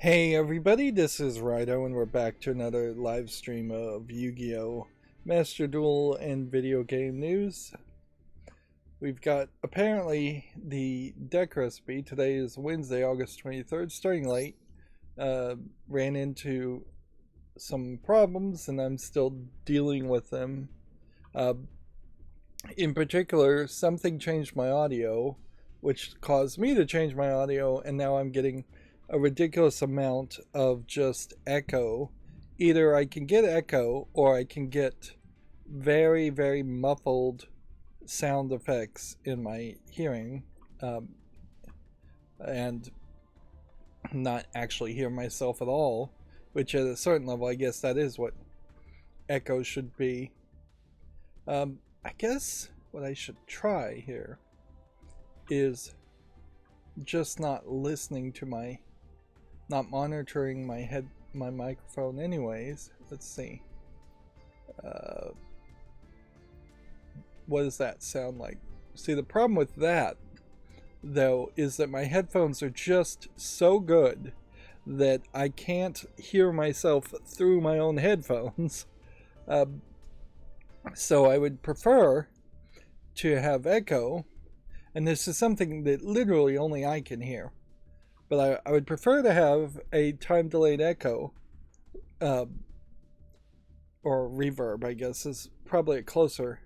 Hey everybody, this is Rydo and we're back to another live stream of Yu-Gi-Oh! Master Duel and video game news. We've got apparently the deck recipe. Today is Wednesday, August 23rd, starting late. Ran into some problems and I'm still dealing with them. In particular, something changed my audio, which caused me to change my audio, and now I'm getting a ridiculous amount of just echo. Either I can get echo or I can get very, very muffled sound effects in my hearing, and not actually hear myself at all, which at a certain level I guess that is what echo should be. I guess what I should try here is just not listening to not monitoring my microphone anyways. Let's see. What does that sound like? See, the problem with that, though, is that my headphones are just so good that I can't hear myself through my own headphones. So I would prefer to have echo, and this is something that literally only I can hear. But I would prefer to have a time-delayed echo, or reverb, I guess, is probably a closer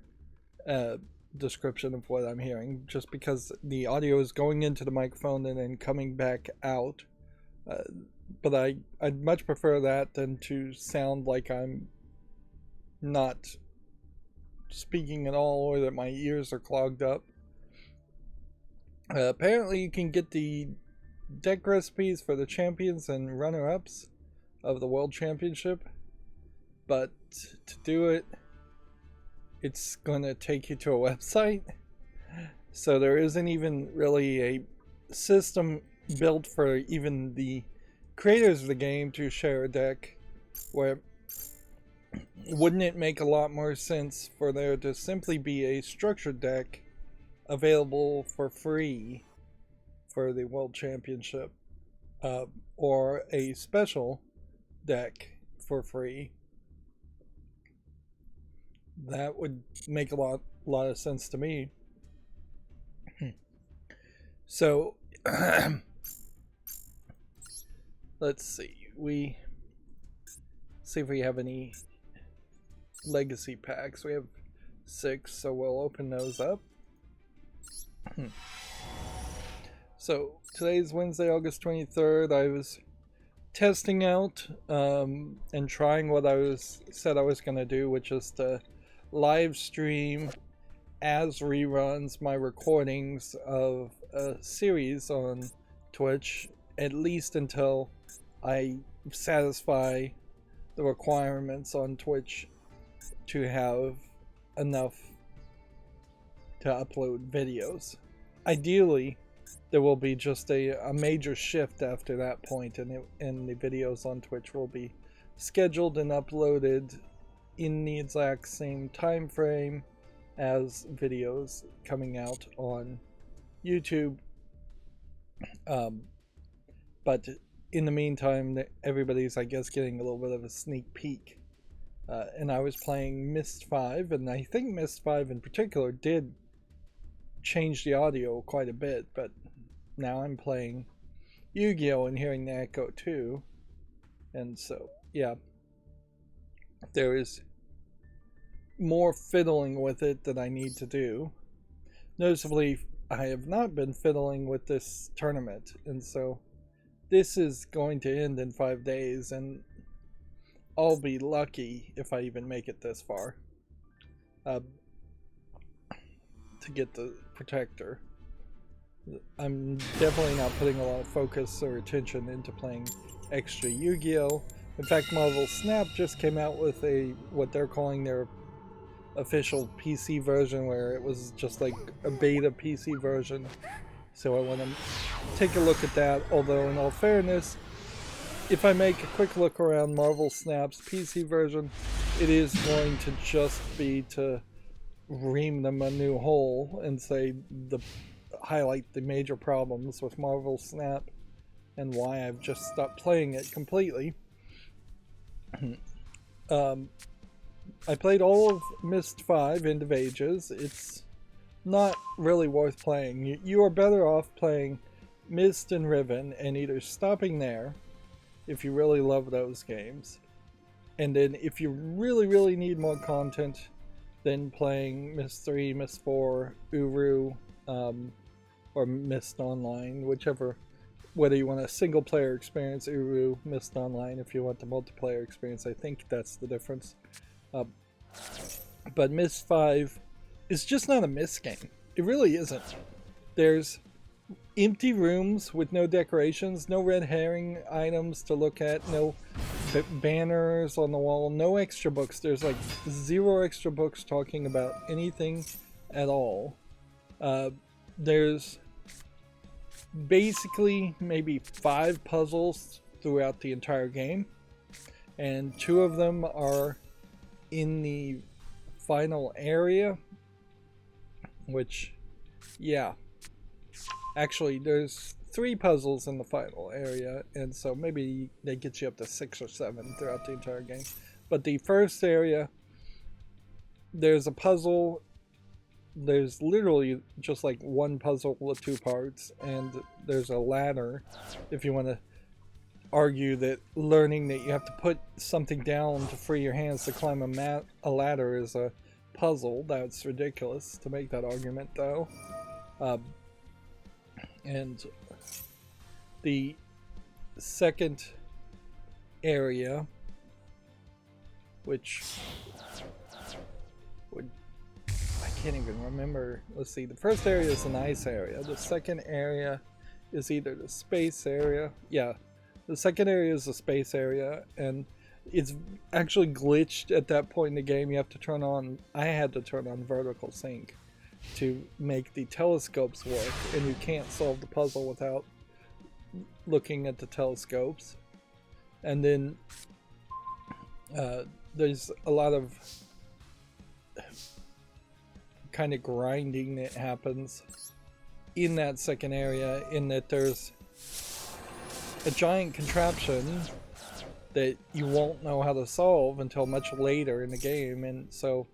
description of what I'm hearing, just because the audio is going into the microphone and then coming back out. But I'd much prefer that than to sound like I'm not speaking at all or that my ears are clogged up. Apparently you can get the deck recipes for the champions and runner-ups of the World Championship, but to do it, it's going to take you to a website, so there isn't even really a system built for even the creators of the game to share a deck. Where wouldn't it make a lot more sense for there to simply be a structured deck available for free for the World Championship, or a special deck for free? That would make a lot of sense to me. So let's see. We see if we have any legacy packs. We have 6, so we'll open those up. So today's Wednesday, August 23rd. I was testing out and trying what said I was going to do, which is to live stream as reruns my recordings of a series on Twitch, at least until I satisfy the requirements on Twitch to have enough to upload videos. Ideally, there will be just a major shift after that point, and the videos on Twitch will be scheduled and uploaded in the exact same time frame as videos coming out on YouTube. But in the meantime, everybody's, I guess, getting a little bit of a sneak peek. And I was playing Myst 5, and I think Myst 5 in particular did change the audio quite a bit, but now I'm playing Yu-Gi-Oh! And hearing the echo too. And so, yeah, there is more fiddling with it that I need to do. Noticeably, I have not been fiddling with this tournament, and so this is going to end in 5 days, and I'll be lucky if I even make it this far to get the protector. I'm definitely not putting a lot of focus or attention into playing extra Yu-Gi-Oh! In fact, Marvel Snap just came out with what they're calling their official PC version, where it was just like a beta PC version. So I want to take a look at that, although in all fairness, if I make a quick look around Marvel Snap's PC version, it is going to just be to ream them a new hole and highlight the major problems with Marvel Snap and why I've just stopped playing it completely. I played all of Myst 5 End of Ages. It's not really worth playing. You are better off playing Myst and Riven and either stopping there if you really love those games, and then if you really need more content, then playing Myst 3, Myst 4, Uru, or Myst Online, whichever. Whether you want a single player experience, Uru, Myst Online. If you want the multiplayer experience, I think that's the difference. But Myst 5 is just not a Myst game. It really isn't. There's empty rooms with no decorations, no red herring items to look at, no banners on the wall, no extra books. There's like 0 extra books talking about anything at all. There's basically maybe 5 puzzles throughout the entire game, and 2 of them are in the final area, which, yeah, actually there's 3 puzzles in the final area, and so maybe they get you up to 6 or 7 throughout the entire game. But the first area, there's a puzzle. There's literally just like 1 puzzle with 2 parts, and there's a ladder. If you want to argue that learning that you have to put something down to free your hands to climb a ladder is a puzzle, that's ridiculous to make that argument, though. And the second area, which would, I can't even remember. Let's see, the first area is an ice area. The second area is either the space area. Yeah, the second area is the space area, and it's actually glitched at that point in the game. You have to turn on, I had to turn on vertical sync to make the telescopes work, and you can't solve the puzzle without looking at the telescopes. And then there's a lot of kind of grinding that happens in that second area, in that there's a giant contraption that you won't know how to solve until much later in the game, and so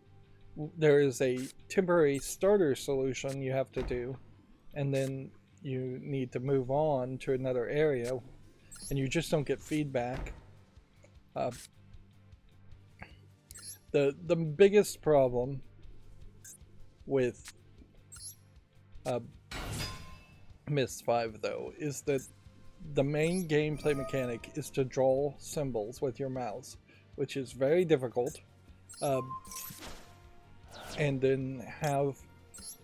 there is a temporary starter solution you have to do, and then you need to move on to another area, and you just don't get feedback. The biggest problem with Myst 5, though, is that the main gameplay mechanic is to draw symbols with your mouse, which is very difficult, and then have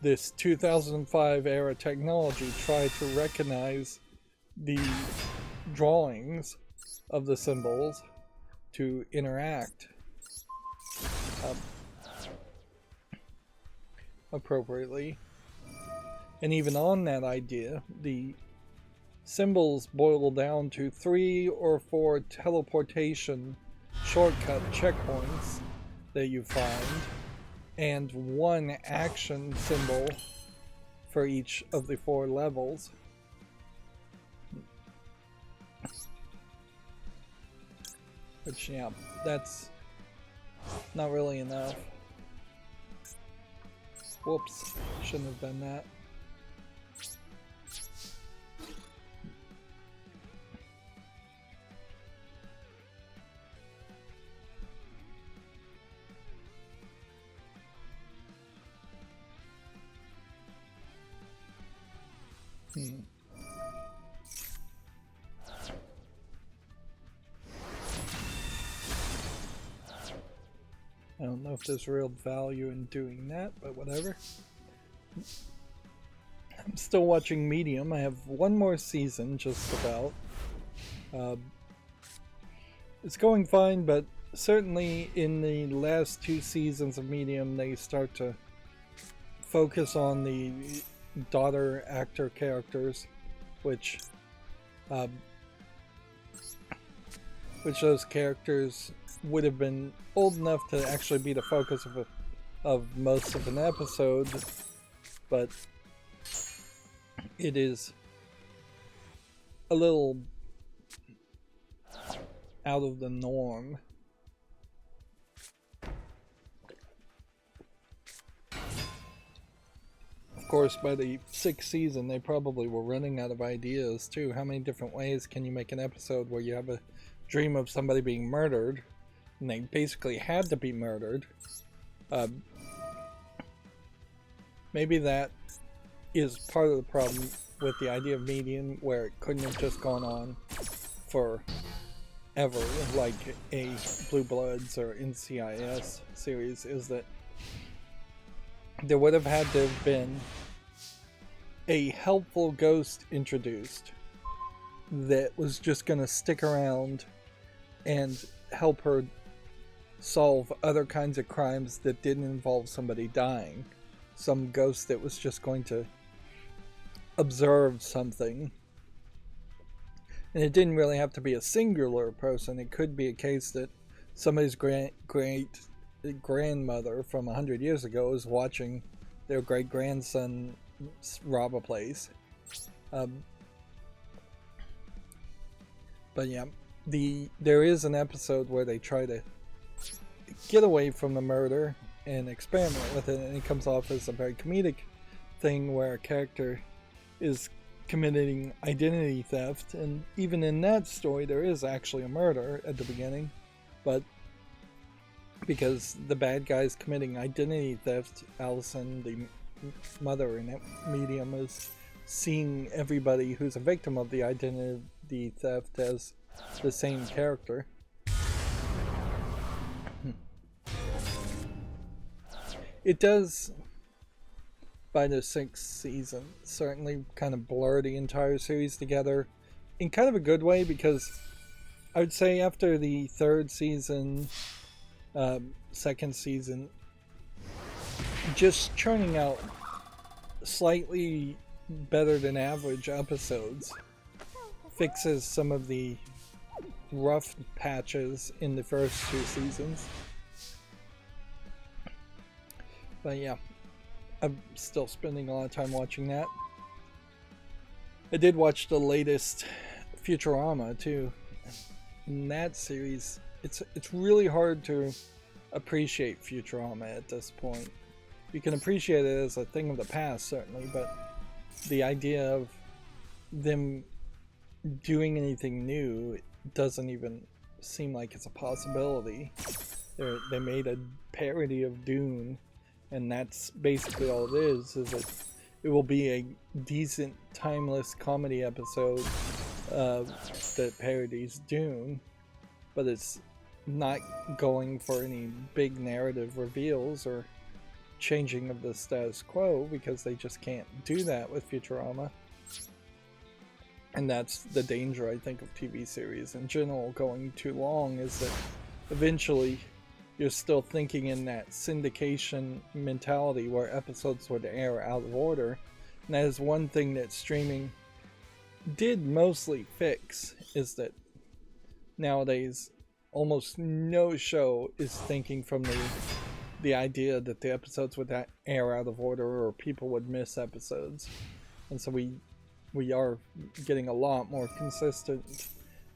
this 2005 era technology try to recognize the drawings of the symbols to interact appropriately. And even on that idea, the symbols boil down to 3 or 4 teleportation shortcut checkpoints that you find, and 1 action symbol for each of the 4 levels. Which, yeah, that's not really enough. Whoops, shouldn't have done that. I don't know if there's real value in doing that, but whatever. I'm still watching Medium. I have 1 more season, just about. It's going fine, but certainly in the last 2 seasons of Medium, they start to focus on the daughter actor characters, which those characters would have been old enough to actually be the focus of most of an episode, but it is a little out of the norm. Of course, by the 6th season, they probably were running out of ideas too. How many different ways can you make an episode where you have a dream of somebody being murdered, and they basically had to be murdered? Maybe that is part of the problem with the idea of Medium, where it couldn't have just gone on forever, like a Blue Bloods or NCIS series, is that there would have had to have been a helpful ghost introduced that was just going to stick around and help her solve other kinds of crimes that didn't involve somebody dying. Some ghost that was just going to observe something. And it didn't really have to be a singular person. It could be a case that somebody's great grandmother from 100 years ago is watching their great grandson rob a place. But yeah, there is an episode where they try to get away from the murder and experiment with it, and it comes off as a very comedic thing where a character is committing identity theft, and even in that story there is actually a murder at the beginning, but because the bad guy's committing identity theft, Allison, the mother in Medium, is seeing everybody who's a victim of the identity theft as the same character. It does, by the 6th season, certainly kind of blur the entire series together in kind of a good way, because I would say after the 3rd season, 2nd season, just churning out slightly better than average episodes fixes some of the rough patches in the first 2 seasons. But yeah, I'm still spending a lot of time watching that. I did watch the latest Futurama too. In that series, it's really hard to appreciate Futurama at this point. You can appreciate it as a thing of the past, certainly, but the idea of them doing anything new doesn't even seem like it's a possibility. They made a parody of Dune, and that's basically all it is that it will be a decent, timeless comedy episode that parodies Dune, but it's not going for any big narrative reveals or changing of the status quo, because they just can't do that with Futurama. And that's the danger, I think, of TV series in general going too long, is that eventually you're still thinking in that syndication mentality where episodes would air out of order. And that is one thing that streaming did mostly fix, is that nowadays almost no show is thinking from the idea that the episodes would air out of order or people would miss episodes. And so we are getting a lot more consistent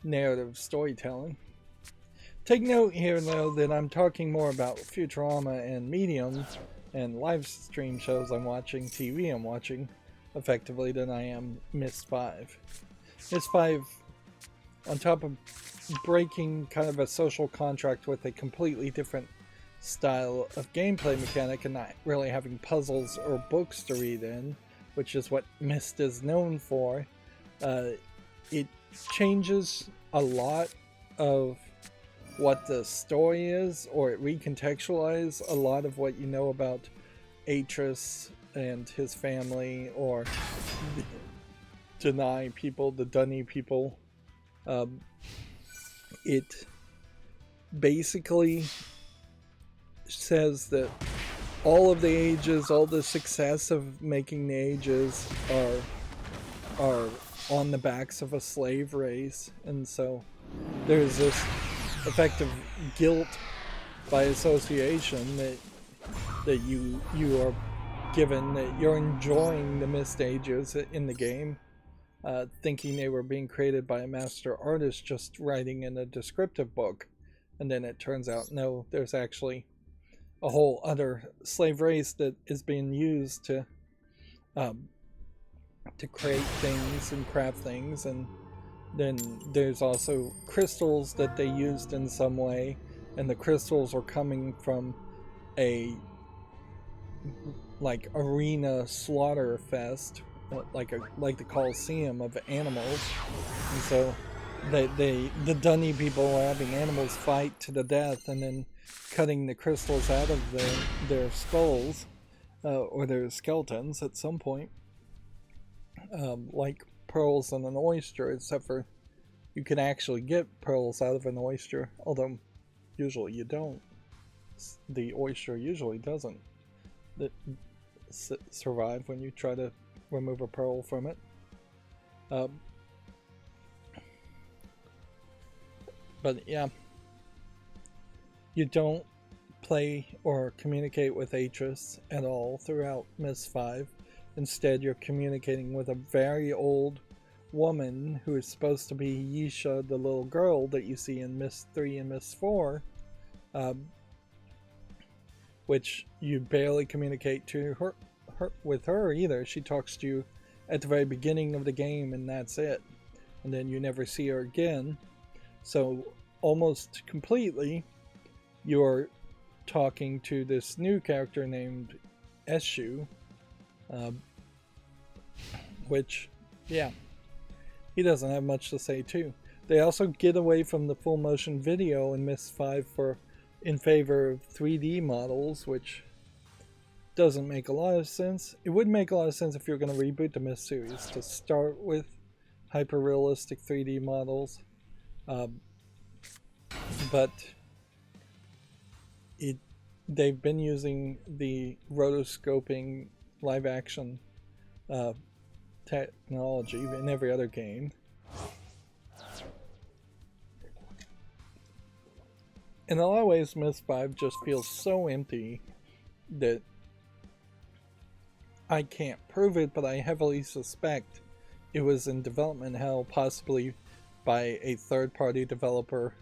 narrative storytelling. Take note here, though, that I'm talking more about Futurama and Medium and live stream shows I'm watching, TV I'm watching, effectively, than I am Myst 5. Myst 5, on top of breaking kind of a social contract with a completely different style of gameplay mechanic and not really having puzzles or books to read in, which is what Myst is known for, it changes a lot of what the story is, or it recontextualizes a lot of what you know about Atris and his family, or the Dunny people. It basically says that all of the ages, all the success of making the ages are on the backs of a slave race, and so there's this effective guilt by association that you are given, that you're enjoying the missed ages in the game, thinking they were being created by a master artist just writing in a descriptive book. And then it turns out, no, there's actually a whole other slave race that is being used um, to create things and craft things. And then there's also crystals that they used in some way, and the crystals are coming from a like arena slaughter fest, like the Coliseum of animals. And so the Dunny people are having animals fight to the death, and then cutting the crystals out of their skulls or their skeletons at some point, like pearls in an oyster, except for you can actually get pearls out of an oyster, although usually you don't. The oyster usually doesn't survive when you try to remove a pearl from it. But yeah, you don't play or communicate with Atris at all throughout Myst 5. Instead, you're communicating with a very old woman who is supposed to be Yisha, the little girl that you see in Myst 3 and Myst 4, which you barely communicate to her with her either. She talks to you at the very beginning of the game, and that's it. And then you never see her again. So almost completely, you're talking to this new character named Eshu, which, yeah, he doesn't have much to say too. They also get away from the full motion video in Myst 5 in favor of 3D models, which doesn't make a lot of sense. It would make a lot of sense if you're going to reboot the Myst series to start with hyper realistic 3D models, but they've been using the rotoscoping live action technology in every other game. In a lot of ways, Myst 5 just feels so empty that I can't prove it, but I heavily suspect it was in development hell, possibly by a third-party developer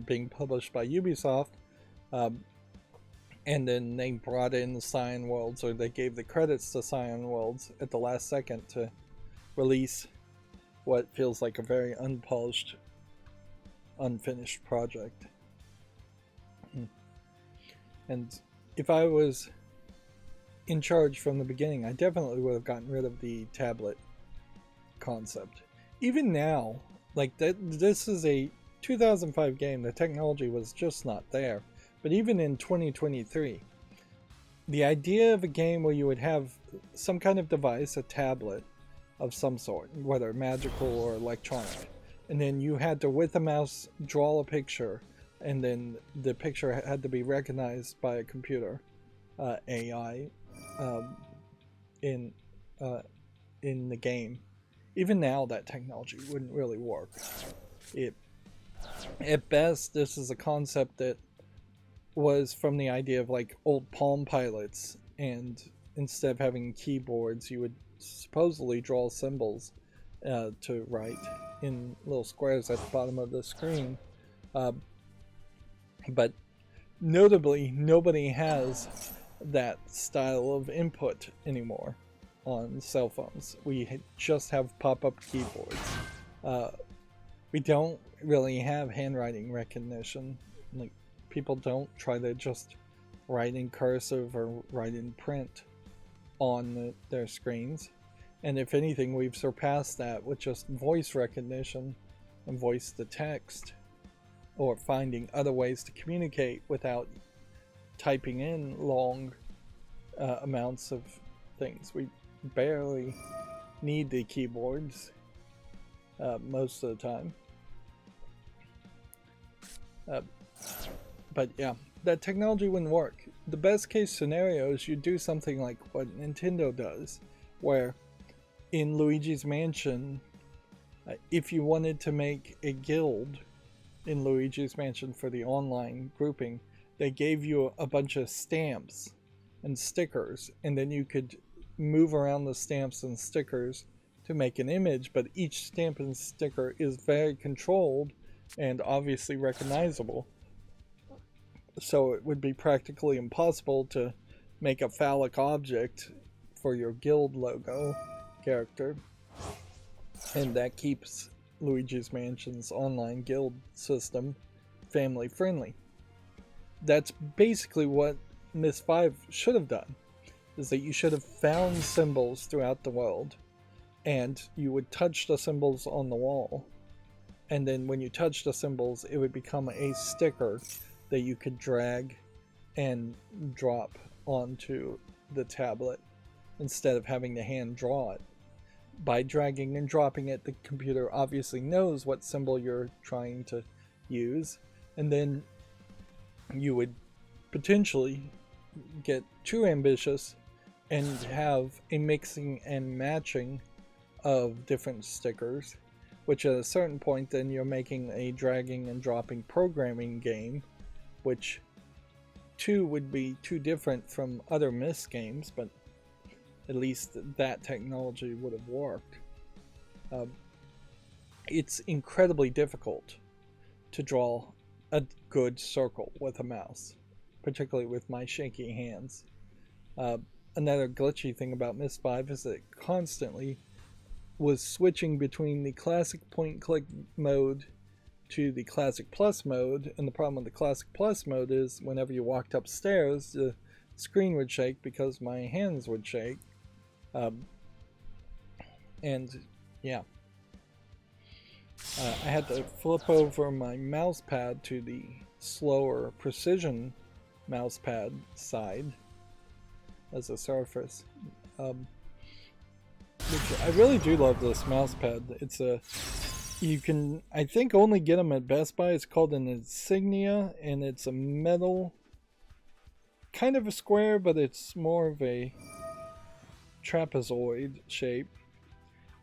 being published by Ubisoft, and then they brought in Cyan Worlds, or they gave the credits to Cyan Worlds at the last second to release what feels like a very unpolished, unfinished project. And if I was in charge from the beginning, I definitely would have gotten rid of the tablet concept. Even now, like this is a 2005 game, the technology was just not there. But even in 2023, the idea of a game where you would have some kind of device, a tablet of some sort, whether magical or electronic, and then you had to, with a mouse, draw a picture, and then the picture had to be recognized by a computer, AI, in the game. Even now, that technology wouldn't really work. At best, this is a concept that was from the idea of like old Palm Pilots, and instead of having keyboards, you would supposedly draw symbols to write in little squares at the bottom of the screen. But notably, nobody has that style of input anymore on cell phones. We just have pop-up keyboards. We don't really have handwriting recognition. Like, people don't try to just write in cursive or write in print on their screens. And if anything, we've surpassed that with just voice recognition and voice to text, or finding other ways to communicate without typing in long amounts of things. We barely need the keyboards most of the time. But yeah, that technology wouldn't work. The best case scenario is you do something like what Nintendo does, where in Luigi's Mansion, if you wanted to make a guild in Luigi's Mansion for the online grouping, they gave you a bunch of stamps and stickers, and then you could move around the stamps and stickers to make an image, but each stamp and sticker is very controlled and obviously recognizable. So it would be practically impossible to make a phallic object for your guild logo character. And that keeps Luigi's Mansion's online guild system family friendly. That's basically what Myst 5 should have done, is that you should have found symbols throughout the world, and you would touch the symbols on the wall, and then when you touch the symbols, it would become a sticker that you could drag and drop onto the tablet instead of having to hand draw it. By dragging and dropping it, the computer obviously knows what symbol you're trying to use, and then you would potentially get too ambitious and have a mixing and matching of different stickers, which at a certain point then you're making a dragging and dropping programming game, which too would be too different from other Myst games, but at least that technology would have worked. It's incredibly difficult to draw a good circle with a mouse, particularly with my shaky hands. Another glitchy thing about Myst 5 is that it constantly was switching between the classic point-click mode to the classic plus mode, and the problem with the classic plus mode is whenever you walked upstairs, the screen would shake because my hands would shake. And yeah, I had to flip over my mouse pad to the slower precision mouse pad side as a surface. Which I really do love this mouse pad. It's a, you can, I think, only get them at Best Buy. It's called an Insignia, and it's a metal, kind of a square, but it's more of a trapezoid shape.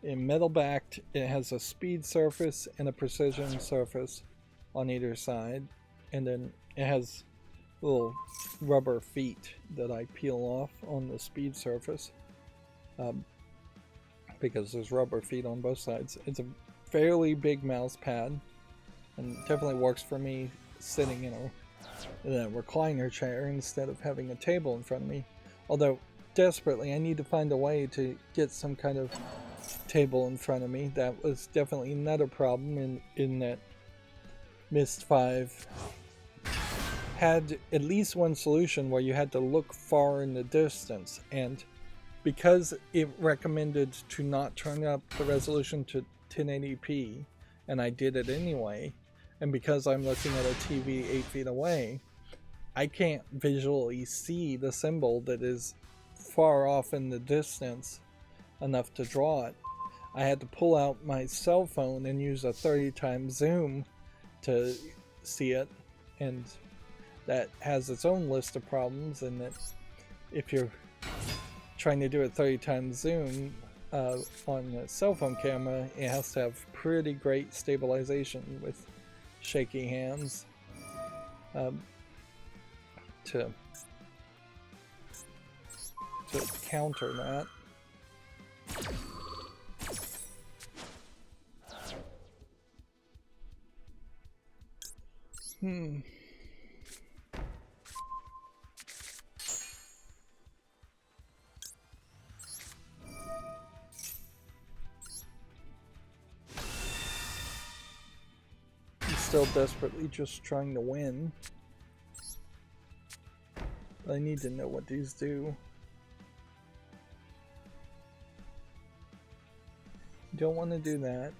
In metal backed, it has a speed surface and a precision surface on either side, and then it has little rubber feet that I peel off on the speed surface, because there's rubber feet on both sides. It's a fairly big mouse pad, and definitely works for me sitting in a recliner chair instead of having a table in front of me. Although desperately I need to find a way to get some kind of table in front of me. That was definitely another problem in that Myst 5 had at least one solution where you had to look far in the distance, and because it recommended to not turn up the resolution to 1080p, and I did it anyway, and because I'm looking at a TV 8 feet away, I can't visually see the symbol that is far off in the distance enough to draw it. I had to pull out my cell phone and use a 30 times zoom to see it, and that has its own list of problems, and that if you're trying to do a 30 times zoom on a cell phone camera, it has to have pretty great stabilization with shaky hands to counter that. Still desperately just trying to win. I need to know what these do. Don't want to do that.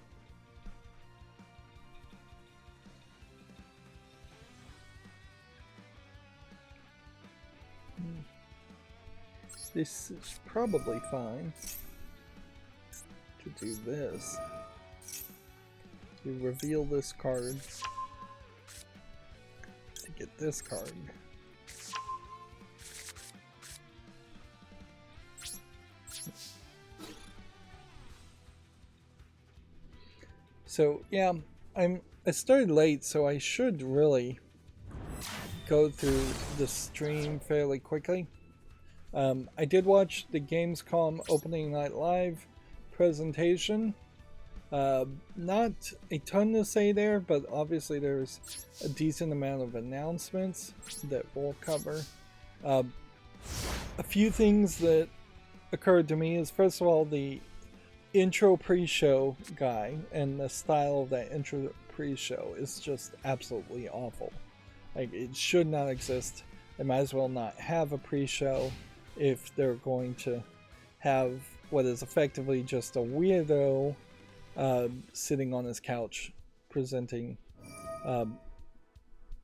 This is probably fine to do this. To reveal this card to get this card. So yeah, I started late, so I should really go through the stream fairly quickly. I did watch the Gamescom opening night live presentation. Not a ton to say there, but obviously there's a decent amount of announcements that we'll cover. A few things that occurred to me is, first of all, the intro pre-show guy and the style of that intro pre-show is just absolutely awful. Like, it should not exist. They might as well not have a pre-show if they're going to have what is effectively just a weirdo sitting on his couch presenting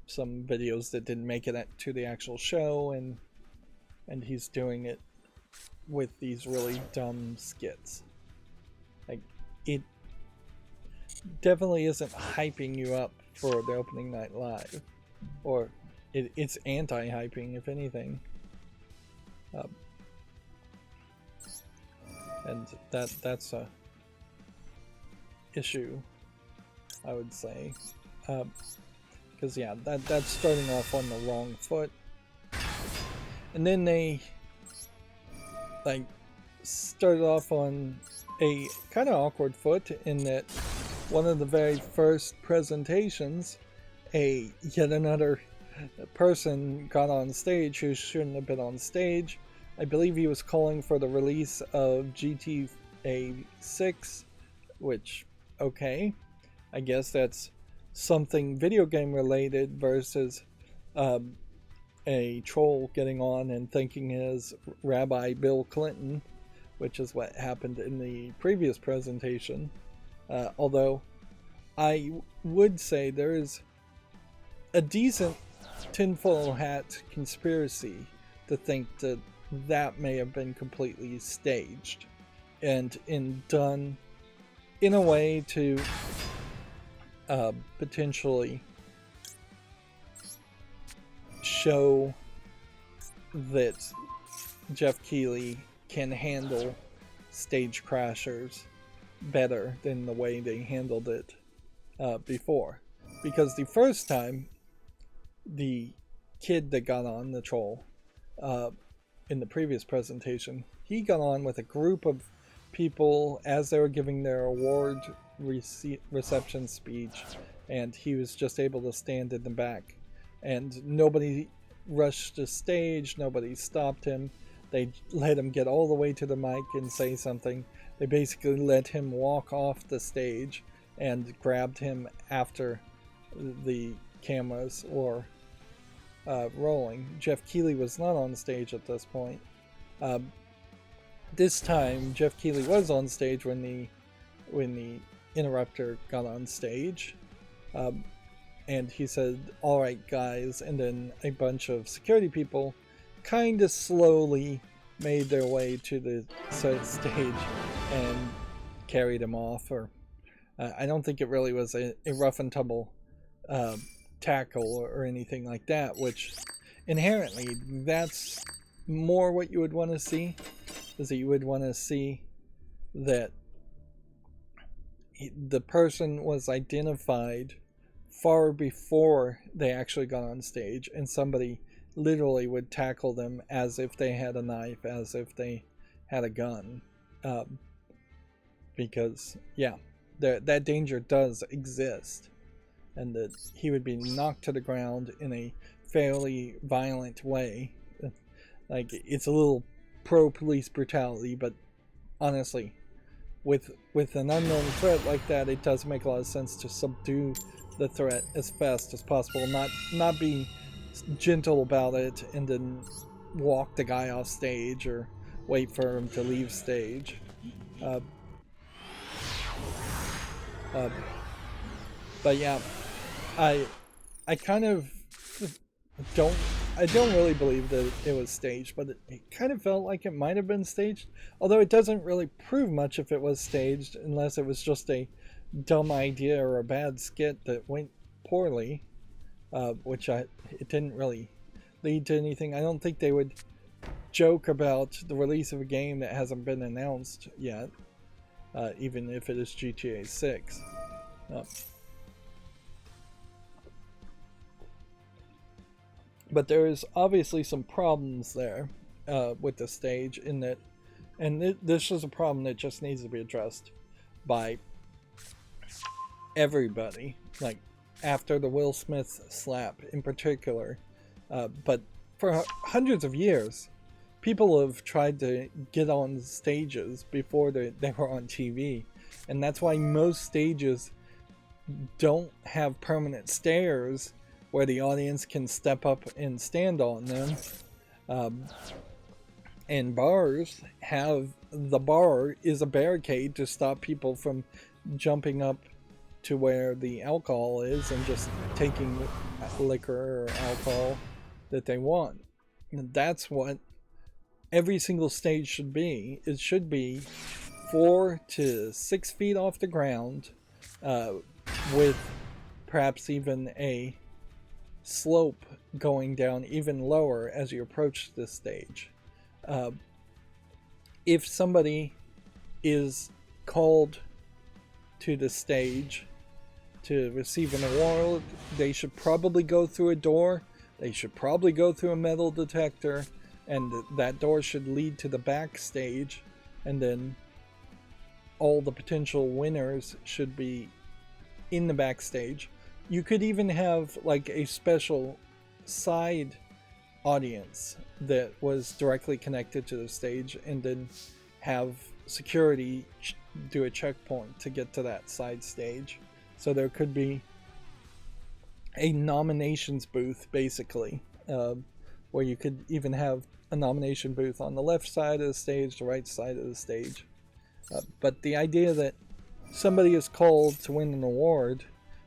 some videos that didn't make it to the actual show, and he's doing it with these really dumb skits. Like, it definitely isn't hyping you up for the opening night live, or it's anti-hyping, if anything. And that's a issue, I would say, because yeah, that's starting off on the wrong foot. And then they like started off on a kind of awkward foot in that one of the very first presentations, yet another person got on stage who shouldn't have been on stage. I believe he was calling for the release of GTA 6, which, okay, I guess that's something video game related versus a troll getting on and thinking is Rabbi Bill Clinton, which is what happened in the previous presentation. Although I would say there is a decent tinfoil hat conspiracy to think that that may have been completely staged and done in a way to potentially show that Jeff Keighley can handle stage crashers better than the way they handled it before. Because the first time, the kid that got on, the troll, in the previous presentation, he got on with a group of people as they were giving their award reception speech, and he was just able to stand in the back. And nobody rushed the stage, nobody stopped him. They let him get all the way to the mic and say something. They basically let him walk off the stage and grabbed him after the cameras were rolling. Jeff Keighley was not on stage at this point. This time, Jeff Keighley was on stage when the interrupter got on stage. And he said, "All right, guys," and then a bunch of security people kind of slowly made their way to the stage and carried him off. Or I don't think it really was a rough and tumble tackle or anything like that, which inherently that's more what you would want to see, is that you would want to see that the person was identified far before they actually got on stage, and somebody literally would tackle them as if they had a knife, as if they had a gun, because yeah, that danger does exist, and that he would be knocked to the ground in a fairly violent way. Like, it's a little pro police brutality, but honestly, with an unknown threat like that, it does make a lot of sense to subdue the threat as fast as possible, not being gentle about it and then walk the guy off stage or wait for him to leave stage. But yeah, I kind of don't really believe that it was staged, but it kind of felt like it might have been staged, although it doesn't really prove much if it was staged, unless it was just a dumb idea or a bad skit that went poorly, which it didn't really lead to anything. I don't think they would joke about the release of a game that hasn't been announced yet, even if it is GTA 6. But there is obviously some problems there with the stage, in that And this is a problem that just needs to be addressed by everybody. Like after the Will Smith slap in particular, but for hundreds of years, people have tried to get on stages before they were on TV, and that's why most stages don't have permanent stairs where the audience can step up and stand on them. Um, and bars have the bar is a barricade to stop people from jumping up to where the alcohol is and just taking liquor or alcohol that they want. And that's what every single stage should be. It should be 4 to 6 feet off the ground, uh, with perhaps even a slope going down even lower as you approach this stage. Uh, if somebody is called to the stage to receive an award, they should probably go through a door. They should probably go through a metal detector, and that door should lead to the backstage, and then all the potential winners should be in the backstage. You could even have like a special side audience that was directly connected to the stage, and then have security do a checkpoint to get to that side stage. So there could be a nominations booth, basically, where you could even have a nomination booth on the left side of the stage, the right side of the stage. But the idea that somebody is called to win an award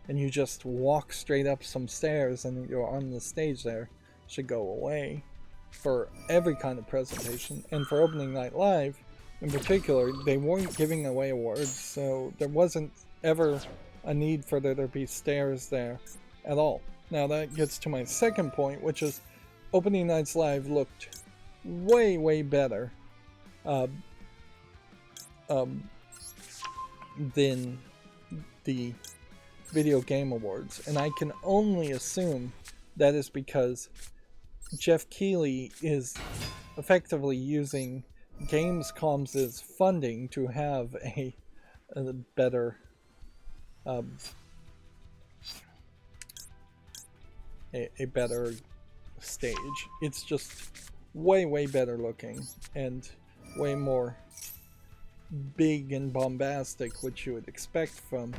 and you just walk straight up some stairs and you're on the stage there should go away for every kind of presentation. And for opening night live in particular, they weren't giving away awards, so there wasn't ever a need for there to be stairs there at all. Now that gets to my second point, which is opening nights live looked way better than the video game awards, and I can only assume that is because Jeff Keighley is effectively using Gamescom's funding to have a better a better stage. It's just way better looking and way more big and bombastic, which you would expect from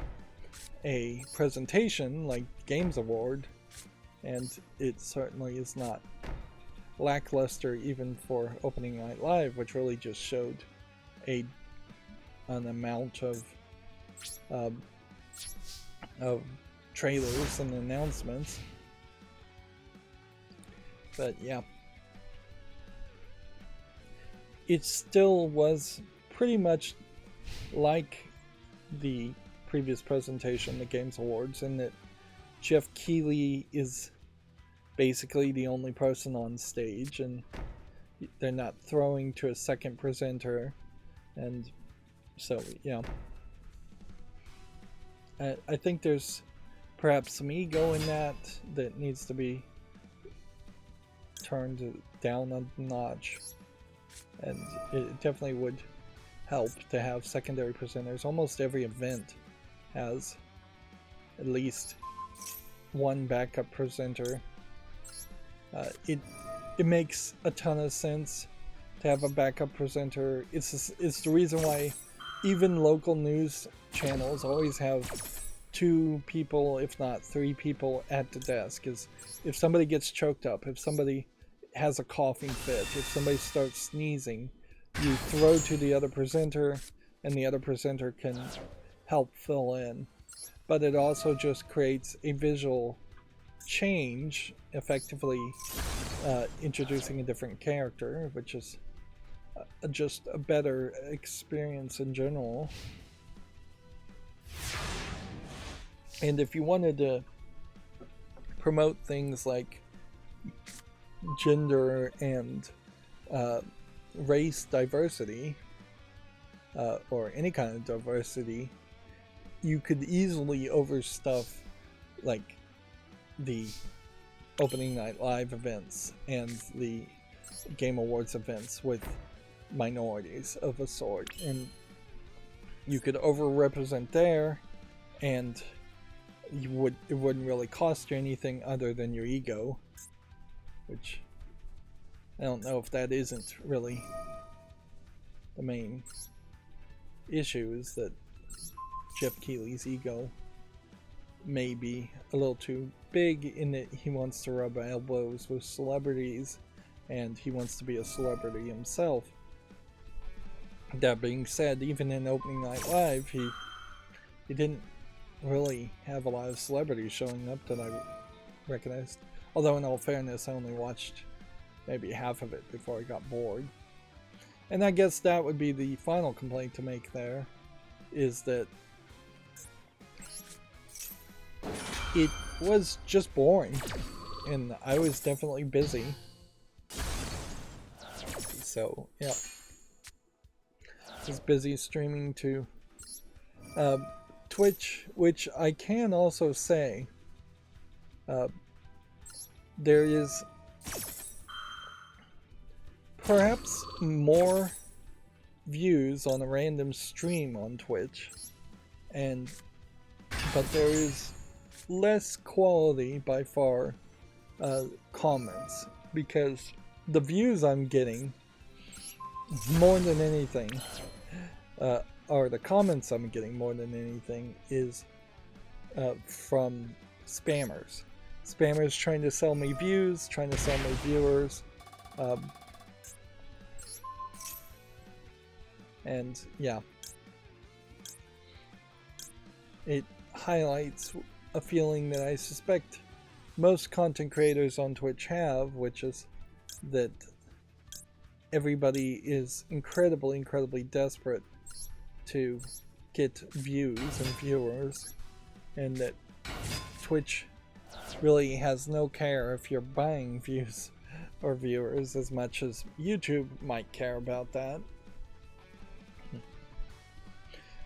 a presentation like Games Award, and it certainly is not lackluster even for opening night live, which really just showed an amount of trailers and announcements. But yeah, it still was pretty much like the previous presentation, the Games Awards, in that Jeff Keighley is basically the only person on stage, and they're not throwing to a second presenter, and so yeah, I think there's perhaps some ego in that needs to be turned down a notch, and it definitely would help to have secondary presenters. Almost every event has at least one backup presenter. It makes a ton of sense to have a backup presenter. It's the reason why even local news channels always have 2 people, if not 3 people at the desk. Is if somebody gets choked up, if somebody has a coughing fit, if somebody starts sneezing, you throw to the other presenter, and the other presenter can help fill in. But it also just creates a visual change, effectively introducing a different character, which is just a better experience in general. And if you wanted to promote things like gender and race diversity, or any kind of diversity, you could easily overstuff like the opening night live events and the Game Awards events with minorities of a sort, and you could overrepresent there, and it wouldn't really cost you anything other than your ego, which I don't know if that isn't really the main issue, is that Jeff Keighley's ego may be a little too big in that he wants to rub elbows with celebrities and he wants to be a celebrity himself. That being said, even in Opening Night Live, he didn't really have a lot of celebrities showing up that I recognized. Although in all fairness, I only watched maybe half of it before I got bored. And I guess that would be the final complaint to make there, is that it was just boring, and I was definitely busy. So, yeah. I was busy streaming to Twitch, which I can also say there is perhaps more views on a random stream on Twitch, but there is less quality by far comments, because the views I'm getting more than anything, or the comments I'm getting more than anything, is from spammers. Spammers trying to sell me views, trying to sell me viewers. And yeah, it highlights a feeling that I suspect most content creators on Twitch have, which is that everybody is incredibly desperate to get views and viewers, and that Twitch really has no care if you're buying views or viewers as much as YouTube might care about that.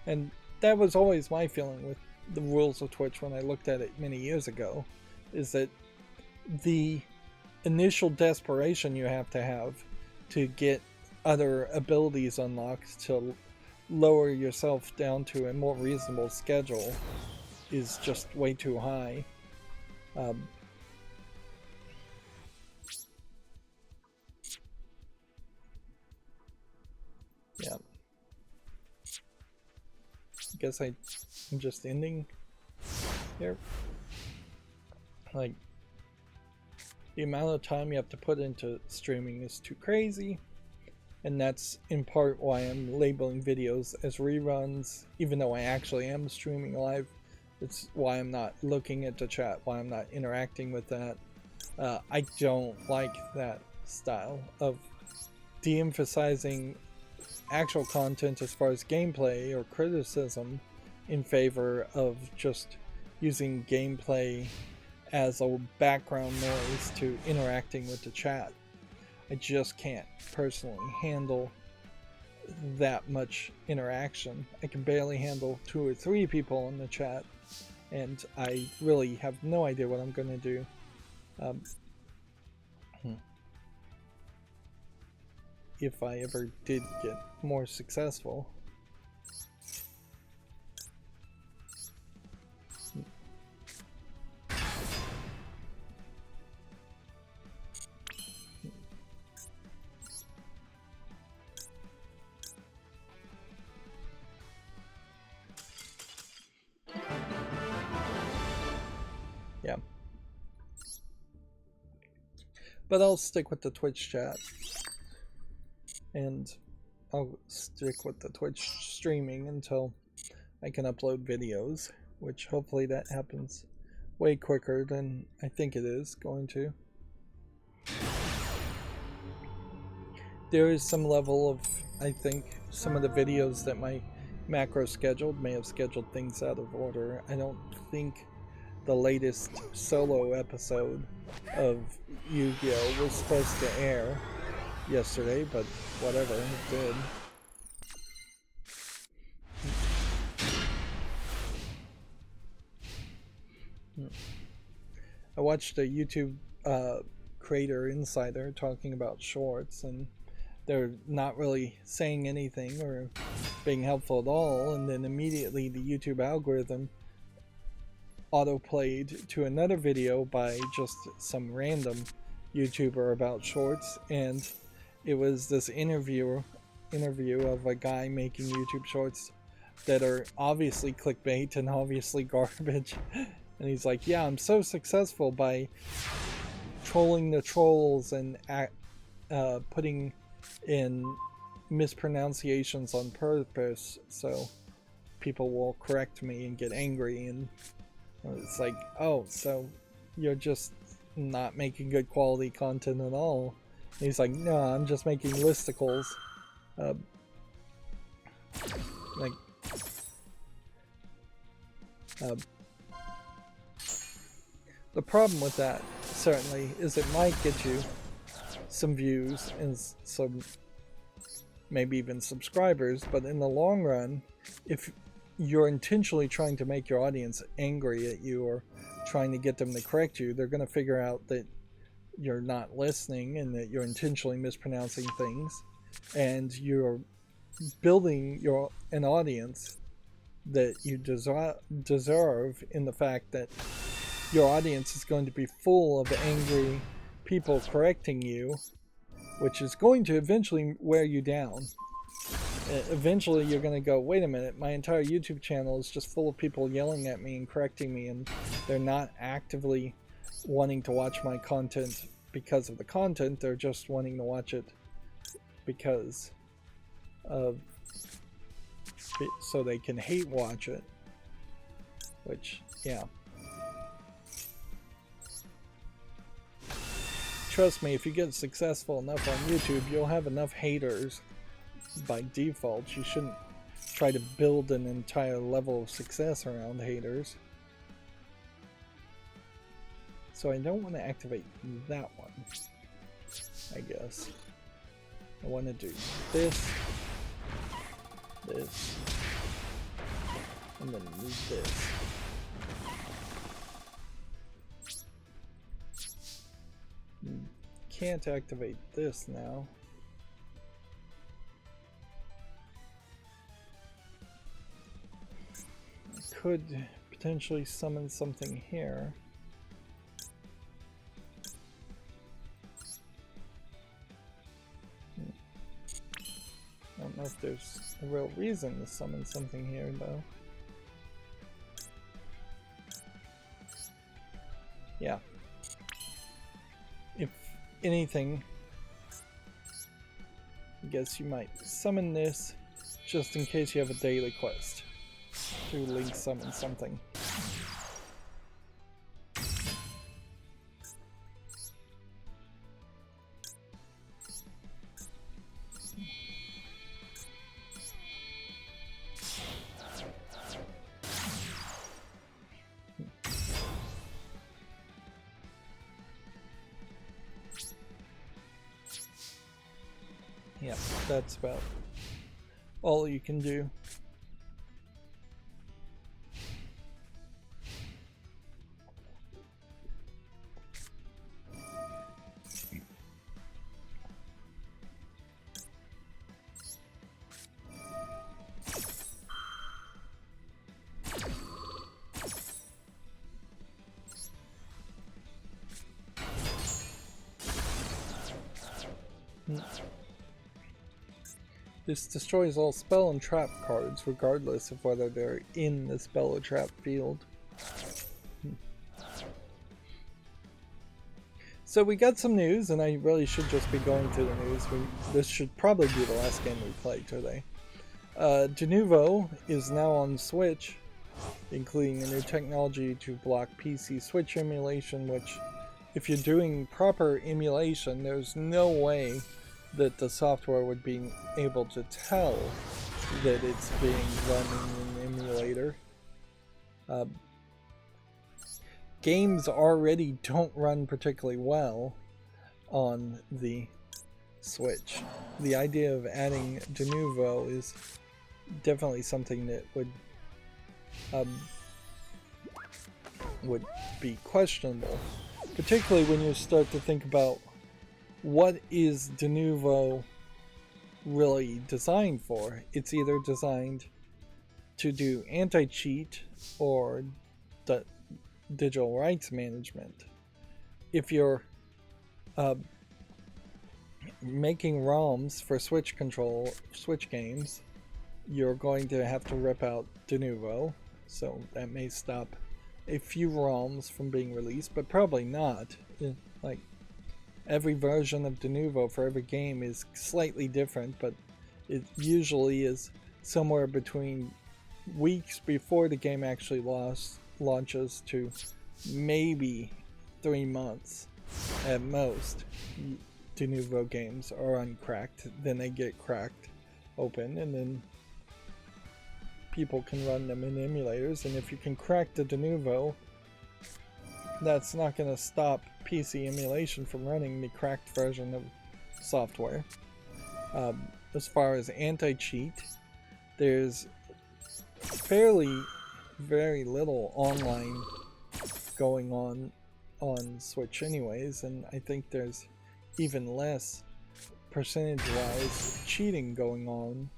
And that was always my feeling with the rules of Twitch when I looked at it many years ago, is that the initial desperation you have to get other abilities unlocked to lower yourself down to a more reasonable schedule is just way too high. Yeah. I guess I'm just ending here. Like, the amount of time you have to put into streaming is too crazy, and that's in part why I'm labeling videos as reruns, even though I actually am streaming live. It's why I'm not looking at the chat, why I'm not interacting with that. I don't like that style of de-emphasizing actual content as far as gameplay or criticism in favor of just using gameplay as a background noise to interacting with the chat. I just can't personally handle that much interaction. I can barely handle 2 or 3 people in the chat, and I really have no idea what I'm going to do. If I ever did get more successful. Yeah. But I'll stick with the Twitch chat. And I'll stick with the Twitch streaming until I can upload videos, which hopefully that happens way quicker than I think it is going to. There is some level of, I think, some of the videos that my macro scheduled may have scheduled things out of order. I don't think the latest solo episode of Yu-Gi-Oh! Was supposed to air yesterday, but whatever, it did. I watched a YouTube creator insider talking about shorts, and they're not really saying anything or being helpful at all, and then immediately the YouTube algorithm auto-played to another video by just some random YouTuber about shorts, and it was this interview of a guy making YouTube shorts that are obviously clickbait and obviously garbage. And he's like, yeah, I'm so successful by trolling the trolls and putting in mispronunciations on purpose so people will correct me and get angry. And it's like, oh, so you're just not making good quality content at all. And he's like, no, I'm just making listicles. The problem with that, certainly, is it might get you some views and some, maybe even subscribers, but in the long run, if you're intentionally trying to make your audience angry at you or trying to get them to correct you, they're going to figure out that you're not listening and that you're intentionally mispronouncing things, and you're building an audience that you deserve in the fact that your audience is going to be full of angry people correcting you, which is going to eventually wear you down. Eventually you're going to go, wait a minute, my entire YouTube channel is just full of people yelling at me and correcting me, and they're not actively wanting to watch my content because of the content, they're just wanting to watch it because of, so they can hate watch it. Which, yeah. Trust me, if you get successful enough on YouTube, you'll have enough haters by default. You shouldn't try to build an entire level of success around haters. So I don't want to activate that one, I guess. I want to do this, this, and then this. Can't activate this now. I could potentially summon something here. I don't know if there's a real reason to summon something here, though. Yeah. If anything, I guess you might summon this just in case you have a daily quest to link summon something. Yeah, that's about all you can do. This destroys all spell and trap cards, regardless of whether they're in the spell or trap field. So we got some news, and I really should just be going through the news. This should probably be the last game we play today. Denuvo is now on Switch, including a new technology to block PC Switch emulation, which, if you're doing proper emulation, there's no way that the software would be able to tell that it's being run in an emulator. Games already don't run particularly well on the Switch. The idea of adding Denuvo is definitely something that would be questionable, particularly when you start to think about what is Denuvo really designed for. It's either designed to do anti-cheat or digital rights management. If you're making ROMs for Switch games, you're going to have to rip out de novo, so that may stop a few ROMs from being released, but probably not. Like, every version of de novo for every game is slightly different, but it usually is somewhere between weeks before the game actually launches to maybe 3 months at most. De novo games are uncracked, then they get cracked open, and then people can run them in emulators. And if you can crack the de novo, that's not going to stop PC emulation from running the cracked version of software. As far as anti-cheat, there's very little online going on Switch anyways, and I think there's even less percentage-wise cheating going on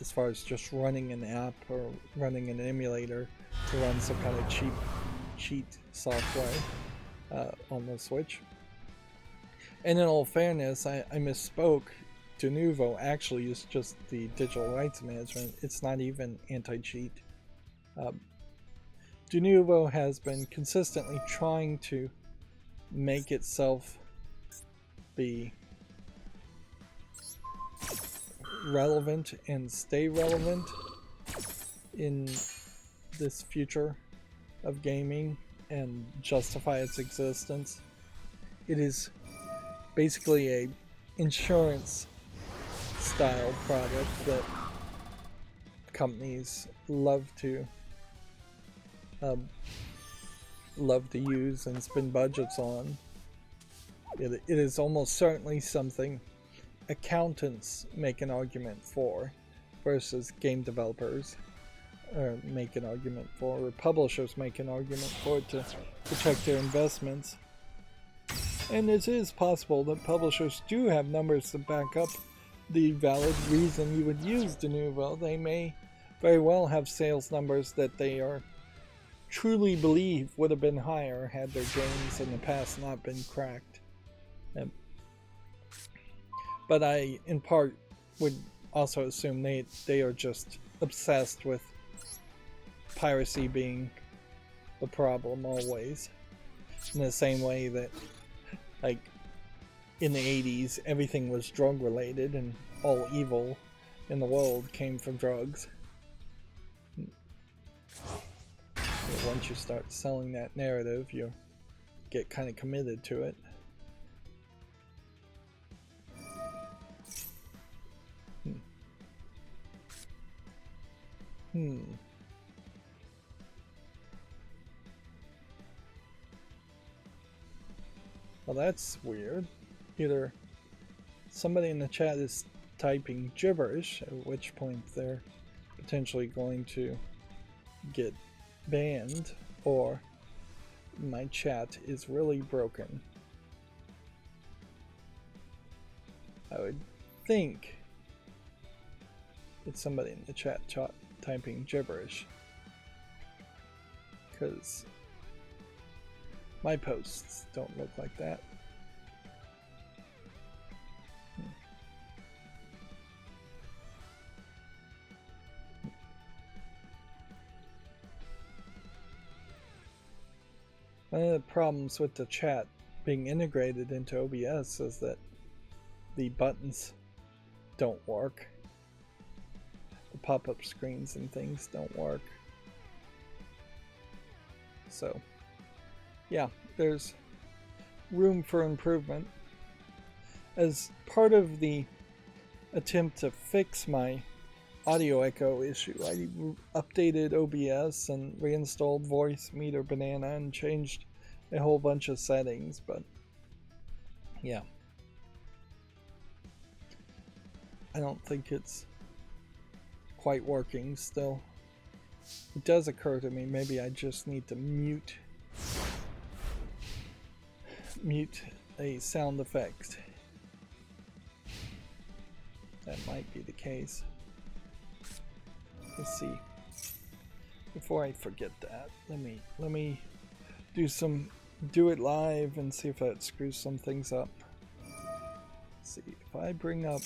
as far as just running an app or running an emulator to run some kind of cheat software on the Switch. And in all fairness, I misspoke. De novo actually is just the digital rights management. It's not even anti-cheat. De novo has been consistently trying to make itself be relevant and stay relevant in this future of gaming and justify its existence. It is basically a insurance style product that companies love to use and spend budgets on. It is almost certainly something accountants make an argument for versus game developers make an argument for, or publishers make an argument for it to protect their investments. And it is possible that publishers do have numbers to back up the valid reason you would use de novo. They may very well have sales numbers that they are truly believe would have been higher had their games in the past not been cracked. But I, in part, would also assume they are just obsessed with piracy being the problem always. In the same way that, like, in the 80s, everything was drug related and all evil in the world came from drugs. But once you start selling that narrative, you get kind of committed to it. Well, that's weird. Either somebody in the chat is typing gibberish, at which point they're potentially going to get banned, or my chat is really broken. I would think it's somebody in the chat typing gibberish, because my posts don't look like that. One of the problems with the chat being integrated into OBS is that the buttons don't work. The pop-up screens and things don't work. So, yeah, there's room for improvement. As part of the attempt to fix my audio echo issue, I updated OBS and reinstalled Voice Meter Banana and changed a whole bunch of settings, but yeah, I don't think it's quite working still. It does occur to me maybe I just need to mute a sound effect. That might be the case. Let's see. Before I forget that, let me do it live and see if that screws some things up. Let's see, if I bring up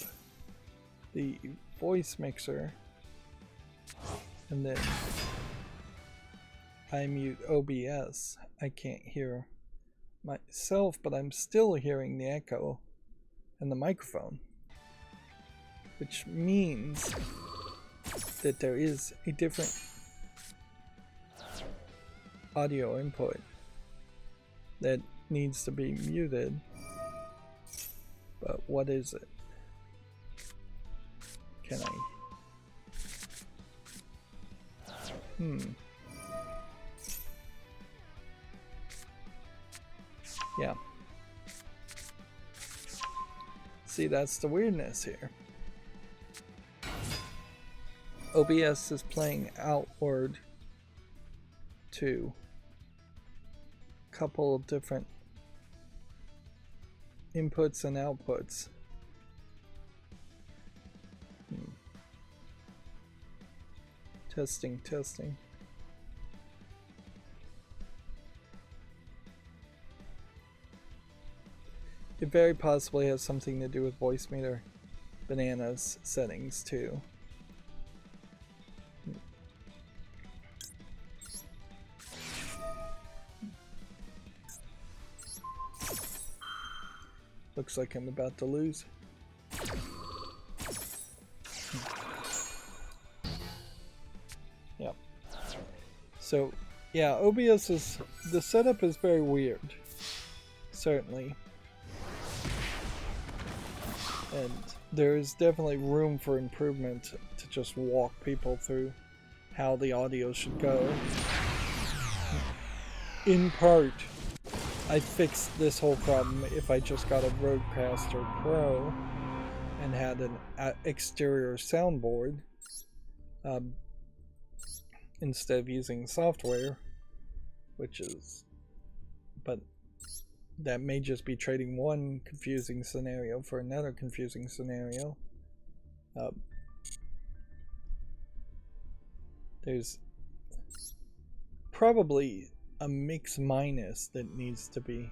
the voice mixer and then I mute OBS, I can't hear myself, but I'm still hearing the echo and the microphone, which means that there is a different audio input that needs to be muted. But what is it? Can I? Yeah. See, that's the weirdness here. OBS is playing outward to a couple of different inputs and outputs. Testing. It very possibly has something to do with voice meter bananas settings too. Looks like I'm about to lose. Yep. So, yeah, OBS is, the setup is very weird. Certainly. And there's definitely room for improvement to just walk people through how the audio should go. In part, I fixed this whole problem if I just got a Rodecaster Pro and had an exterior soundboard instead of using software, which is, but that may just be trading one confusing scenario for another confusing scenario. There's probably a mix minus that needs to be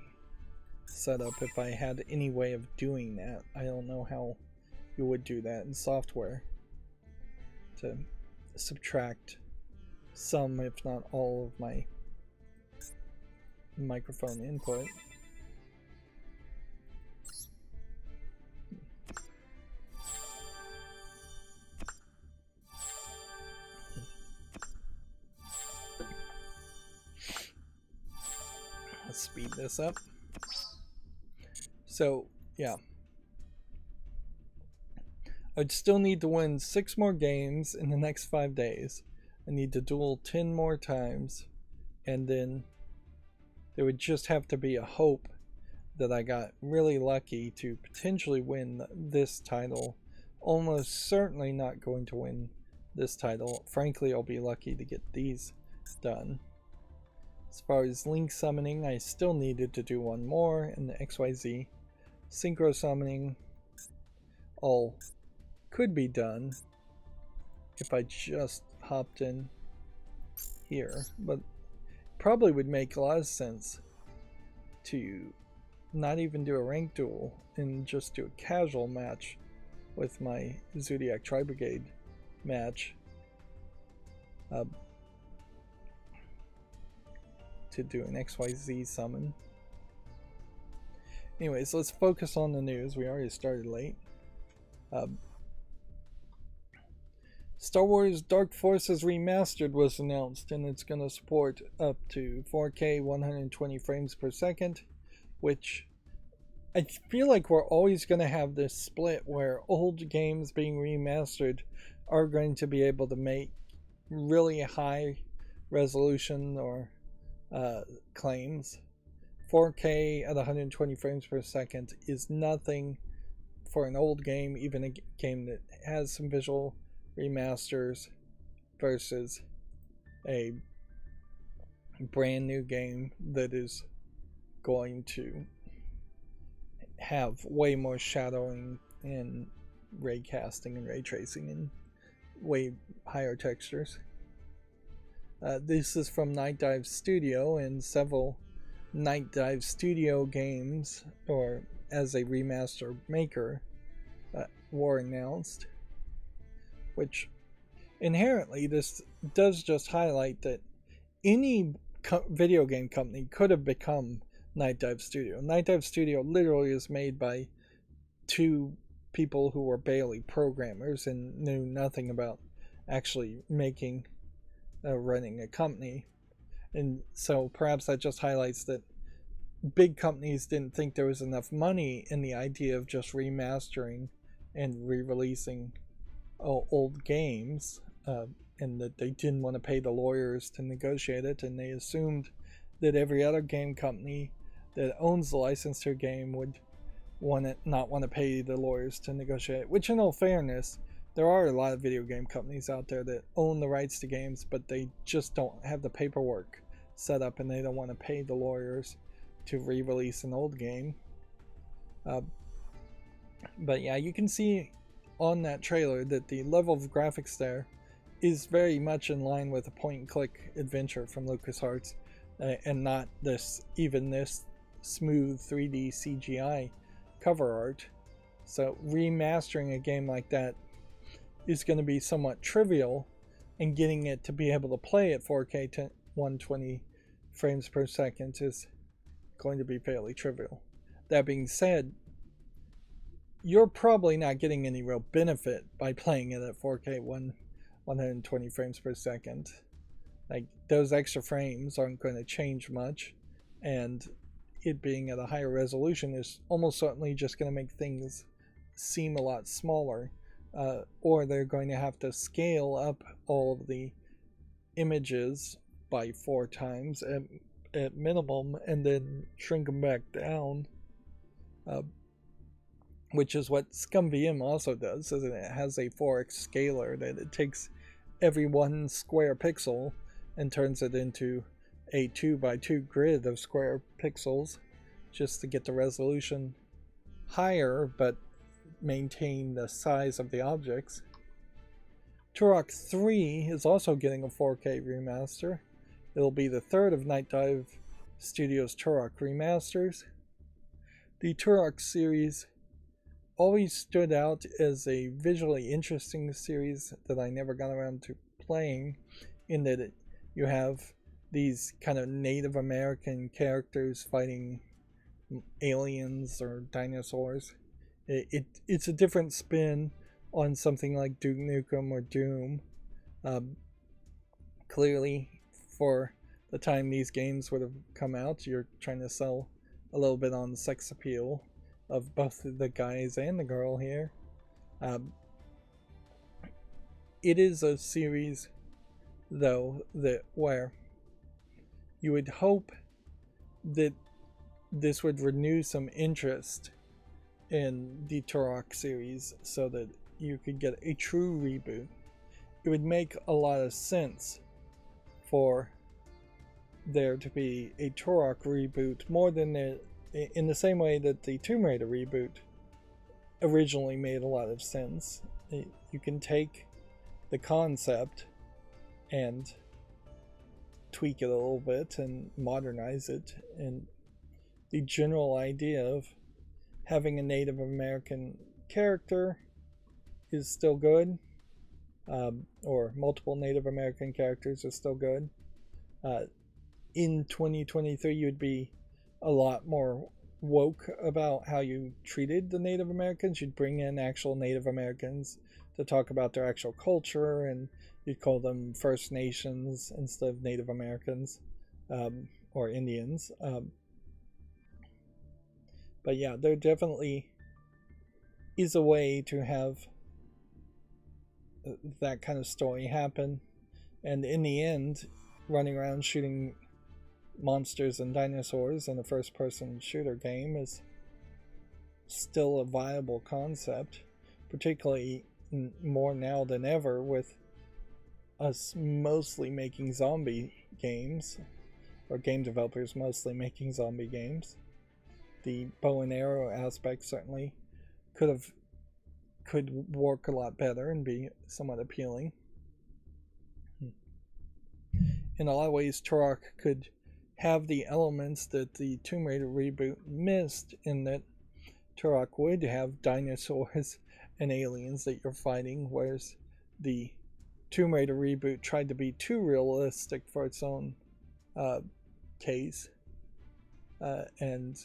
set up if I had any way of doing that. I don't know how you would do that in software to subtract some, if not all, of my microphone input. Let's speed this up. So, yeah. I'd still need to win 6 more games in the next 5 days. I need to duel 10 more times. And then there would just have to be a hope that I got really lucky to potentially win this title. Almost certainly not going to win this title. Frankly, I'll be lucky to get these done. As far as link summoning, I still needed to do one more, and the XYZ synchro summoning all could be done if I just hopped in here, but probably would make a lot of sense to not even do a ranked duel and just do a casual match with my Zodiac Tri-Brigade match to do an XYZ summon. Anyways, let's focus on the news. We already started late. Star Wars Dark Forces Remastered was announced, and it's going to support up to 4K 120 frames per second, which I feel like we're always going to have this split where old games being remastered are going to be able to make really high resolution or claims. 4K at 120 frames per second is nothing for an old game, even a game that has some visual remasters, versus a brand new game that is going to have way more shadowing and ray casting and ray tracing and way higher textures. This is from Night Dive Studio, and several Night Dive Studio games, or as a remaster maker, were announced, which inherently this does just highlight that any video game company could have become Night Dive Studio. Night Dive Studio literally is made by two people who were barely programmers and knew nothing about actually making running a company. And so perhaps that just highlights that big companies didn't think there was enough money in the idea of just remastering and re-releasing old games, and that they didn't want to pay the lawyers to negotiate it, and they assumed that every other game company that owns the license to a game would not want to pay the lawyers to negotiate it. Which, in all fairness, there are a lot of video game companies out there that own the rights to games, but they just don't have the paperwork set up, and they don't want to pay the lawyers to re-release an old game. But yeah, you can see on that trailer that the level of graphics there is very much in line with a point-and-click adventure from LucasArts, and not this smooth 3D CGI cover art. So remastering a game like that is going to be somewhat trivial, and getting it to be able to play at 4K 120 frames per second is going to be fairly trivial. That being said, you're probably not getting any real benefit by playing it at 4K 120 frames per second. Like, those extra frames aren't going to change much, and it being at a higher resolution is almost certainly just going to make things seem a lot smaller, or they're going to have to scale up all of the images by 4 times at minimum, and then shrink them back down, which is what ScumVM also does, is it has a 4x scaler that it takes every 1 square pixel and turns it into a 2x2 grid of square pixels, just to get the resolution higher but maintain the size of the objects. Turok 3 is also getting a 4K remaster. It'll be the third of Night Dive Studios' Turok remasters. The Turok series always stood out as a visually interesting series that I never got around to playing, in that you have these kind of Native American characters fighting aliens or dinosaurs. It's a different spin on something like Duke Nukem or Doom. Clearly, for the time these games would have come out, you're trying to sell a little bit on the sex appeal of both the guys and the girl here. It is a series, though, that where you would hope that this would renew some interest in the Turok series so that you could get a true reboot. It would make a lot of sense for there to be a Turok reboot, more than in the same way that the Tomb Raider reboot originally made a lot of sense. You can take the concept and tweak it a little bit and modernize it, and the general idea of having a Native American character is still good, or multiple Native American characters is still good. In 2023, you'd be a lot more woke about how you treated the Native Americans. You'd bring in actual Native Americans to talk about their actual culture, and you'd call them First Nations instead of Native Americans, or Indians. But yeah, there definitely is a way to have that kind of story happen, and in the end, running around shooting monsters and dinosaurs in a first-person shooter game is still a viable concept, particularly more now than ever, with us mostly making zombie games, or game developers mostly making zombie games. The bow and arrow aspect certainly could have could work a lot better and be somewhat appealing. In a lot of ways, Turok could have the elements that the Tomb Raider reboot missed, in that Turok would have dinosaurs and aliens that you're fighting, whereas the Tomb Raider reboot tried to be too realistic for its own case, and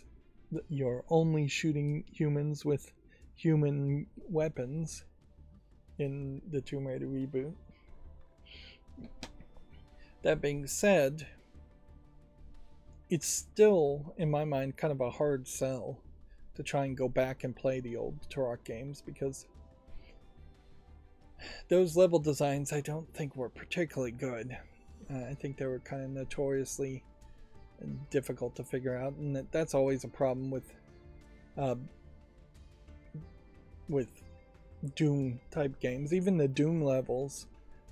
you're only shooting humans with human weapons in the Tomb Raider reboot. That being said, it's still, in my mind, kind of a hard sell to try and go back and play the old Turok games, because those level designs I don't think were particularly good. I think they were kind of notoriously difficult to figure out, and that's always a problem with Doom type games. Even the Doom levels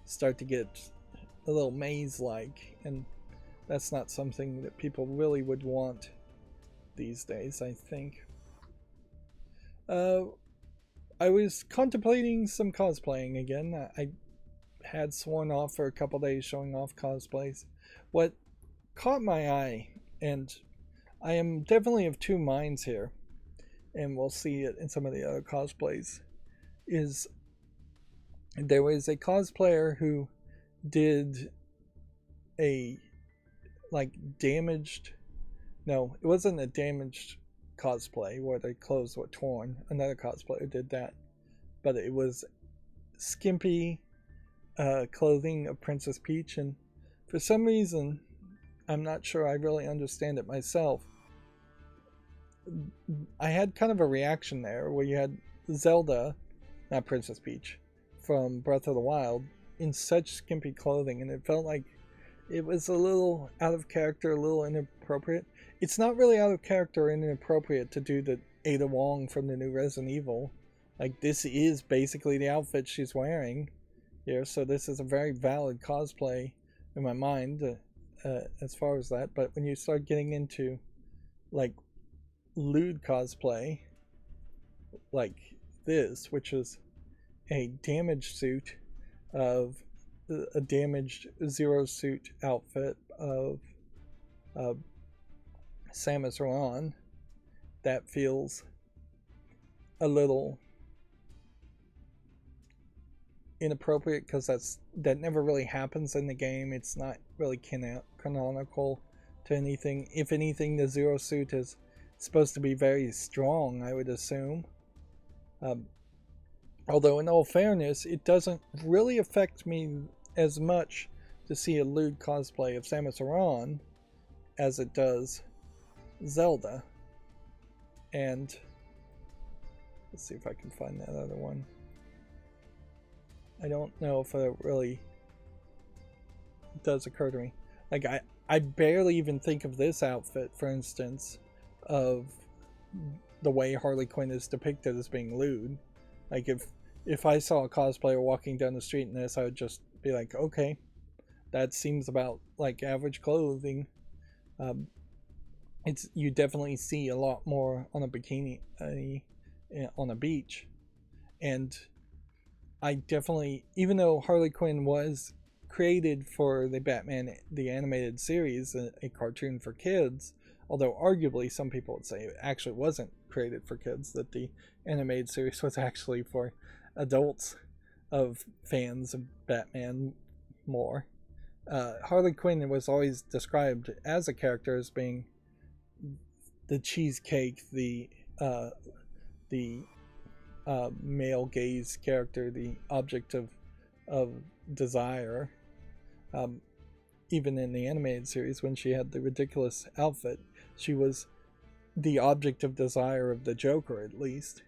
start to get a little maze-like, and that's not something that people really would want these days, I think. I was contemplating some cosplaying again. I had sworn off for a couple days showing off cosplays. What caught my eye, and I am definitely of two minds here, and we'll see it in some of the other cosplays, is there was a cosplayer who did a damaged, no, it wasn't a damaged cosplay where their clothes were torn. Another cosplayer did that, but it was skimpy clothing of Princess Peach, and for some reason, I'm not sure I really understand it myself, I had kind of a reaction there where you had Zelda, not Princess Peach, from Breath of the Wild in such skimpy clothing, and it felt like it was a little out of character, a little inappropriate. It's not really out of character and inappropriate to do the Ada Wong from the new Resident Evil. Like, this is basically the outfit she's wearing here, so this is a very valid cosplay in my mind as far as that. But when you start getting into like lewd cosplay like this, which is a damaged suit of a damaged Zero suit outfit of Samus Aran, that feels a little inappropriate, because that never really happens in the game. It's not really canonical to anything. If anything, the Zero suit is supposed to be very strong, I would assume. Although, in all fairness, it doesn't really affect me as much to see a lewd cosplay of Samus Aran as it does Zelda. And let's see if I can find that other one. I don't know if it really does occur to me. Like, I barely even think of this outfit, for instance, of the way Harley Quinn is depicted as being lewd. Like, if I saw a cosplayer walking down the street in this, I would just be like, okay, that seems about like average clothing. You definitely see a lot more on a bikini on a beach, and I definitely, even though Harley Quinn was created for the Batman the Animated Series, a cartoon for kids, although arguably some people would say it actually wasn't created for kids, that the animated series was actually for adults of fans of Batman more. Harley Quinn was always described as a character as being the cheesecake, the male gaze character, the object of desire. Even in the animated series, when she had the ridiculous outfit, she was the object of desire of the Joker, at least.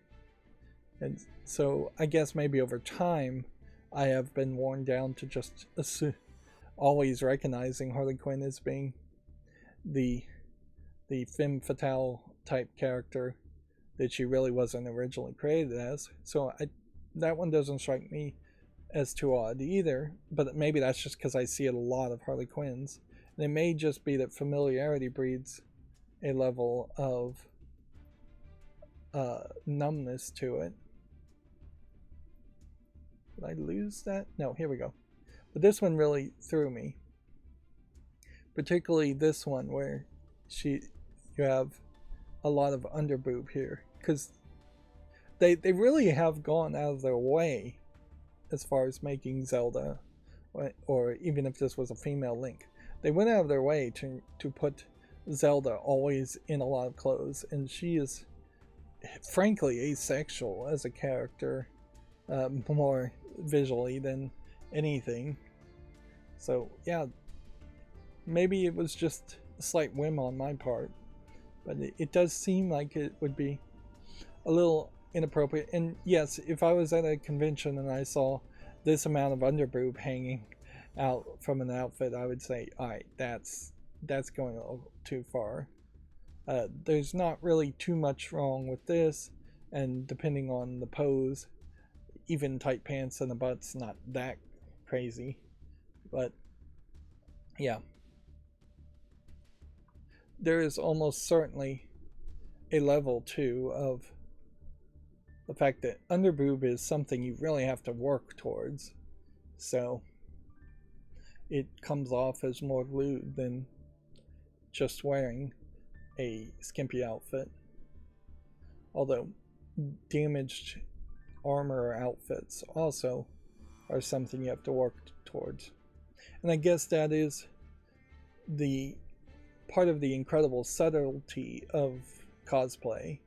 And so I guess maybe over time I have been worn down to just always recognizing Harley Quinn as being the femme fatale type character that she really wasn't originally created as. So that one doesn't strike me as too odd either, but maybe that's just because I see a lot of Harley Quinns, and it may just be that familiarity breeds a level of numbness to it. Did I lose that? No, here we go. But this one really threw me. Particularly this one where you have a lot of underboob here. Because they really have gone out of their way as far as making Zelda, or even if this was a female Link, they went out of their way to put Zelda always in a lot of clothes, and she is frankly asexual as a character, more visually than anything. So yeah, maybe it was just a slight whim on my part, but it does seem like it would be a little inappropriate. And yes, if I was at a convention and I saw this amount of underboob hanging out from an outfit, I would say, all right, that's going a little too far. There's not really too much wrong with this, and depending on the pose, even tight pants and the butt's not that crazy. But yeah, there is almost certainly a level too of the fact that underboob is something you really have to work towards, so it comes off as more lewd than just wearing a skimpy outfit. Although damaged armor outfits also are something you have to work towards. And I guess that is the part of the incredible subtlety of cosplay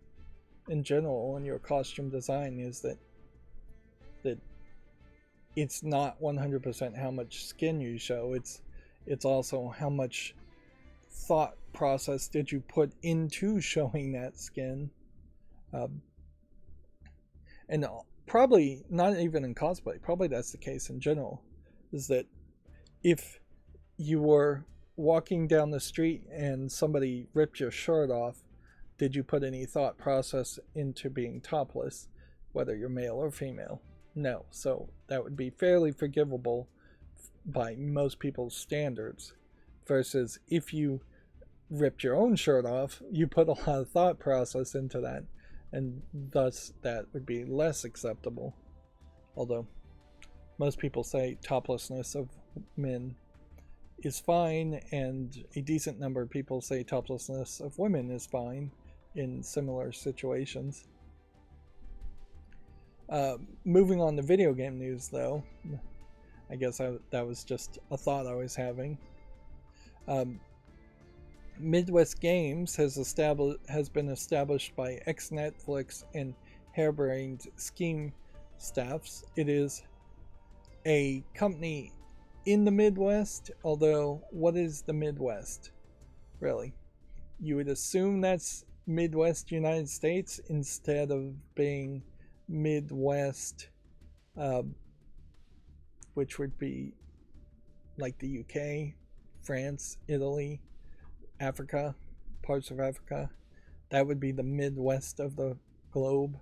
in general and your costume design, is that it's not 100% how much skin you show. It's also how much thought process did you put into showing that skin. And probably not even in cosplay, probably that's the case in general, is that if you were walking down the street and somebody ripped your shirt off, did you put any thought process into being topless, whether you're male or female? No. So that would be fairly forgivable by most people's standards, versus if you ripped your own shirt off, you put a lot of thought process into that, and thus that would be less acceptable. Although most people say toplessness of men is fine, and a decent number of people say toplessness of women is fine in similar situations. Moving on to video game news, though, I guess that was just a thought I was having. Midwest Games has been established by ex-Netflix and Harebrained Scheme staffs. It is a company in the Midwest, although what is the Midwest, really? You would assume that's Midwest United States instead of being Midwest, which would be like the UK, France, Italy, Africa, parts of Africa. That would be the Midwest of the globe,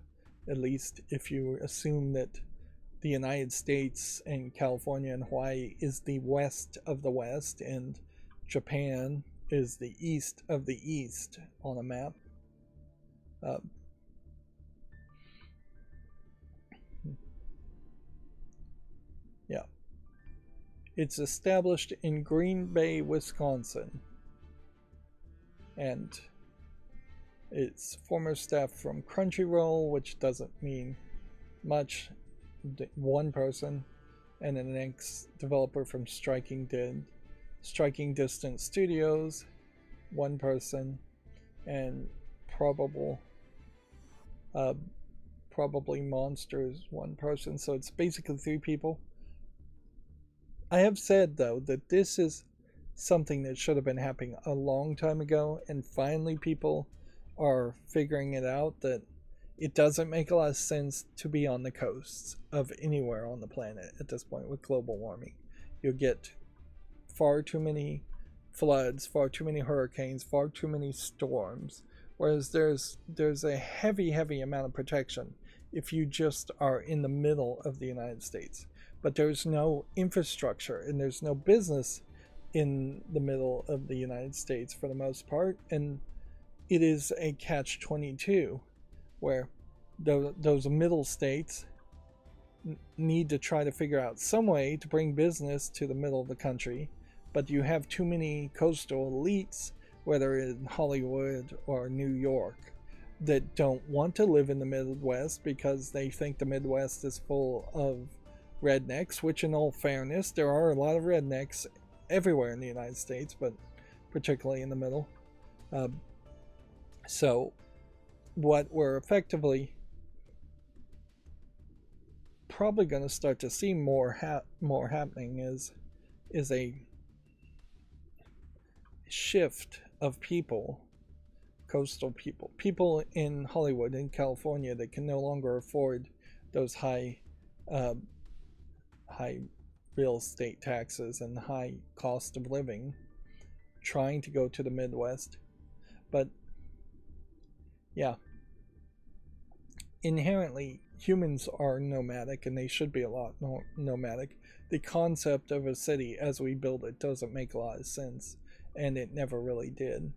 at least if you assume that the United States and California and Hawaii is the west of the West, and Japan is the east of the East on a map. Yeah. It's established in Green Bay, Wisconsin. And it's former staff from Crunchyroll, which doesn't mean much. One person, and an ex-developer from Striking Distance Studios, one person, and probably Monsters, one person. So it's basically 3 people. I have said, though, that this is something that should have been happening a long time ago, and finally people are figuring it out, that it doesn't make a lot of sense to be on the coasts of anywhere on the planet at this point with global warming. You'll get far too many floods, far too many hurricanes, far too many storms, whereas there's a heavy amount of protection if you just are in the middle of the United States. But there's no infrastructure and there's no business in the middle of the United States for the most part, and it is a catch-22 where those middle states need to try to figure out some way to bring business to the middle of the country, but you have too many coastal elites, whether in Hollywood or New York, that don't want to live in the Midwest because they think the Midwest is full of rednecks, which in all fairness, there are a lot of rednecks everywhere in the United States, but particularly in the middle. So what we're effectively probably going to start to see more happening is a shift of people, coastal people in Hollywood, in California, that can no longer afford those high real estate taxes and high cost of living, trying to go to the Midwest. But yeah, inherently humans are nomadic, and they should be a lot more nomadic. The concept of a city as we build it doesn't make a lot of sense, and it never really did.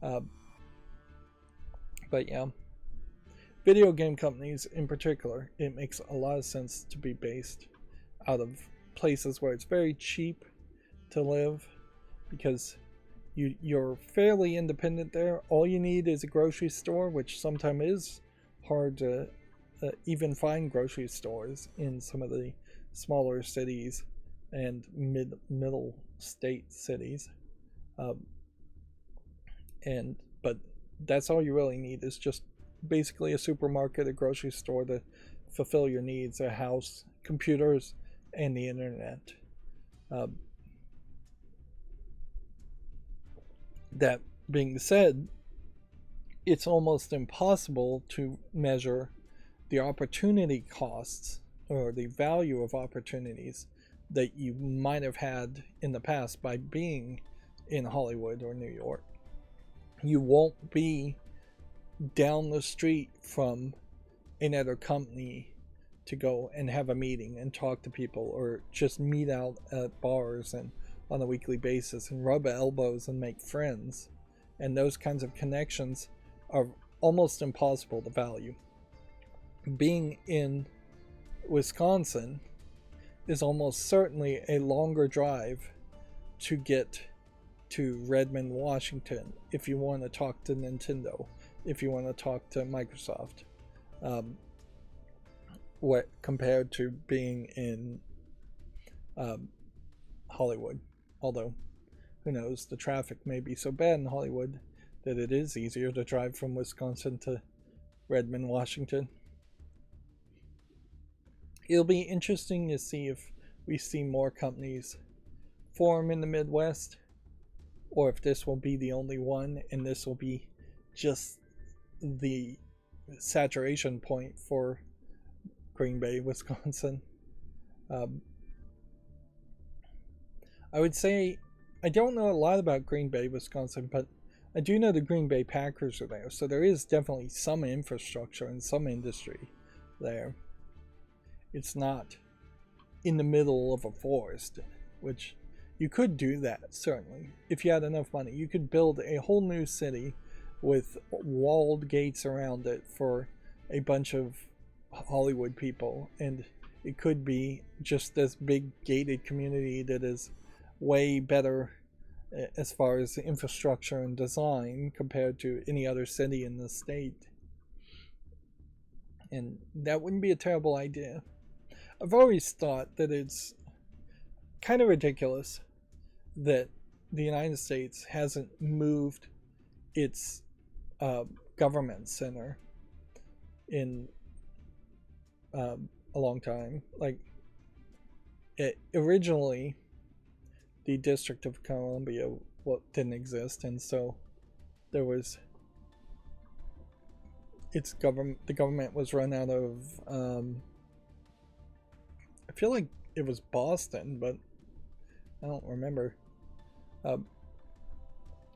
But yeah, video game companies in particular, it makes a lot of sense to be based out of places where it's very cheap to live, because you're fairly independent there. All you need is a grocery store, which sometimes is hard to even find grocery stores in some of the smaller cities and middle state cities. But that's all you really need, is just basically a supermarket, a grocery store to fulfill your needs, a house, computers, and the internet. That being said, it's almost impossible to measure the opportunity costs or the value of opportunities that you might have had in the past by being in Hollywood or New York. You won't be down the street from another company to go and have a meeting and talk to people, or just meet out at bars and on a weekly basis and rub elbows and make friends. And those kinds of connections are almost impossible to value. Being in Wisconsin is almost certainly a longer drive to get to Redmond, Washington, if you want to talk to Nintendo, if you want to talk to Microsoft, what compared to being in Hollywood. Although, who knows, the traffic may be so bad in Hollywood that it is easier to drive from Wisconsin to Redmond, Washington. It'll be interesting to see if we see more companies form in the Midwest, or if this will be the only one and this will be just the saturation point for Green Bay, Wisconsin. I would say I don't know a lot about Green Bay, Wisconsin, but I do know the Green Bay Packers are there, so there is definitely some infrastructure and some industry there. It's not in the middle of a forest, which you could do that, certainly. If you had enough money, you could build a whole new city with walled gates around it for a bunch of Hollywood people, and it could be just this big gated community that is way better as far as infrastructure and design compared to any other city in the state. And that wouldn't be a terrible idea. I've always thought that it's kind of ridiculous that the United States hasn't moved its government center in a long time. Like, originally, the District of Columbia didn't exist, and so there was the government was run out of I feel like it was Boston, but I don't remember.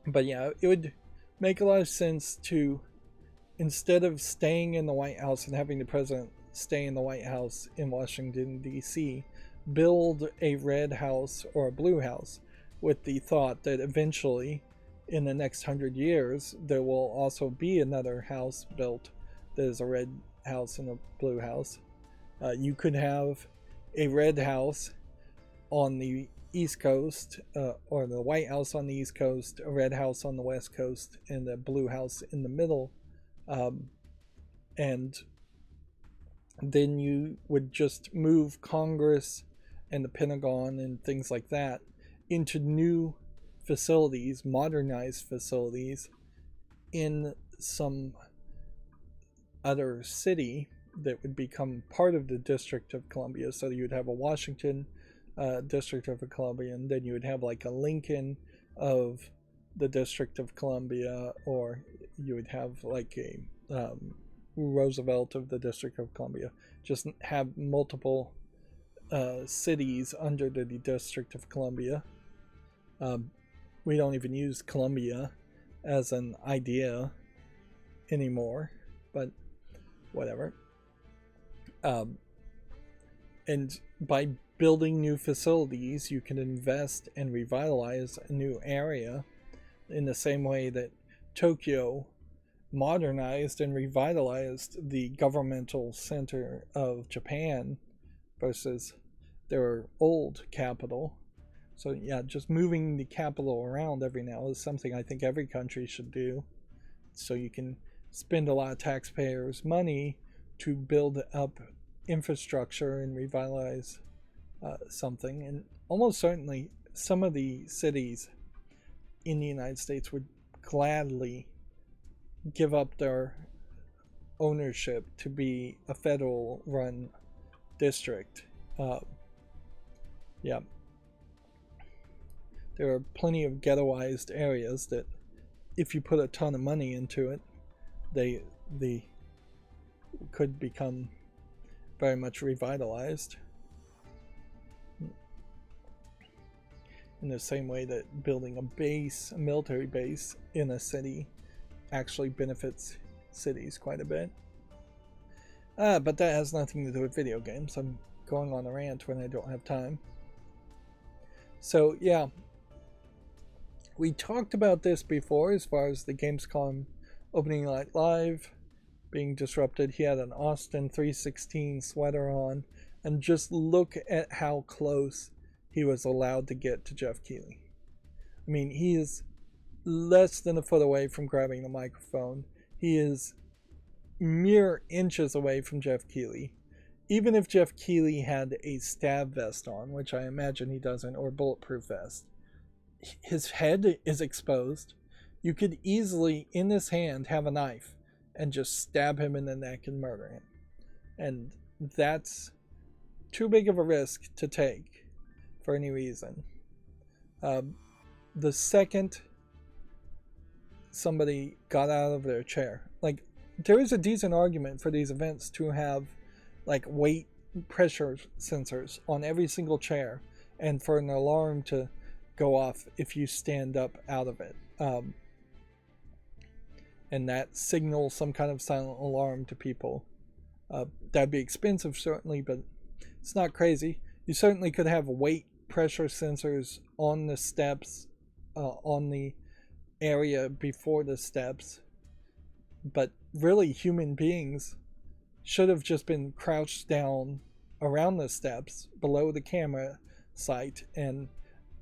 But yeah, it would make a lot of sense to, instead of staying in the White House and having the president stay in the White House in Washington, D.C., build a red house or a blue house, with the thought that eventually, in the next 100 years, there will also be another house built that is a red house and a blue house. You could have a red house on the East Coast, or the White House on the East Coast, a red house on the West Coast, and a blue house in the middle. And then you would just move Congress and the Pentagon and things like that into new facilities, modernized facilities in some other city that would become part of the District of Columbia. So you'd have a Washington District of Columbia, and then you would have like a Lincoln of the District of Columbia, or you would have like a Roosevelt of the District of Columbia. Just have multiple cities under the District of Columbia. We don't even use Columbia as an idea anymore, but whatever. And by building new facilities, you can invest and revitalize a new area in the same way that Tokyo modernized and revitalized the governmental center of Japan versus their old capital. So yeah, just moving the capital around every now is something I think every country should do, so you can spend a lot of taxpayers' money to build up infrastructure and revitalize something. And almost certainly some of the cities in the United States would gladly give up their ownership to be a federal run district. Yeah, there are plenty of ghettoized areas that if you put a ton of money into it, they could become very much revitalized. In the same way that building a military base in a city actually benefits cities quite a bit. But that has nothing to do with video games. I'm going on a rant when I don't have time. So yeah, we talked about this before as far as the Gamescom opening night live being disrupted. He had an Austin 316 sweater on, and just look at how close he was allowed to get to Jeff Keighley. I mean, he is less than a foot away from grabbing the microphone. He is mere inches away from Jeff Keighley. Even if Jeff Keighley had a stab vest on, which I imagine he doesn't, or bulletproof vest, his head is exposed. You could easily, in his hand, have a knife and just stab him in the neck and murder him. And that's too big of a risk to take for any reason. The second somebody got out of their chair, like, there is a decent argument for these events to have like weight pressure sensors on every single chair, and for an alarm to go off if you stand up out of it, and that signals some kind of silent alarm to people. That'd be expensive, certainly, but it's not crazy. You certainly could have weight pressure sensors on the steps, on the area before the steps, but really human beings should have just been crouched down around the steps below the camera site, and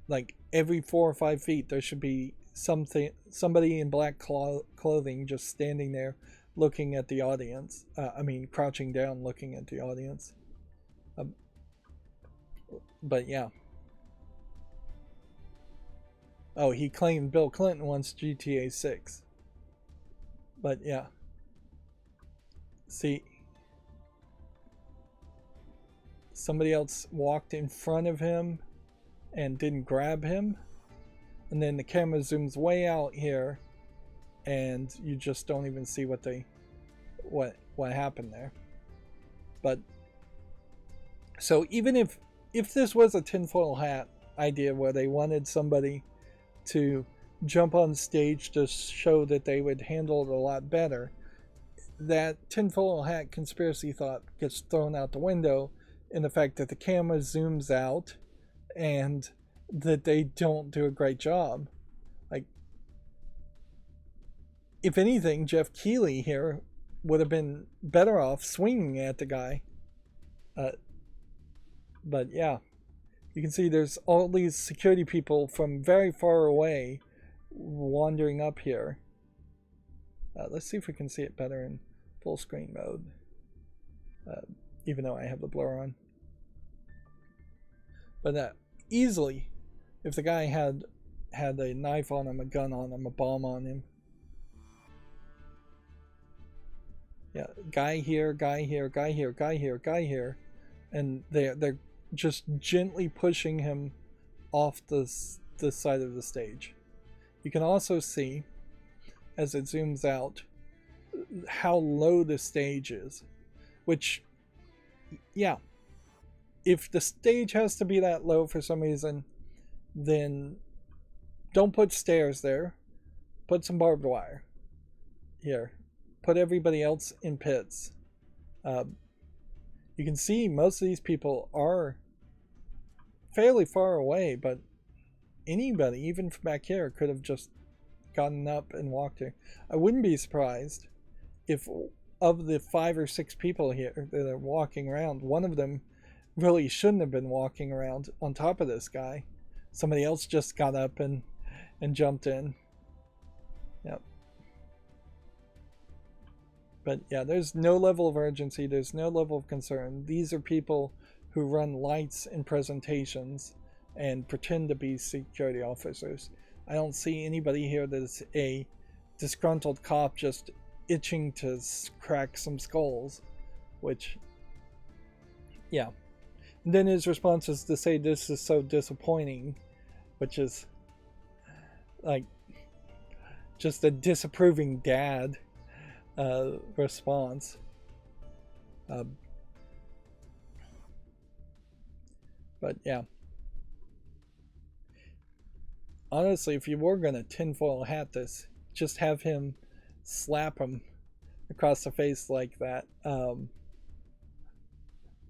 like every 4 or 5 feet there should be somebody in black clothing just standing there looking at the audience. Crouching down looking at the audience. But yeah. Oh, he claimed Bill Clinton wants GTA 6. But yeah. See, somebody else walked in front of him and didn't grab him, and then the camera zooms way out here and you just don't even see what happened there. But so even if this was a tinfoil hat idea where they wanted somebody to jump on stage to show that they would handle it a lot better, that tinfoil hat conspiracy thought gets thrown out the window in the fact that the camera zooms out and that they don't do a great job. Like, if anything, Jeff Keighley here would have been better off swinging at the guy Uh, but yeah, you can see there's all these security people from very far away wandering up here. Let's see if we can see it better in full screen mode, even though I have the blur on. But easily, if the guy had a knife on him, a gun on him, a bomb on him. Yeah, guy here, guy here, guy here, guy here, guy here, and they're just gently pushing him off this side of the stage. You can also see, as it zooms out, how low the stage is, which, yeah, if the stage has to be that low for some reason, then don't put stairs there. Put some barbed wire here. Put everybody else in pits. You can see most of these people are fairly far away, but anybody, even from back here, could have just gotten up and walked here. I wouldn't be surprised if, of the 5 or 6 people here that are walking around, one of them really shouldn't have been walking around on top of this guy. Somebody else just got up and jumped in. Yep. But yeah, there's no level of urgency, there's no level of concern. These are people who run lights in presentations and pretend to be security officers. I don't see anybody here that's a disgruntled cop just itching to crack some skulls, which, yeah. And then his response is to say this is so disappointing, which is like just a disapproving dad response. But yeah, honestly, if you were gonna tinfoil hat this, just have him slap him across the face like that.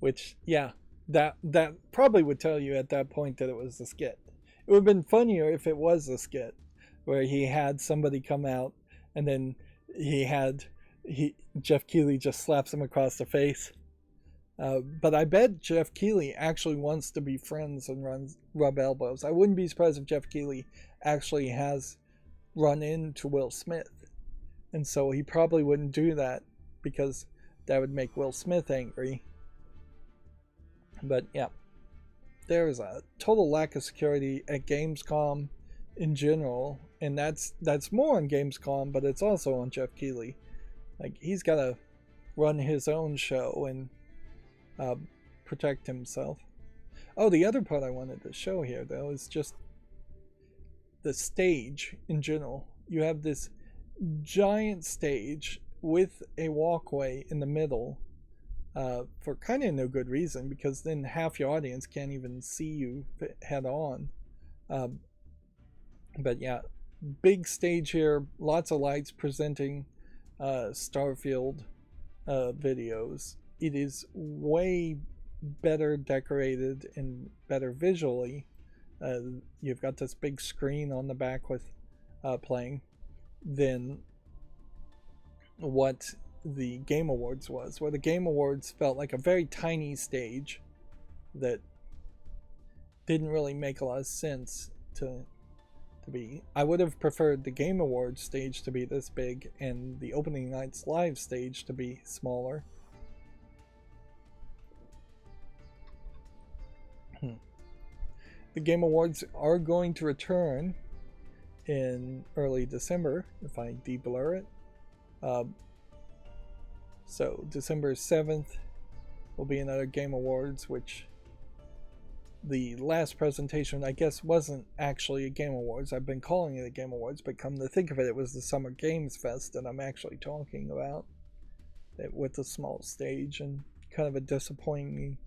Which, yeah, that probably would tell you at that point that it was a skit. It would have been funnier if it was a skit where he had somebody come out and then Jeff Keighley just slaps him across the face. But I bet Jeff Keighley actually wants to be friends and rub elbows. I wouldn't be surprised if Jeff Keighley actually has run into Will Smith. And so he probably wouldn't do that because that would make Will Smith angry. But yeah, there is a total lack of security at Gamescom in general. And that's more on Gamescom, but it's also on Jeff Keighley. Like, he's got to run his own show and protect himself. Oh, the other part I wanted to show here, though, is just the stage in general. You have this giant stage with a walkway in the middle for kind of no good reason, because then half your audience can't even see you head on. But yeah, big stage here, lots of lights presenting Starfield videos. It is way better decorated and better visually. You've got this big screen on the back with playing than what the Game Awards was, where the Game Awards felt like a very tiny stage that didn't really make a lot of sense to be. I would have preferred the Game Awards stage to be this big and the opening night's live stage to be smaller. The Game Awards are going to return in early December, if I de-blur it. So December 7th will be another Game Awards, which the last presentation, I guess, wasn't actually a Game Awards. I've been calling it a Game Awards, but come to think of it, it was the Summer Games Fest that I'm actually talking about, with a small stage and kind of a disappointing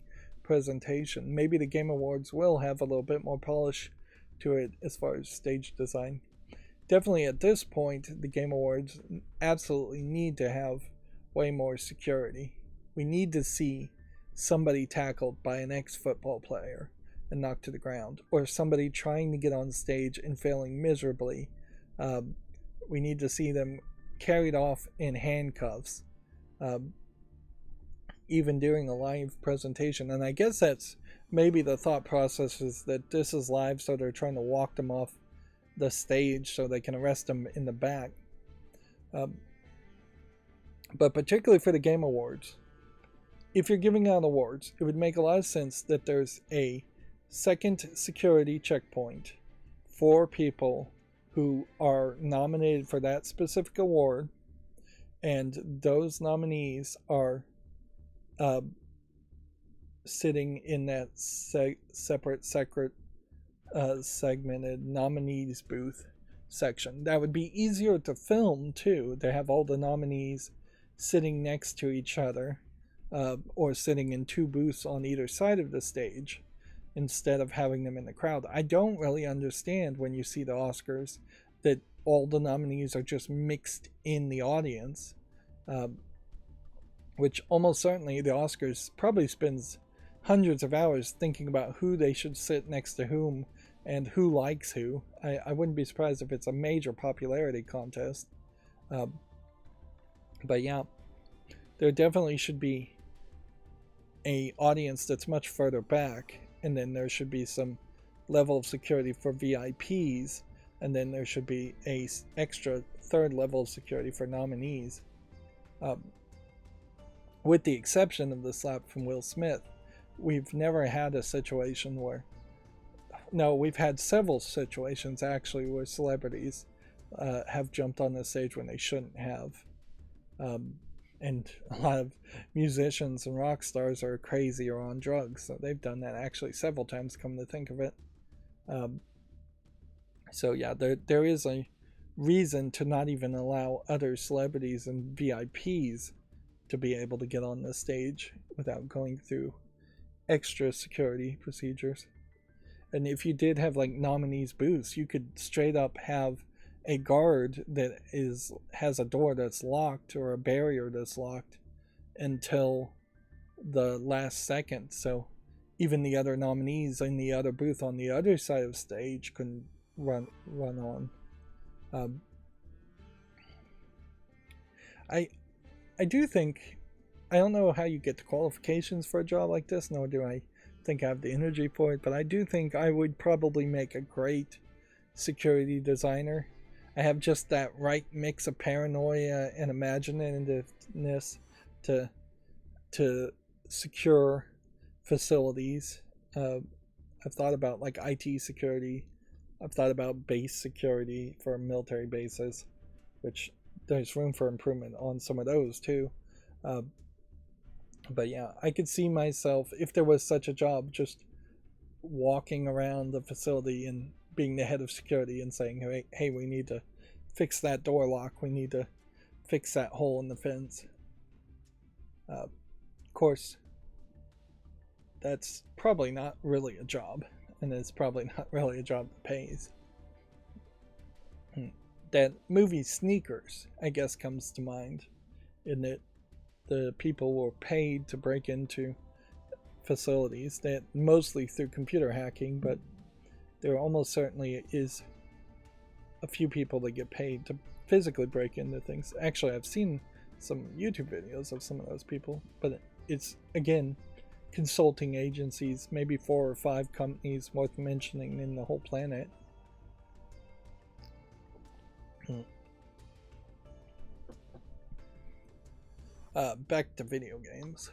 presentation. Maybe the Game Awards will have a little bit more polish to it as far as stage design. Definitely at this point, the Game Awards absolutely need to have way more security. We need to see somebody tackled by an ex-football player and knocked to the ground, or somebody trying to get on stage and failing miserably. We need to see them carried off in handcuffs. even during a live presentation. And I guess that's maybe the thought process, is that this is live, so they're trying to walk them off the stage so they can arrest them in the back. But particularly for the Game Awards, if you're giving out awards, it would make a lot of sense that there's a second security checkpoint for people who are nominated for that specific award, and those nominees are sitting in that separate segmented nominees booth section. That would be easier to film too, to have all the nominees sitting next to each other, or sitting in two booths on either side of the stage, instead of having them in the crowd. I don't really understand, when you see the Oscars, that all the nominees are just mixed in the audience, which almost certainly the Oscars probably spends hundreds of hours thinking about who they should sit next to whom and who likes who. I wouldn't be surprised if it's a major popularity contest. But yeah, there definitely should be a audience that's much further back, and then there should be some level of security for VIPs, and then there should be a extra third level of security for nominees. With the exception of the slap from Will Smith, we've never had a situation where... No, we've had several situations actually where celebrities have jumped on the stage when they shouldn't have. And a lot of musicians and rock stars are crazy or on drugs, so they've done that actually several times, come to think of it. So yeah, there is a reason to not even allow other celebrities and VIPs to be able to get on the stage without going through extra security procedures. And if you did have like nominees booths, you could straight up have a guard that has a door that's locked, or a barrier that's locked, until the last second, so even the other nominees in the other booth on the other side of the stage couldn't run on. I do think, I don't know how you get the qualifications for a job like this, nor do I think I have the energy for it, but I do think I would probably make a great security designer. I have just that right mix of paranoia and imaginativeness to secure facilities. I've thought about like IT security. I've thought about base security for military bases, which there's room for improvement on some of those too. But yeah, I could see myself, if there was such a job, just walking around the facility and being the head of security and saying, hey, we need to fix that door lock, we need to fix that hole in the fence. Of course, that's probably not really a job, and it's probably not really a job that pays. That movie Sneakers, I guess, comes to mind, in that the people were paid to break into facilities, that mostly through computer hacking, but there almost certainly is a few people that get paid to physically break into things. Actually, I've seen some YouTube videos of some of those people, but it's, again, consulting agencies, maybe 4 or 5 companies worth mentioning in the whole planet. Back to video games.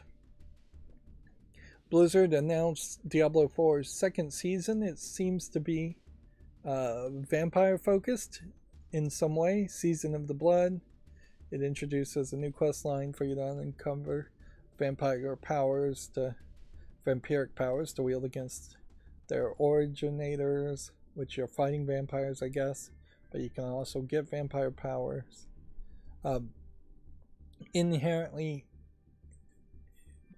Blizzard announced Diablo 4's second season. It seems to be vampire focused in some way. Season of the Blood. It introduces a new quest line for you to uncover vampiric powers to wield against their originators, which you're fighting vampires, I guess, but you can also get vampire powers. Inherently,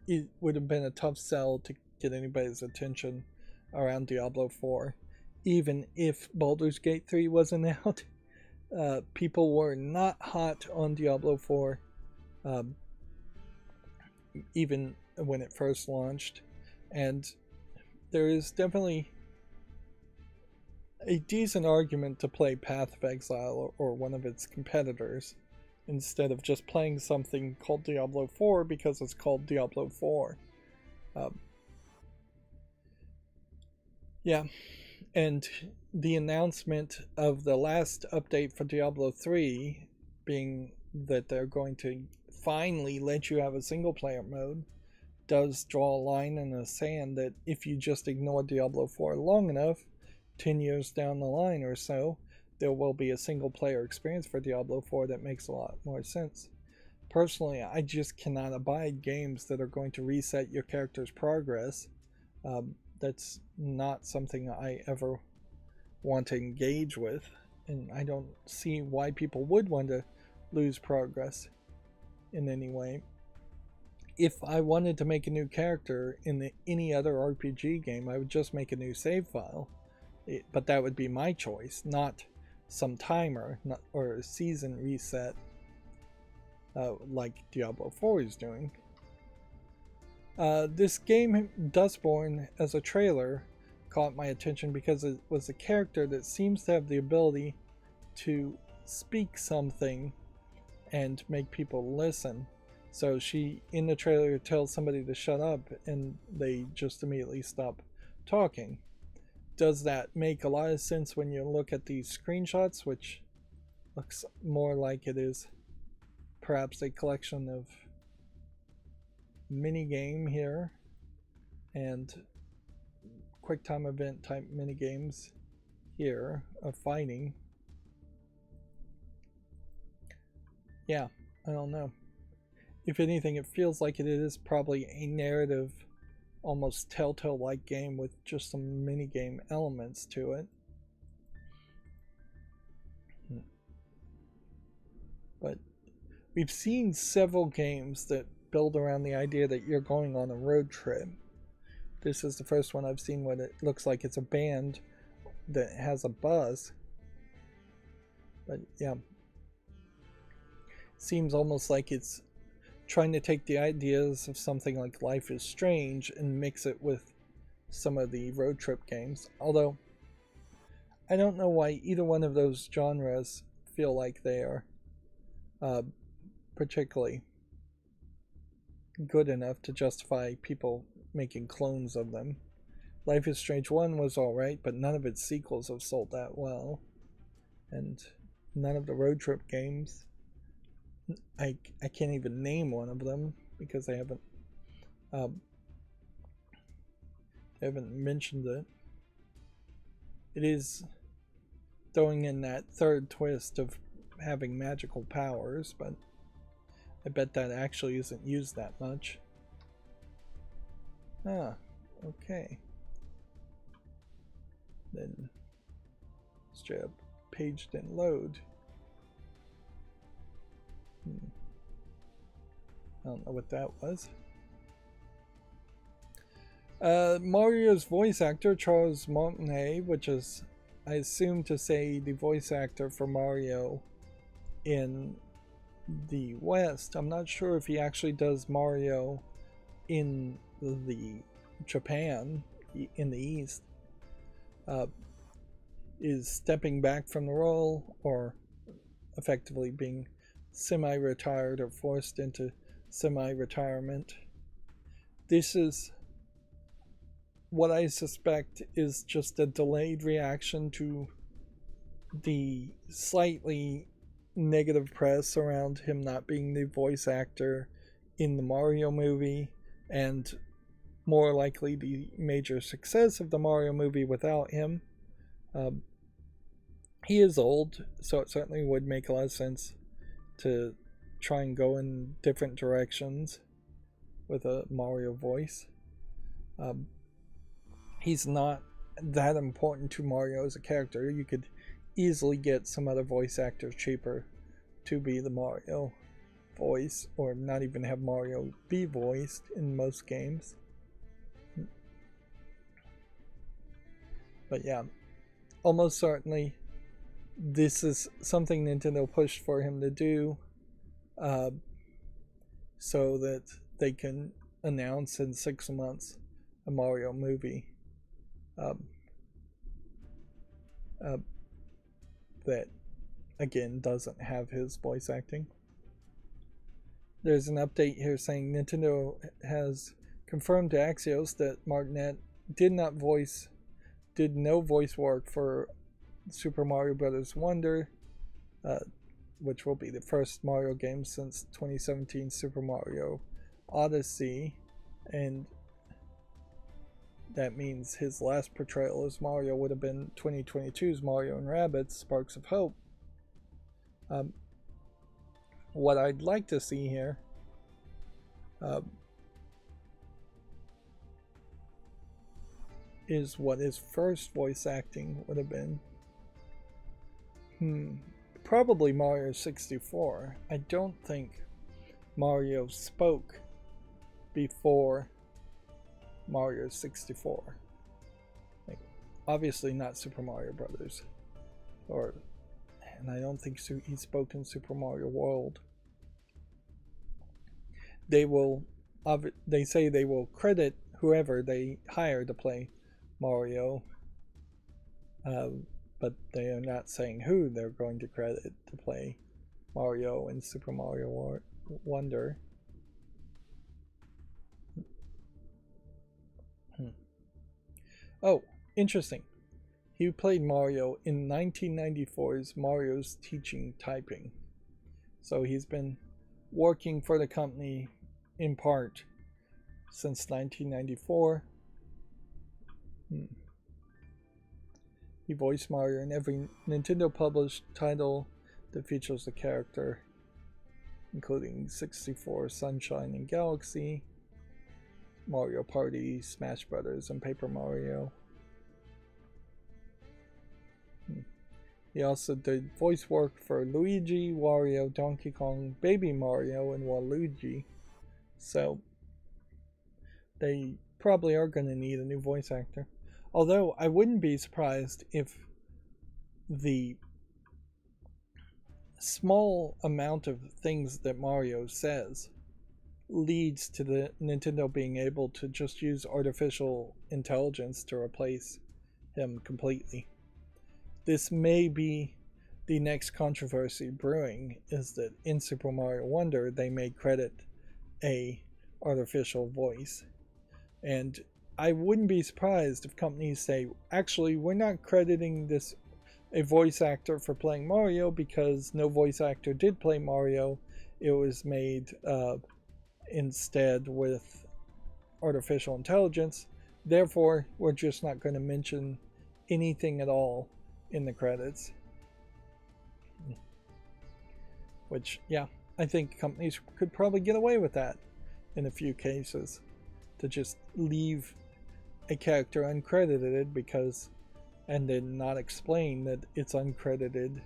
it would have been a tough sell to get anybody's attention around Diablo 4, even if Baldur's Gate 3 wasn't out. People were not hot on Diablo 4, even when it first launched, and there is definitely a decent argument to play Path of Exile or one of its competitors instead of just playing something called Diablo 4 because it's called Diablo 4. Um, yeah, and the announcement of the last update for Diablo 3 being that they're going to finally let you have a single player mode does draw a line in the sand that if you just ignore Diablo 4 long enough, 10 years down the line or so, there will be a single player experience for Diablo 4 that makes a lot more sense. Personally, I just cannot abide games that are going to reset your character's progress. That's not something I ever want to engage with, and I don't see why people would want to lose progress in any way. If I wanted to make a new character in any other RPG game, I would just make a new save file. But that would be my choice, not some timer or a season reset like Diablo 4 is doing. This game, Dustborn, as a trailer, caught my attention because it was a character that seems to have the ability to speak something and make people listen. So she, in the trailer, tells somebody to shut up and they just immediately stop talking. Does that make a lot of sense when you look at these screenshots, which looks more like it is perhaps a collection of minigame here and quick time event type minigames here of fighting. Yeah, I don't know. If anything, it feels like it is probably a narrative, almost Telltale-like game with just some minigame elements to it. But we've seen several games that build around the idea that you're going on a road trip. This is the first one I've seen when it looks like it's a band that has a bus. But yeah, seems almost like it's trying to take the ideas of something like Life is Strange and mix it with some of the road trip games. Although, I don't know why either one of those genres feel like they are particularly good enough to justify people making clones of them. Life is Strange 1 was alright, but none of its sequels have sold that well. And none of the road trip games, I can't even name one of them because they haven't mentioned it. It is throwing in that third twist of having magical powers, but I bet that actually isn't used that much. Ah, okay. Then straight up page didn't load. I don't know what that was. Mario's voice actor, Charles Martinet, which is, I assume to say, the voice actor for Mario in the West. I'm not sure if he actually does Mario in the Japan, in the East. Is stepping back from the role or effectively being semi-retired or forced into semi-retirement. This is what I suspect is just a delayed reaction to the slightly negative press around him not being the voice actor in the Mario movie, and more likely the major success of the Mario movie without him. He is old, so it certainly would make a lot of sense to try and go in different directions with a Mario voice. He's not that important to Mario as a character. You could easily get some other voice actors cheaper to be the Mario voice, or not even have Mario be voiced in most games. But yeah, almost certainly this is something Nintendo pushed for him to do so that they can announce in 6 months a Mario movie that again doesn't have his voice acting. There's an update here saying Nintendo has confirmed to Axios that Martinet did no voice work for Super Mario Bros. Wonder, uh, which will be the first Mario game since 2017 Super Mario Odyssey, and that means his last portrayal as Mario would have been 2022's Mario and Rabbids Sparks of Hope. What I'd like to see here is what his first voice acting would have been. Probably Mario 64. I don't think Mario spoke before Mario 64. Like, obviously not Super Mario Brothers, and I don't think he spoke in Super Mario World. They say they will credit whoever they hire to play Mario, but they are not saying who they're going to credit to play Mario in Super Mario Wonder. Oh, interesting. He played Mario in 1994's Mario's Teaching Typing. So he's been working for the company in part since 1994. He voiced Mario in every Nintendo published title that features the character, including 64, Sunshine and Galaxy, Mario Party, Smash Brothers, and Paper Mario. He also did voice work for Luigi, Wario, Donkey Kong, Baby Mario, and Waluigi. So they probably are going to need a new voice actor. Although I wouldn't be surprised if the small amount of things that Mario says leads to the Nintendo being able to just use artificial intelligence to replace him completely. This may be the next controversy brewing, is that in Super Mario Wonder they may credit a artificial voice. And I wouldn't be surprised if companies say, actually, we're not crediting this a voice actor for playing Mario because no voice actor did play Mario. It was made instead with artificial intelligence. Therefore, we're just not going to mention anything at all in the credits. Which, yeah, I think companies could probably get away with that in a few cases, to just leave a character uncredited and then not explain that it's uncredited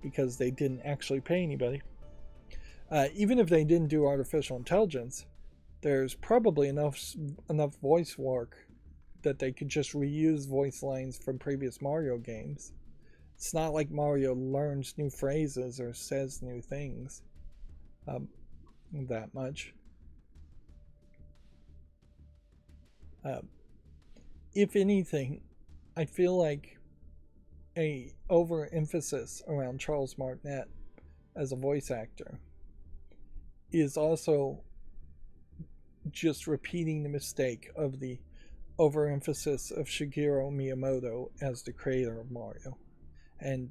because they didn't actually pay anybody. Even if they didn't do artificial intelligence, there's probably enough voice work that they could just reuse voice lines from previous Mario games. It's not like Mario learns new phrases or says new things that much. If anything, I feel like a overemphasis around Charles Martinet as a voice actor is also just repeating the mistake of the overemphasis of Shigeru Miyamoto as the creator of Mario. And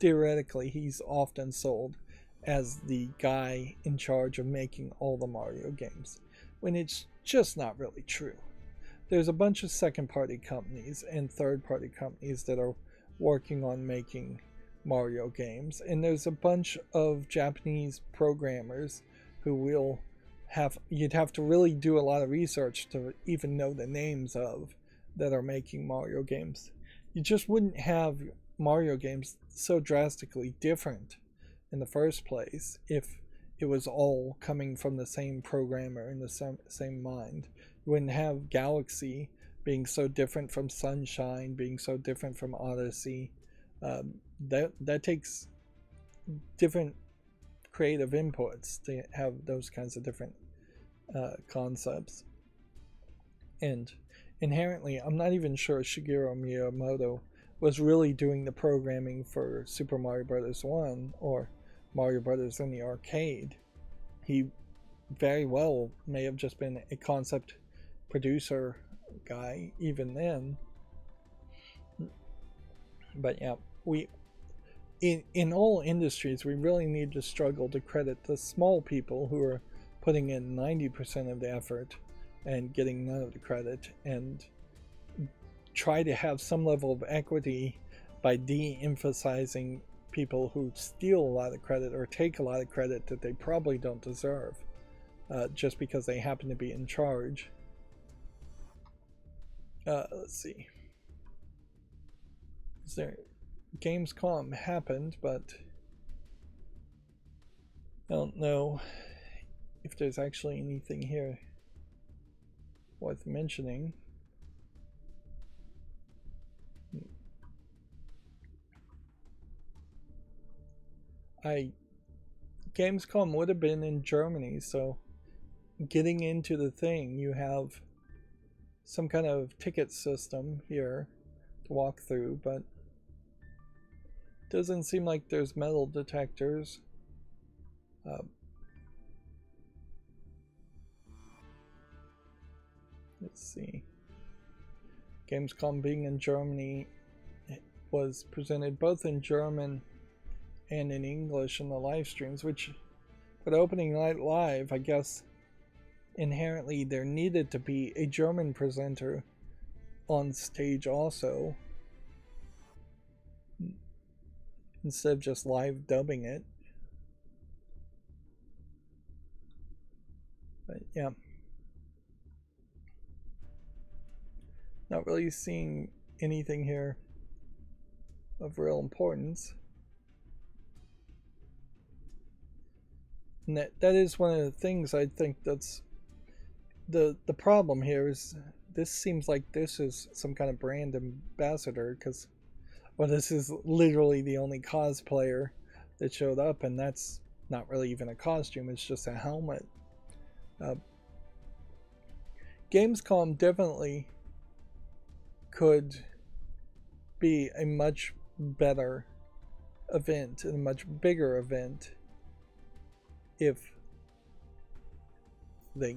theoretically, he's often sold as the guy in charge of making all the Mario games, when it's just not really true. There's a bunch of second-party companies and third-party companies that are working on making Mario games, and there's a bunch of Japanese programmers who you'd have to really do a lot of research to even know the names of, that are making Mario games. You just wouldn't have Mario games so drastically different in the first place if it was all coming from the same programmer in the same mind. You wouldn't have Galaxy being so different from Sunshine, being so different from Odyssey. That takes different creative inputs to have those kinds of different concepts. And inherently, I'm not even sure Shigeru Miyamoto was really doing the programming for Super Mario Bros. 1 or Mario Bros. In the arcade. He very well may have just been a concept producer guy even then. But yeah, we in all industries we really need to struggle to credit the small people who are putting in 90% of the effort and getting none of the credit, and try to have some level of equity by de-emphasizing people who steal a lot of credit or take a lot of credit that they probably don't deserve, just because they happen to be in charge. Let's see. Is there Gamescom happened, but I don't know if there's actually anything here worth mentioning. Gamescom would have been in Germany, so getting into the thing, you have some kind of ticket system here to walk through, but doesn't seem like there's metal detectors. Let's see. Gamescom being in Germany, it was presented both in German and in English in the live streams, which for the opening night live, I guess inherently there needed to be a German presenter on stage also, instead of just live dubbing it. But yeah, not really seeing anything here of real importance. And that is one of the things I think that's the problem here is this seems like this is some kind of brand ambassador, because well, this is literally the only cosplayer that showed up, and that's not really even a costume, it's just a helmet. Gamescom definitely could be a much better event and a much bigger event if they,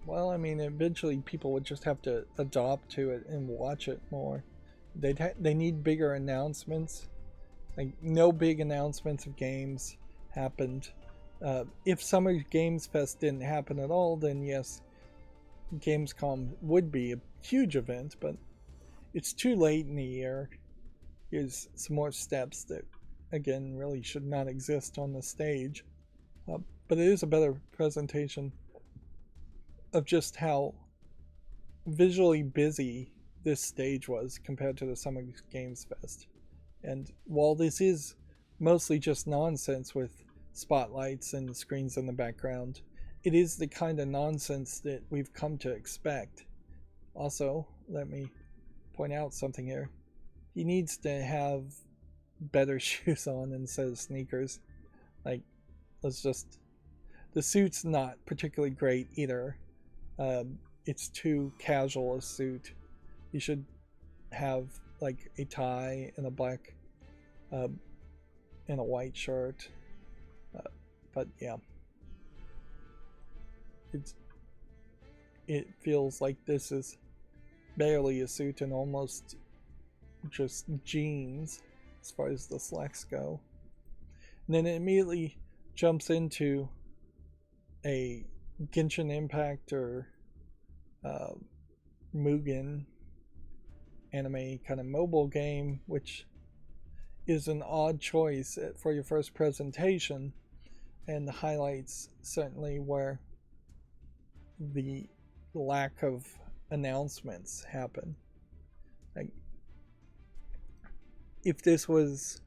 well, I mean, eventually people would just have to adopt to it and watch it more. They need bigger announcements. Like, no big announcements of games happened. If Summer Games Fest didn't happen at all, then yes, Gamescom would be a huge event, but it's too late in the year. Here's some more steps that, again, really should not exist on the stage. But it is a better presentation of just how visually busy this stage was compared to the Summer Games Fest. And while this is mostly just nonsense with spotlights and screens in the background, it is the kind of nonsense that we've come to expect. Also, let me point out something here. He needs to have better shoes on instead of sneakers. Like, let's just... The suit's not particularly great either. It's too casual a suit. You should have like a tie and a black and a white shirt. But yeah, it feels like this is barely a suit and almost just jeans as far as the slacks go. And then it immediately jumps into a Genshin Impact or Mugen anime kind of mobile game, which is an odd choice for your first presentation, and highlights certainly where the lack of announcements happen. Like, if this was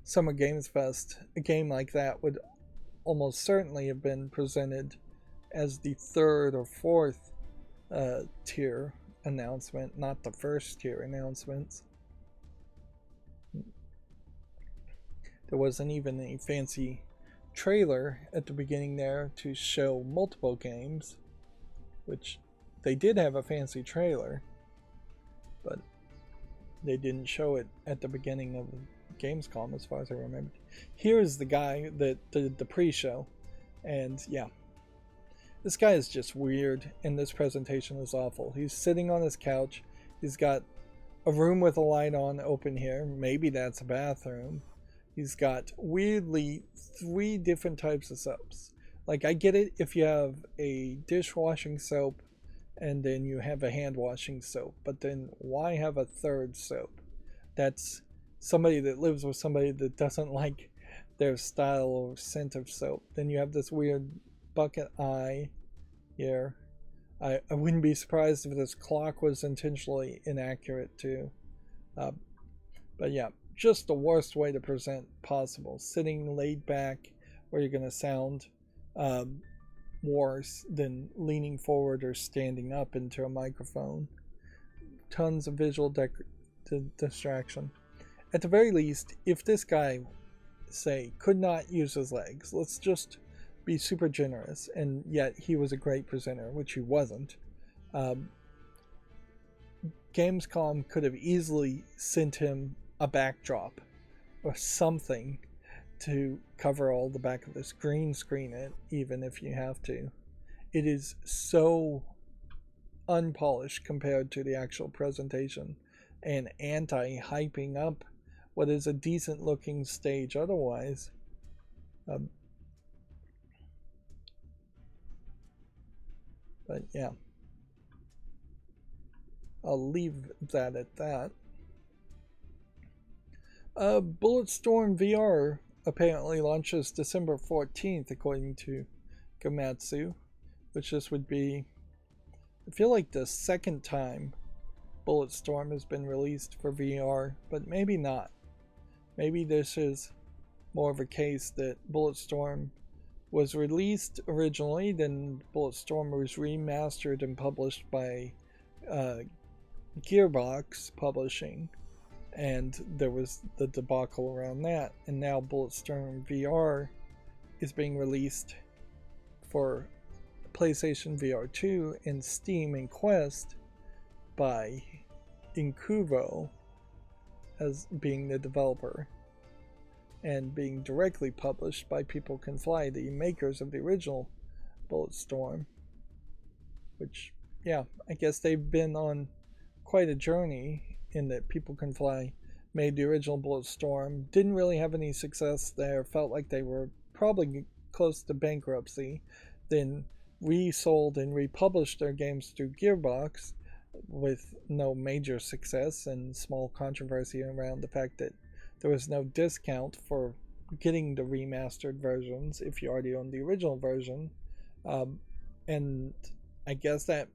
Summer Games Fest, a game like that would almost certainly have been presented as the third or fourth tier announcement, not the first tier announcements. There wasn't even a fancy trailer at the beginning there to show multiple games, which they did have a fancy trailer, but they didn't show it at the beginning of Gamescom, as far as I remember. Here is the guy that did the pre-show, and yeah, this guy is just weird, and this presentation is awful. He's sitting on his couch. He's got a room with a light on open here. Maybe that's a bathroom. He's got weirdly 3 different types of soaps. Like, I get it if you have a dishwashing soap and then you have a hand washing soap, but then why have a third soap? That's somebody that lives with somebody that doesn't like their style or scent of soap. Then you have this weird bucket eye here. I wouldn't be surprised if this clock was intentionally inaccurate too. But yeah, just the worst way to present possible. Sitting laid back where you're going to sound worse than leaning forward or standing up into a microphone. Tons of visual distraction. At the very least, if this guy, say, could not use his legs, let's just be super generous, and yet he was a great presenter, which he wasn't. Gamescom could have easily sent him a backdrop or something to cover all the back of this, green screen it, even if you have to. It is so unpolished compared to the actual presentation, and anti-hyping up what is a decent looking stage otherwise. But yeah, I'll leave that at that. Bulletstorm VR apparently launches December 14th, according to Gamatsu, which this would be, I feel like, the second time Bulletstorm has been released for VR, but maybe not. Maybe this is more of a case that Bulletstorm was released originally, then Bulletstorm was remastered and published by Gearbox Publishing, and there was the debacle around that, and now Bulletstorm VR is being released for PlayStation VR 2 and Steam and Quest by Incuvo as being the developer, and being directly published by People Can Fly, the makers of the original Bulletstorm, which, yeah, I guess they've been on quite a journey in that People Can Fly made the original Bulletstorm, didn't really have any success there, felt like they were probably close to bankruptcy, then resold and republished their games through Gearbox with no major success and small controversy around the fact that there was no discount for getting the remastered versions if you already owned the original version. And I guess that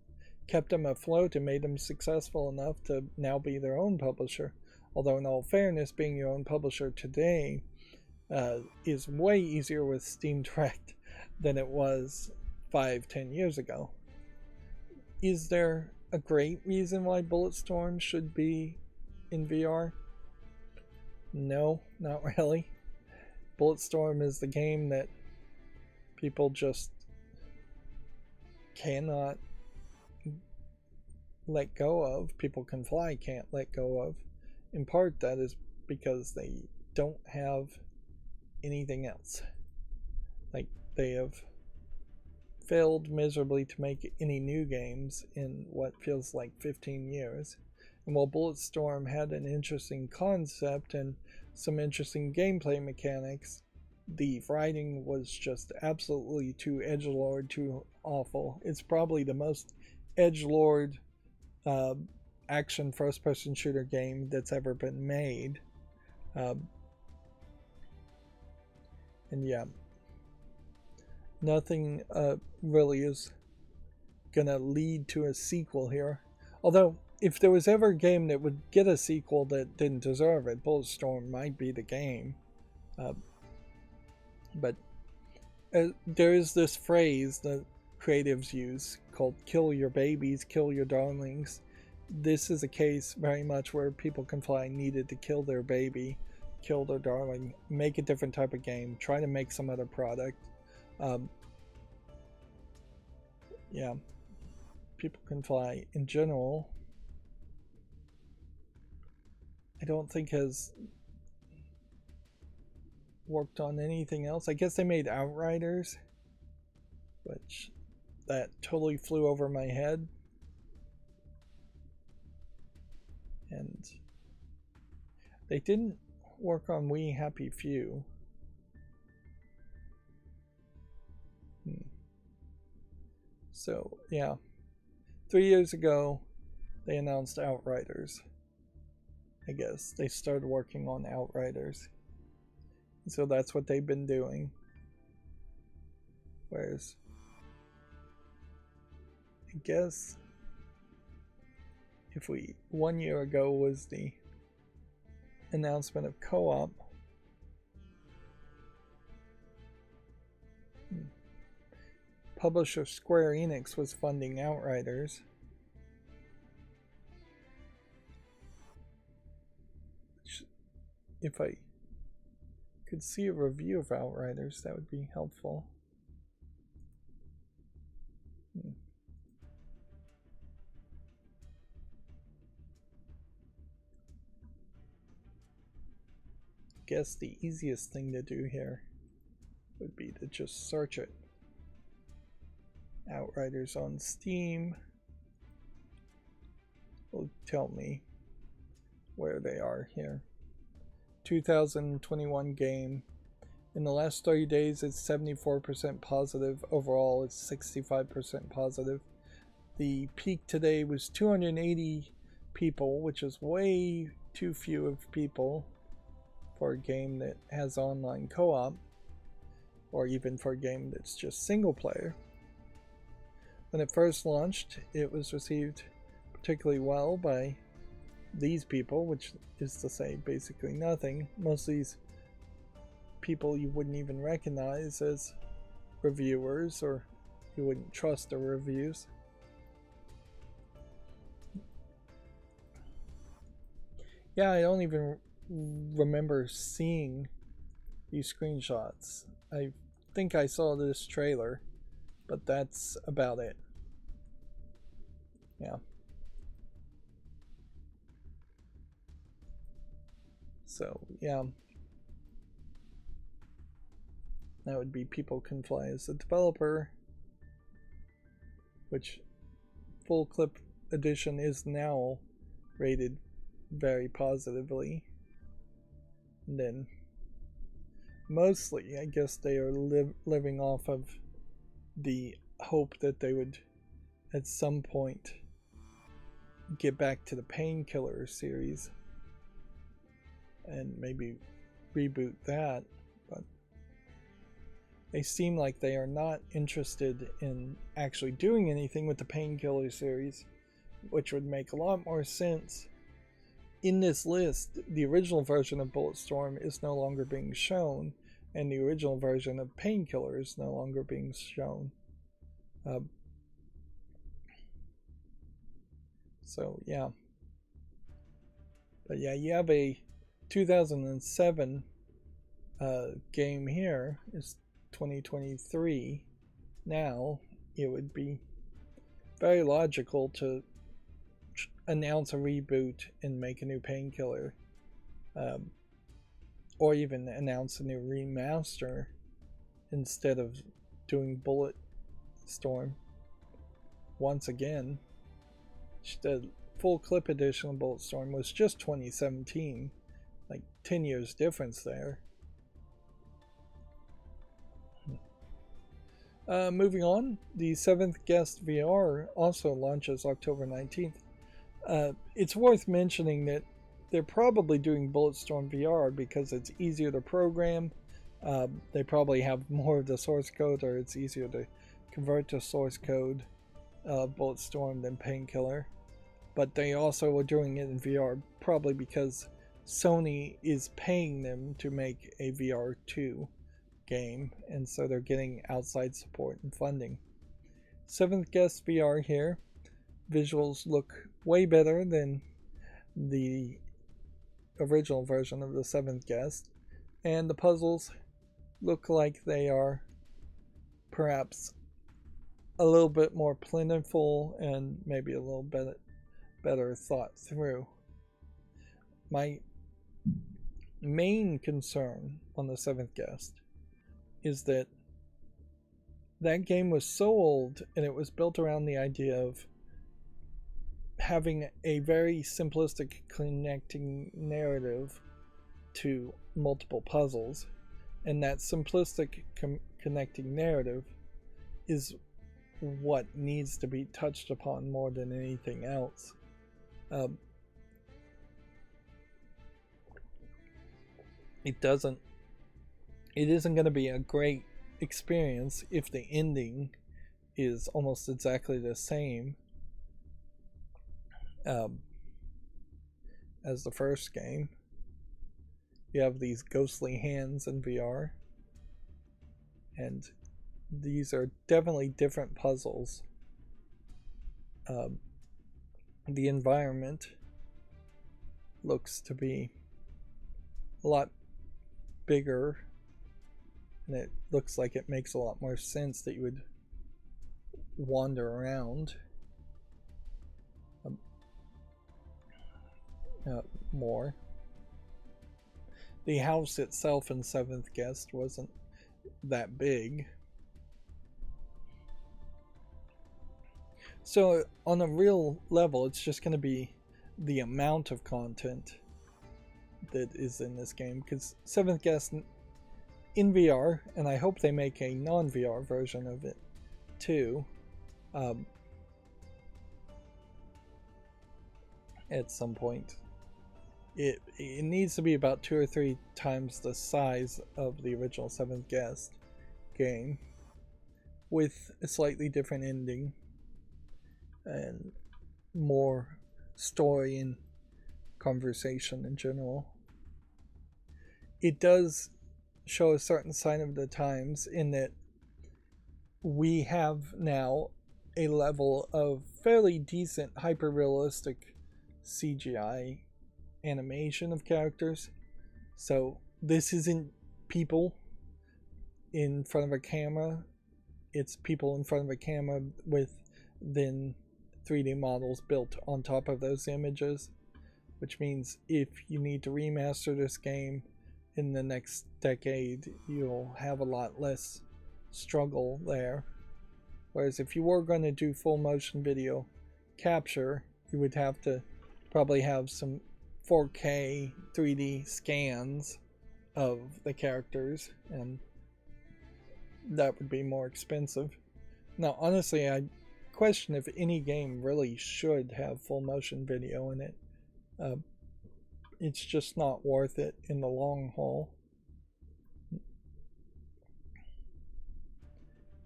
kept them afloat and made them successful enough to now be their own publisher. Although, in all fairness, being your own publisher today is way easier with Steam Direct than it was 5-10 years ago. Is there a great reason why Bulletstorm should be in VR? No, not really. Bulletstorm is the game that people just cannot let go of. People Can Fly can't let go of. In part, that is because they don't have anything else. Like, they have failed miserably to make any new games in what feels like 15 years. And while Bulletstorm had an interesting concept and some interesting gameplay mechanics, the writing was just absolutely too edgelord, too awful. It's probably the most edgelord action first-person shooter game that's ever been made. And yeah, nothing really is gonna lead to a sequel here. Although, if there was ever a game that would get a sequel that didn't deserve it, Bulletstorm might be the game. But there is this phrase that creatives use called "kill your babies, kill your darlings." This is a case very much where People Can Fly needed to kill their baby, kill their darling, make a different type of game, try to make some other product. Yeah, People Can Fly in general, I don't think has worked on anything else. I guess they made Outriders, which that totally flew over my head. And they didn't work on We Happy Few. So, yeah. 3 years ago, they announced Outriders. I guess they started working on Outriders. So that's what they've been doing. Whereas, I guess, if 1 year ago was the announcement of co-op, publisher Square Enix was funding Outriders. If I could see a review of Outriders, that would be helpful. Guess the easiest thing to do here would be to just search it. Outriders on Steam will tell me where they are here. 2021 game. In the last 30 days, it's 74% positive. Overall, it's 65% positive. The peak today was 280 people, which is way too few of people for a game that has online co-op, or even for a game that's just single player. When it first launched, it was received particularly well by these people, which is to say basically nothing. Most of these people you wouldn't even recognize as reviewers, or you wouldn't trust their reviews. Yeah, I don't even remember seeing these screenshots. I think I saw this trailer, but that's about it. Yeah. So, yeah. That would be People Can Fly as a developer, which full clip edition is now rated very positively. And then mostly, I guess they are living off of the hope that they would at some point get back to the Painkiller series and maybe reboot that, but they seem like they are not interested in actually doing anything with the Painkiller series, which would make a lot more sense. In this list, the original version of Bulletstorm is no longer being shown, and the original version of Painkiller is no longer being shown. So, yeah. But yeah, you have a 2007 game here. It's 2023. Now, it would be very logical to announce a reboot and make a new Painkiller. Or even announce a new remaster instead of doing Bulletstorm once again. The full clip edition of Bulletstorm was just 2017, like 10 years difference there. Moving on, the 7th Guest VR also launches October 19th. It's worth mentioning that they're probably doing Bulletstorm VR because it's easier to program. They probably have more of the source code, or it's easier to convert to source code Bulletstorm than Painkiller. But they also are doing it in VR probably because Sony is paying them to make a VR2 game, and so they're getting outside support and funding. 7th Guest VR here. Visuals look way better than the original version of the 7th Guest, and the puzzles look like they are perhaps a little bit more plentiful and maybe a little bit better thought through. My main concern on the Seventh Guest is that that game was so old, and it was built around the idea of having a very simplistic connecting narrative to multiple puzzles, and that simplistic connecting narrative is what needs to be touched upon more than anything else. It isn't going to be a great experience if the ending is almost exactly the same as the first game. You have these ghostly hands in VR, and these are definitely different puzzles. The environment looks to be a lot bigger, and it looks like it makes a lot more sense that you would wander around more. The house itself in Seventh Guest wasn't that big. So on a real level, it's just going to be the amount of content that is in this game, because Seventh Guest in VR, and I hope they make a non-VR version of it too, at some point. It needs to be about 2 or 3 times the size of the original Seventh Guest game, with a slightly different ending and more story and conversation in general. It does show a certain sign of the times in that we have now a level of fairly decent hyper-realistic CGI animation of characters. So this isn't people in front of a camera, it's people in front of a camera with then 3D models built on top of those images, which means if you need to remaster this game in the next decade, you'll have a lot less struggle there. Whereas if you were going to do full motion video capture, you would have to probably have some 4K 3D scans of the characters, and that would be more expensive. Now, honestly, I question if any game really should have full motion video in it. It's just not worth it in the long haul.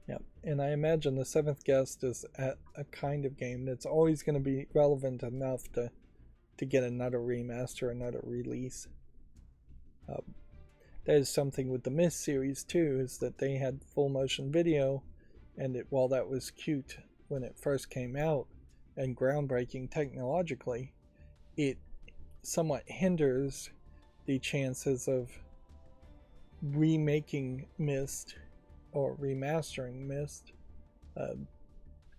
Yep, and I imagine the Seventh Guest is a kind of game that's always going to be relevant enough to get another remaster, another release. That is something with the Myst series too, is that they had full motion video, and while that was cute when it first came out and groundbreaking technologically, it somewhat hinders the chances of remaking Myst or remastering Myst.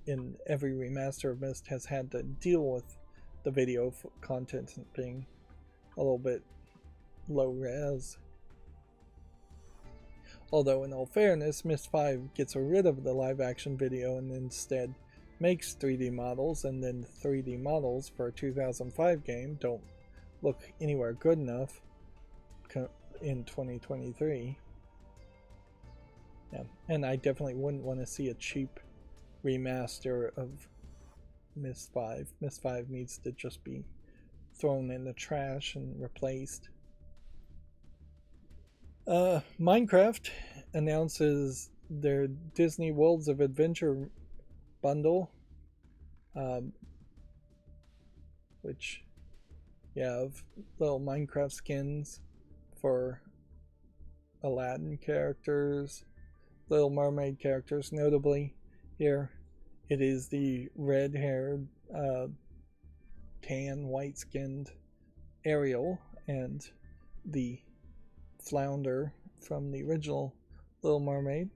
In every remaster of Myst has had to deal with the video content being a little bit low res. Although in all fairness, Myst 5 gets rid of the live action video and instead makes 3D models, and then 3D models for a 2005 game don't look anywhere good enough in 2023. Yeah, and I definitely wouldn't want to see a cheap remaster of Myst 5. Myst 5 needs to just be thrown in the trash and replaced. Minecraft announces their Disney Worlds of Adventure bundle, which you have little Minecraft skins for Aladdin characters, Little Mermaid characters. Notably here, it is the red-haired, tan, white-skinned Ariel and the Flounder from the original Little Mermaid.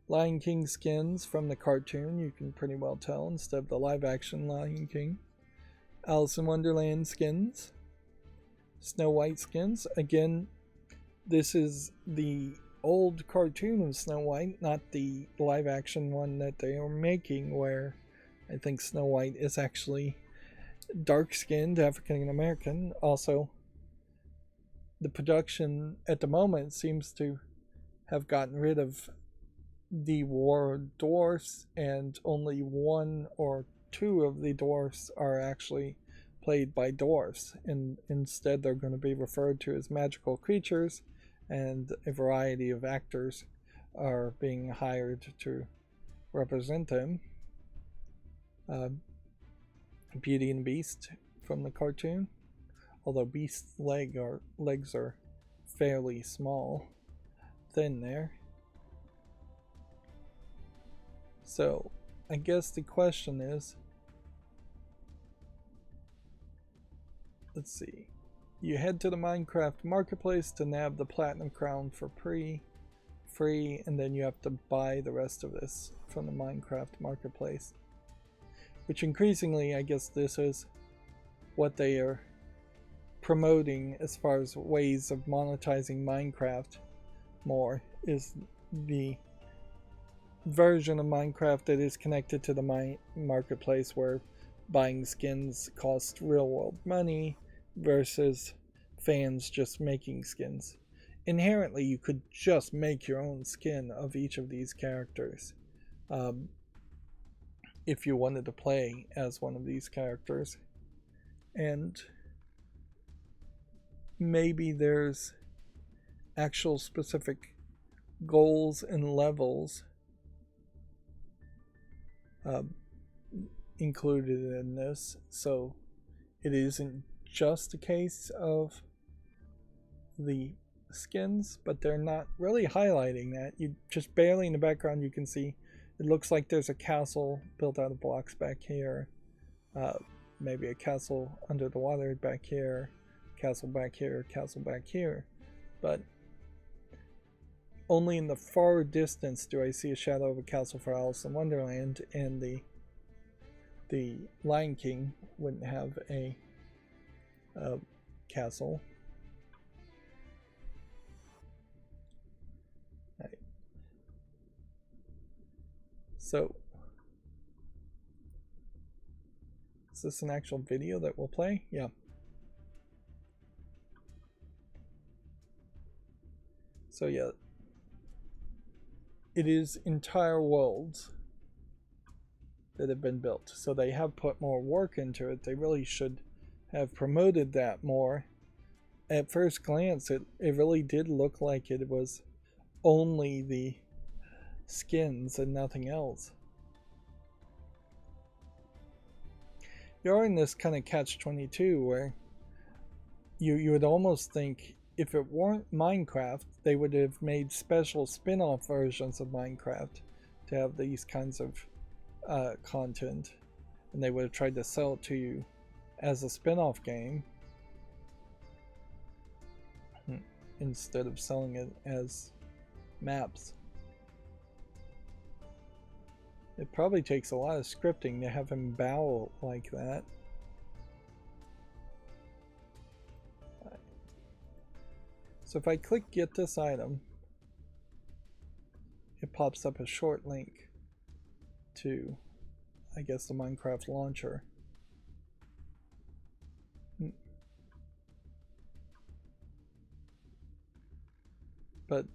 Lion King skins from the cartoon, you can pretty well tell, instead of the live-action Lion King. Alice in Wonderland skins. Snow White skins. Again, this is the old cartoon of Snow White, not the live action one that they are making, where I think Snow White is actually dark skinned African American. Also, the production at the moment seems to have gotten rid of the war dwarfs, and only one or two of the dwarfs are actually played by dwarfs, and instead they're going to be referred to as magical creatures, and a variety of actors are being hired to represent them. Beauty and Beast from the cartoon, although Beast's legs are fairly small, thin there. So I guess the question is, let's see, you head to the Minecraft marketplace to nab the platinum crown for free, and then you have to buy the rest of this from the Minecraft marketplace, which increasingly, I guess this is what they are promoting as far as ways of monetizing Minecraft more, is the version of Minecraft that is connected to the marketplace, where buying skins cost real world money versus fans just making skins. Inherently, you could just make your own skin of each of these characters if you wanted to play as one of these characters. And maybe there's actual specific goals and levels included in this, so it isn't just a case of the skins, but they're not really highlighting that. You just barely in the background you can see it looks like there's a castle built out of blocks back here, maybe a castle under the water back here, castle back here, castle back here, but only in the far distance do I see a shadow of a castle for Alice in Wonderland, and the Lion King wouldn't have a castle. Right. So, is this an actual video that we'll play? Yeah. So yeah, it is entire worlds that have been built. So they have put more work into it. They really should have promoted that more. At first glance, it really did look like it was only the skins and nothing else. You're in this kind of catch-22 where you would almost think if it weren't Minecraft, they would have made special spin-off versions of Minecraft to have these kinds of content, and they would have tried to sell it to you as a spin-off game instead of selling it as maps. It probably takes a lot of scripting to have him bow like that. So if I click get this item, it pops up a short link to, I guess, the Minecraft launcher. But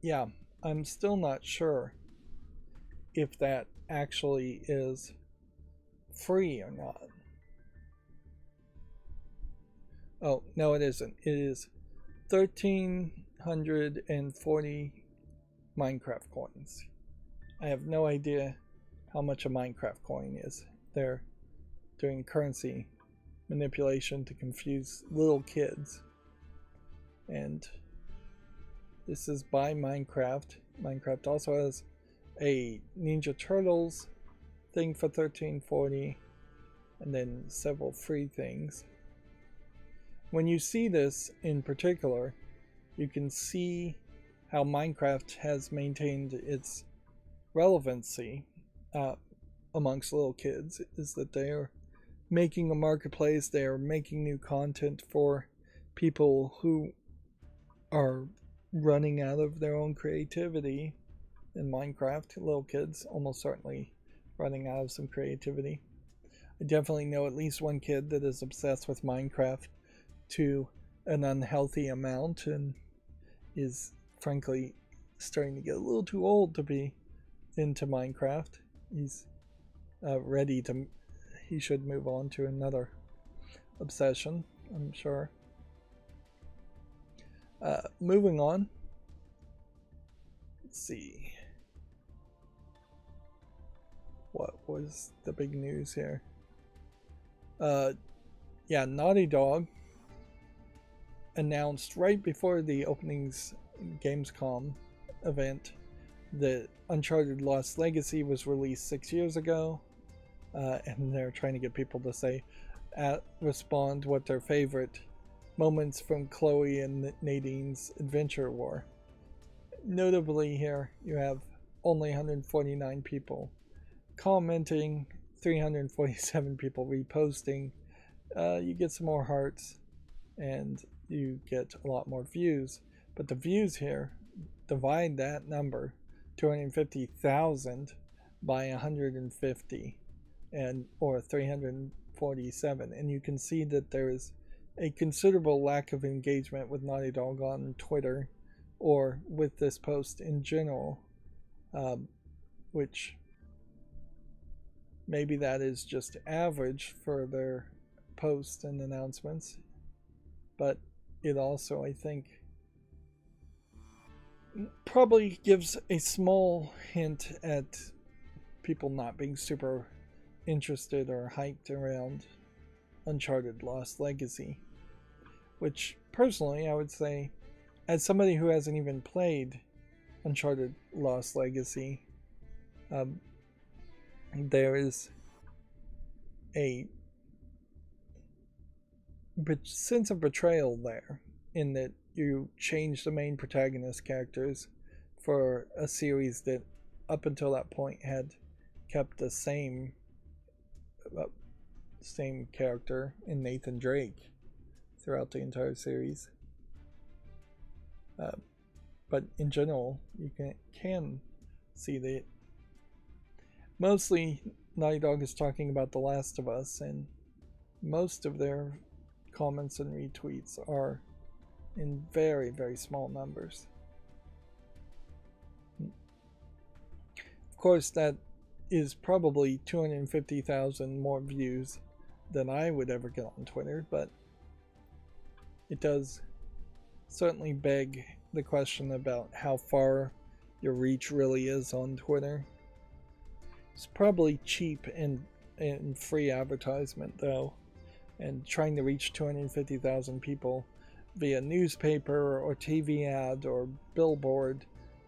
yeah, I'm still not sure if that actually is free or not. Oh, no, it isn't. It is 1,340 Minecraft coins. I have no idea how much a Minecraft coin is. They're doing currency manipulation to confuse little kids. And this is by Minecraft. Minecraft also has a Ninja Turtles thing for 1,340, and then several free things. When you see this in particular, you can see how Minecraft has maintained its relevancy amongst little kids, is that they are making a marketplace. They are making new content for people who are running out of their own creativity in Minecraft. Little kids almost certainly running out of some creativity. I definitely know at least one kid that is obsessed with Minecraft to an unhealthy amount and is frankly starting to get a little too old to be into Minecraft. He's ready to, he should move on to another obsession, I'm sure. Moving on. Let's see. What was the big news here? Yeah, Naughty Dog announced right before the openings Gamescom event that Uncharted Lost Legacy was released 6 years ago, and they're trying to get people to say, respond what their favorite moments from Chloe and Nadine's adventure were. Notably here, you have only 149 people commenting, 347 people reposting. You get some more hearts and you get a lot more views, but the views here, divide that number, 250,000, by 150 and or 347, and you can see that there is a considerable lack of engagement with Naughty Dog on Twitter or with this post in general, which maybe that is just average for their posts and announcements, but it also, I think, probably gives a small hint at people not being super interested or hyped around Uncharted Lost Legacy, which personally I would say, as somebody who hasn't even played Uncharted Lost Legacy, there is a sense of betrayal there, in that you change the main protagonist characters for a series that up until that point had kept the same character in Nathan Drake throughout the entire series. But in general, you can see that mostly Naughty Dog is talking about The Last of Us, and most of their comments and retweets are in very, very small numbers. Of course, that is probably 250,000 more views than I would ever get on Twitter, but it does certainly beg the question about how far your reach really is on Twitter. It's probably cheap and free advertisement though, and trying to reach 250,000 people via newspaper or TV ad or billboard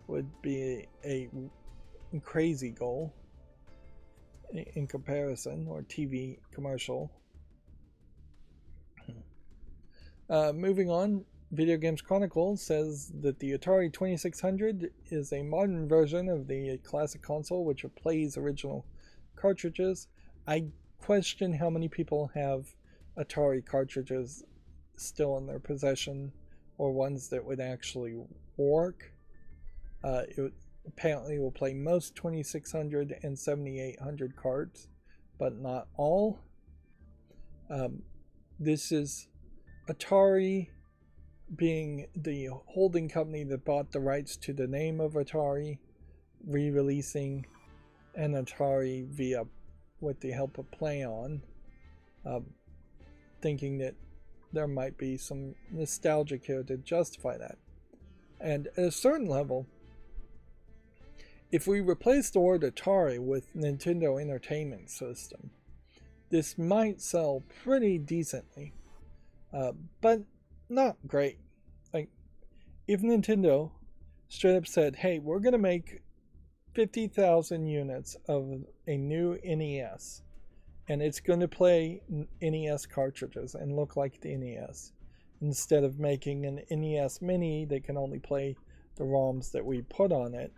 would be a crazy goal in comparison, or TV commercial. Moving on, Video Games Chronicle says that the Atari 2600 is a modern version of the classic console which plays original cartridges. I question how many people have Atari cartridges still in their possession, or ones that would actually work. It apparently will play most 2600 and 7800 cards, but not all. This is Atari being the holding company that bought the rights to the name of Atari, re-releasing an Atari via with the help of PlayOn, thinking that there might be some nostalgia here to justify that. And at a certain level, if we replace the word Atari with Nintendo Entertainment System, this might sell pretty decently, but not great. Like, if Nintendo straight up said, hey, we're going to make 50,000 units of a new NES, and it's going to play NES cartridges and look like the NES, instead of making an NES Mini that can only play the ROMs that we put on it,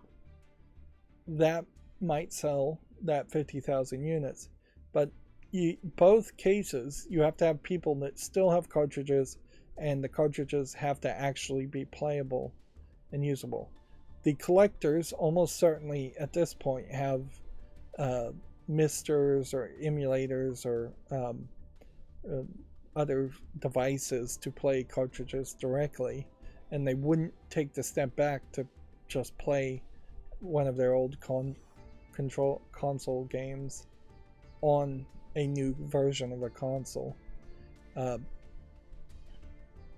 that might sell that 50,000 units. But both cases, you have to have people that still have cartridges, and the cartridges have to actually be playable and usable. The collectors almost certainly at this point have misters or emulators or uh, other devices to play cartridges directly, and they wouldn't take the step back to just play one of their old console games on a new version of a console. Uh,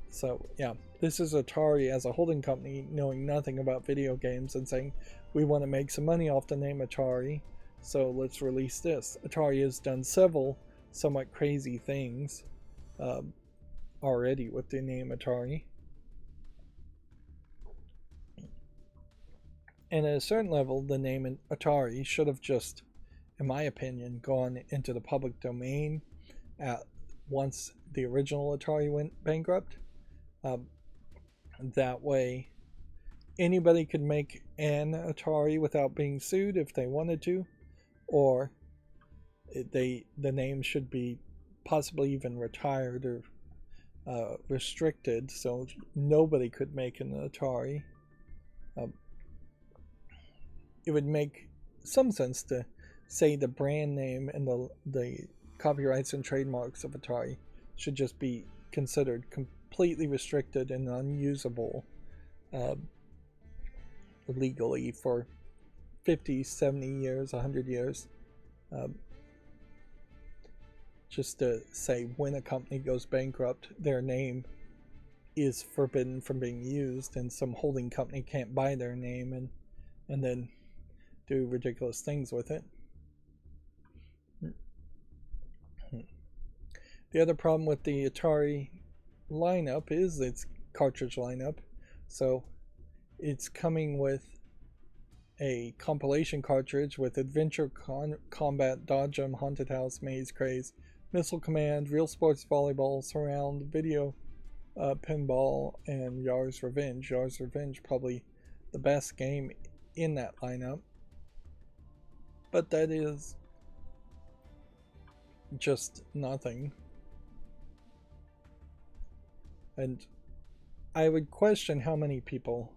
so yeah, this is Atari as a holding company knowing nothing about video games and saying, we want to make some money off the name Atari, so let's release this. Atari has done several somewhat crazy things already with the name Atari. And at a certain level, the name Atari should have just, in my opinion, gone into the public domain once the original Atari went bankrupt. That way, anybody could make an Atari without being sued if they wanted to, or the name should be possibly even retired or restricted, so nobody could make an Atari. It would make some sense to say the brand name and the copyrights and trademarks of Atari should just be considered completely restricted and unusable legally for 50, 70 years, 100 years. Just to say when a company goes bankrupt, their name is forbidden from being used, and some holding company can't buy their name and then do ridiculous things with it. The other problem with the Atari lineup is its cartridge lineup. So it's coming with a compilation cartridge with Adventure Combat, Dodge 'em, Haunted House, Maze Craze, Missile Command, Real Sports Volleyball, Surround, Video Pinball, and Yar's Revenge. Yar's Revenge probably the best game in that lineup. But that is just nothing. And I would question how many people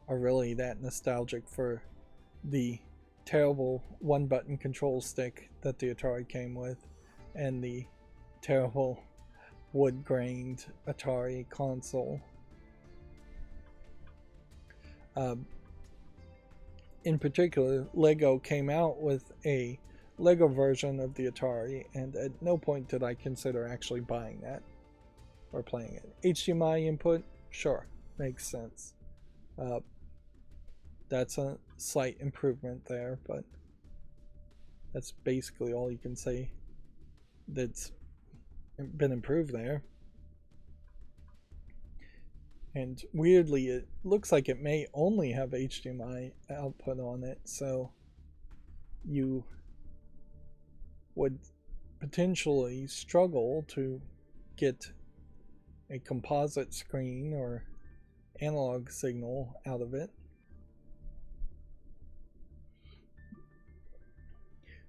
are really that nostalgic for the terrible one-button control stick that the Atari came with, and the terrible wood-grained Atari console. In particular, Lego came out with a Lego version of the Atari, and at no point did I consider actually buying that or playing it. HDMI input, sure, makes sense. That's a slight improvement there, but that's basically all you can say that's been improved there. And weirdly, it looks like it may only have HDMI output on it, so you would potentially struggle to get a composite screen or analog signal out of it.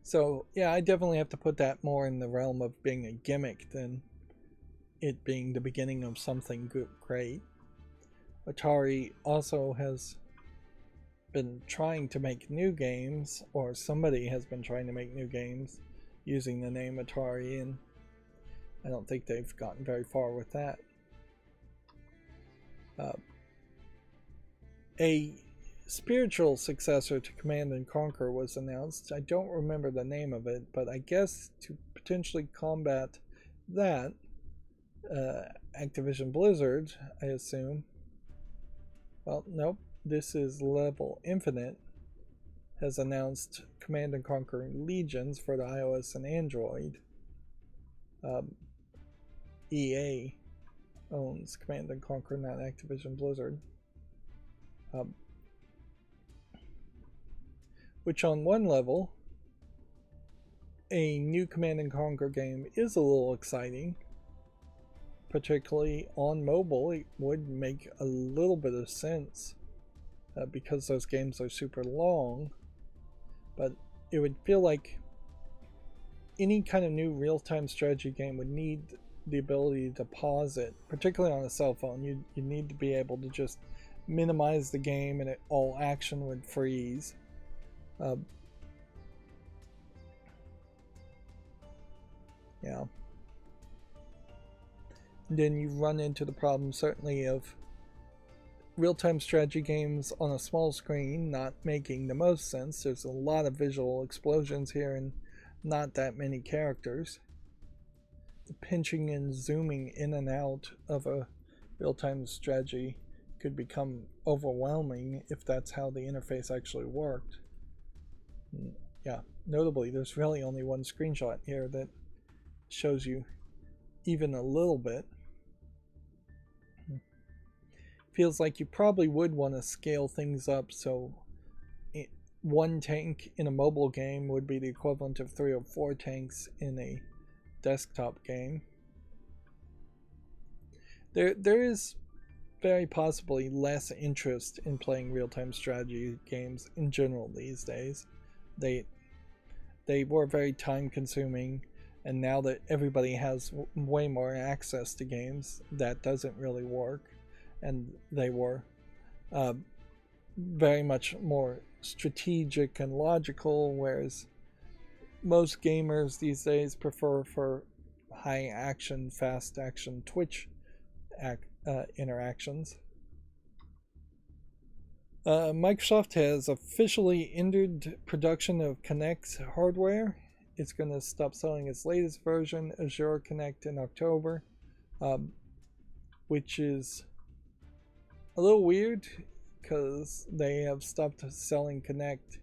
So yeah, I definitely have to put that more in the realm of being a gimmick than it being the beginning of something great. Atari also has been trying to make new games, or somebody has been trying to make new games using the name Atari, and I don't think they've gotten very far with that. A spiritual successor to Command and Conquer was announced. I don't remember the name of it, but I guess to potentially combat that, Activision Blizzard, I assume. Well, nope. This is Level Infinite has announced Command and Conquer Legions for the iOS and Android. EA owns Command and Conquer, not Activision Blizzard. Which on one level, a new Command and Conquer game is a little exciting. Particularly on mobile, it would make a little bit of sense because those games are super long. But it would feel like any kind of new real-time strategy game would need the ability to pause it, particularly on a cell phone. You need to be able to just minimize the game and all action would freeze. Yeah. Then you run into the problem, certainly, of real-time strategy games on a small screen not making the most sense. There's a lot of visual explosions here and not that many characters. The pinching and zooming in and out of a real-time strategy could become overwhelming if that's how the interface actually worked. Yeah, notably, there's really only one screenshot here that shows you even a little bit. Feels like you probably would want to scale things up, so one tank in a mobile game would be the equivalent of 3 or 4 tanks in a desktop game. There is very possibly less interest in playing real-time strategy games in general these days. They were very time-consuming, and now that everybody has way more access to games, that doesn't really work. And they were very much more strategic and logical, whereas most gamers these days prefer for high action, fast action Twitch interactions. Microsoft has officially ended production of Kinect hardware. It's going to stop selling its latest version, Azure Kinect, in October, which is a little weird because they have stopped selling Kinect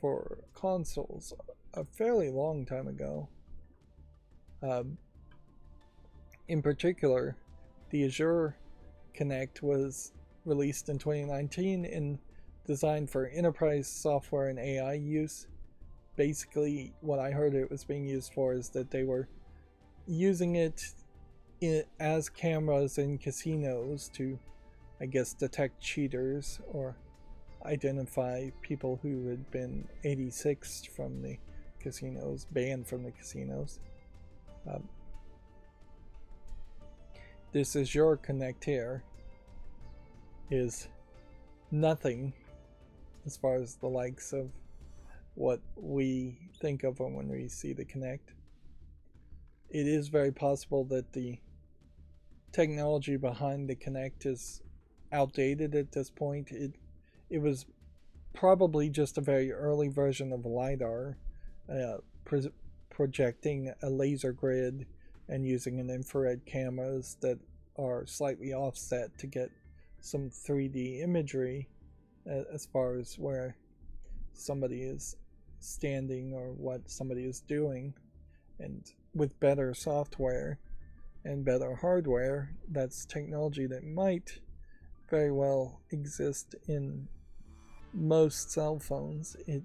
for consoles a fairly long time ago. In particular, the Azure Kinect was released in 2019 and designed for enterprise software and AI use. Basically, what I heard it was being used for is that they were using it as cameras in casinos to, I guess, detect cheaters or identify people who had been 86'd from the casinos, banned from the casinos. This Azure Kinect here is nothing as far as the likes of what we think of when we see the Kinect. It is very possible that the technology behind the Kinect is outdated at this point. It was probably just a very early version of LiDAR, projecting a laser grid and using an infrared cameras that are slightly offset to get some 3D imagery as far as where somebody is standing or what somebody is doing. And with better software and better hardware, that's technology that might very well exist in most cell phones. It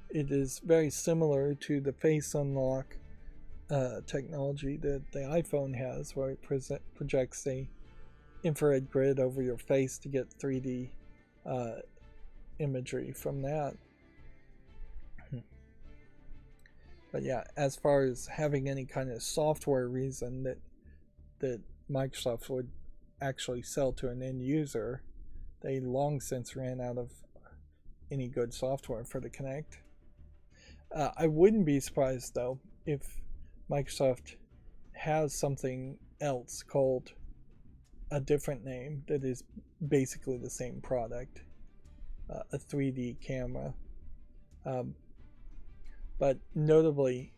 is very similar to the face unlock technology that the iPhone has, where it projects a infrared grid over your face to get 3D imagery from that. But yeah, as far as having any kind of software reason that Microsoft would actually sell to an end user, they long since ran out of any good software for the Kinect. I wouldn't be surprised though if Microsoft has something else called a different name that is basically the same product, a 3D camera. But notably,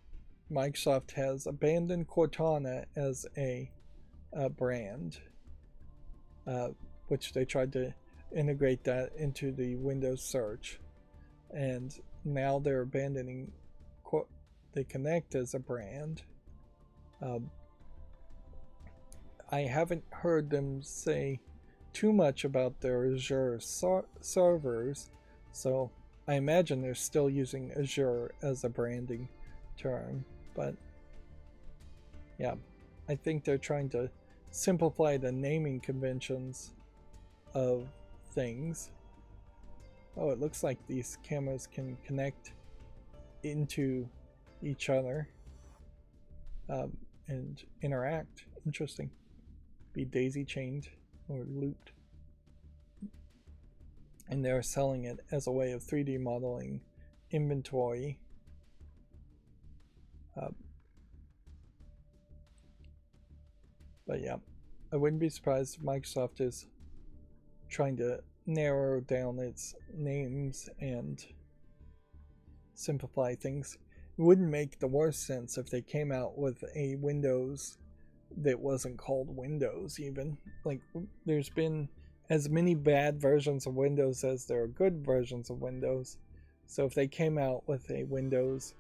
Microsoft has abandoned Cortana as a brand, which they tried to integrate that into the Windows search, and now they're abandoning the Kinect as a brand. I haven't heard them say too much about their Azure servers, so I imagine they're still using Azure as a branding term. But yeah, I think they're trying to simplify the naming conventions of things. Oh, it looks like these cameras can connect into each other and interact. Interesting. Be daisy chained or looped. And they're selling it as a way of 3D modeling inventory. But yeah, I wouldn't be surprised if Microsoft is trying to narrow down its names and simplify things. It wouldn't make the worst sense if they came out with a Windows that wasn't called Windows even. Like, there's been as many bad versions of Windows as there are good versions of Windows. So if they came out with a Windows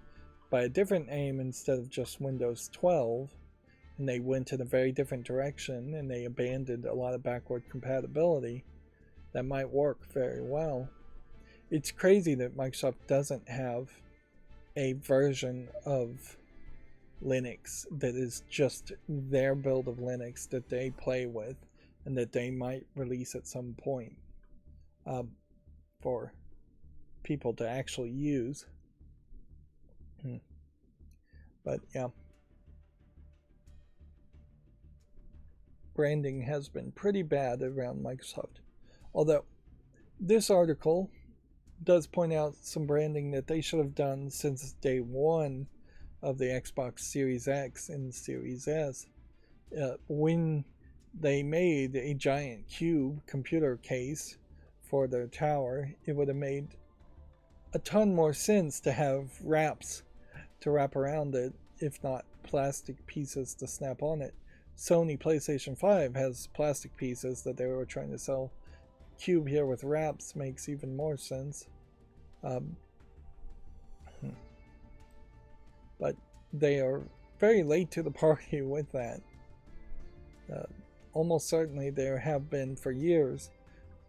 by a different name instead of just Windows 12, and they went in a very different direction and they abandoned a lot of backward compatibility, that might work very well. It's crazy that Microsoft doesn't have a version of Linux that is just their build of Linux that they play with and that they might release at some point for people to actually use. But yeah, branding has been pretty bad around Microsoft. Although this article does point out some branding that they should have done since day one of the Xbox Series X and Series S. When they made a giant cube computer case for their tower, it would have made a ton more sense to have wraps to wrap around it, if not plastic pieces to snap on it. Sony PlayStation 5 has plastic pieces that they were trying to sell. Cube here with wraps makes even more sense. But they are very late to the party with that. Almost certainly there have been for years,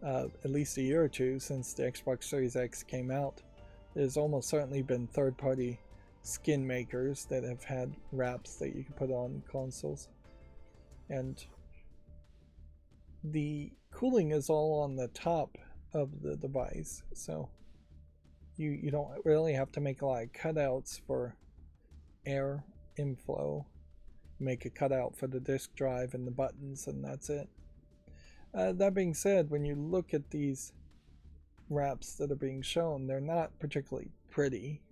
at least a year or two since the Xbox Series X came out, there's almost certainly been third-party skin makers that have had wraps that you can put on consoles. And the cooling is all on the top of the device, so you don't really have to make a lot of cutouts for air inflow. Make a cutout for the disk drive and the buttons, and that's it. That being said, when you look at these wraps that are being shown, they're not particularly pretty.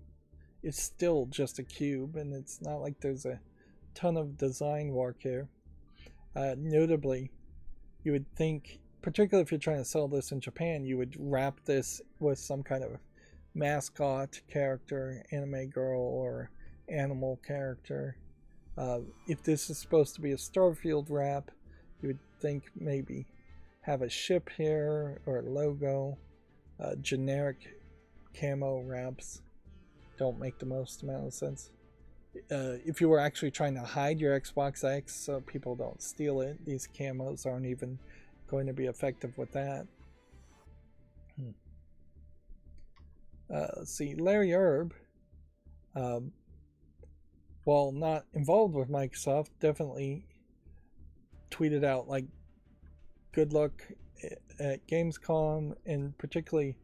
It's still just a cube, and it's not like there's a ton of design work here. Notably, you would think, particularly if you're trying to sell this in Japan, you would wrap this with some kind of mascot character, anime girl or animal character. If this is supposed to be a Starfield wrap, you would think maybe have a ship here or a logo. Generic camo wraps don't make the most amount of sense. If you were actually trying to hide your Xbox X so people don't steal it, these camos aren't even going to be effective with that. Let's see, Larry Erb, while not involved with Microsoft, definitely tweeted out like good luck at Gamescom, and particularly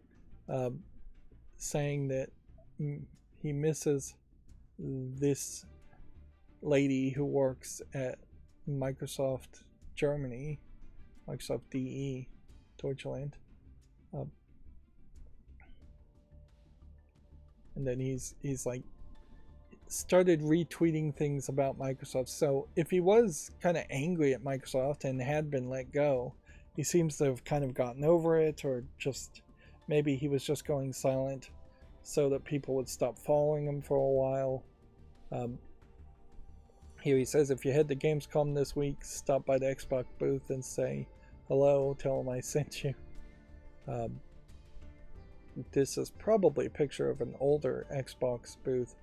saying that he misses this lady who works at Microsoft Germany, Microsoft DE, Deutschland. And then he's like started retweeting things about Microsoft. So if he was kind of angry at Microsoft and had been let go, he seems to have kind of gotten over it, or just maybe he was just going silent so that people would stop following him for a while. Here he says, if you head to Gamescom this week, stop by the Xbox booth and say hello, tell him I sent you. This is probably a picture of an older Xbox booth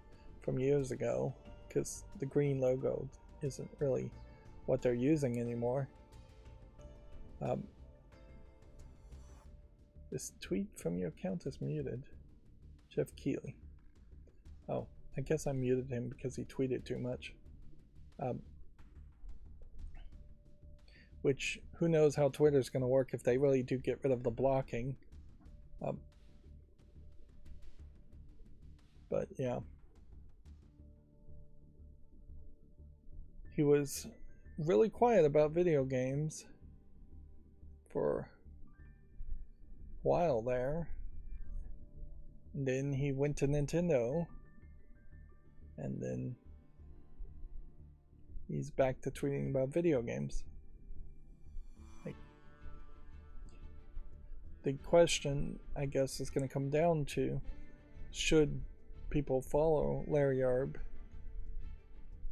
from years ago, because the green logo isn't really what they're using anymore. This tweet from your account is muted. Jeff Keighley. Oh, I guess I muted him because he tweeted too much. Which, who knows how Twitter's going to work if they really do get rid of the blocking. But yeah, he was really quiet about video games for a while there. And then he went to Nintendo, and then he's back to tweeting about video games. Like, the question, I guess, is going to come down to, should people follow Larry Arb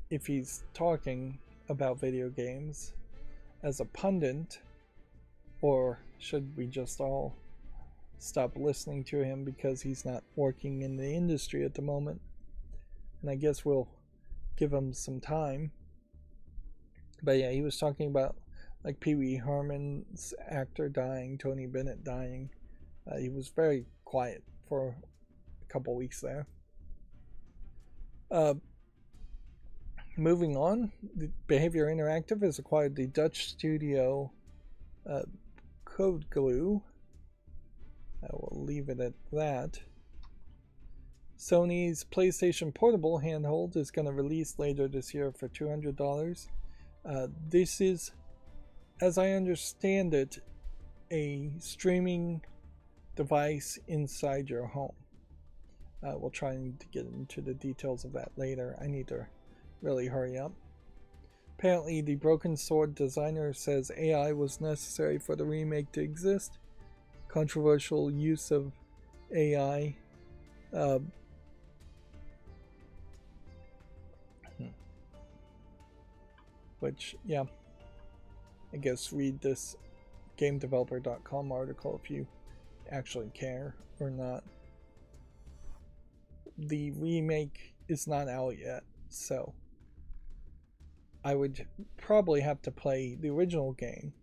if he's talking about video games as a pundit, or should we just all stop listening to him because he's not working in the industry at the moment? And I guess we'll give him some time. But yeah, he was talking about like Pee Wee Herman's actor dying, Tony Bennett dying. He was very quiet for a couple weeks there. Moving on, the Behavior Interactive has acquired the Dutch studio Code Glue. I will leave it at that. Sony's PlayStation Portable handheld is going to release later this year for $200. This is, as I understand it, a streaming device inside your home. We'll try to get into the details of that later. I need to really hurry up. Apparently, the Broken Sword designer says AI was necessary for the remake to exist. Controversial use of AI. Which, yeah, I guess read this GameDeveloper.com article if you actually care or not. The remake is not out yet, so I would probably have to play the original game,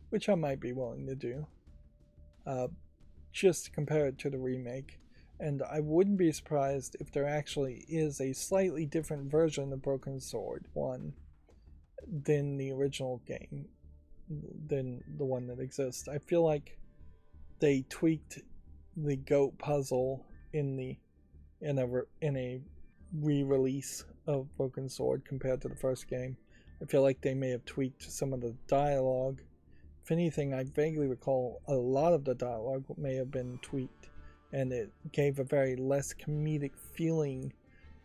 which I might be willing to do, just to compare it to the remake. And I wouldn't be surprised if there actually is a slightly different version of Broken Sword 1 than the original game, than the one that exists. I feel like they tweaked the goat puzzle in a re-release of Broken Sword compared to the first game. I feel like they may have tweaked some of the dialogue. If anything, I vaguely recall a lot of the dialogue may have been tweaked, and it gave a very less comedic feeling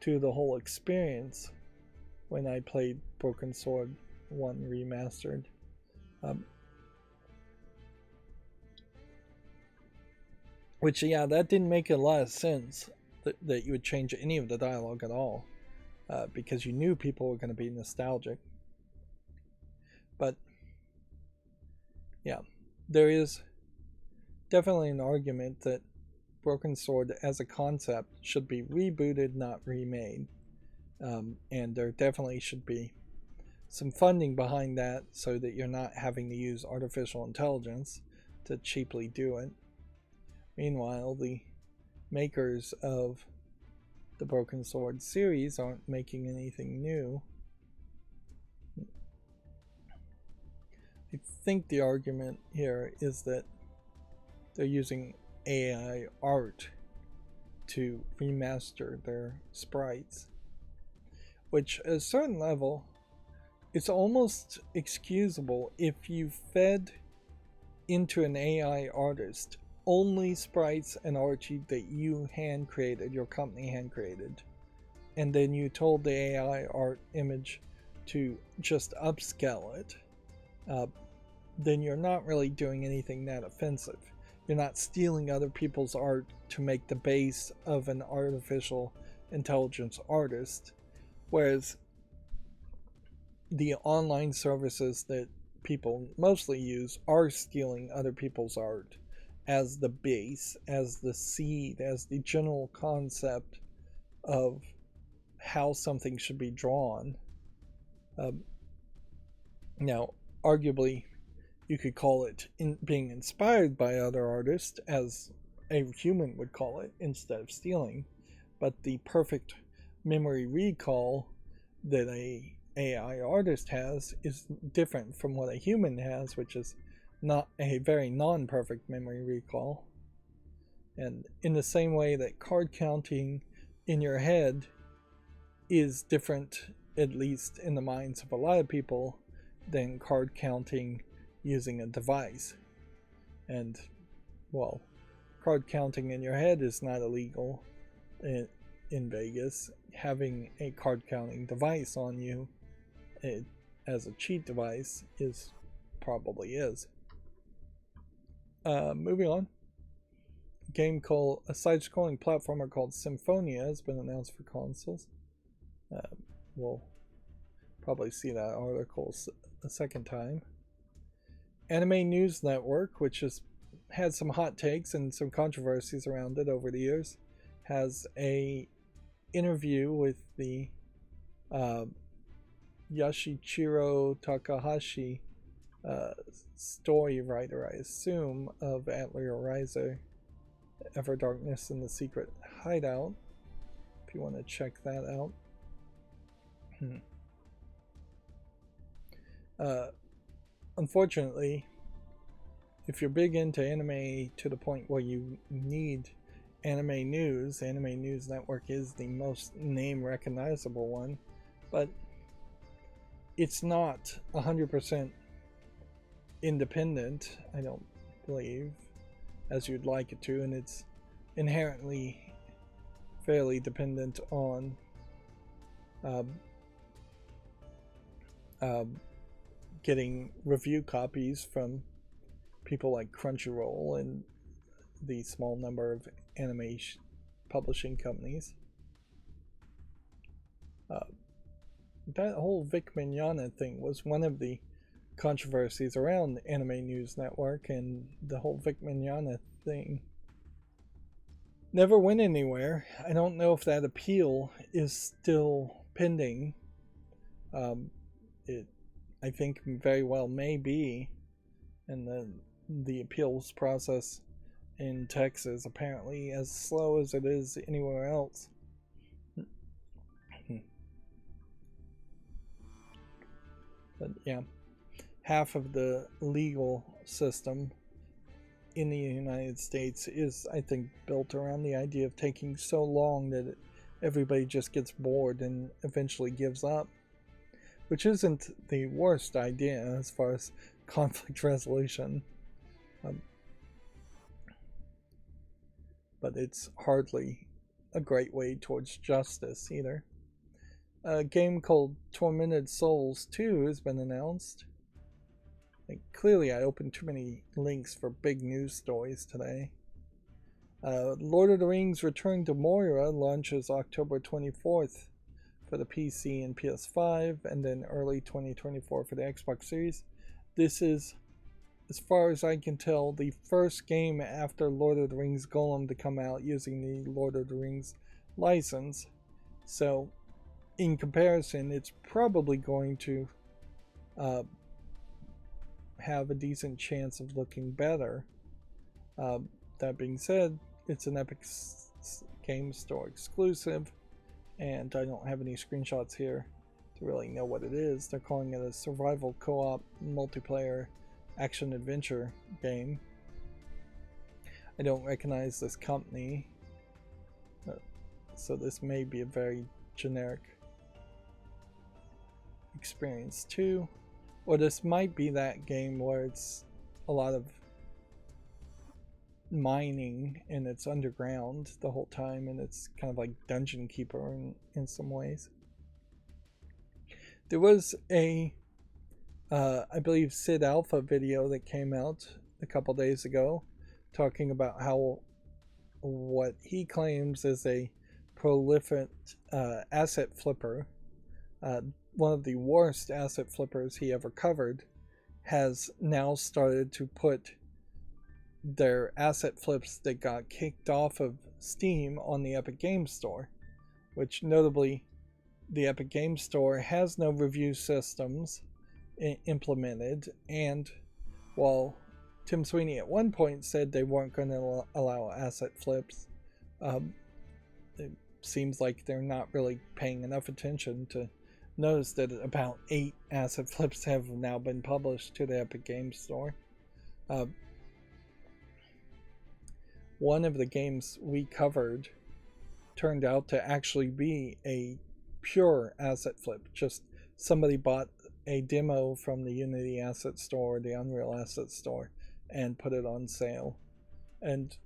to the whole experience when I played Broken Sword 1 Remastered. Which, yeah, that didn't make a lot of sense, that you would change any of the dialogue at all, because you knew people were going to be nostalgic. But, yeah, there is definitely an argument that Broken Sword as a concept should be rebooted, not remade. And there definitely should be some funding behind that so that you're not having to use artificial intelligence to cheaply do it. Meanwhile, the makers of the Broken Sword series aren't making anything new. I think the argument here is that they're using AI art to remaster their sprites, which at a certain level, it's almost excusable if you fed into an AI artist only sprites and art that you hand created, your company hand created, and then you told the AI art image to just upscale it, then you're not really doing anything that offensive. You're not stealing other people's art to make the base of an artificial intelligence artist. Whereas the online services that people mostly use are stealing other people's art as the base, as the seed, as the general concept of how something should be drawn. Now, arguably, you could call it being inspired by other artists, as a human would call it, instead of stealing. But the perfect memory recall that a AI artist has is different from what a human has, which is not a very non-perfect memory recall. And in the same way that card counting in your head is different, at least in the minds of a lot of people, than card counting using a device. And, well, card counting in your head is not illegal in Vegas. Having a card counting device on you as a cheat device probably is. Moving on. A side-scrolling platformer called Symphonia has been announced for consoles. We'll probably see that article a second time. Anime News Network, which has had some hot takes and some controversies around it over the years, has a interview with the Yashichiro Takahashi story writer, I assume, of Atelier Ryzo, Ever Darkness in the Secret Hideout, if you want to check that out. Unfortunately, if you're big into anime to the point where you need Anime News Network is the most name recognizable one, but it's not 100% independent, I don't believe, as you'd like it to, and it's inherently fairly dependent on getting review copies from people like Crunchyroll and the small number of anime publishing companies. That whole Vic Mignogna thing was one of the controversies around Anime News Network, and the whole Vic Mignogna thing never went anywhere. I don't know if that appeal is still pending. I think very well may be, and the appeals process in Texas apparently as slow as it is anywhere else. But yeah, half of the legal system in the United States is, I think, built around the idea of taking so long that everybody just gets bored and eventually gives up, which isn't the worst idea as far as conflict resolution, but it's hardly a great way towards justice either. A game called Tormented Souls 2 has been announced. Clearly I opened too many links for big news stories today. Lord of the Rings Return to Moira launches October 24th for the PC and PS5, and then early 2024 for the Xbox Series. This is, as far as I can tell, the first game after Lord of the Rings Golem to come out using the Lord of the Rings license. So, in comparison, it's probably going to have a decent chance of looking better. That being said, it's an Epic Game Store exclusive, and I don't have any screenshots here to really know what it is. They're calling it a survival co-op multiplayer action-adventure game. I don't recognize this company, so this may be a very generic experience too. Or this might be that game where it's a lot of mining and it's underground the whole time, and it's kind of like Dungeon Keeper in some ways. There was a I believe Sid Alpha video that came out a couple days ago talking about how what he claims is a prolific asset flipper, one of the worst asset flippers he ever covered, has now started to put their asset flips that got kicked off of Steam on the Epic Games Store, which notably the Epic Games Store has no review systems implemented, and while Tim Sweeney at one point said they weren't going to allow asset flips, it seems like they're not really paying enough attention to notice that about 8 asset flips have now been published to the Epic Games Store. One of the games we covered turned out to actually be a pure asset flip. Just somebody bought a demo from the Unity Asset Store, the Unreal Asset Store, and put it on sale. And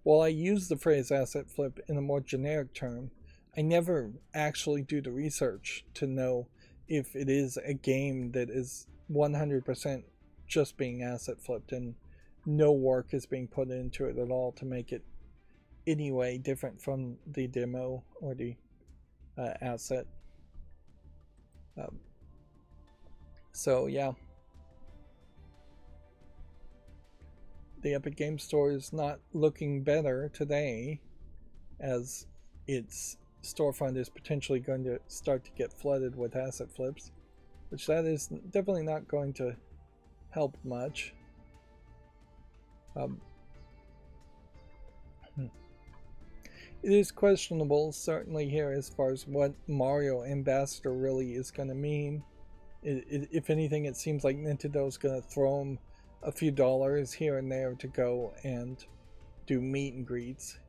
while I use the phrase asset flip in a more generic term, I never actually do the research to know if it is a game that is 100% just being asset flipped and no work is being put into it at all to make it any way different from the demo or the asset. So yeah, the Epic Game Store is not looking better today, as its storefront is potentially going to start to get flooded with asset flips, which that is definitely not going to help much. It is questionable, certainly here, as far as what Mario Ambassador really is going to mean. If anything, it seems like Nintendo's going to throw him a few dollars here and there to go and do meet and greets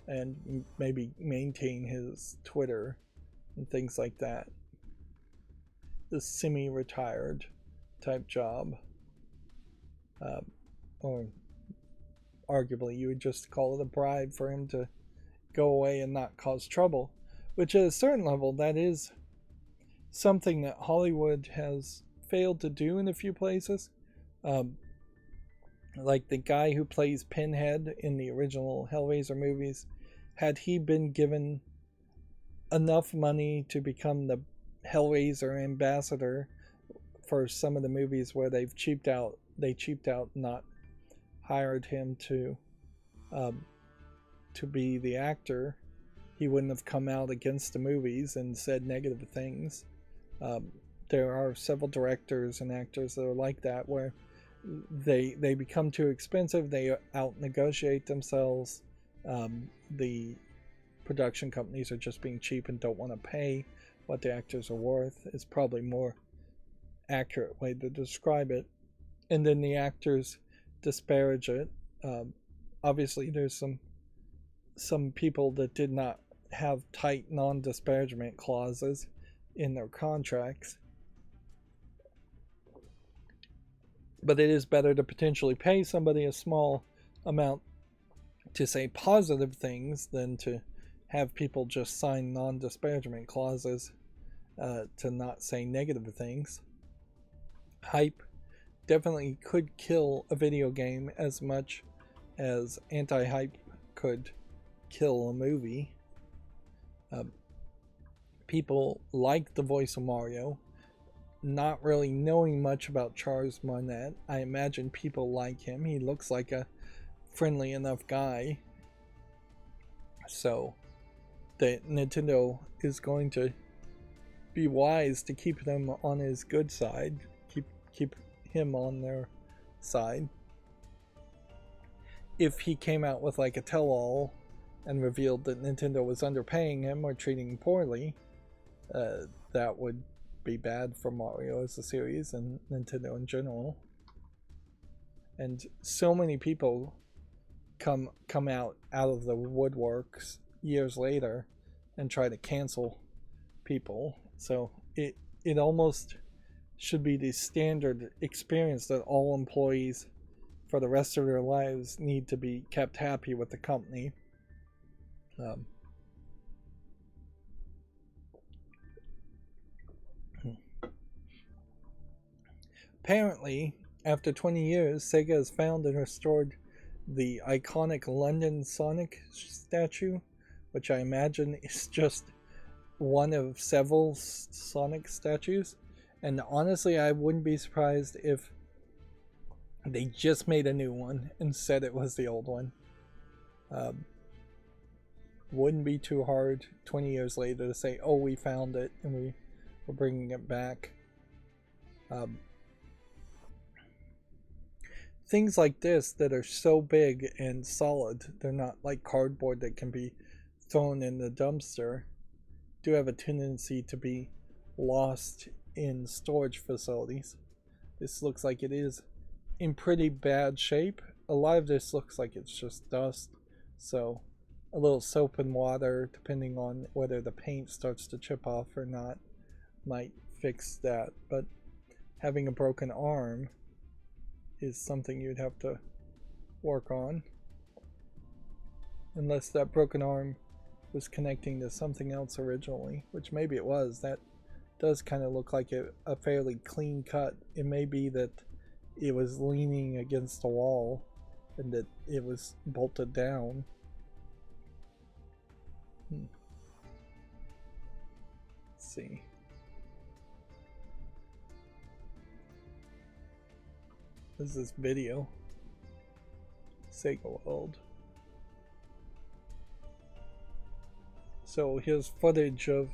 and maybe maintain his Twitter and things like that. The semi-retired type job. Or arguably you would just call it a bribe for him to go away and not cause trouble, which at a certain level that is something that Hollywood has failed to do in a few places. Like the guy who plays Pinhead in the original Hellraiser movies, had he been given enough money to become the Hellraiser ambassador for some of the movies where they cheaped out, not hired him to be the actor, he wouldn't have come out against the movies and said negative things. There are several directors and actors that are like that, where they become too expensive, they out negotiate themselves. The production companies are just being cheap and don't want to pay what the actors are worth, is probably more accurate way to describe it. And then the actors disparage it. Obviously there's some people that did not have tight non-disparagement clauses in their contracts, but it is better to potentially pay somebody a small amount to say positive things than to have people just sign non-disparagement clauses to not say negative things. Hype definitely could kill a video game as much as anti-hype could kill a movie. People like the voice of Mario, not really knowing much about Charles Martinet. I imagine people like him. He looks like a friendly enough guy. So that Nintendo is going to be wise to keep them on his good side, keep him on their side. If he came out with like a tell-all and revealed that Nintendo was underpaying him or treating him poorly, that would be bad for Mario as a series and Nintendo in general. And so many people come out of the woodworks years later and try to cancel people. So it almost should be the standard experience that all employees for the rest of their lives need to be kept happy with the company. Apparently, after 20 years, Sega has found and restored the iconic London Sonic statue, which I imagine is just one of several Sonic statues. And honestly, I wouldn't be surprised if they just made a new one and said it was the old one. Wouldn't be too hard 20 years later to say, oh, we found it and we're bringing it back. Things like this that are so big and solid, they're not like cardboard that can be thrown in the dumpster, do have a tendency to be lost in storage facilities. This looks like it is in pretty bad shape. A lot of this looks like it's just dust, so a little soap and water, depending on whether the paint starts to chip off or not, might fix that. But having a broken arm is something you'd have to work on. Unless that broken arm was connecting to something else originally, which maybe it was. That does kind of look like a fairly clean cut. It may be that it was leaning against the wall and that it was bolted down. Let's see. This is this video. Sega World. So here's footage of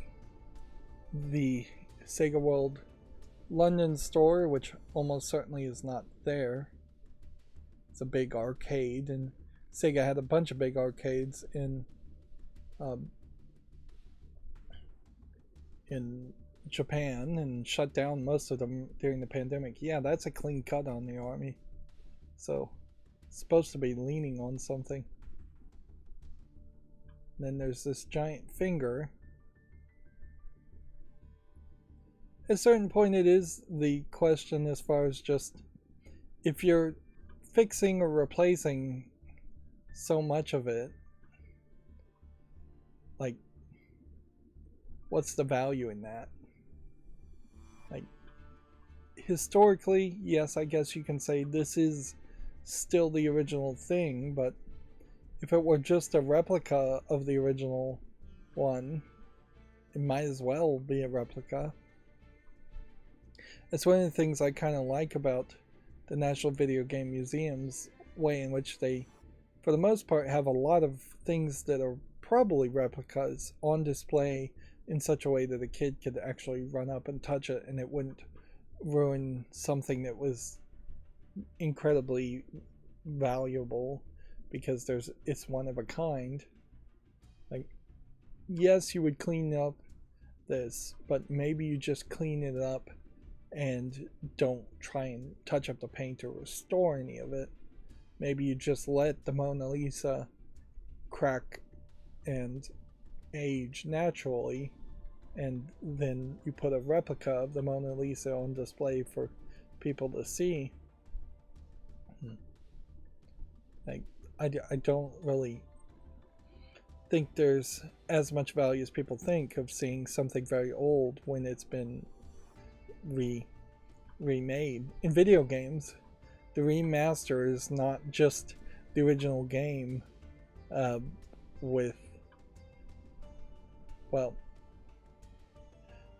the Sega World London store, which almost certainly is not there. It's a big arcade, and Sega had a bunch of big arcades in Japan and shut down most of them during the pandemic. Yeah, that's a clean cut on the Army. So it's supposed to be leaning on something. Then there's this giant finger. At a certain point, it is the question as far as just if you're fixing or replacing so much of it, like, what's the value in that? Like, historically, yes, I guess you can say this is still the original thing, but if it were just a replica of the original one, it might as well be a replica. It's one of the things I kind of like about the National Video Game Museum's way in which they, for the most part, have a lot of things that are probably replicas on display in such a way that a kid could actually run up and touch it and it wouldn't ruin something that was incredibly valuable because it's one of a kind. Like, yes, you would clean up this, but maybe you just clean it up and don't try and touch up the paint or restore any of it. Maybe you just let the Mona Lisa crack and age naturally, and then you put a replica of the Mona Lisa on display for people to see. Like, I don't really think there's as much value as people think of seeing something very old when it's been remade. In video games, the remaster is not just the original game with, well,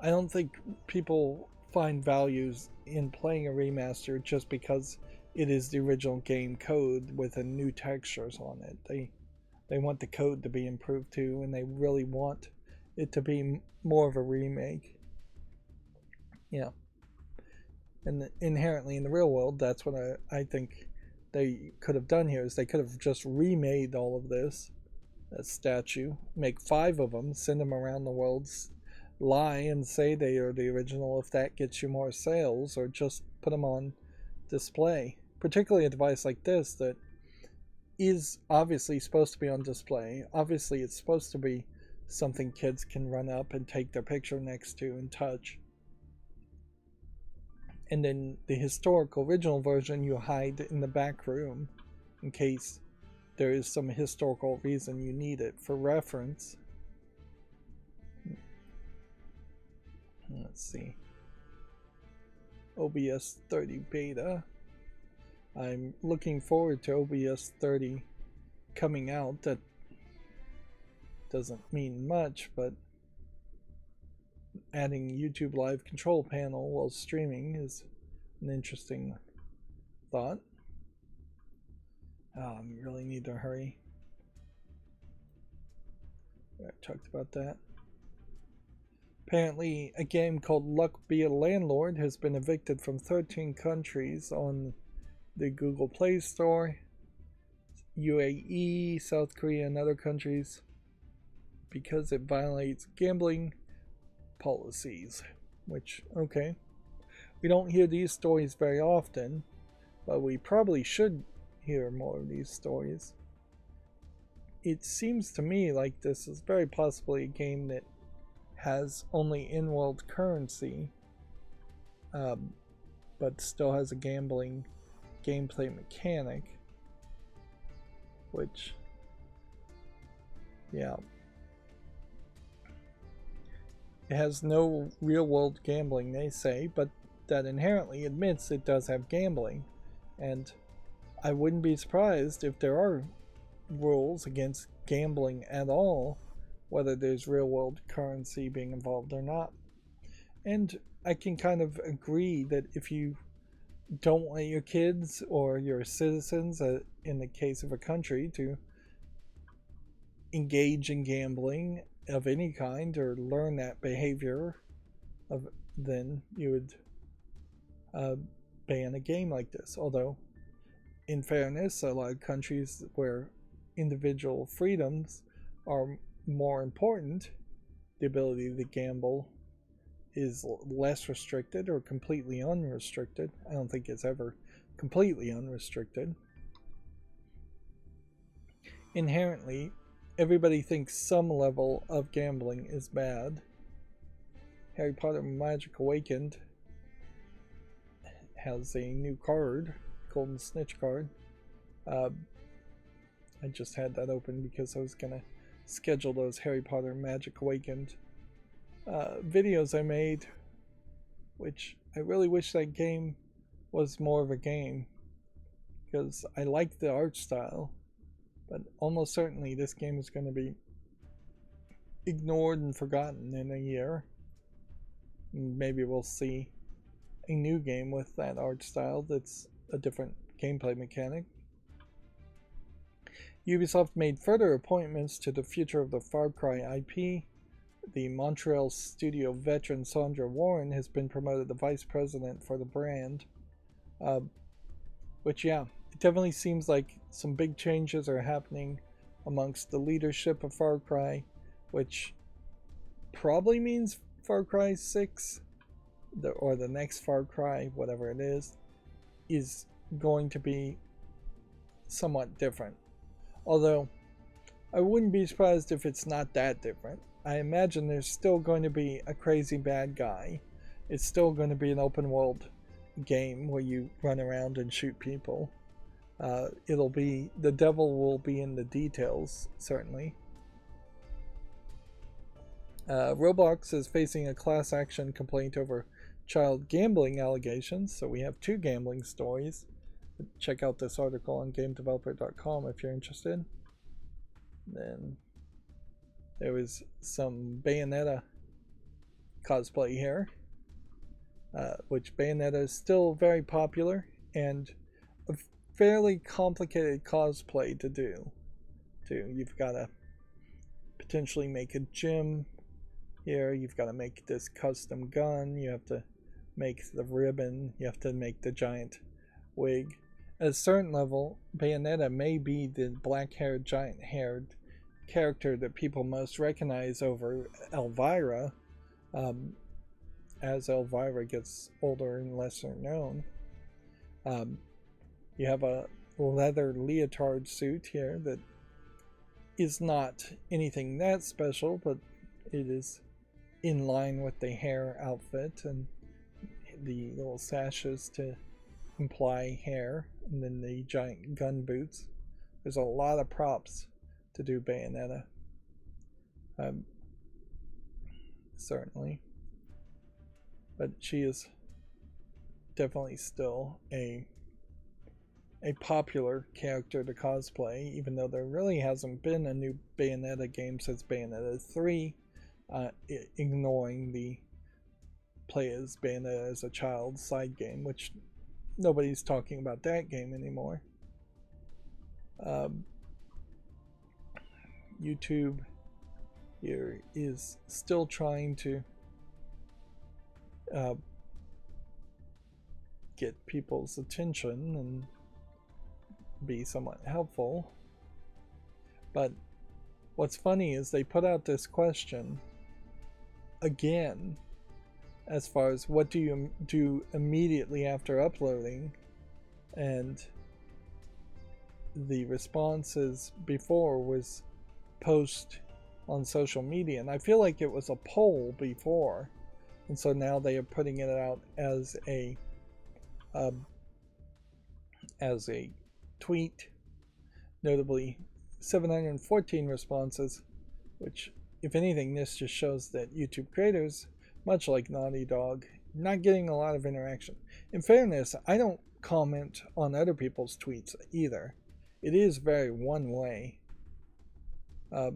I don't think people find values in playing a remaster just because it is the original game code with a new textures on it. They want the code to be improved too, and they really want it to be more of a remake. Yeah. And inherently in the real world, that's what I think they could have done here, is they could have just remade all of this, a statue, make 5 of them, send them around the world, lie and say they are the original if that gets you more sales, or just put them on display. Particularly a device like this that is obviously supposed to be on display. Obviously it's supposed to be something kids can run up and take their picture next to and touch. And then the historical original version you hide in the back room in case there is some historical reason you need it for reference. Let's see. OBS 30 beta. I'm looking forward to OBS 30 coming out. That doesn't mean much, but adding YouTube Live control panel while streaming is an interesting thought. I really need to hurry. I talked about that. Apparently, a game called Luck Be a Landlord has been evicted from 13 countries on the Google Play Store, UAE, South Korea, and other countries because it violates gambling policies. Which, okay, we don't hear these stories very often, but we probably should hear more of these stories. it seems to me like this is very possibly a game that has only in-world currency, but still has a gambling gameplay mechanic, which, yeah, it has no real-world gambling, they say, but that inherently admits it does have gambling, and I wouldn't be surprised if there are rules against gambling at all, whether there's real-world currency being involved or not. And I can kind of agree that if you don't want your kids or your citizens, in the case of a country, to engage in gambling of any kind or learn that behavior, then you would ban a game like this. Although, in fairness, a lot of countries where individual freedoms are more important, the ability to gamble is less restricted or completely unrestricted. I don't think it's ever completely unrestricted. Inherently, everybody thinks some level of gambling is bad. Harry Potter Magic Awakened has a new card, Golden Snitch card. I just had that open because I was gonna schedule those Harry Potter Magic Awakened videos I made, which I really wish that game was more of a game, because I like the art style, but almost certainly this game is going to be ignored and forgotten in a year. Maybe we'll see a new game with that art style that's a different gameplay mechanic. Ubisoft made further appointments to the future of the Far Cry IP. The Montreal studio veteran Sandra Warren has been promoted to vice president for the brand. Which, yeah, it definitely seems like some big changes are happening amongst the leadership of Far Cry, which probably means Far Cry 6, or the next Far Cry, whatever it is going to be somewhat different. Although, I wouldn't be surprised if it's not that different. I imagine there's still going to be a crazy bad guy. It's still going to be an open world game where you run around and shoot people. It'll be, the devil will be in the details, certainly. Roblox is facing a class action complaint over child gambling allegations, so we have 2 gambling stories. Check out this article on GameDeveloper.com if you're interested. Then there was some Bayonetta cosplay here, which Bayonetta is still very popular and a fairly complicated cosplay to do. You've got to potentially make a gym here, you've got to make this custom gun, you have to make the ribbon, you have to make the giant wig. At a certain level, Bayonetta may be the black-haired, giant-haired character that people most recognize over Elvira, as Elvira gets older and lesser known. You have a leather leotard suit here that is not anything that special, but it is in line with the hair outfit and the little sashes to imply hair, and then the giant gun boots. There's a lot of props to do Bayonetta. Certainly. But she is definitely still a popular character to cosplay, even though there really hasn't been a new Bayonetta game since Bayonetta 3, ignoring the play as Bayonetta as a child side game, which nobody's talking about that game anymore. YouTube here is still trying to get people's attention and be somewhat helpful. But what's funny is they put out this question again as far as what do you do immediately after uploading, and the responses before was post on social media, and I feel like it was a poll before, and so now they are putting it out as a tweet. Notably, 714 responses, which, if anything, this just shows that YouTube creators, much like Naughty Dog, not getting a lot of interaction. In fairness, I don't comment on other people's tweets either. It is very one way. But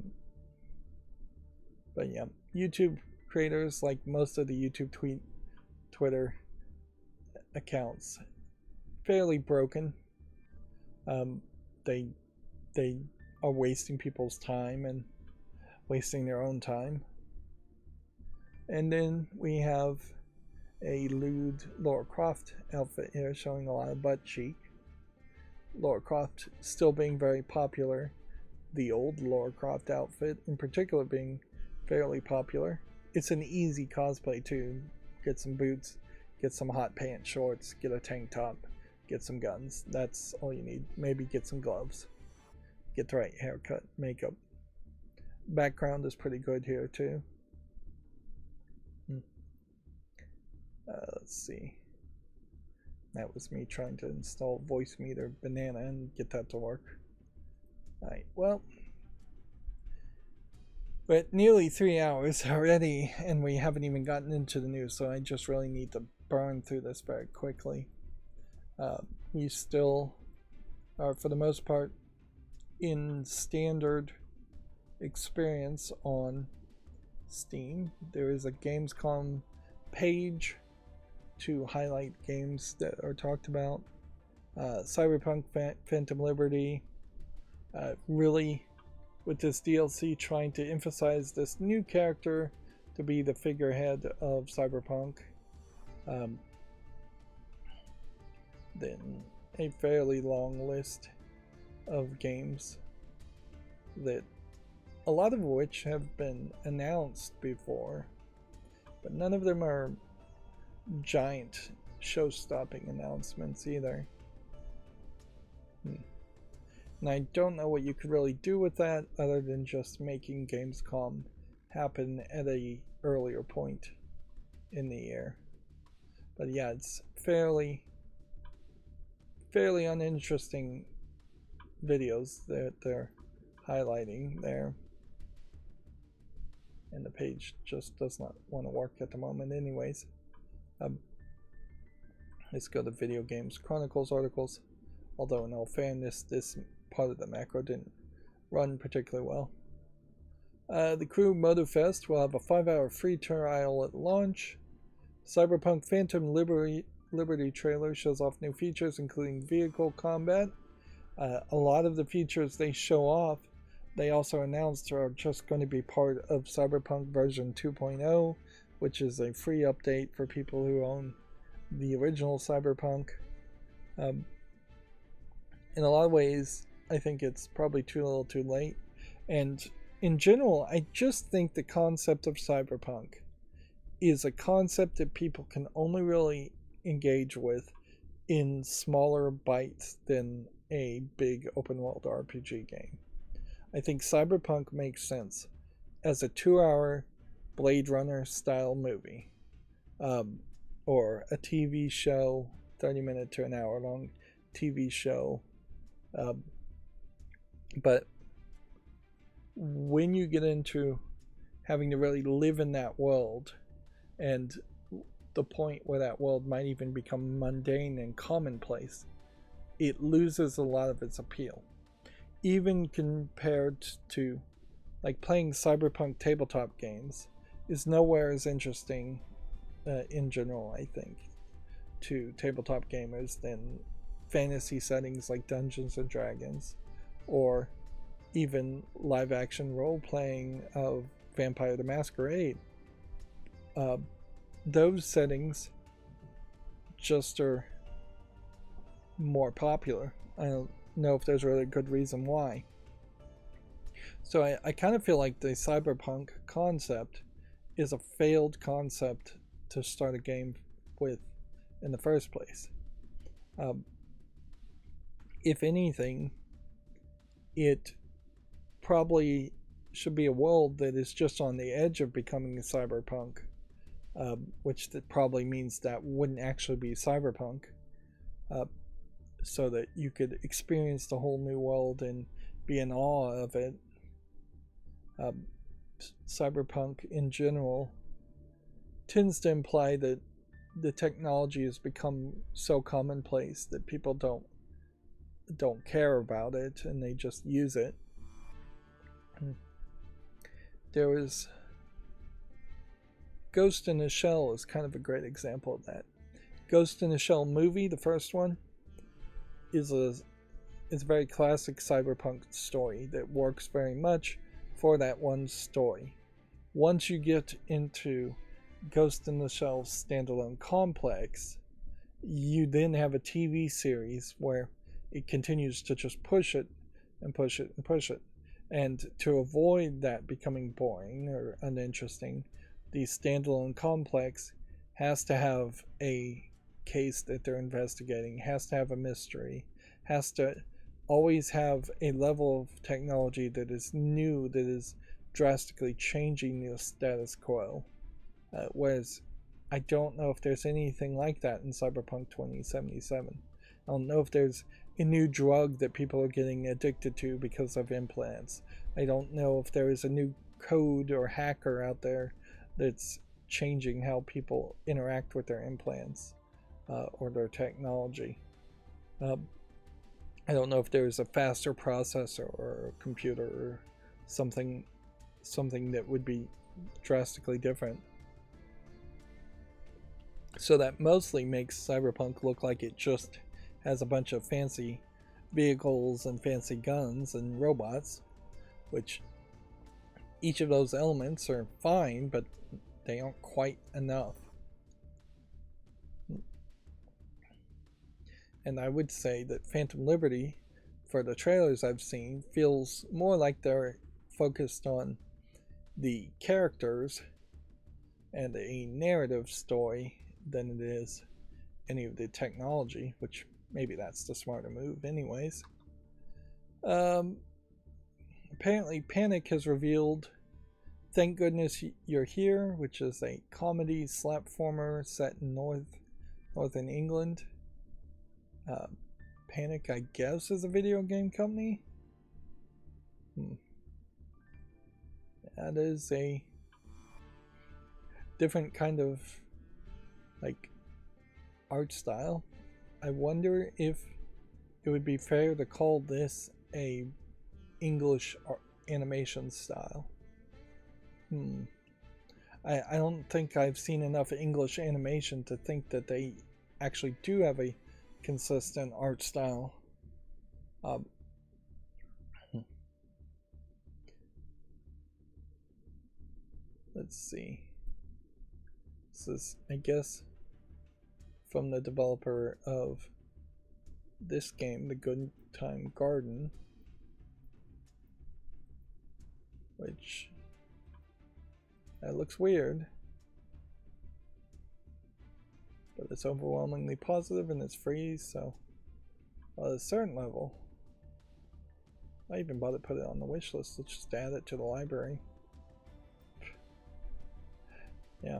yeah, YouTube creators, like most of the YouTube Twitter accounts, fairly broken. They are wasting people's time and wasting their own time. And then we have a lewd Lara Croft outfit here showing a lot of butt cheek. Lara Croft still being very popular. The old Lara Croft outfit in particular being fairly popular. It's an easy cosplay too. Get some boots, get some hot pants shorts, get a tank top, get some guns. That's all you need. Maybe get some gloves. Get the right haircut, makeup. Background is pretty good here too. Let's see. That was me trying to install Voicemeeter Banana and get that to work. Alright, well, we're at nearly 3 hours already, and we haven't even gotten into the news, so I just really need to burn through this very quickly. We still are, for the most part, in standard experience on Steam. There is a Gamescom page to highlight games that are talked about. Cyberpunk Phantom Liberty, really with this DLC trying to emphasize this new character to be the figurehead of Cyberpunk. Then a fairly long list of games that a lot of which have been announced before, but none of them are giant show-stopping announcements either. And I don't know what you could really do with that other than just making Gamescom happen at a earlier point in the year. But yeah, it's fairly uninteresting videos that they're highlighting there. And the page just does not want to work at the moment anyways. Let's go to Video Games Chronicles articles. Although in all fairness, this part of the macro didn't run particularly well. The Crew Motorfest will have a 5-hour free trial at launch. Cyberpunk Phantom Liberty trailer shows off new features including vehicle combat. A lot of the features they show off, they also announced are just going to be part of Cyberpunk version 2.0, which is a free update for people who own the original Cyberpunk. In a lot of ways, I think it's probably too little too late. And in general, I just think the concept of Cyberpunk is a concept that people can only really engage with in smaller bites than a big open world RPG game. I think Cyberpunk makes sense as a 2-hour Blade Runner style movie, or a TV show, 30-minute to an hour long TV show. But when you get into having to really live in that world, and the point where that world might even become mundane and commonplace, it loses a lot of its appeal. Even compared to, like, playing Cyberpunk tabletop games is nowhere as interesting in general, I think, to tabletop gamers than fantasy settings like Dungeons and Dragons, or even live action role playing of Vampire the Masquerade. Those settings just are more popular. I don't know if there's really a good reason why. So I kind of feel like the Cyberpunk concept is a failed concept to start a game with in the first place. If anything, it probably should be a world that is just on the edge of becoming a cyberpunk, which that probably means that wouldn't actually be cyberpunk, uh, so that you could experience the whole new world and be in awe of it. Um, Cyberpunk in general tends to imply that the technology has become so commonplace that people don't care about it and they just use it. There was Ghost in the Shell is kind of a great example of that. Ghost in the Shell movie, the first one, is a very classic cyberpunk story that works very much for that one story. Once you get into Ghost in the Shell standalone complex, you then have a TV series where it continues to just push it and push it and push it. And to avoid that becoming boring or uninteresting, the standalone complex has to have a case that they're investigating, has to have a mystery, has to always have a level of technology that is new, that is drastically changing the status quo. Whereas I don't know if there's anything like that in Cyberpunk 2077. I don't know if there's a new drug that people are getting addicted to because of implants. I don't know if there is a new code or hacker out there that's changing how people interact with their implants or their technology. I don't know if there's a faster processor or a computer or something that would be drastically different. So that mostly makes Cyberpunk look like it just has a bunch of fancy vehicles and fancy guns and robots, which each of those elements are fine, but they aren't quite enough. And I would say that Phantom Liberty, for the trailers I've seen, feels more like they're focused on the characters and a narrative story than it is any of the technology, which maybe that's the smarter move anyways. Apparently Panic has revealed Thank Goodness You're Here, which is a comedy slapformer set in northern England. Panic, I guess, is a video game company. That is a different kind of art style. I wonder if it would be fair to call this a English animation style. I don't think I've seen enough English animation to think that they actually do have a consistent art style. Let's see. This is, I guess, from the developer of this game, The Good Time Garden, which that looks weird, but it's overwhelmingly positive and it's free, so at a certain level, I even bother to put it on the wish list. Let's just add it to the library. Yeah.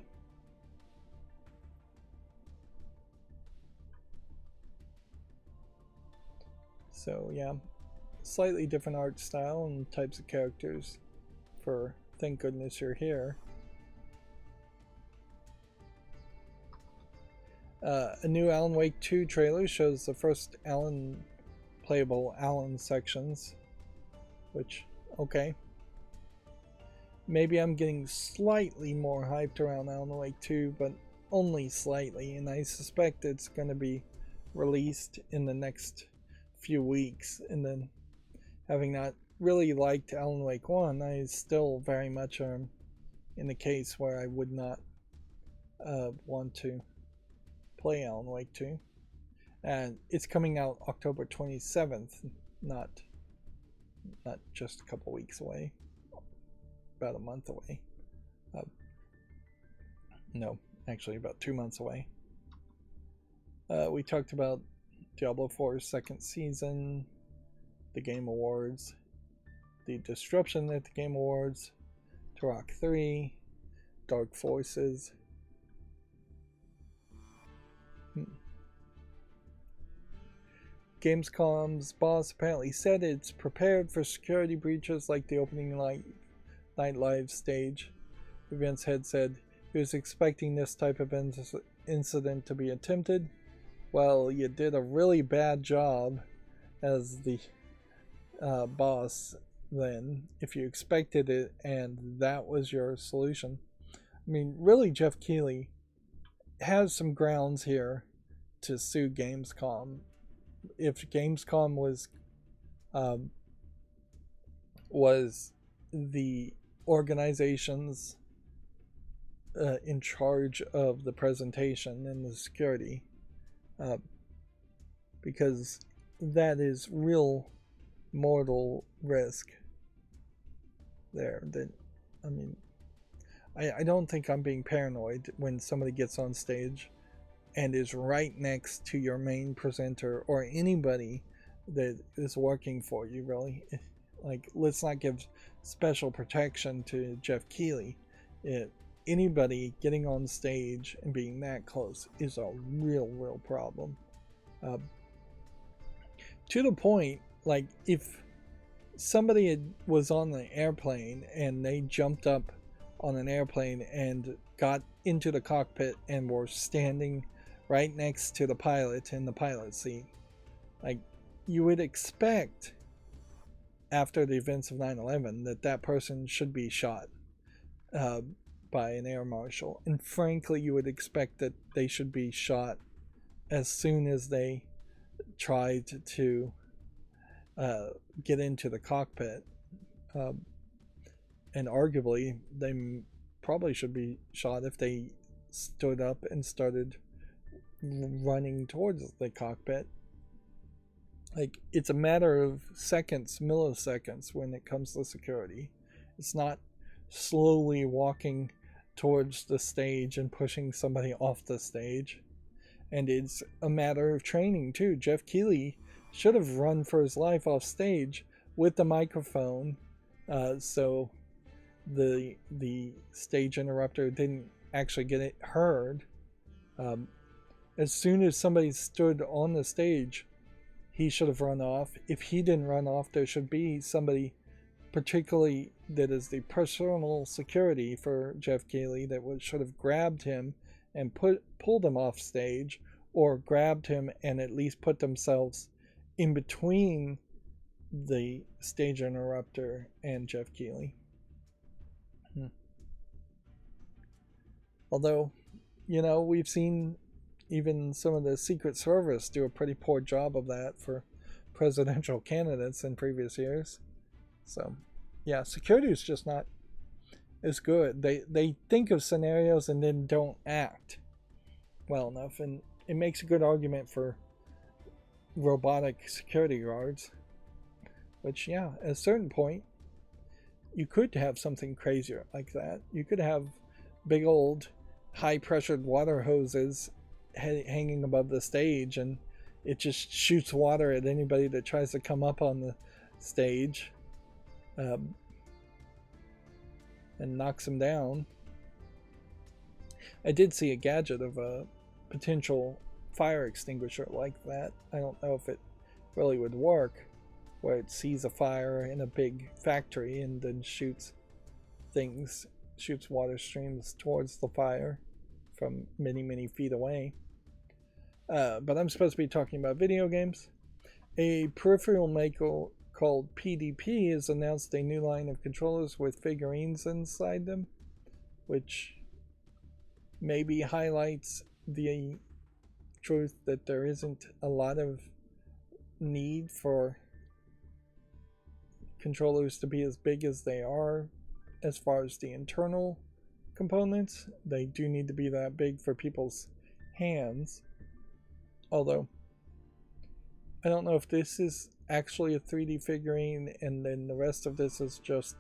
So yeah, slightly different art style and types of characters for Thank Goodness You're Here. A new Alan Wake 2 trailer shows the first playable Alan sections, which, okay. Maybe I'm getting slightly more hyped around Alan Wake 2, but only slightly, and I suspect it's going to be released in the next few weeks. And then, having not really liked Alan Wake 1, I still very much am in the case where I would not want to play Alan Wake 2. And it's coming out October 27th, not just a couple weeks away. About a month away. No, actually about 2 months away. We talked about Diablo 4's second season, the Game Awards, the Disruption at the Game Awards, Turok 3, Dark Forces. Gamescom's boss apparently said it's prepared for security breaches like the opening night live stage. Events head said he was expecting this type of incident to be attempted. Well, you did a really bad job as the boss then, if you expected it and that was your solution. I mean, really, Jeff Keighley has some grounds here to sue Gamescom. If Gamescom was the organizations in charge of the presentation and the security, because that is real mortal risk there. That, I mean, I don't think I'm being paranoid when somebody gets on stage and is right next to your main presenter or anybody that is working for you, really. Like, let's not give special protection to Jeff Keighley. Anybody getting on stage and being that close is a real problem. To the point, like, if somebody was on the airplane and they jumped up on an airplane and got into the cockpit and were standing right next to the pilot in the pilot seat, like, you would expect after the events of 9/11 that person should be shot by an air marshal, and frankly you would expect that they should be shot as soon as they tried to get into the cockpit, and arguably they probably should be shot if they stood up and started running towards the cockpit. Like, it's a matter of seconds, milliseconds when it comes to security. It's not slowly walking towards the stage and pushing somebody off the stage. And it's a matter of training too. Jeff Keighley should have run for his life off stage with the microphone, so the stage interrupter didn't actually get it heard. As soon as somebody stood on the stage, he should have run off. If he didn't run off, there should be somebody, particularly that is the personal security for Jeff Keighley, that should have grabbed him and pulled him off stage, or grabbed him and at least put themselves in between the stage interrupter and Jeff Keighley. Although, you know, we've seen even some of the Secret Service do a pretty poor job of that for presidential candidates in previous years. So, yeah, security is just not as good. They think of scenarios and then don't act well enough, and it makes a good argument for robotic security guards. Which, yeah, at a certain point, you could have something crazier like that. You could have big old high-pressured water hoses hanging above the stage, and it just shoots water at anybody that tries to come up on the stage, and knocks them down. I did see a gadget of a potential fire extinguisher like that. I don't know if it really would work, where it sees a fire in a big factory and then shoots water streams towards the fire from many feet away. But I'm supposed to be talking about video games. A peripheral maker called PDP has announced a new line of controllers with figurines inside them, which maybe highlights the truth that there isn't a lot of need for controllers to be as big as they are as far as the internal components. They do need to be that big for people's hands. Although, I don't know if this is actually a 3D figurine and then the rest of this is just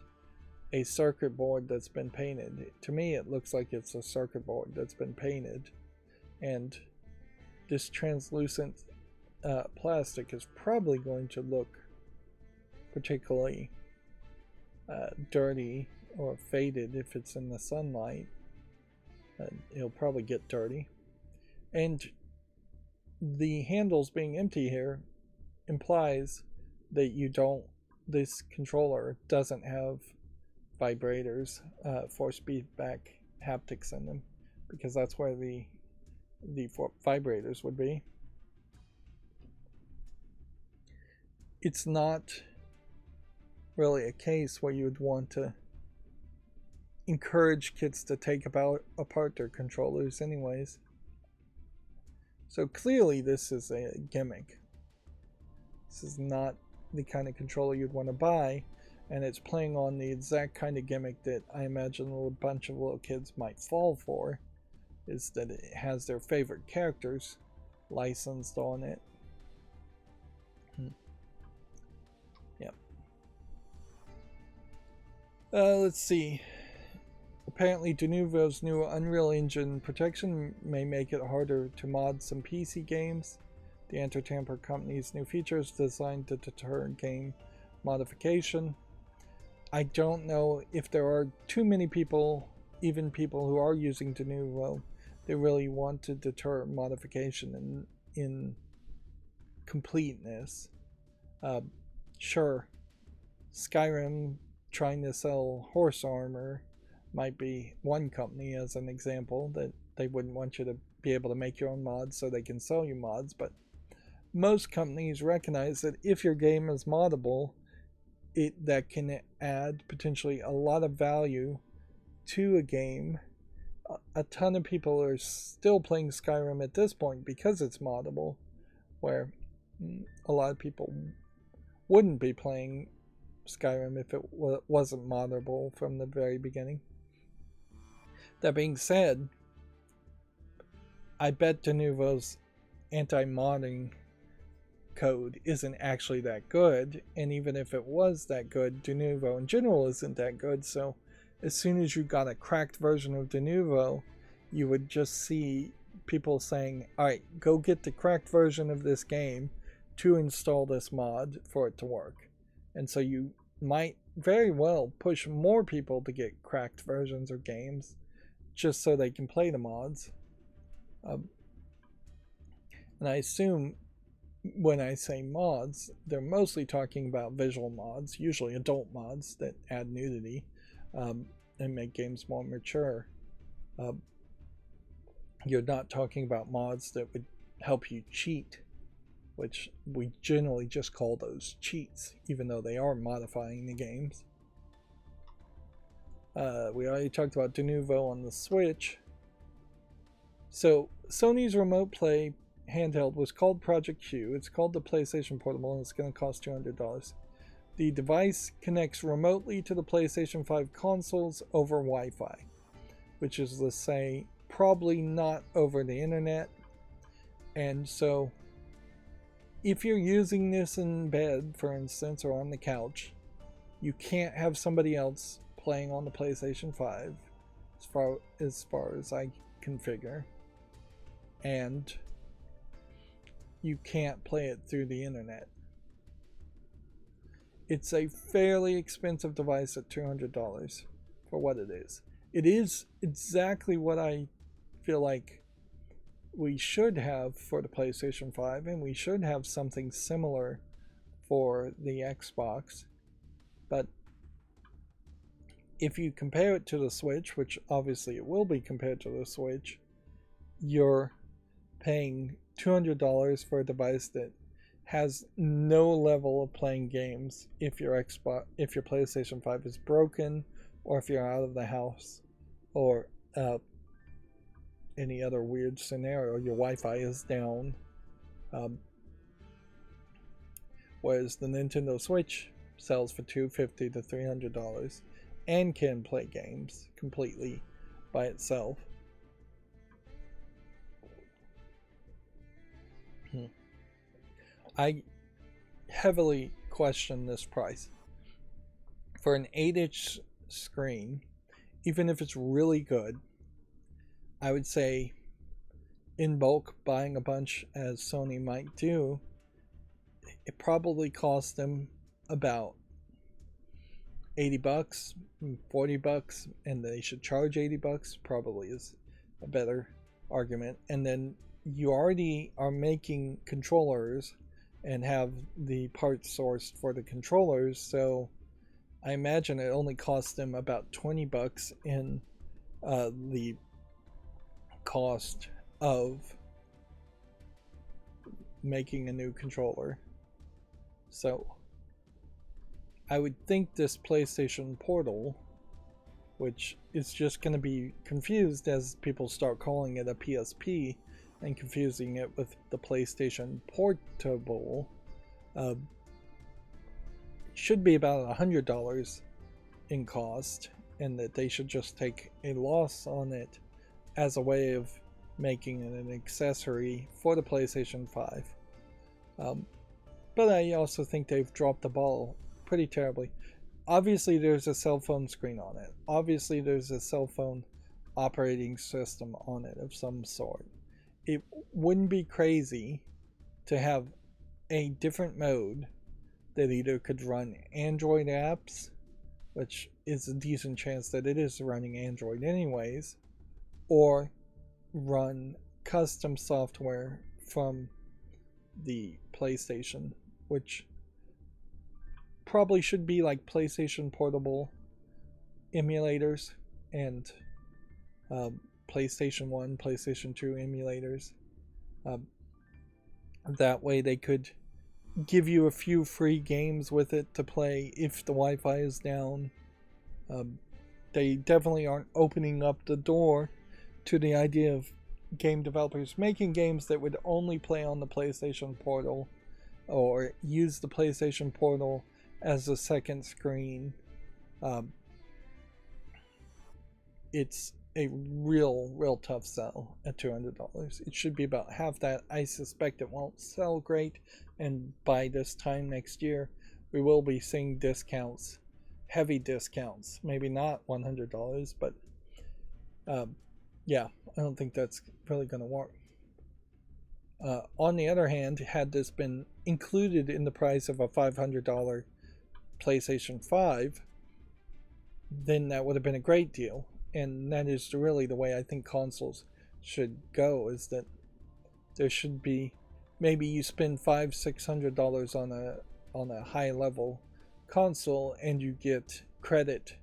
a circuit board that's been painted. To me, it looks like it's a circuit board that's been painted, and this translucent plastic is probably going to look particularly dirty or faded if it's in the sunlight. It'll probably get dirty. And the handles being empty here implies that this controller doesn't have vibrators, force feedback haptics in them, because that's where the vibrators would be. It's not really a case where you would want to encourage kids to take apart their controllers anyways. So clearly this is a gimmick. This is not the kind of controller you'd want to buy, and it's playing on the exact kind of gimmick that I imagine a bunch of little kids might fall for, is that it has their favorite characters licensed on it. Yep. Let's see. Apparently, Denuvo's new Unreal Engine protection may make it harder to mod some PC games. The Anti-Tamper company's new features designed to deter game modification. I don't know if there are too many people, even people who are using Denuvo, they really want to deter modification in completeness. Sure, Skyrim trying to sell horse armor might be one company as an example, that they wouldn't want you to be able to make your own mods so they can sell you mods, but most companies recognize that if your game is moddable, that can add potentially a lot of value to a game. A ton of people are still playing Skyrim at this point because it's moddable, where a lot of people wouldn't be playing Skyrim if it wasn't moddable from the very beginning. That being said, I bet Denuvo's anti-modding code isn't actually that good, and even if it was that good, Denuvo in general isn't that good, so as soon as you got a cracked version of Denuvo, you would just see people saying, alright, go get the cracked version of this game to install this mod for it to work. And so you might very well push more people to get cracked versions of games just so they can play the mods. And I assume when I say mods, they're mostly talking about visual mods, usually adult mods that add nudity and make games more mature. You're not talking about mods that would help you cheat, which we generally just call those cheats, even though they are modifying the games. We already talked about Denuvo on the Switch. So Sony's Remote Play handheld was called Project Q. It's called the PlayStation Portable, and it's going to cost $200. The device connects remotely to the PlayStation 5 consoles over Wi-Fi, which is, let's say, probably not over the internet. And so if you're using this in bed, for instance, or on the couch, you can't have somebody else playing on the PlayStation 5 as far as I can figure, and you can't play it through the internet. It's a fairly expensive device at $200 for what it is. It is exactly what I feel like we should have for the PlayStation 5, and we should have something similar for the Xbox. But if you compare it to the Switch, which obviously it will be compared to the Switch, you're paying $200 for a device that has no level of playing games if your PlayStation 5 is broken, or if you're out of the house, or any other weird scenario, your Wi-Fi is down. Whereas the Nintendo Switch sells for $250 to $300 and can play games completely by itself. I heavily question this price. For an 8-inch screen, even if it's really good, I would say in bulk, buying a bunch as Sony might do, it probably cost them about $80, $40, and they should charge $80 probably is a better argument. And then you already are making controllers and have the parts sourced for the controllers, so I imagine it only cost them about $20 in the cost of making a new controller. So I would think this PlayStation Portal, which is just going to be confused as people start calling it a PSP and confusing it with the PlayStation Portable, should be about $100 in cost, and that they should just take a loss on it as a way of making it an accessory for the PlayStation 5. But I also think they've dropped the ball pretty terribly. Obviously there's a cell phone screen on it. Obviously there's a cell phone operating system on it of some sort. It wouldn't be crazy to have a different mode that either could run Android apps, which is a decent chance that it is running Android anyways, or run custom software from the PlayStation, which probably should be like PlayStation Portable emulators and PlayStation 1, PlayStation 2 emulators. That way they could give you a few free games with it to play if the Wi-Fi is down. They definitely aren't opening up the door to the idea of game developers making games that would only play on the PlayStation Portal or use the PlayStation Portal as a second screen. It's a real tough sell at $200. It should be about half that. I suspect it won't sell great, and by this time next year we will be seeing discounts, heavy discounts. Maybe not $100, but yeah, I don't think that's really going to work. On the other hand, had this been included in the price of a $500 PlayStation 5, then that would have been a great deal. And that is really the way I think consoles should go, is that there should be, maybe you spend $500-$600 on a high level console and you get credit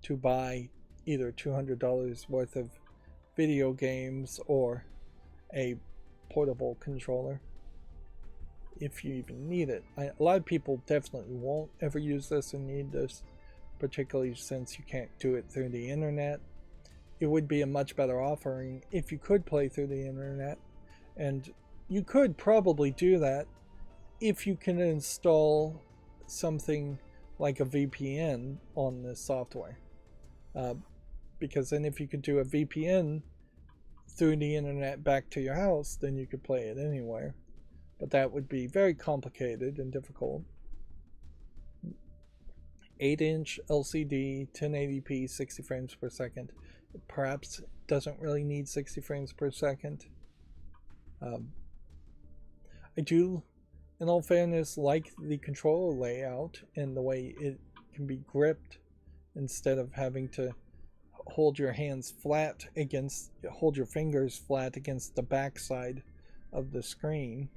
to buy either $200 worth of video games or a portable controller if you even need it. A lot of people definitely won't ever use this and need this, particularly since you can't do it through the internet. It would be a much better offering if you could play through the internet, and you could probably do that if you can install something like a VPN on this software, because then if you could do a VPN through the internet back to your house, then you could play it anywhere, but that would be very complicated and difficult. 8-inch LCD, 1080p, 60 frames per second. It perhaps doesn't really need 60 frames per second. I do, in all fairness, like the controller layout and the way it can be gripped instead of having to hold your hands flat against, hold your fingers flat against the backside of the screen.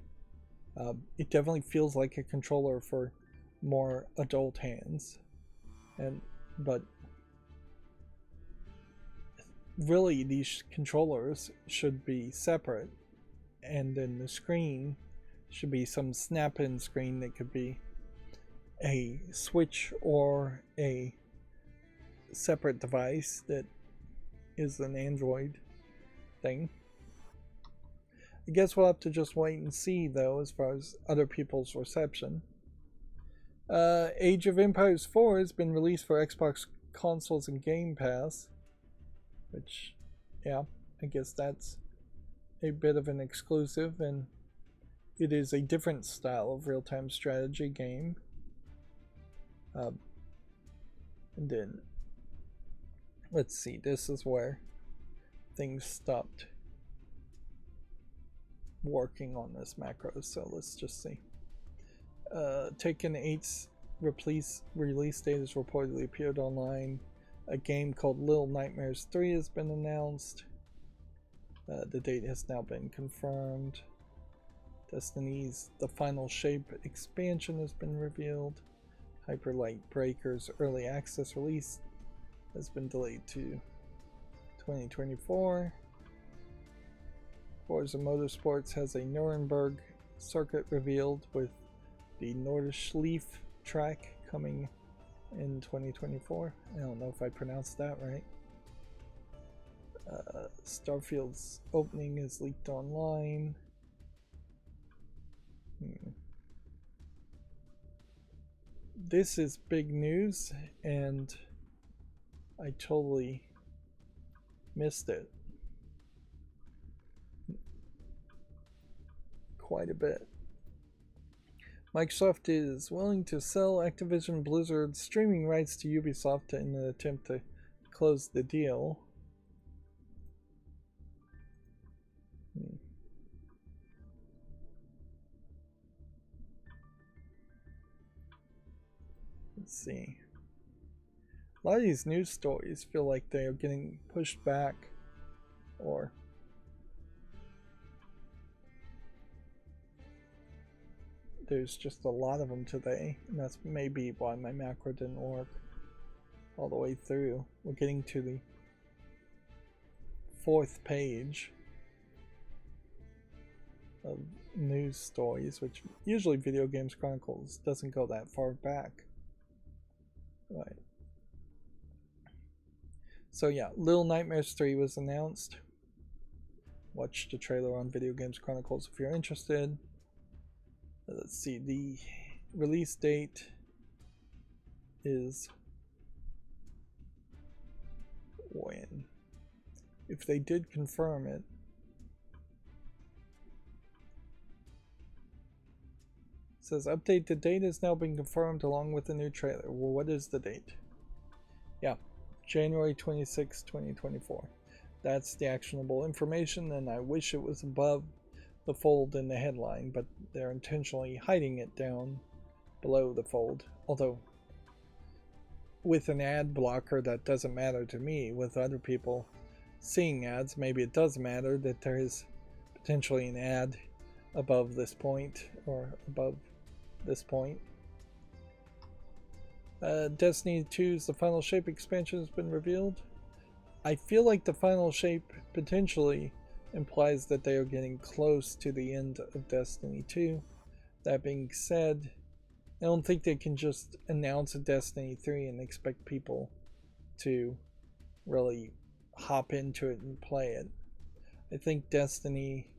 It definitely feels like a controller for more adult hands. But really these controllers should be separate, and then the screen should be some snap-in screen that could be a Switch or a separate device that is an Android thing. I guess we'll have to just wait and see, though, as far as other people's reception. Age of Empires 4 has been released for Xbox consoles and Game Pass, which, yeah, I guess that's a bit of an exclusive, and it is a different style of real-time strategy game. And then, let's see, this is where things stopped working on this macro, so let's just see. Taken 8 release date has reportedly appeared online. A game called Little Nightmares 3 has been announced. The date has now been confirmed. Destiny's The Final Shape expansion has been revealed. Hyper Light Breakers early access release has been delayed to 2024. Forza Motorsports has a Nuremberg circuit revealed with the Nordschleife track coming in 2024. I don't know if I pronounced that right. Starfield's opening is leaked online. This is big news, and I totally missed it. Quite a bit. Microsoft is willing to sell Activision Blizzard's streaming rights to Ubisoft in an attempt to close the deal. Let's see. A lot of these news stories feel like they are getting pushed back, or there's just a lot of them today, and that's maybe why my macro didn't work all the way through. We're getting to the 4th page of news stories, which usually Video Games Chronicles doesn't go that far back. Right. So yeah, Little Nightmares 3 was announced. Watch the trailer on Video Games Chronicles if you're interested. Let's see, the release date is when? If they did confirm it, says update, the date has now been confirmed along with the new trailer. Well, what is the date? Yeah, January 26, 2024. That's the actionable information, and I wish it was above the fold in the headline, but they're intentionally hiding it down below the fold. Although, with an ad blocker, that doesn't matter to me. With other people seeing ads, maybe it does matter that there is potentially an ad above this point, or above this point. Destiny 2's The Final Shape expansion has been revealed. I feel like The Final Shape potentially implies that they are getting close to the end of Destiny 2. That being said, I don't think they can just announce a Destiny 3 and expect people to really hop into it and play it. I think Destiny,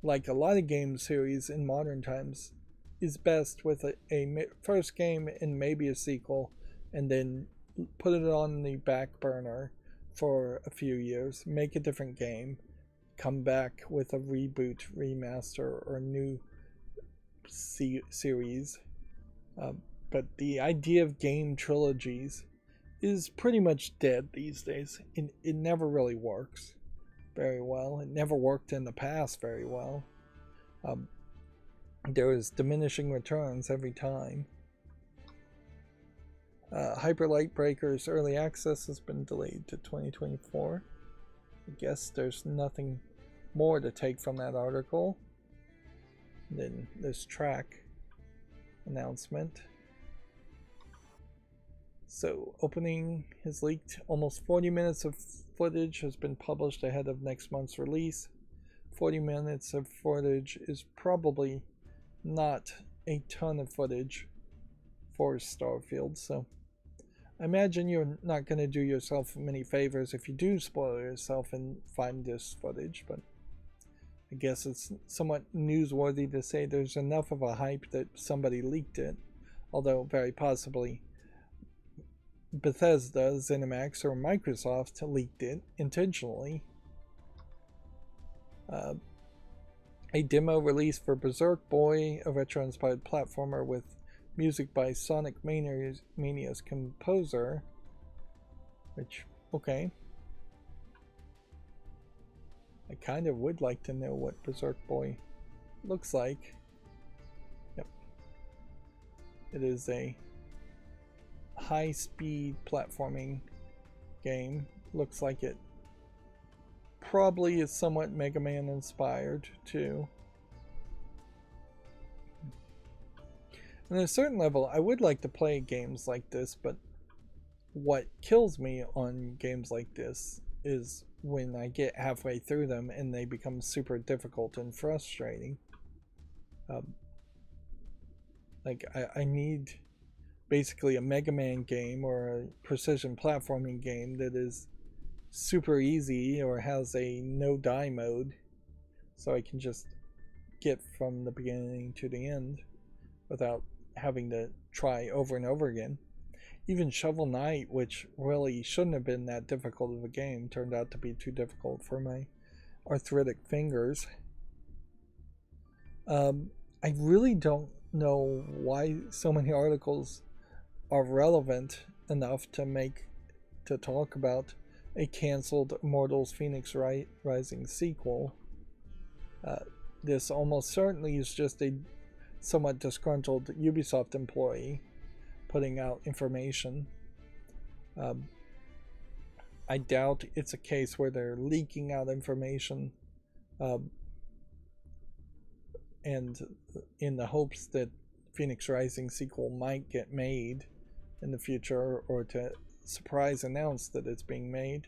like a lot of game series in modern times, is best with a first game and maybe a sequel, and then put it on the back burner for a few years, make a different game, come back with a reboot, remaster, or new series. But the idea of game trilogies is pretty much dead these days. It never really works very well. It never worked in the past very well. There is diminishing returns every time. Hyper Light Breakers early access has been delayed to 2024. I guess there's nothing more to take from that article than this track announcement. So, opening has leaked. Almost 40 minutes of footage has been published ahead of next month's release. 40 minutes of footage is probably not a ton of footage for Starfield, so I imagine you're not going to do yourself many favors if you do spoil yourself and find this footage, but I guess it's somewhat newsworthy to say there's enough of a hype that somebody leaked it, although very possibly Bethesda, ZeniMax, or Microsoft leaked it intentionally. A demo release for Berserk Boy, a retro-inspired platformer with music by Sonic Mania's composer, which, okay. I kind of would like to know what Berserk Boy looks like. Yep. It is a high-speed platforming game. Looks like it probably is somewhat Mega Man inspired too. And at a certain level, I would like to play games like this, but what kills me on games like this is when I get halfway through them and they become super difficult and frustrating. Like, I need basically a Mega Man game or a precision platforming game that is super easy or has a no die mode, so I can just get from the beginning to the end without having to try over and over again. Even Shovel Knight, which really shouldn't have been that difficult of a game, turned out to be too difficult for my arthritic fingers. I really don't know why so many articles are relevant enough to talk about a canceled Immortals Phoenix Rising sequel. This almost certainly is just a somewhat disgruntled Ubisoft employee putting out information. I doubt it's a case where they're leaking out information and in the hopes that Phoenix Rising sequel might get made in the future, or to surprise announce that it's being made.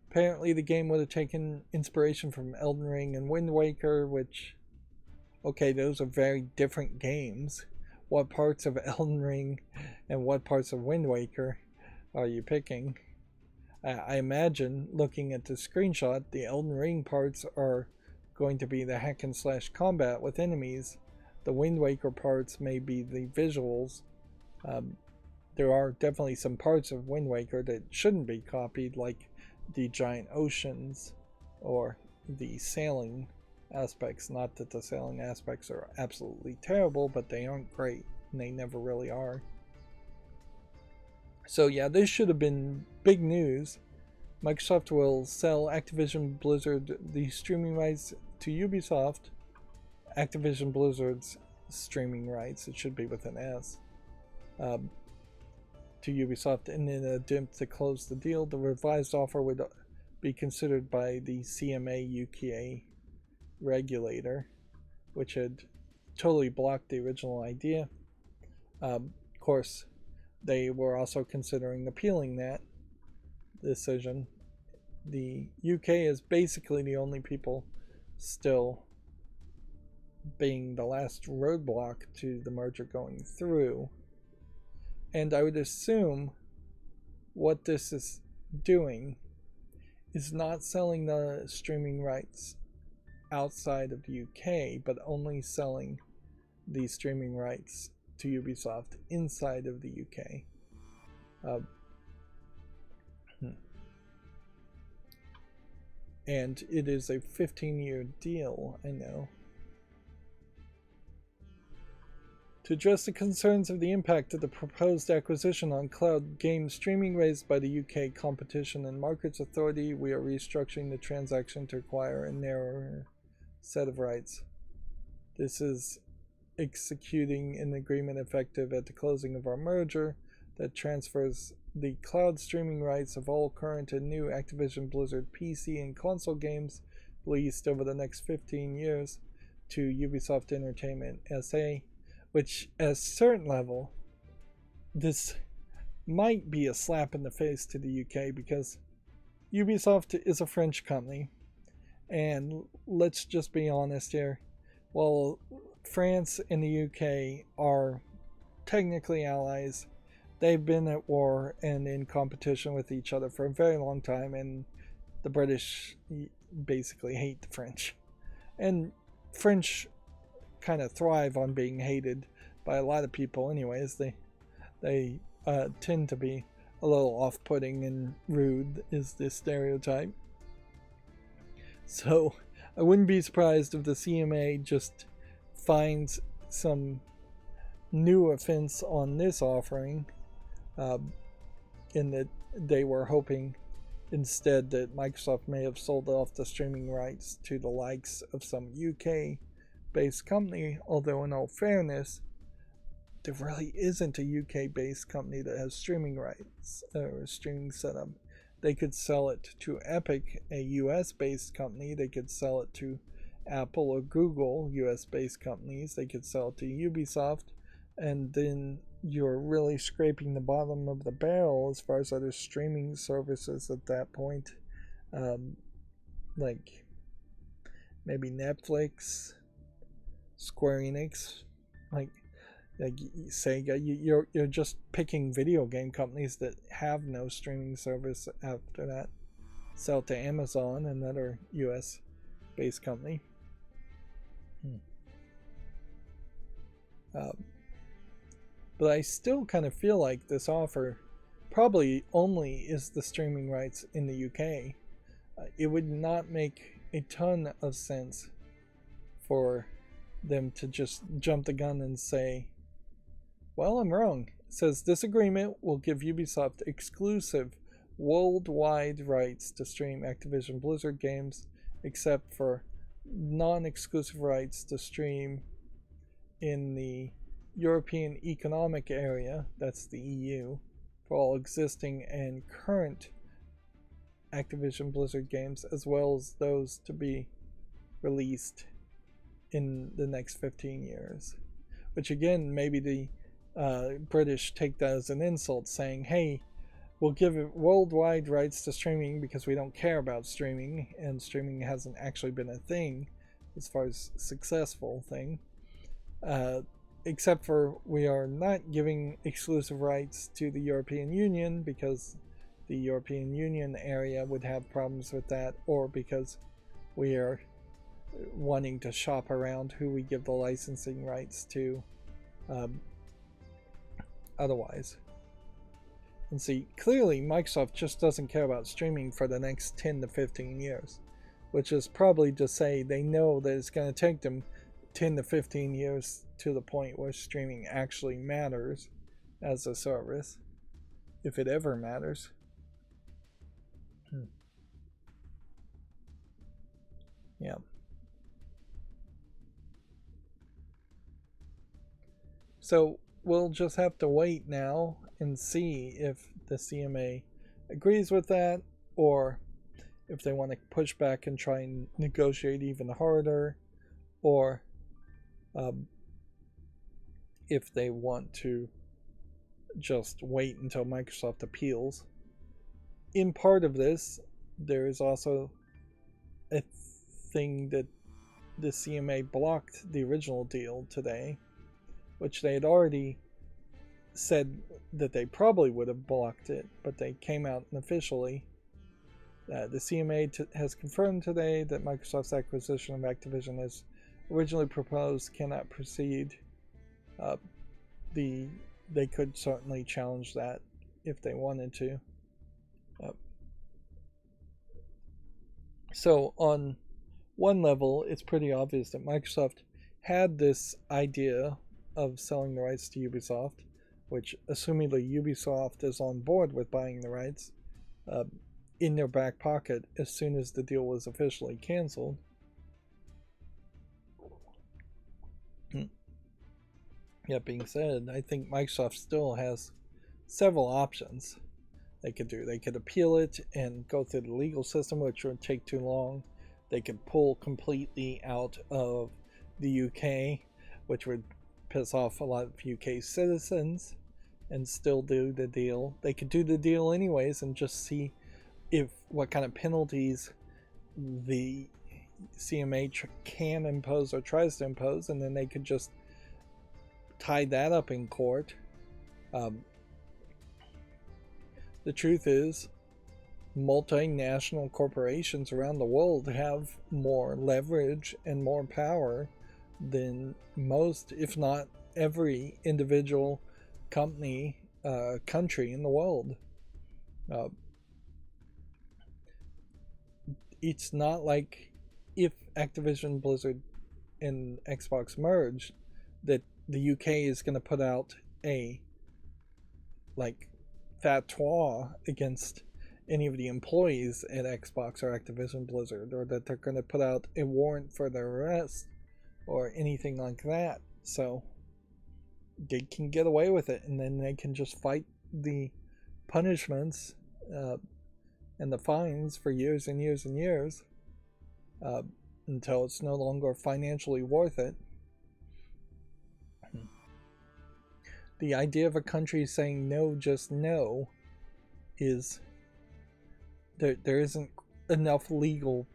Apparently the game would have taken inspiration from Elden Ring and Wind Waker, which, okay, those are very different games. What parts of Elden Ring and what parts of Wind Waker are you picking? I imagine, looking at the screenshot, the Elden Ring parts are going to be the hack and slash combat with enemies. The Wind Waker parts may be the visuals. There are definitely some parts of Wind Waker that shouldn't be copied, like the giant oceans or the sailing aspects. Not that the sailing aspects are absolutely terrible, but they aren't great, and they never really are. So yeah, this should have been big news. Microsoft will sell Activision Blizzard the streaming rights to Ubisoft. Activision Blizzard's streaming rights, it should be with an S, to Ubisoft in an attempt to close the deal. The revised offer would be considered by the CMA UK regulator, which had totally blocked the original idea. Of course, they were also considering appealing that decision. The UK is basically the only people still being the last roadblock to the merger going through. And I would assume what this is doing is not selling the streaming rights outside of the UK, but only selling the streaming rights to Ubisoft inside of the UK. And it is a 15-year deal, I know. To address the concerns of the impact of the proposed acquisition on cloud game streaming raised by the UK Competition and Markets Authority, we are restructuring the transaction to acquire a narrower set of rights. This is executing an agreement effective at the closing of our merger that transfers the cloud streaming rights of all current and new Activision Blizzard PC and console games released over the next 15 years to Ubisoft Entertainment SA, which at a certain level, this might be a slap in the face to the UK, because Ubisoft is a French company, and let's just be honest here, while France and the UK are technically allies, they've been at war and in competition with each other for a very long time, and the British basically hate the French. And French kind of thrive on being hated by a lot of people anyways. They tend to be a little off-putting and rude, is the stereotype. So I wouldn't be surprised if the CMA just finds some new offense on this offering, in that they were hoping instead that Microsoft may have sold off the streaming rights to the likes of some UK based company, although in all fairness, there really isn't a UK based company that has streaming rights or streaming setup. They could sell it to Epic, a US based company. They could sell it to Apple or Google, US based companies. They could sell it to Ubisoft. And then you're really scraping the bottom of the barrel as far as other streaming services at that point. Like maybe Netflix, Square Enix, like Sega. You're just picking video game companies that have no streaming service after that. Sell to Amazon, another US based company. But I still kind of feel like this offer probably only is the streaming rights in the UK. It would not make a ton of sense for them to just jump the gun and say, well, I'm wrong. It says this agreement will give Ubisoft exclusive worldwide rights to stream Activision Blizzard games, except for non-exclusive rights to stream in the European Economic Area, that's the EU, for all existing and current Activision Blizzard games, as well as those to be released in the next 15 years. Which again, maybe the British take that as an insult, saying, hey, we'll give it worldwide rights to streaming because we don't care about streaming, and streaming hasn't actually been a thing as far as successful thing. Except for we are not giving exclusive rights to the European Union because the European Union area would have problems with that, or because we are wanting to shop around who we give the licensing rights to otherwise. And see, clearly Microsoft just doesn't care about streaming for the next 10 to 15 years, which is probably to say they know that it's going to take them 10 to 15 years to the point where streaming actually matters as a service, if it ever matters. Yeah. So we'll just have to wait now and see if the CMA agrees with that, or if they want to push back and try and negotiate even harder, or if they want to just wait until Microsoft appeals. In part of this, there is also a thing that the CMA blocked the original deal today, which they had already said that they probably would have blocked it, but they came out and officially. The CMA has confirmed today that Microsoft's acquisition of Activision as originally proposed cannot proceed. They could certainly challenge that if they wanted to. So on one level, it's pretty obvious that Microsoft had this idea of selling the rights to Ubisoft, which assumingly Ubisoft is on board with buying the rights, in their back pocket as soon as the deal was officially canceled. That being said, I think Microsoft still has several options they could do. They could appeal it and go through the legal system, which would take too long. They could pull completely out of the UK, which would piss off a lot of UK citizens, and still do the deal. They could do the deal anyways and just see what kind of penalties the CMA can impose or tries to impose, and then they could just tie that up in court. The truth is, multinational corporations around the world have more leverage and more power than most, if not every, individual country in the world. It's not like if Activision Blizzard and Xbox merged that the UK is going to put out a fatwa against any of the employees at Xbox or Activision Blizzard, or that they're going to put out a warrant for their arrest or anything like that. So they can get away with it, and then they can just fight the punishments and the fines for years and years and years uh, until it's no longer financially worth it. The idea of a country saying no, just no, is there isn't enough legal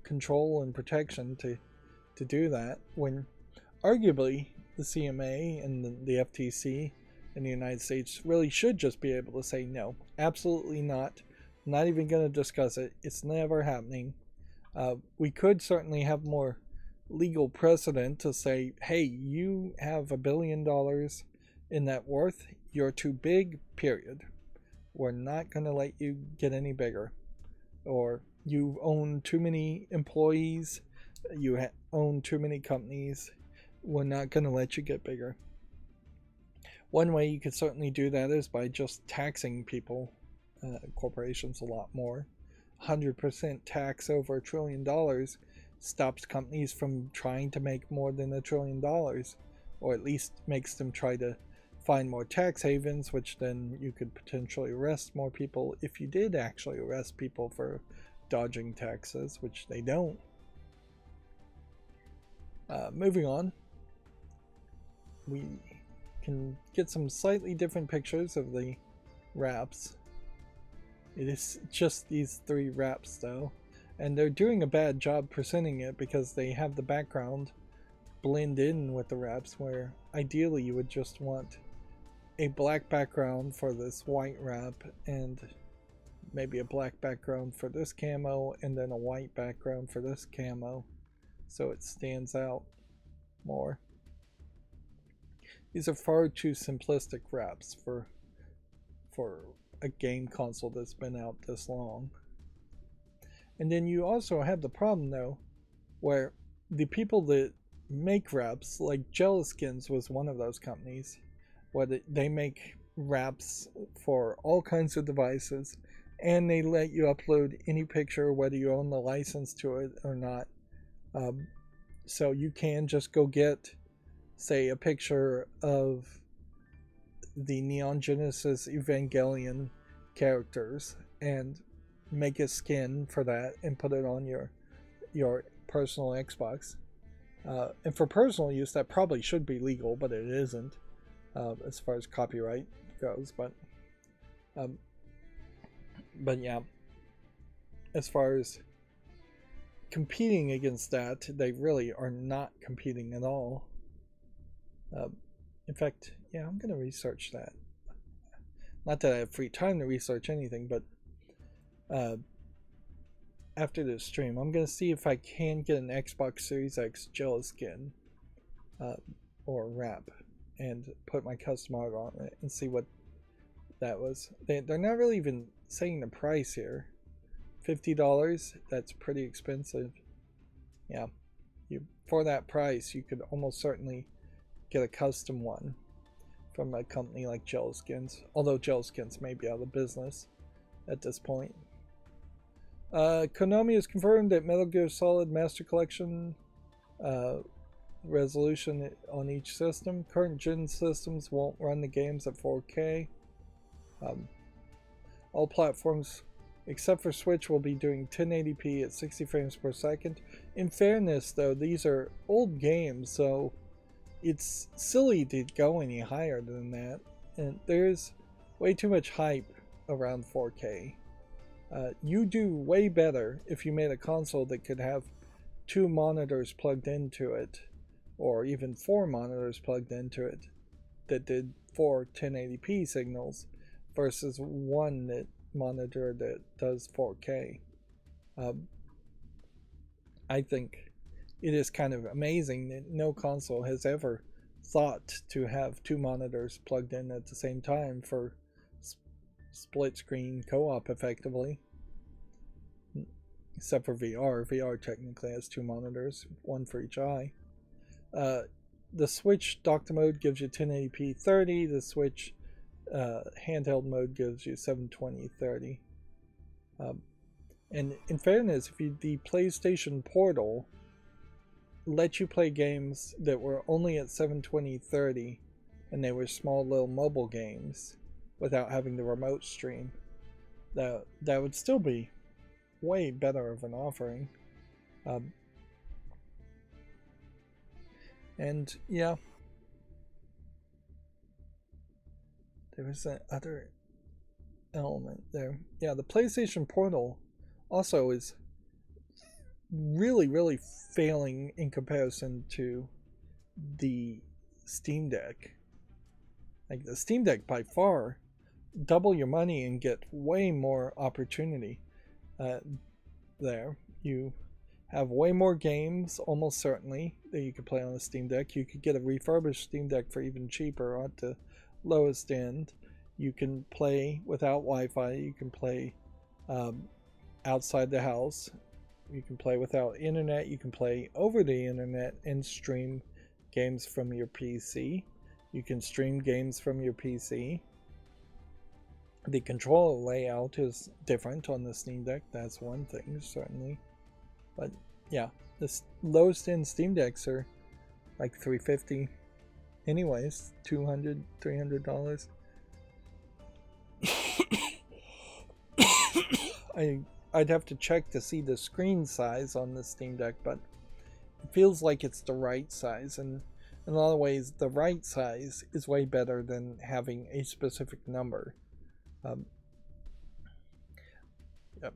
control and protection to do that, when arguably the CMA and the FTC in the United States really should just be able to say no, absolutely not, not even going to discuss it, it's never happening. We could certainly have more legal precedent to say, hey, you have $1 billion in net worth, you're too big, period. We're not going to let you get any bigger. Or you own too many employees, you own too many companies, we're not going to let you get bigger. One way you could certainly do that is by just taxing people, corporations, a lot more. 100% tax over $1 trillion stops companies from trying to make more than $1 trillion, or at least makes them try to find more tax havens, which then you could potentially arrest more people if you did actually arrest people for dodging taxes, which they don't. Moving on, we can get some slightly different pictures of the wraps. It is just these 3 wraps though, and they're doing a bad job presenting it because they have the background blend in with the wraps, where ideally you would just want a black background for this white wrap and maybe a black background for this camo and then a white background for this camo, so it stands out more. These are far too simplistic wraps for a game console that's been out this long. And then you also have the problem though, where the people that make wraps, like Duelist was one of those companies, where they make wraps for all kinds of devices, and they let you upload any picture whether you own the license to it or not. So you can just go get, say, a picture of the Neon Genesis Evangelion characters and make a skin for that and put it on your personal Xbox. And for personal use, that probably should be legal, but it isn't, as far as copyright goes. But yeah, as far as competing against that, they really are not competing at all. In fact, yeah, I'm going to research that. Not that I have free time to research anything, but after this stream, I'm going to see if I can get an Xbox Series X gel skin or wrap and put my custom art on it and see what that was. They're not really even saying the price here. $50, that's pretty expensive. Yeah, for that price, you could almost certainly get a custom one from a company like Duelist, although Duelist may be out of business at this point. Konami has confirmed that Metal Gear Solid Master Collection resolution on each system. Current gen systems won't run the games at 4K. All platforms except for Switch will be doing 1080p at 60 frames per second. In fairness though, these are old games, so it's silly to go any higher than that, and there's way too much hype around 4K. You do way better if you made a console that could have 2 monitors plugged into it, or even 4 monitors plugged into it that did 4 1080p signals versus one monitor that does 4K. I think it is kind of amazing that no console has ever thought to have 2 monitors plugged in at the same time for split screen co-op effectively, except for VR. VR technically has 2 monitors, one for each eye. The Switch docked mode gives you 1080p 30. The Switch handheld mode gives you 720 30. And in fairness, if the PlayStation Portal let you play games that were only at 720 30 and they were small little mobile games without having the remote stream, that would still be way better of an offering. Um, and yeah, there was that other element there. Yeah, the PlayStation Portal also is really, really failing in comparison to the Steam Deck. Like the Steam Deck by far double your money and get way more opportunity. There, you have way more games, almost certainly, that you could play on a Steam Deck. You could get a refurbished Steam Deck for even cheaper at the lowest end. You can play without Wi-Fi. You can play outside the house. You can play without internet. You can play over the internet and stream games from your PC. You can stream games from your PC. The controller layout is different on the Steam Deck. That's one thing, certainly. But yeah, the lowest end Steam Decks are like $350 anyways, $200, $300. I'd have to check to see the screen size on the Steam Deck, but it feels like it's the right size, and in a lot of ways the right size is way better than having a specific number. Yep.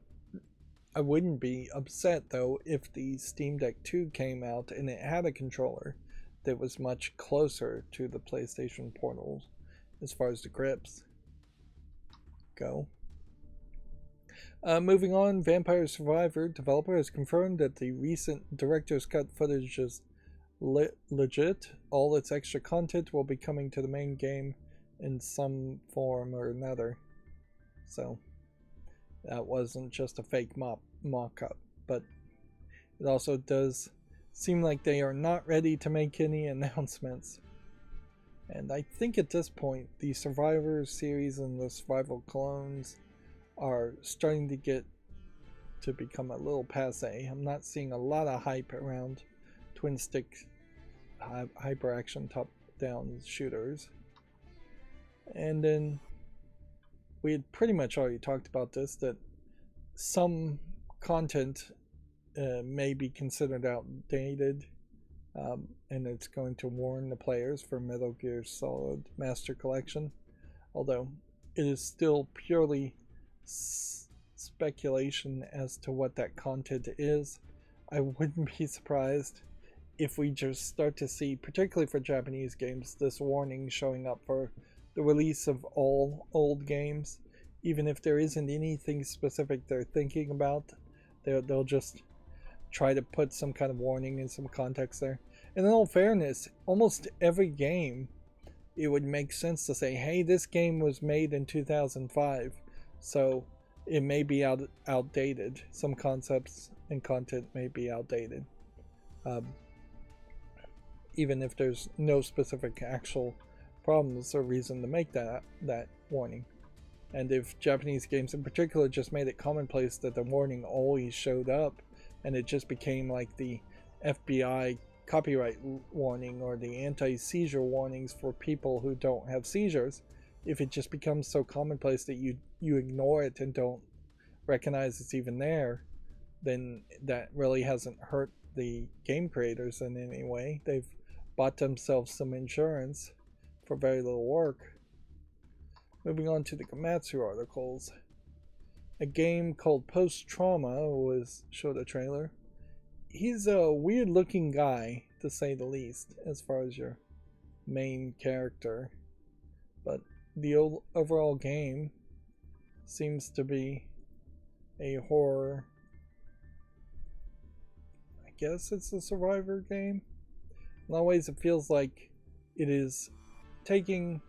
I wouldn't be upset though if the Steam Deck 2 came out and it had a controller that was much closer to the PlayStation Portal as far as the grips go. Moving on, Vampire Survivor developer has confirmed that the recent director's cut footage is legit. All its extra content will be coming to the main game in some form or another. So that wasn't just a fake mock-up, but it also does seem like they are not ready to make any announcements. And I think at this point, the Survivor series and the Survival clones are starting to become a little passe. I'm not seeing a lot of hype around twin stick hyper action top down shooters. And then we had pretty much already talked about this, that some content may be considered outdated, and it's going to warn the players for Metal Gear Solid Master Collection, although it is still purely speculation as to what that content is. I wouldn't be surprised if we just start to see, particularly for Japanese games, this warning showing up for the release of all old games. Even if there isn't anything specific they're thinking about, they'll just try to put some kind of warning and some context there. And in all fairness, almost every game, it would make sense to say, hey, this game was made in 2005, so it may be outdated. Some concepts and content may be outdated. Even if there's no specific actual problems or reason to make that warning. And if Japanese games in particular just made it commonplace that the warning always showed up, and it just became like the FBI copyright warning or the anti-seizure warnings for people who don't have seizures, if it just becomes so commonplace that you ignore it and don't recognize it's even there, then that really hasn't hurt the game creators in any way. They've bought themselves some insurance for very little work. Moving on to the Gamatsu articles. A game called Post Trauma was showed a trailer. He's a weird looking guy, to say the least, as far as your main character. But the overall game seems to be a horror. I guess it's a survivor game. In a lot of ways it feels like it is taking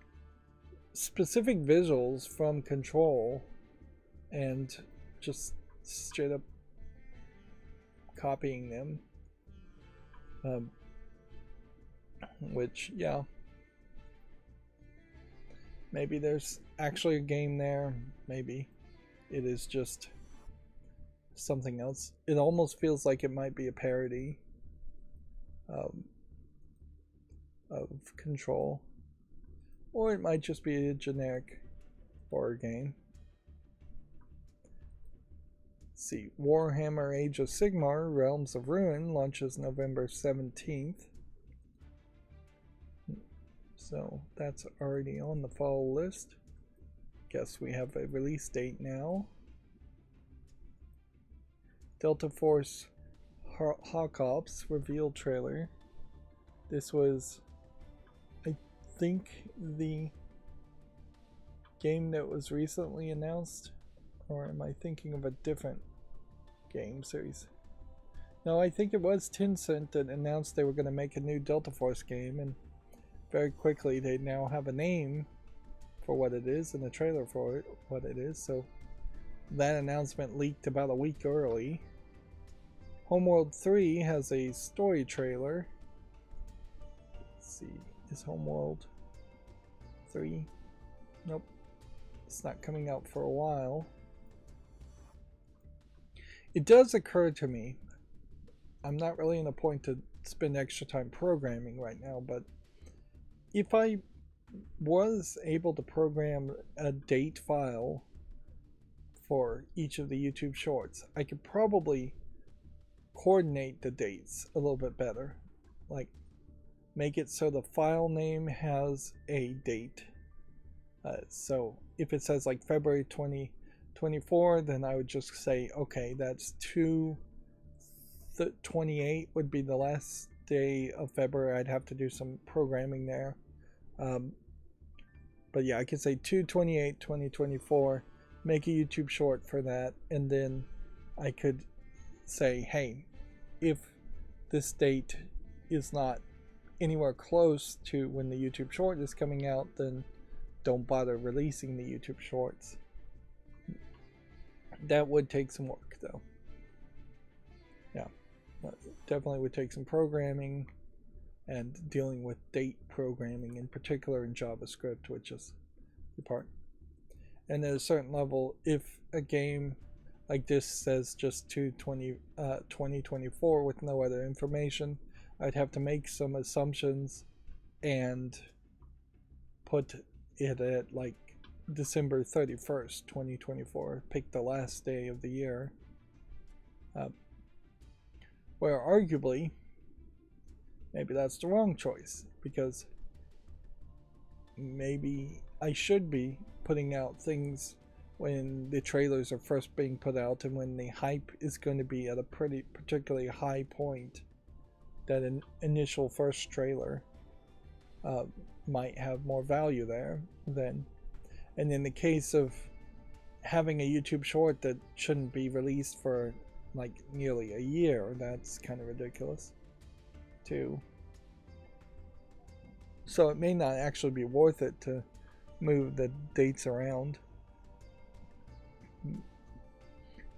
specific visuals from Control and just straight up copying them. Which, yeah, maybe there's actually a game there, maybe it is just something else. It almost feels like it might be a parody of Control. or it might just be a generic horror game. Let's see, Warhammer Age of Sigmar Realms of Ruin launches November 17th. So that's already on the fall list. Guess we have a release date now. Delta Force Hawk Ops reveal trailer. This was, I think, the game that was recently announced, or am I thinking of a different game series? No, I think it was Tencent that announced they were going to make a new Delta Force game, and very quickly they now have a name for what it is and a trailer for it, what it is. So that announcement leaked about a week early. Homeworld 3 has a story trailer. Let's see, is Homeworld 3? Nope, it's not coming out for a while. It does occur to me, I'm not really in a point to spend extra time programming right now, but if I was able to program a date file for each of the YouTube shorts, I could probably coordinate the dates a little bit better. Like, make it so the file name has a date. So if it says like February 2024, then I would just say, okay, that's 2/28 would be the last day of February. I'd have to do some programming there. But yeah, I could say 2/28/2024, make a YouTube short for that, and then I could say, hey, if this date is not anywhere close to when the YouTube short is coming out, then don't bother releasing the YouTube shorts. That would take some work though. Yeah, definitely would take some programming and dealing with date programming, in particular in JavaScript, which is the part. And at a certain level, if a game like this says just 2024 with no other information, I'd have to make some assumptions and put it at like December 31st, 2024, pick the last day of the year. Where arguably, maybe that's the wrong choice, because maybe I should be putting out things when the trailers are first being put out and when the hype is going to be at a particularly high point. That an initial first trailer might have more value there than, and in the case of having a YouTube short that shouldn't be released for like nearly a year, that's kind of ridiculous too. So it may not actually be worth it to move the dates around.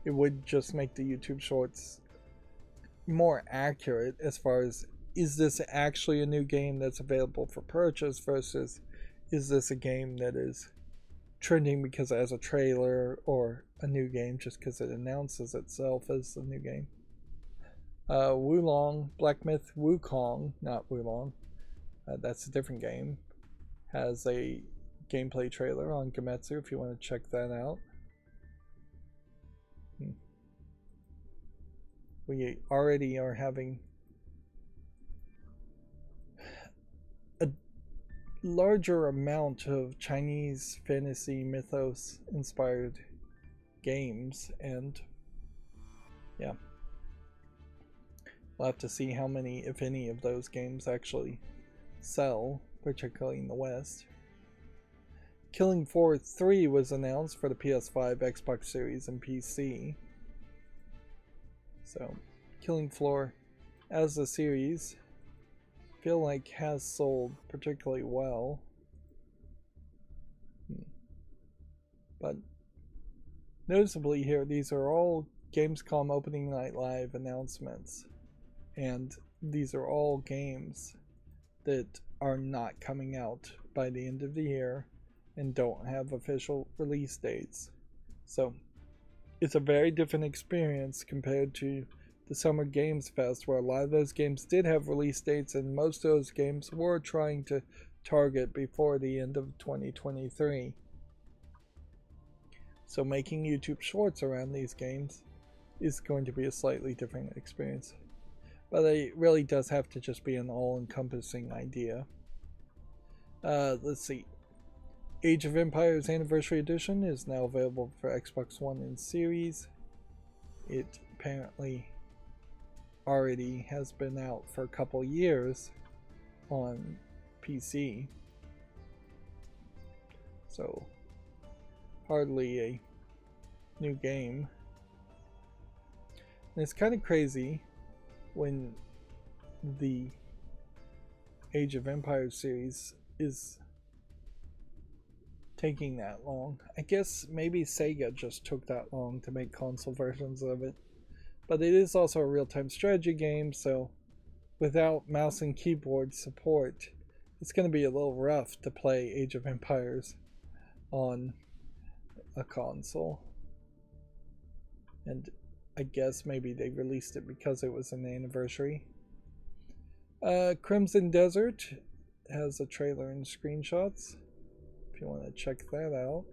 It would just make the YouTube shorts more accurate as far as, is this actually a new game that's available for purchase versus is this a game that is trending because it has a trailer, or a new game just because it announces itself as a new game. Wulong, Black Myth Wukong, not Wulong, that's a different game, has a gameplay trailer on Gametsu if you want to check that out. We already are having a larger amount of Chinese fantasy mythos inspired games, and yeah, we'll have to see how many, if any, of those games actually sell, particularly in the West. Killing Floor 3 was announced for the PS5, Xbox Series, and PC. So, Killing Floor as a series, I feel like has sold particularly well. But noticeably here, these are all Gamescom Opening Night Live announcements. And these are all games that are not coming out by the end of the year and don't have official release dates. So it's a very different experience compared to the Summer Games Fest, where a lot of those games did have release dates, and most of those games were trying to target before the end of 2023. So making YouTube Shorts around these games is going to be a slightly different experience. But it really does have to just be an all-encompassing idea. Let's see. Age of Empires Anniversary Edition is now available for Xbox One and Series. It apparently already has been out for a couple years on PC. So, hardly a new game. And it's kind of crazy when the Age of Empires series is taking that long. I guess maybe Sega just took that long to make console versions of it. But it is also a real-time strategy game, so without mouse and keyboard support, it's going to be a little rough to play Age of Empires on a console. And I guess maybe they released it because it was an anniversary. Crimson Desert has a trailer and screenshots if you want to check that out.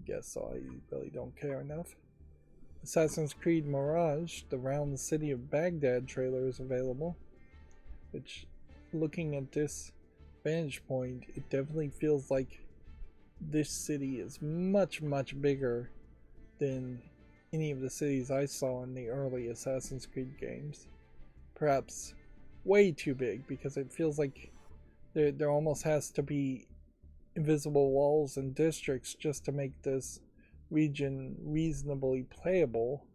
Guess I really don't care enough. Assassin's Creed Mirage, the Round the City of Baghdad trailer is available, which, looking at this vantage point, it definitely feels like this city is much, much bigger than any of the cities I saw in the early Assassin's Creed games. Perhaps way too big, because it feels like there almost has to be invisible walls and districts just to make this region reasonably playable.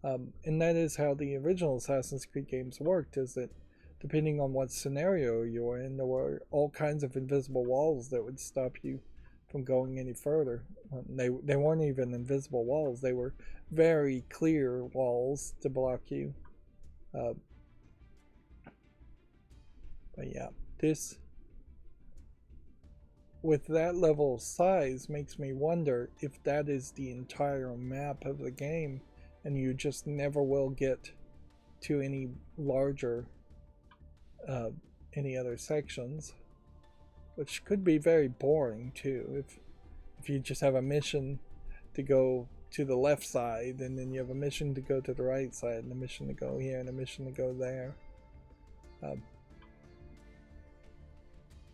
And that is how the original Assassin's Creed games worked, is that depending on what scenario you were in, there were all kinds of invisible walls that would stop you from going any further. They weren't even invisible walls, they were very clear walls to block you. But yeah, this, with that level of size, makes me wonder if that is the entire map of the game and you just never will get to any larger any other sections, which could be very boring too. If you just have a mission to go to the left side, and then you have a mission to go to the right side, and a mission to go here, and a mission to go there.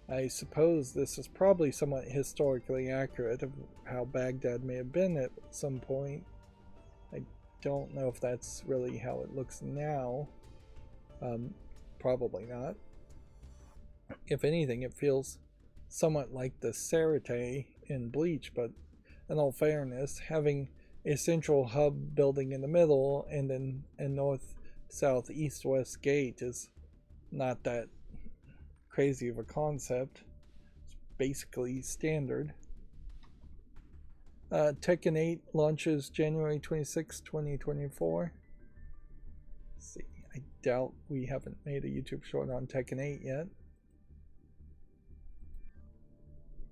I suppose this is probably somewhat historically accurate of how Baghdad may have been at some point. I don't know if that's really how it looks now. Probably not. If anything, it feels somewhat like the Sarate in Bleach, but in all fairness, having a central hub building in the middle and then a north, south, east, west gate is not that crazy of a concept. It's basically standard. Tekken 8 launches January 26, 2024. Let's see, I doubt we haven't made a YouTube short on Tekken 8 yet.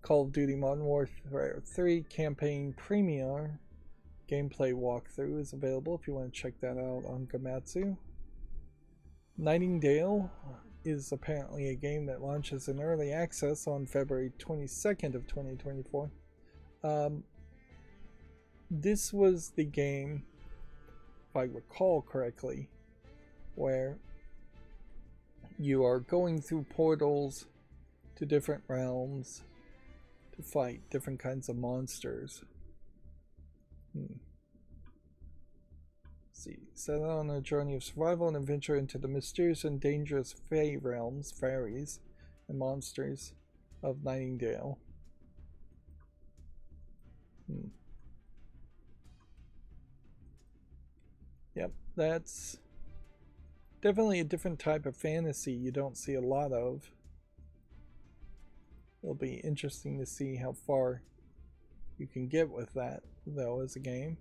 Call of Duty Modern Warfare 3 Campaign Premiere gameplay walkthrough is available if you want to check that out on Gamatsu. Nightingale is apparently a game that launches in early access on February 22nd of 2024. This was the game, if I recall correctly, where you are going through portals to different realms to fight different kinds of monsters. Let's see, set out on a journey of survival and adventure into the mysterious and dangerous Fae realms, fairies, and monsters of Nightingale. Yep, that's definitely a different type of fantasy you don't see a lot of. It'll be interesting to see how far you can get with that, though, as a game.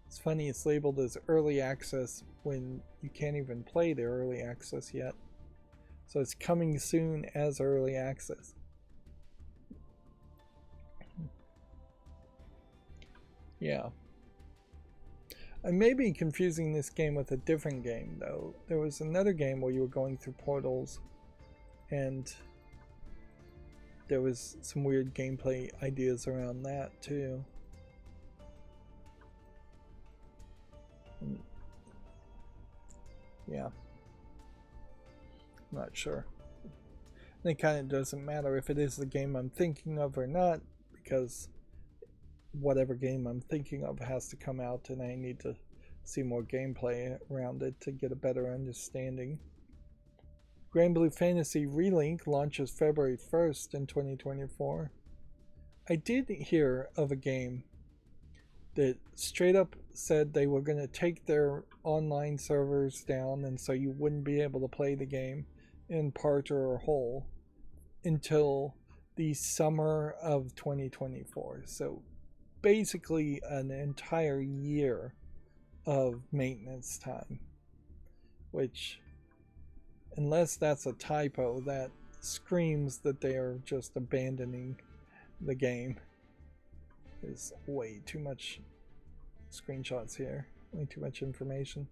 It's funny it's labeled as early access when you can't even play the early access yet. So it's coming soon as early access. Yeah. I may be confusing this game with a different game, though. There was another game where you were going through portals, and there was some weird gameplay ideas around that, too. Yeah. I'm not sure. And it kind of doesn't matter if it is the game I'm thinking of or not, because whatever game I'm thinking of has to come out, and I need to see more gameplay around it to get a better understanding. Grand Blue Fantasy Relink launches February 1st in 2024. I did hear of a game that straight up said they were going to take their online servers down, and so you wouldn't be able to play the game in part or whole until the summer of 2024. So basically an entire year of maintenance time, which, unless that's a typo, that screams that they are just abandoning the game. There's way too much screenshots here, way too much information.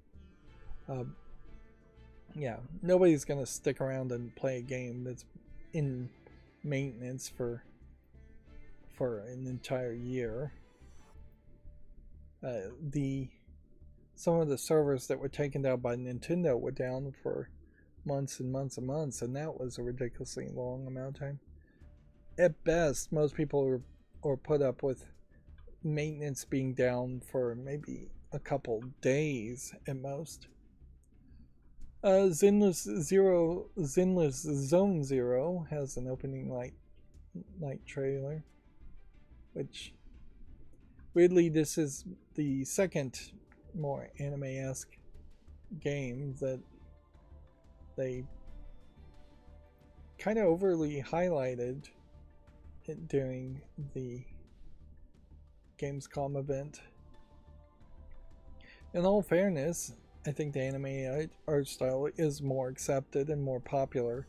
Yeah, nobody's gonna stick around and play a game that's in maintenance for an entire year. Some of the servers that were taken down by Nintendo were down for months and months and months, and that was a ridiculously long amount of time. At best, most people are put up with maintenance being down for maybe a couple days at most. Zinless Zone Zero has an opening night trailer, which, weirdly, this is the second more anime-esque game that they kind of overly highlighted during the Gamescom event. In all fairness, I think the anime art style is more accepted and more popular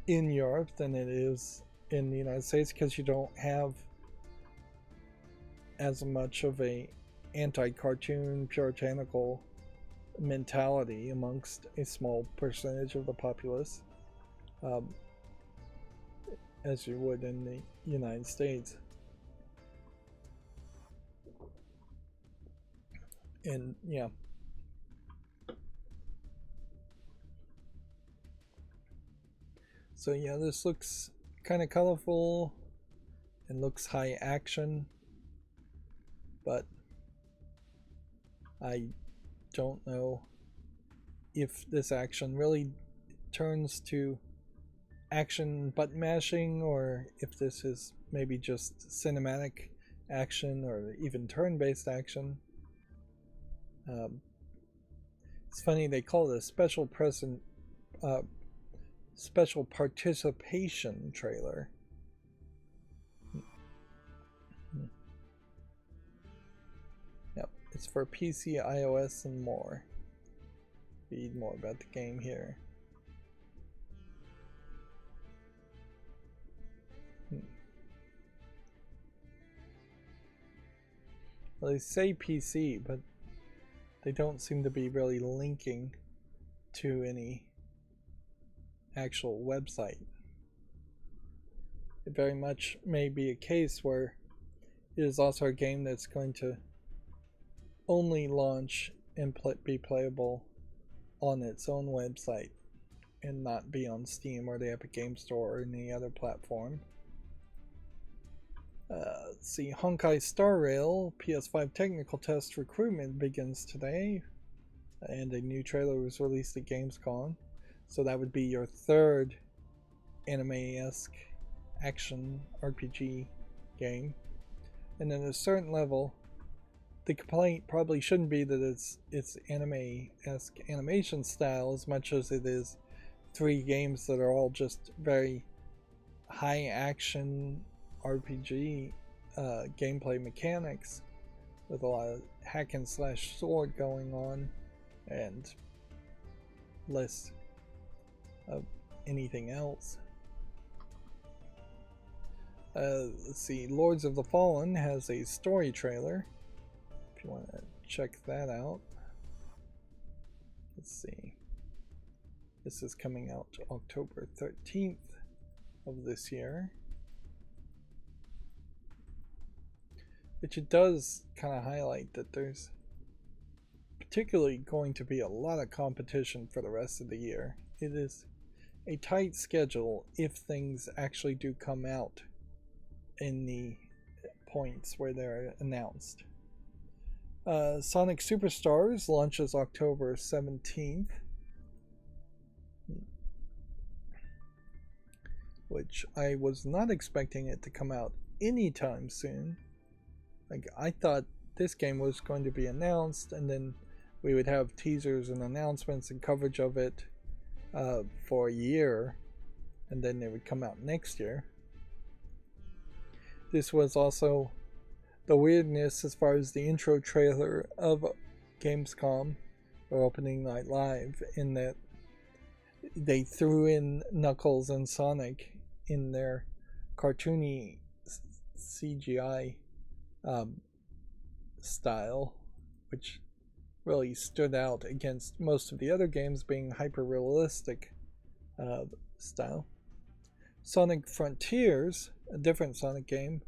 in Europe than it is in the United States, because you don't have as much of a anti-cartoon puritanical mentality amongst a small percentage of the populace, as you would in the United States. And yeah, so yeah, this looks kind of colorful and looks high action, but I don't know if this action really turns to action button mashing, or if this is maybe just cinematic action or even turn-based action. It's funny, they call it a special participation trailer. Yep, it's for PC, iOS, and more. Read more about the game here. Well, they say PC, but they don't seem to be really linking to any actual website. It very much may be a case where it is also a game that's going to only launch and be playable on its own website and not be on Steam or the Epic Game Store or any other platform. Let's see, Honkai Star Rail PS5 technical test recruitment begins today, and a new trailer was released at Gamescom. So that would be your third anime-esque action RPG game. And at a certain level, the complaint probably shouldn't be that it's anime-esque animation style as much as it is 3 games that are all just very high action RPG gameplay mechanics with a lot of hack and slash sword going on and less of anything else. Let's see, Lords of the Fallen has a story trailer if you want to check that out. Let's see. This is coming out October 13th of this year. Which it does kind of highlight that there's particularly going to be a lot of competition for the rest of the year. It is a tight schedule if things actually do come out in the points where they're announced. Sonic Superstars launches October 17th, which I was not expecting it to come out anytime soon. Like, I thought this game was going to be announced and then we would have teasers and announcements and coverage of it for a year, and then it would come out next year. This was also the weirdness as far as the intro trailer of Gamescom or Opening Night Live, in that they threw in Knuckles and Sonic in their cartoony CGI style, which really stood out against most of the other games being hyper-realistic style. Sonic Frontiers, a different Sonic game,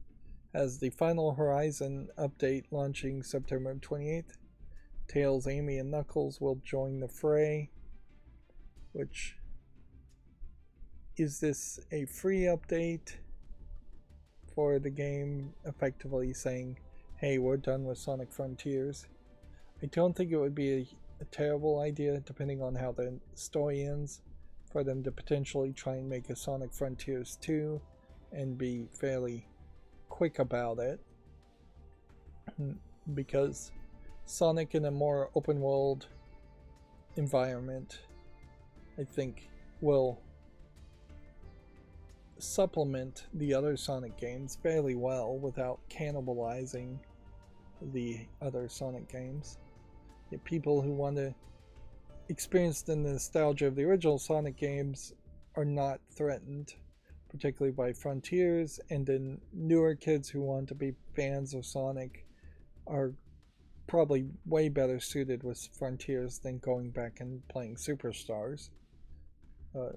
has the Final Horizon update launching September 28th. Tails, Amy, and Knuckles will join the fray. Which, is this a free update for the game, effectively saying, hey, we're done with Sonic Frontiers? I don't think it would be a terrible idea, depending on how the story ends, for them to potentially try and make a Sonic Frontiers 2 and be fairly quick about it. Because Sonic in a more open world environment, I think, will supplement the other Sonic games fairly well without cannibalizing the other Sonic games. The people who want to experience the nostalgia of the original Sonic games are not threatened, particularly by Frontiers, and then newer kids who want to be fans of Sonic are probably way better suited with Frontiers than going back and playing Superstars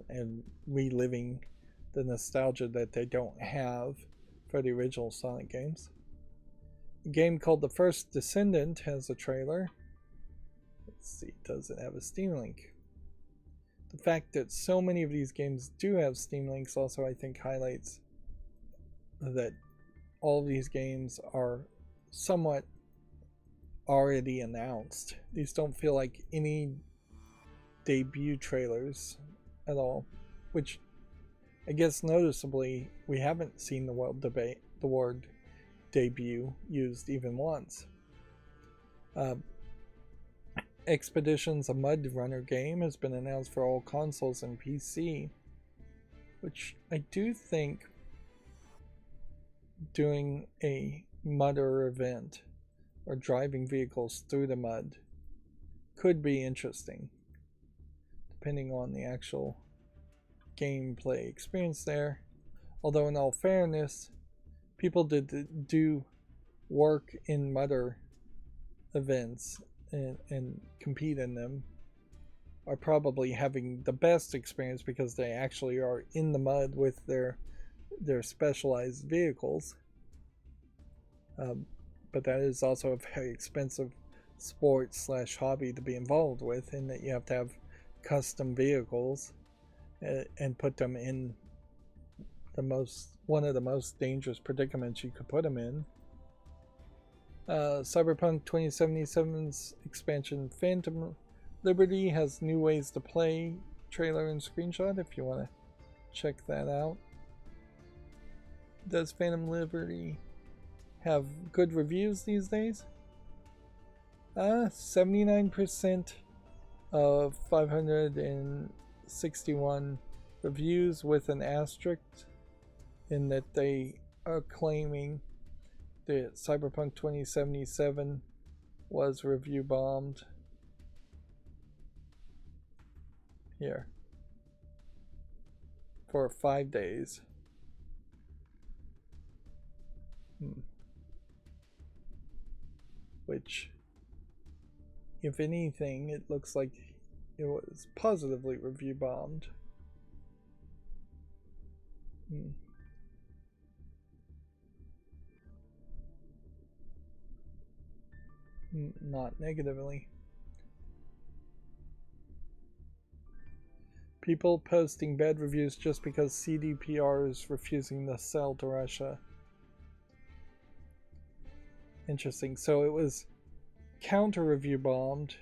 and reliving the nostalgia that they don't have for the original Sonic games. A game called The First Descendant has a trailer. Let's see, does it have a Steam link? The fact that so many of these games do have Steam links also, I think, highlights that all of these games are somewhat already announced. These don't feel like any debut trailers at all, which I guess noticeably we haven't seen the word debut used even once. Expeditions, a Mud Runner game, has been announced for all consoles and PC, which I do think doing a mudder event or driving vehicles through the mud could be interesting, depending on the actual gameplay experience there. Although in all fairness, people did do work in mudder events and compete in them are probably having the best experience because they actually are in the mud with their specialized vehicles. But that is also a very expensive sport / hobby to be involved with, in that you have to have custom vehicles and put them in one of the most dangerous predicaments you could put them in. Cyberpunk 2077's expansion Phantom Liberty has new ways to play trailer and screenshot if you want to check that out. Does Phantom Liberty have good reviews these days? 79% of 561 reviews with an asterisk, in that they are claiming that Cyberpunk 2077 was review bombed. Here. For 5 days. Which if anything, it looks like it was positively review bombed. Not negatively. People posting bad reviews just because CDPR is refusing to sell to Russia. Interesting. So it was counter review bombed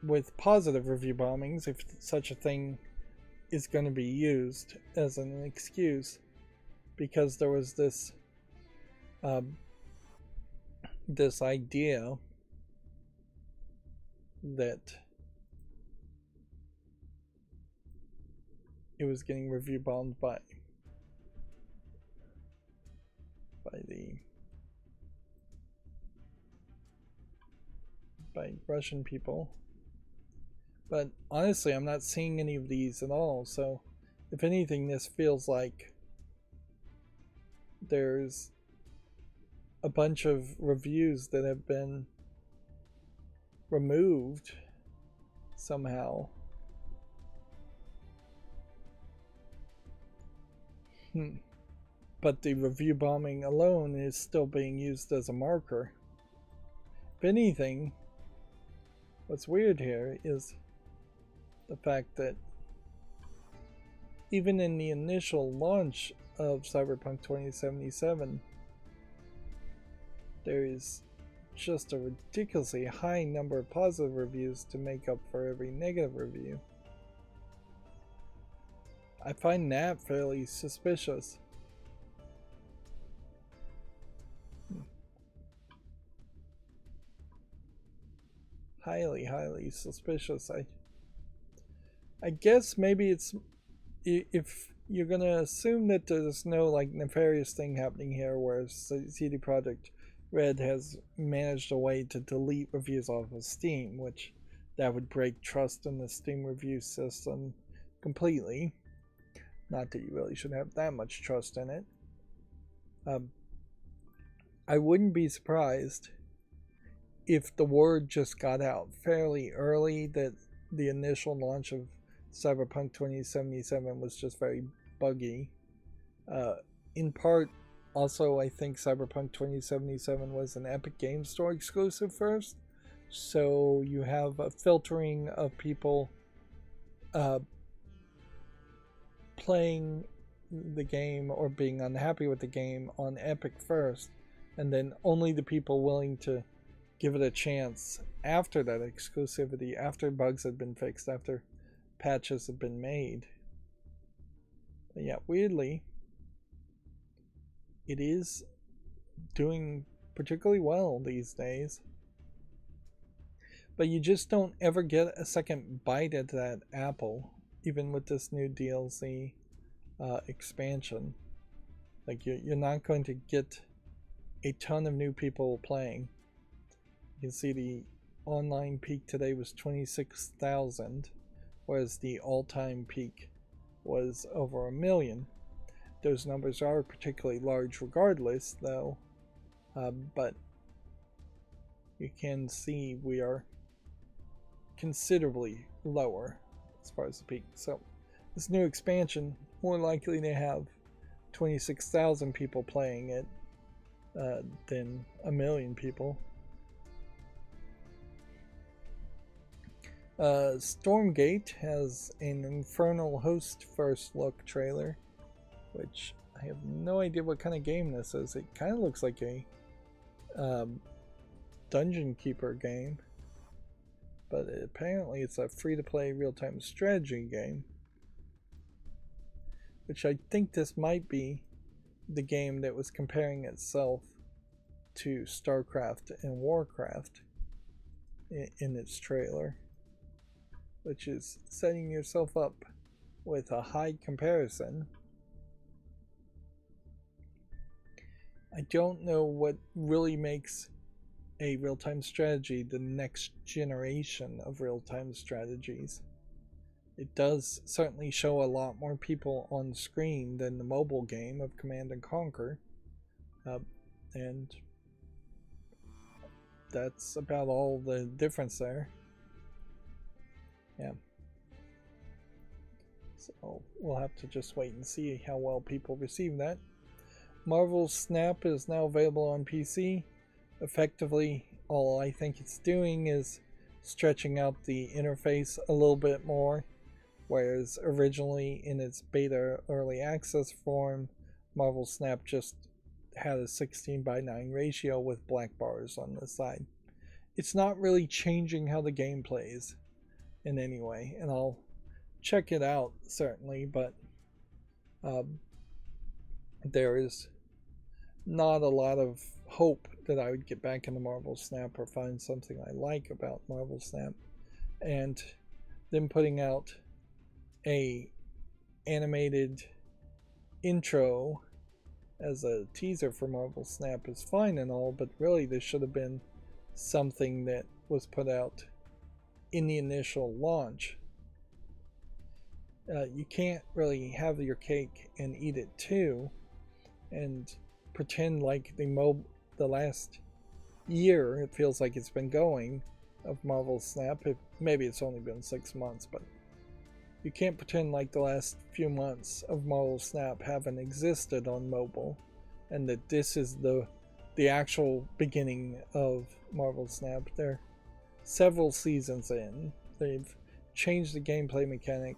with positive review bombings, if such a thing is going to be used as an excuse, because there was this this idea that it was getting review bombed by Russian people. But honestly, I'm not seeing any of these at all, so if anything, this feels like there's a bunch of reviews that have been removed somehow. But the review bombing alone is still being used as a marker. If anything, what's weird here is the fact that even in the initial launch of Cyberpunk 2077, there is just a ridiculously high number of positive reviews to make up for every negative review. I find that fairly suspicious. Highly suspicious. I guess maybe it's, if you're gonna assume that there's no like nefarious thing happening here where CD Projekt Red has managed a way to delete reviews off of Steam, which that would break trust in the Steam review system completely. Not that you really should have that much trust in it. I wouldn't be surprised if the word just got out fairly early that the initial launch of Cyberpunk 2077 was just very buggy. In part, also, I think Cyberpunk 2077 was an Epic Games Store exclusive first, so you have a filtering of people playing the game or being unhappy with the game on Epic first, and then only the people willing to give it a chance after that exclusivity, after bugs had been fixed, after patches had been made. But yeah, weirdly, it is doing particularly well these days. But you just don't ever get a second bite at that apple, even with this new DLC expansion. Like, you're not going to get a ton of new people playing. You can see the online peak today was 26,000, whereas the all-time peak was over 1 million. Those numbers are particularly large regardless, though, but you can see we are considerably lower as far as the peak. So this new expansion, more likely to have 26,000 people playing it than 1 million people. Stormgate has an Infernal Host first look trailer, which I have no idea what kind of game this is. It kind of looks like a Dungeon Keeper game, but apparently it's a free-to-play real-time strategy game, which I think this might be the game that was comparing itself to StarCraft and Warcraft in its trailer, which is setting yourself up with a high comparison. I don't know what really makes a real-time strategy the next generation of real-time strategies. It does certainly show a lot more people on screen than the mobile game of Command and Conquer, and that's about all the difference there. Yeah. So we'll have to just wait and see how well people receive that. Marvel's Snap is now available on PC. Effectively, all I think it's doing is stretching out the interface a little bit more, whereas originally in its beta early access form, Marvel Snap just had a 16:9 ratio with black bars on the side. It's not really changing how the game plays in any way, and I'll check it out certainly, but there is not a lot of hope that I would get back into Marvel Snap or find something I like about Marvel Snap. And them putting out a animated intro as a teaser for Marvel Snap is fine and all, but really this should have been something that was put out in the initial launch. You can't really have your cake and eat it too, and pretend like the last year it feels like it's been going of Marvel Snap. Maybe it's only been 6 months, but you can't pretend like the last few months of Marvel Snap haven't existed on mobile, and that this is the actual beginning of Marvel Snap. They're several seasons in. They've changed the gameplay mechanic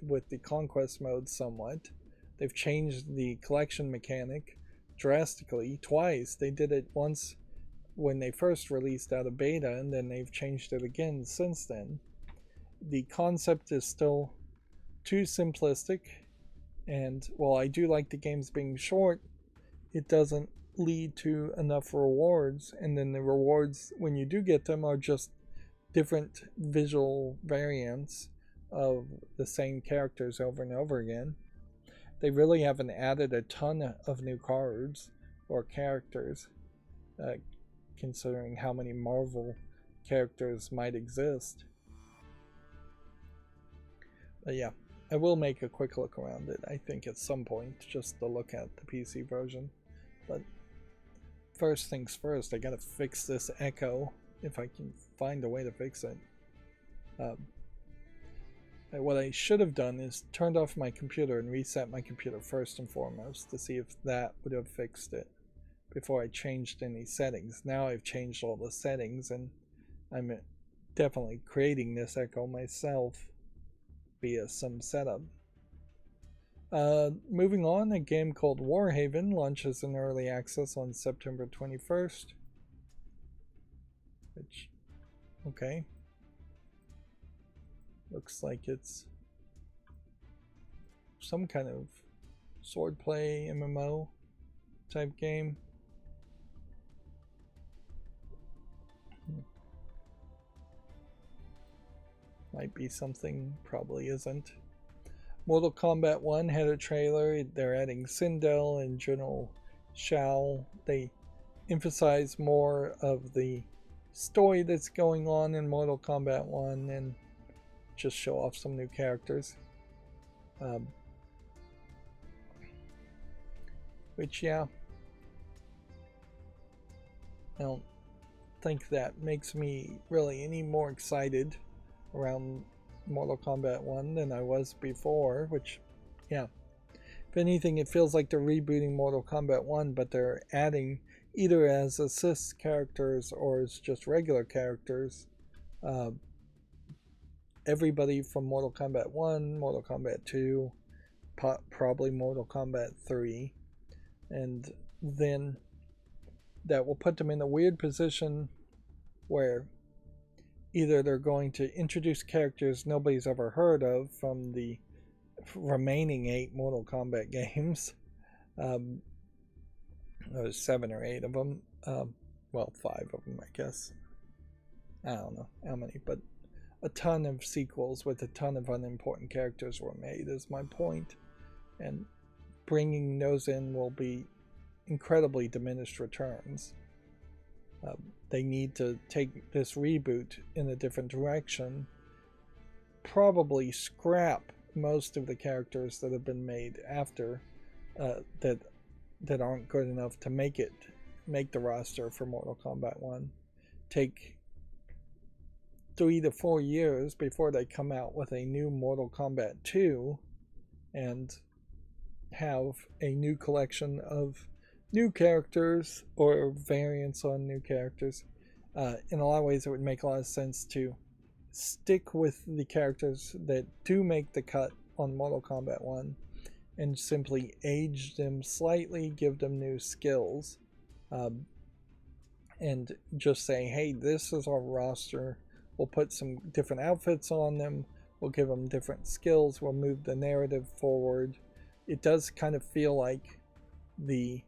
with the conquest mode somewhat. They've changed the collection mechanic drastically twice. They did it once when they first released out of beta, and then they've changed it again since then. The concept is still too simplistic, and while I do like the games being short, it doesn't lead to enough rewards, and then the rewards, when you do get them, are just different visual variants of the same characters over and over again. They really haven't added a ton of new cards or characters, considering how many Marvel characters might exist. But yeah, I will make a quick look around it, I think, at some point, just to look at the PC version. But first things first, I gotta fix this echo, if I can find a way to fix it. What I should have done is turned off my computer and reset my computer first and foremost to see if that would have fixed it before I changed any settings. Now I've changed all the settings, and I'm definitely creating this echo myself via some setup. Moving on, a game called Warhaven launches in early access on September 21st. Which, okay. Looks like it's some kind of swordplay MMO type game. Might be something, probably isn't. Mortal Kombat 1 had a trailer. They're adding Sindel and General Shao. They emphasize more of the story that's going on in Mortal Kombat 1 and just show off some new characters. Which, yeah, I don't think that makes me really any more excited around Mortal Kombat 1 than I was before, which, yeah, if anything, it feels like they're rebooting Mortal Kombat 1, but they're adding either as assist characters or as just regular characters everybody from Mortal Kombat 1, Mortal Kombat 2, probably Mortal Kombat 3, and then that will put them in a weird position where either they're going to introduce characters nobody's ever heard of from the remaining 8 Mortal Kombat games. There's 7 or 8 of them. Well, 5 of them, I guess. I don't know how many, but a ton of sequels with a ton of unimportant characters were made, is my point. And bringing those in will be incredibly diminished returns. They need to take this reboot in a different direction. Probably scrap most of the characters that have been made after that aren't good enough to make the roster for Mortal Kombat 1. take 3 to 4 years before they come out with a new Mortal Kombat 2 and have a new collection of new characters or variants on new characters. In a lot of ways, it would make a lot of sense to stick with the characters that do make the cut on Mortal Kombat 1 and simply age them slightly, give them new skills, and just say, hey, this is our roster. We'll put some different outfits on them. We'll give them different skills. We'll move the narrative forward. It does kind of feel like the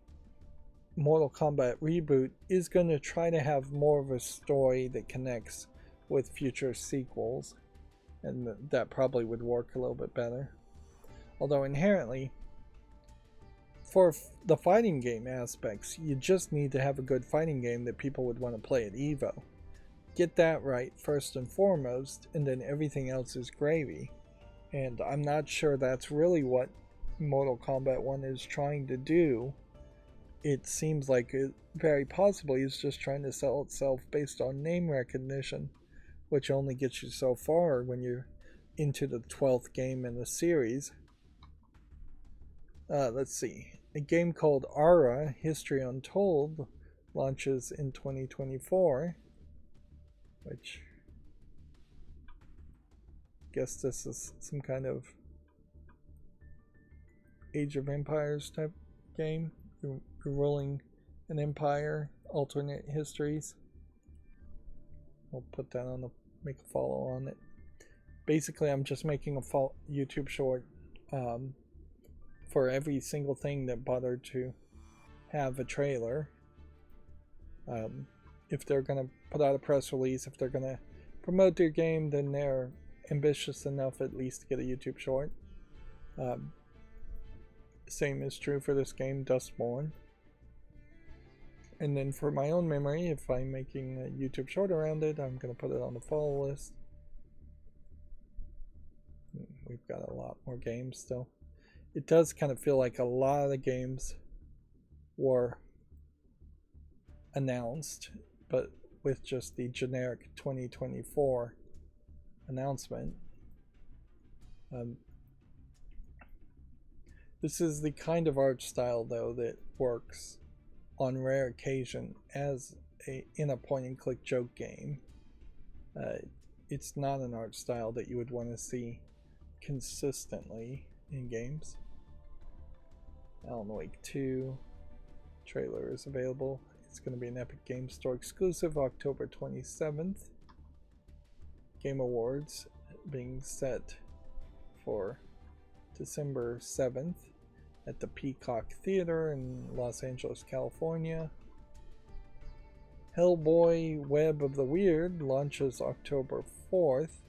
Mortal Kombat reboot is going to try to have more of a story that connects with future sequels, and that probably would work a little bit better. Although inherently, for the fighting game aspects, you just need to have a good fighting game that people would want to play at EVO. Get that right first and foremost, and then everything else is gravy. And I'm not sure that's really what Mortal Kombat 1 is trying to do. It seems like it very possibly is just trying to sell itself based on name recognition, which only gets you so far when you're into the 12th game in the series. Let's see. A game called Ara, History Untold, launches in 2024, which I guess this is some kind of Age of Empires type game. You're ruling an empire, alternate histories. I'll put that on the make a follow on it. Basically, I'm just making a YouTube short for every single thing that bothered to have a trailer. If they're going to put out a press release, if they're going to promote their game, then they're ambitious enough at least to get a YouTube short. Same is true for this game, Dustborn. And then for my own memory, if I'm making a YouTube short around it, I'm going to put it on the follow list. We've got a lot more games still. It does kind of feel like a lot of the games were announced, but with just the generic 2024 announcement. This is the kind of art style, though, that works on rare occasion as in a point-and-click joke game. It's not an art style that you would want to see consistently in games. Alan Wake 2 trailer is available. It's going to be an Epic Games Store exclusive October 27th. Game Awards being set for December 7th at the Peacock Theater in Los Angeles, California. Hellboy Web of the Weird launches October 4th.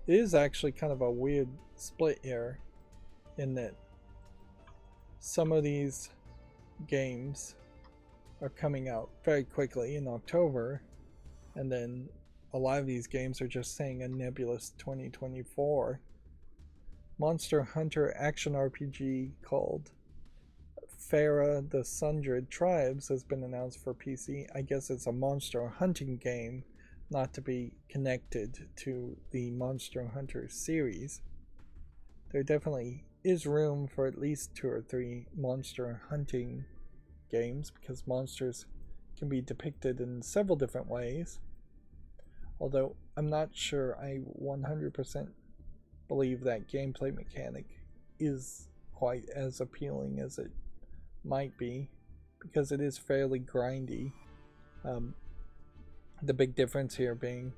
It is actually kind of a weird split here in that some of these games are coming out very quickly in October, and then a lot of these games are just saying a nebulous 2024. Monster Hunter action RPG called Farah the Sundred Tribes has been announced for PC. I guess it's a monster hunting game, not to be connected to the Monster Hunter series. There definitely is room for at least 2 or 3 monster hunting games, because monsters can be depicted in several different ways. Although I'm not sure I 100% believe that gameplay mechanic is quite as appealing as it might be, because it is fairly grindy. The big difference here being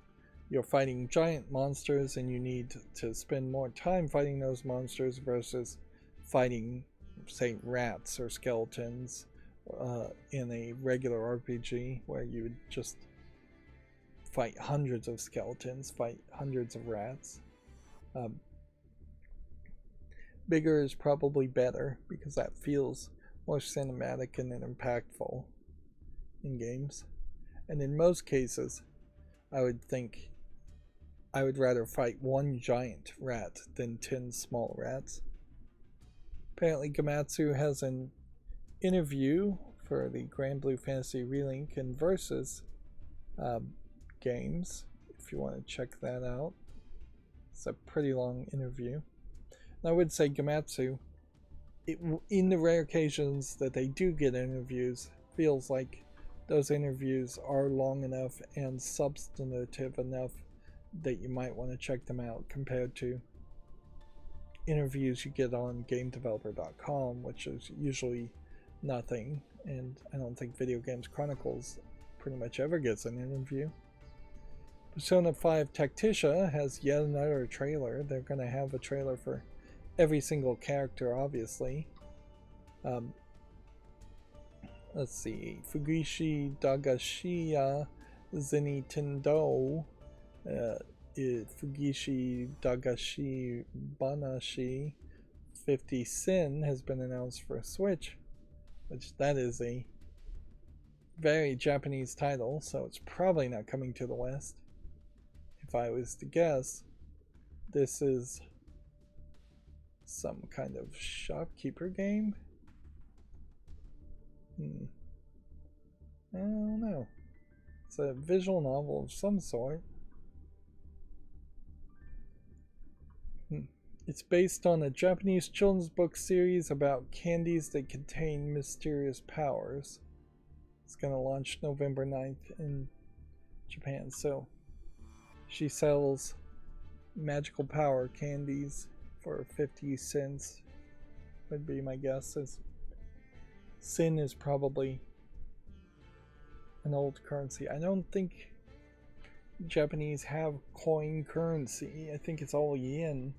you're fighting giant monsters and you need to spend more time fighting those monsters versus fighting, say, rats or skeletons in a regular RPG where you would just fight hundreds of skeletons, fight hundreds of rats. Bigger is probably better because that feels more cinematic and impactful in games. And in most cases, I would think I would rather fight one giant rat than 10 small rats. Apparently Gamatsu has an interview for the Grand Blue Fantasy Relink and Versus games, if you want to check that out. It's a pretty long interview. And I would say Gamatsu, in the rare occasions that they do get interviews, feels like those interviews are long enough and substantive enough that you might want to check them out compared to interviews you get on GameDeveloper.com, which is usually nothing, and I don't think Video Games Chronicles pretty much ever gets an interview. Persona 5 Tacticia has yet another trailer. They're going to have a trailer for every single character, obviously. Let's see. Fugishi Dagashiya Zeni Tendo. Fugishi Dagashi Banashi 50 Sin has been announced for Switch, which that is a very Japanese title, so it's probably not coming to the West. If I was to guess, this is some kind of shopkeeper game. I don't know. It's a visual novel of some sort. It's based on a Japanese children's book series about candies that contain mysterious powers. It's going to launch November 9th in Japan. So she sells magical power candies for 50 cents, would be my guess. As Sin is probably an old currency. I don't think Japanese have coin currency. I think it's all yen.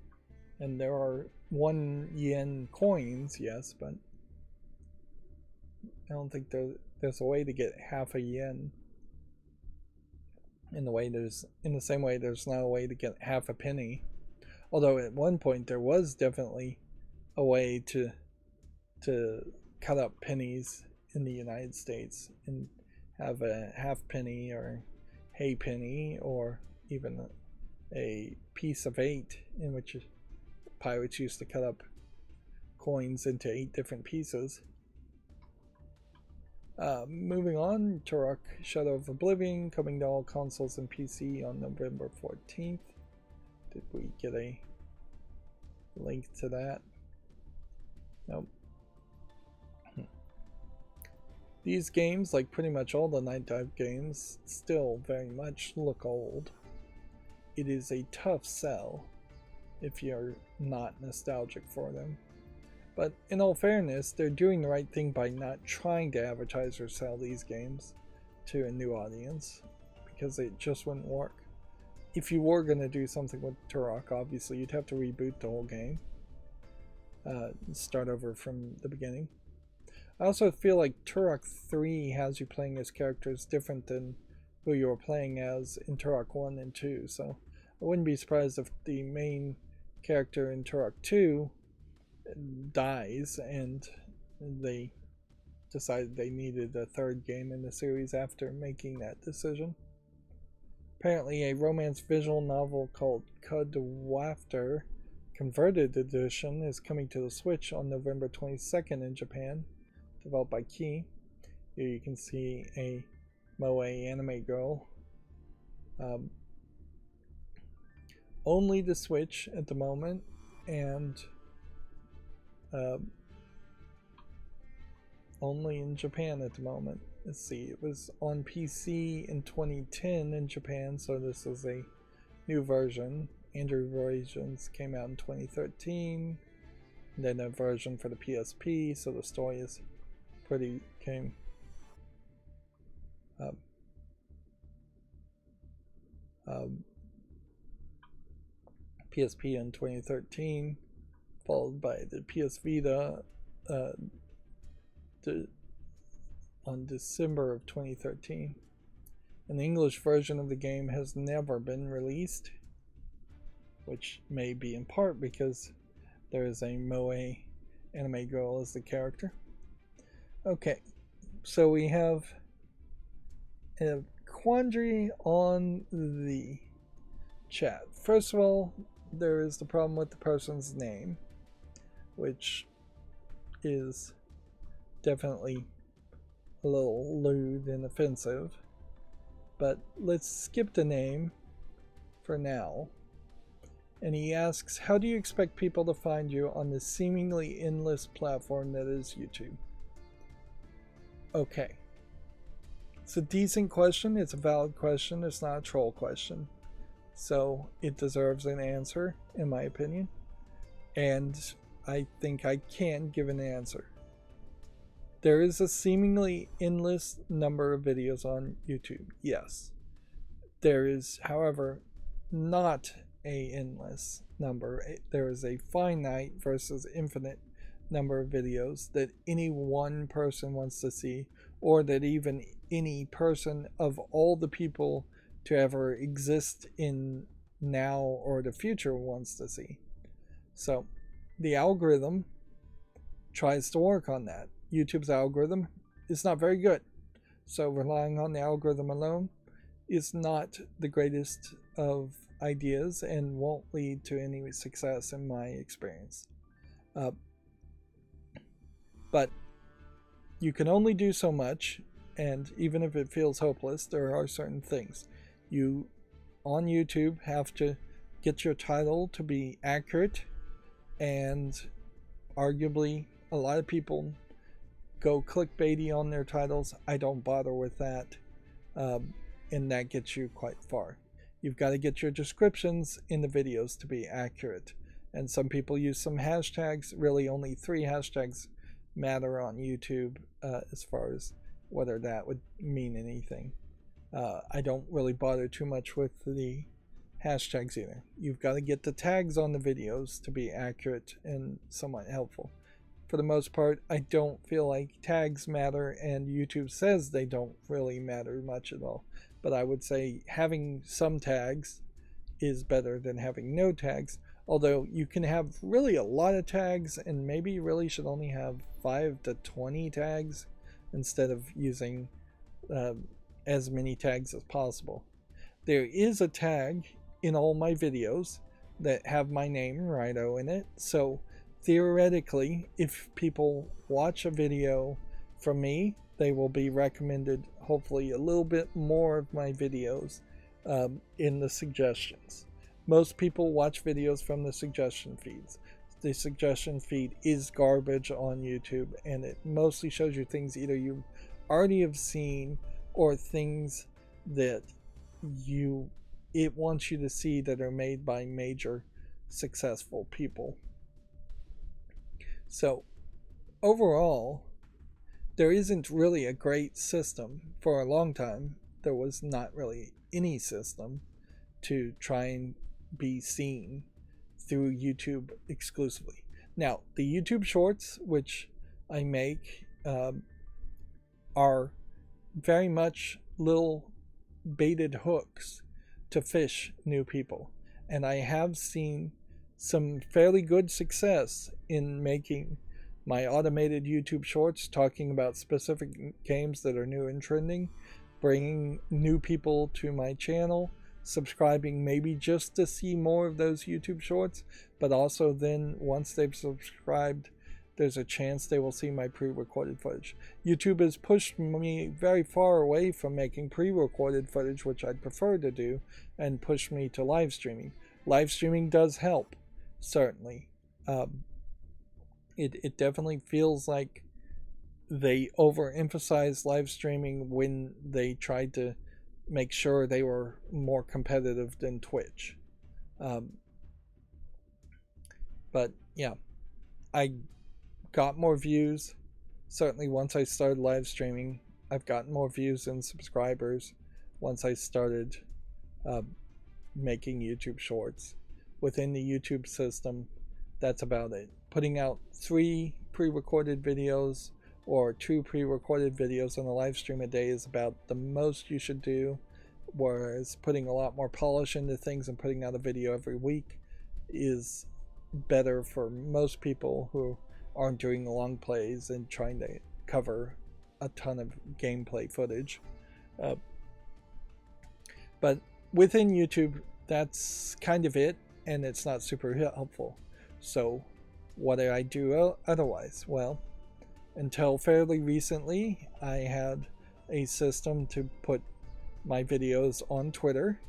And there are 1 yen coins, yes, but I don't think there's a way to get half a yen. In the same way there's not a way to get half a penny. Although at one point there was definitely a way to cut up pennies in the United States and have a half penny or hay penny, or even a piece of 8, in which pirates used to cut up coins into 8 different pieces. Moving on, Turok Shadow of Oblivion coming to all consoles and PC on November 14th. Did we get a link to that? Nope. These games, like pretty much all the Night Dive games, still very much look old. It is a tough sell if you're not nostalgic for them. But in all fairness, they're doing the right thing by not trying to advertise or sell these games to a new audience, because it just wouldn't work. If you were going to do something with Turok, obviously you'd have to reboot the whole game, start over from the beginning. I also feel like Turok 3 has you playing as characters different than who you were playing as in Turok 1 and 2, so I wouldn't be surprised if the main character in Turok 2 dies and they decided they needed a third game in the series after making that decision. Apparently a romance visual novel called Cudwafter Converted Edition is coming to the Switch on November 22nd in Japan, developed by Key. Here you can see a moe anime girl. Only the Switch at the moment, and only in Japan at the moment. Let's see, it was on PC in 2010 in Japan, so this is a new version. Android versions came out in 2013, and then a version for the PSP, so the story is pretty came PSP in 2013, followed by the PS Vita on December of 2013. An English version of the game has never been released, which may be in part because there is a moe anime girl as the character. Okay, so we have a quandary on the chat. First of all, there is the problem with the person's name, which is definitely a little lewd and offensive. But let's skip the name for now. And he asks, how do you expect people to find you on the seemingly endless platform that is YouTube? Okay. It's a decent question. It's a valid question. It's not a troll question. So it deserves an answer, in my opinion. And I think I can give an answer. There is a seemingly endless number of videos on YouTube. Yes. There is, however, not a endless number. There is a finite versus infinite number of videos that any one person wants to see, or that even any person of all the people to ever exist in now or the future wants to see. So the algorithm tries to work on that. YouTube's algorithm is not very good. So relying on the algorithm alone is not the greatest of ideas and won't lead to any success in my experience. But you can only do so much, and even if it feels hopeless, there are certain things. You, on YouTube, have to get your title to be accurate, and arguably a lot of people go clickbaity on their titles. I don't bother with that, and that gets you quite far. You've got to get your descriptions in the videos to be accurate, and some people use some hashtags. Really only 3 hashtags matter on YouTube as far as whether that would mean anything. I don't really bother too much with the hashtags either. You've got to get the tags on the videos to be accurate and somewhat helpful. For the most part, I don't feel like tags matter, and YouTube says they don't really matter much at all. But I would say having some tags is better than having no tags. Although you can have really a lot of tags, and maybe you really should only have 5 to 20 tags instead of using as many tags as possible. There is a tag in all my videos that have my name, Rydo, in it. So theoretically, if people watch a video from me, they will be recommended hopefully a little bit more of my videos in the suggestions. Most people watch videos from the suggestion feeds. The suggestion feed is garbage on YouTube, and it mostly shows you things either you already have seen or things that it wants you to see that are made by major successful people. So overall, there isn't really a great system. For a long time, there was not really any system to try and be seen through YouTube exclusively. Now, the YouTube shorts, which I make, are very much little baited hooks to fish new people. And I have seen some fairly good success in making my automated YouTube shorts talking about specific games that are new and trending, bringing new people to my channel, subscribing maybe just to see more of those YouTube shorts, but also then once they've subscribed, there's a chance they will see my pre-recorded footage. YouTube has pushed me very far away from making pre-recorded footage, which I'd prefer to do, and pushed me to live streaming. Live streaming does help, certainly. It definitely feels like they overemphasized live streaming when they tried to make sure they were more competitive than Twitch. But yeah, I got more views. Certainly once I started live streaming, I've gotten more views and subscribers once I started making YouTube shorts. Within the YouTube system, that's about it. Putting out 3 pre-recorded videos or 2 pre-recorded videos on a live stream a day is about the most you should do, whereas putting a lot more polish into things and putting out a video every week is better for most people who aren't doing long plays and trying to cover a ton of gameplay footage. But within YouTube, that's kind of it, and it's not super helpful. So what do I do otherwise? Well, until fairly recently, I had a system to put my videos on Twitter.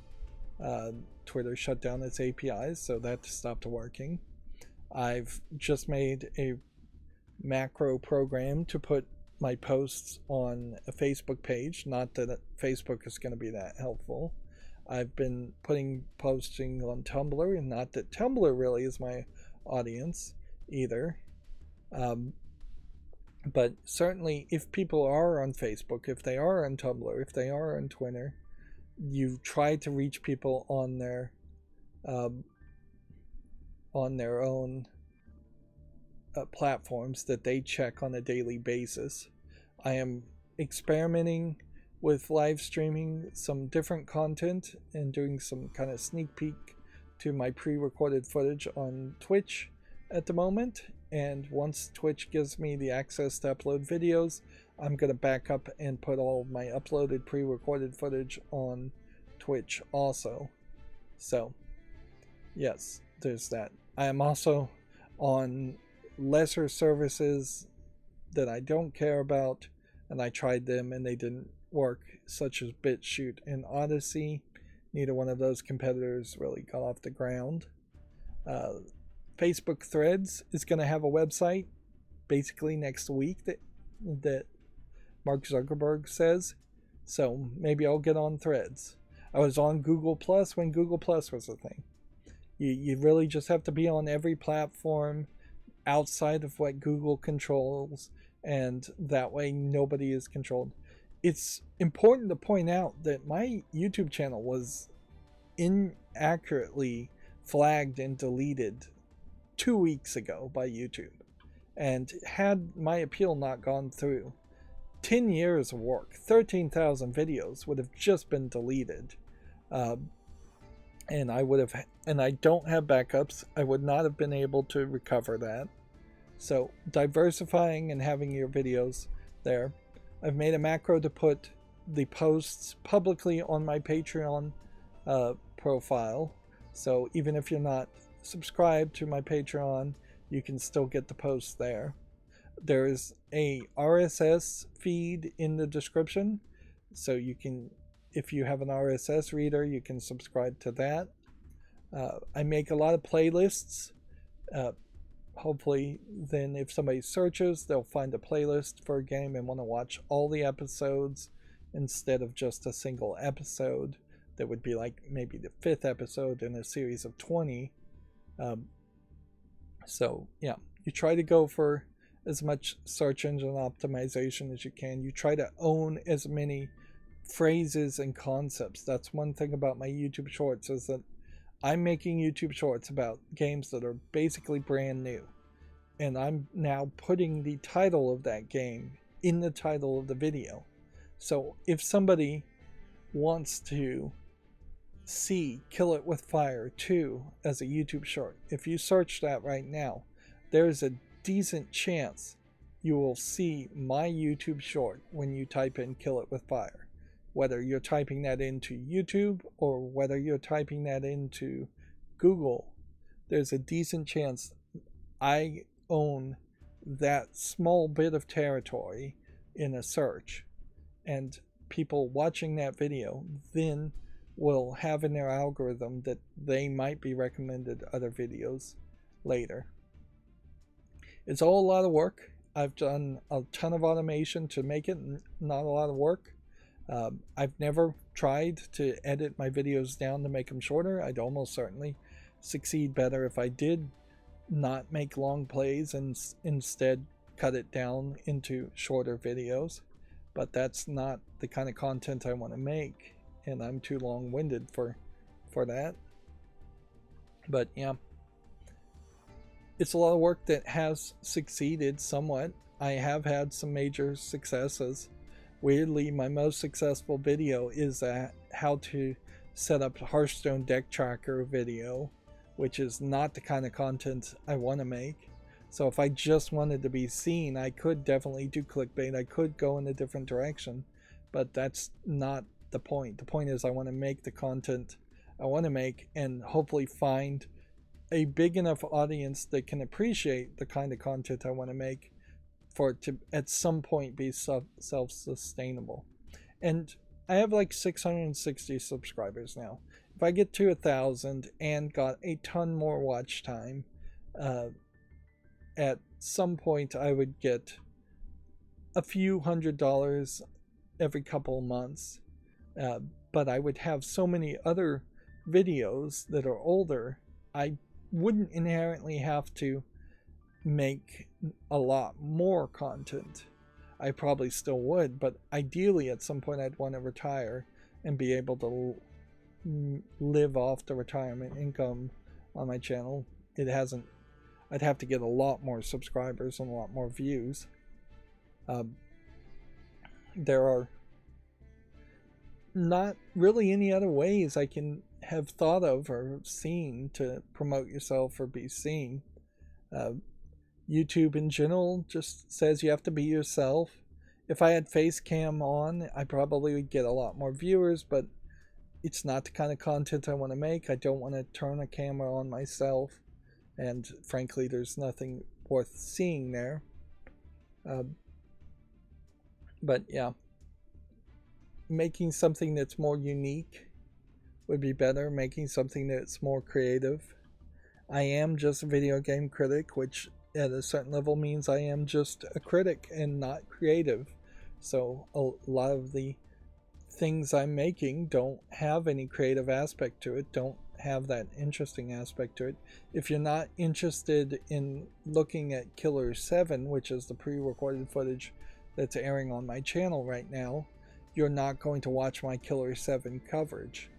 Twitter shut down its APIs, so that stopped working. I've just made a macro program to put my posts on a Facebook page. Not that Facebook is going to be that helpful. I've been posting on Tumblr, and not that Tumblr really is my audience either. But certainly, if people are on Facebook, if they are on Tumblr, if they are on Twitter, you try to reach people on their own platforms that they check on a daily basis. I am experimenting with live streaming some different content and doing some kind of sneak peek to my pre-recorded footage on Twitch at the moment. And once Twitch gives me the access to upload videos, I'm going to back up and put all of my uploaded pre-recorded footage on Twitch also. So, yes, there's that. I am also on lesser services that I don't care about, and I tried them and they didn't work, such as BitChute and Odyssey. Neither one of those competitors really got off the ground. Facebook Threads is going to have a website basically next week that Mark Zuckerberg says, so maybe I'll get on Threads. I was on Google Plus when Google Plus was a thing. You really just have to be on every platform outside of what Google controls, and that way nobody is controlled. It's important to point out that my YouTube channel was inaccurately flagged and deleted 2 weeks ago by YouTube, and had my appeal not gone through, 10 years of work, 13,000 videos would have just been deleted. And I don't have backups. I would not have been able to recover that. So diversifying and having your videos there. I've made a macro to put the posts publicly on my Patreon profile. So even if you're not subscribed to my Patreon, you can still get the posts there. There's a RSS feed in the description, so you can, if you have an RSS reader, you can subscribe to that. I make a lot of playlists. Hopefully then if somebody searches, they'll find a playlist for a game and want to watch all the episodes instead of just a single episode that would be like maybe the 5th episode in a series of 20. So yeah, you try to go for as much search engine optimization as you can. You try to own as many phrases and concepts. That's one thing about my YouTube shorts, is that I'm making YouTube shorts about games that are basically brand new, and I'm now putting the title of that game in the title of the video. So if somebody wants to see Kill It With Fire 2 as a YouTube short, if you search that right now, there's a decent chance you will see my YouTube short when you type in Kill It With Fire. Whether you're typing that into YouTube or whether you're typing that into Google, there's a decent chance I own that small bit of territory in a search. And people watching that video then will have in their algorithm that they might be recommended other videos later. It's all a lot of work. I've done a ton of automation to make it not a lot of work. I've never tried to edit my videos down to make them shorter. I'd almost certainly succeed better if I did not make long plays and instead cut it down into shorter videos. But that's not the kind of content I want to make, and I'm too long-winded for that. But yeah, it's a lot of work that has succeeded somewhat. I have had some major successes. Weirdly, my most successful video is a how to set up Hearthstone deck tracker video, which is not the kind of content I want to make. So if I just wanted to be seen, I could definitely do clickbait. I could go in a different direction, but that's not the point. The point is I want to make the content I want to make and hopefully find a big enough audience that can appreciate the kind of content I want to make for it to at some point be self-sustainable. And I have like 660 subscribers now. If I get to 1,000 and got a ton more watch time, at some point I would get a few $100s every couple of months. But I would have so many other videos that are older, I wouldn't inherently have to make a lot more content. I probably still would, but ideally at some point I'd want to retire and be able to live off the retirement income on my channel. I'd have to get a lot more subscribers and a lot more views. There are not really any other ways I can have thought of or seen to promote yourself or be seen. YouTube in general just says you have to be yourself. If I had face cam on, I probably would get a lot more viewers, but it's not the kind of content I want to make. I don't want to turn a camera on myself, and frankly, there's nothing worth seeing there. But yeah, making something that's more unique would be better. Making something that's more creative. I am just a video game critic, which at a certain level means I am just a critic and not creative. So a lot of the things I'm making don't have any creative aspect to it, don't have that interesting aspect to it. If you're not interested in looking at Killer 7, which is the pre-recorded footage that's airing on my channel right now, you're not going to watch my Killer 7 coverage,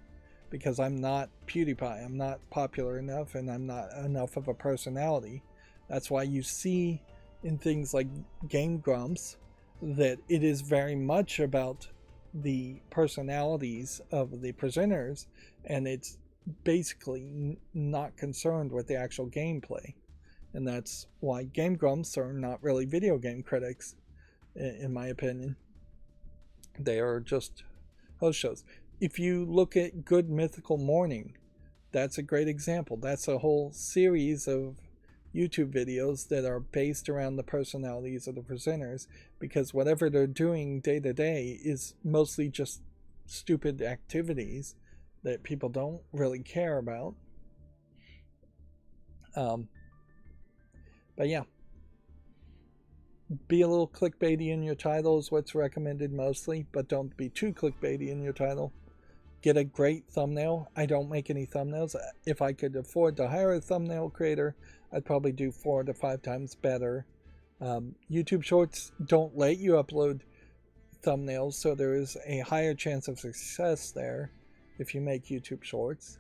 because I'm not PewDiePie. I'm not popular enough, and I'm not enough of a personality. That's why you see in things like Game Grumps that it is very much about the personalities of the presenters, and it's basically not concerned with the actual gameplay. And that's why Game Grumps are not really video game critics, in my opinion. They are just host shows. If you look at Good Mythical Morning, that's a great example. That's a whole series of YouTube videos that are based around the personalities of the presenters, because whatever they're doing day to day is mostly just stupid activities that people don't really care about. But yeah, be a little clickbaity in your title is what's recommended mostly, but don't be too clickbaity in your title. Get a great thumbnail. I don't make any thumbnails. If I could afford to hire a thumbnail creator, I'd probably do 4 to 5 times better. YouTube Shorts don't let you upload thumbnails, so there is a higher chance of success there if you make YouTube Shorts.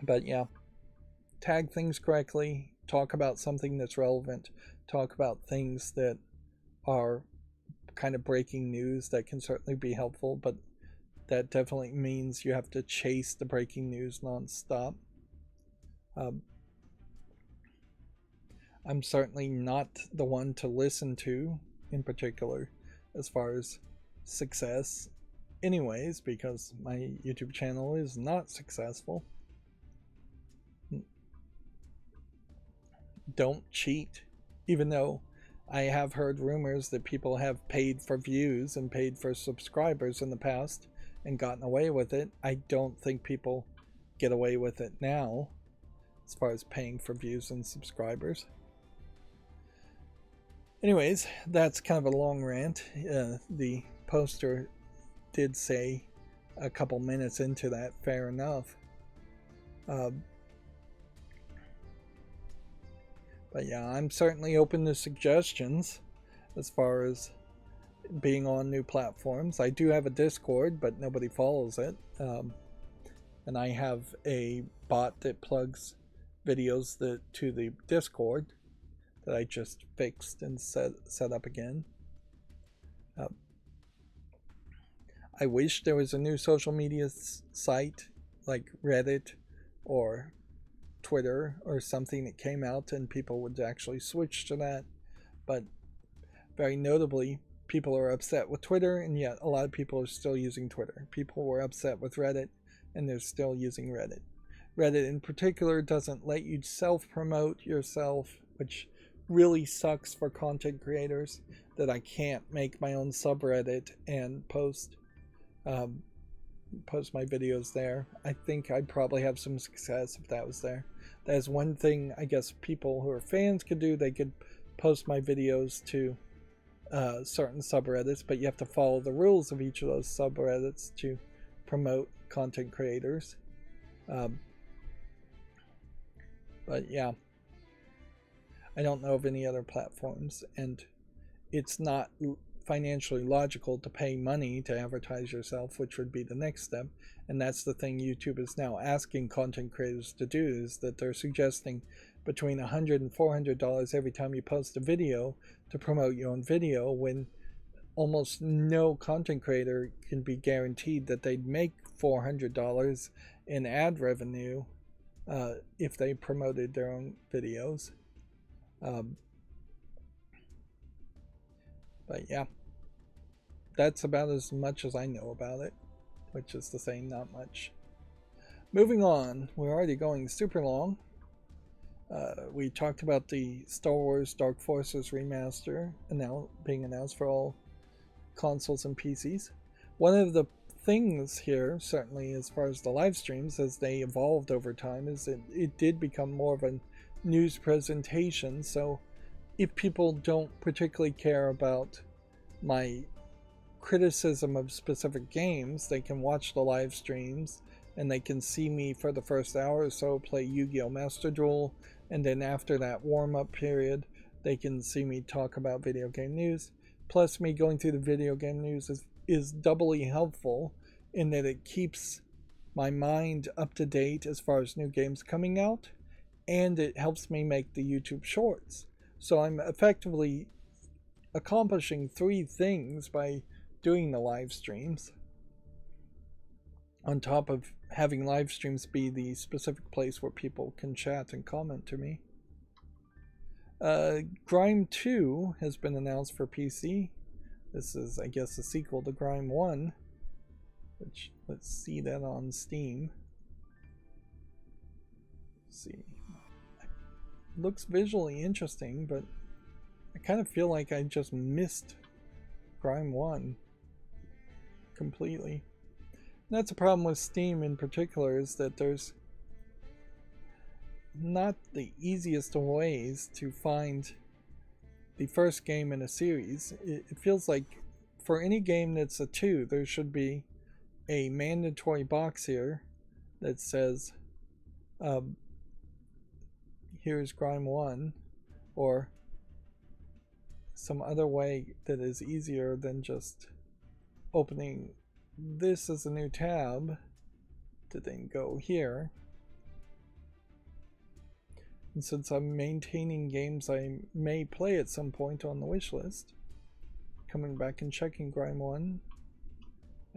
But yeah, tag things correctly, talk about something that's relevant, talk about things that are kind of breaking news. That can certainly be helpful, but that definitely means you have to chase the breaking news nonstop. I'm certainly not the one to listen to in particular as far as success anyways, because my YouTube channel is not successful. Don't cheat. Even though I have heard rumors that people have paid for views and paid for subscribers in the past and gotten away with it, I don't think people get away with it now as far as paying for views and subscribers. Anyways, that's kind of a long rant. The poster did say a couple minutes into that, fair enough. But yeah, I'm certainly open to suggestions as far as being on new platforms. I do have a Discord, but nobody follows it. And I have a bot that plugs videos to the Discord that I just fixed and set up again. I wish there was a new social media site like Reddit or Twitter or something that came out and people would actually switch to that. But very notably, people are upset with Twitter, and yet a lot of people are still using Twitter. People were upset with Reddit, and they're still using Reddit. Reddit in particular doesn't let you self-promote yourself, which really sucks for content creators that I can't make my own subreddit and um, post my videos there. I think I'd probably have some success if that was there. That is one thing I guess people who are fans could do. They could post my videos to certain subreddits, but you have to follow the rules of each of those subreddits to promote content creators. But yeah, I don't know of any other platforms, and it's not financially logical to pay money to advertise yourself, which would be the next step. And that's the thing YouTube is now asking content creators to do, is that they're suggesting between $100 and $400 every time you post a video to promote your own video, when almost no content creator can be guaranteed that they'd make $400 in ad revenue if they promoted their own videos. But yeah, that's about as much as I know about it, which is to say not much. Moving on, we're already going super long. We talked about the Star Wars Dark Forces remaster now being announced for all consoles and PCs. One of the things here, certainly as far as the live streams, as they evolved over time, is that it did become more of a news presentation. So if people don't particularly care about my criticism of specific games, they can watch the live streams and they can see me for the first hour or so play Yu-Gi-Oh! Master Duel, and then after that warm-up period they can see me talk about video game news. Plus, me going through the video game news is doubly helpful in that it keeps my mind up to date as far as new games coming out, and it helps me make the YouTube shorts. So I'm effectively accomplishing three things by doing the live streams, on top of having live streams be the specific place where people can chat and comment to me. Grime 2 has been announced for PC. This is, I guess, a sequel to Grime 1, which, let's see that on Steam. Let's see. It looks visually interesting, but I kind of feel like I just missed Grime 1 completely. And that's a problem with Steam in particular, is that there's not the easiest of ways to find the first game in a series. It feels like for any game that's a 2, there should be a mandatory box here that says here's Grime 1, or some other way that is easier than just opening this as a new tab to then go here. And since I'm maintaining games I may play at some point on the wish list, coming back and checking Grime 1,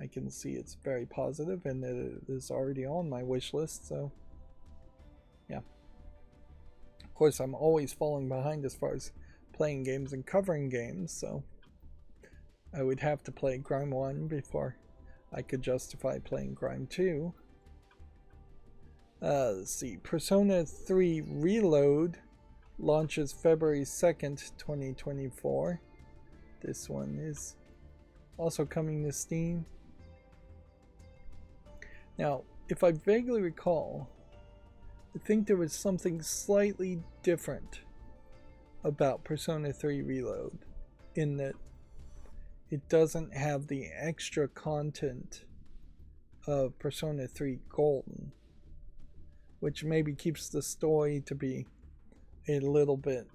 I can see it's very positive and that it is already on my wish list. So yeah, of course I'm always falling behind as far as playing games and covering games, so I would have to play Grime 1 before I could justify playing Grime 2. Let's see, Persona 3 Reload launches February 2nd, 2024. This one is also coming to Steam. Now, if I vaguely recall, I think there was something slightly different about Persona 3 Reload, in that it doesn't have the extra content of Persona 3 Golden, which maybe keeps the story to be a little bit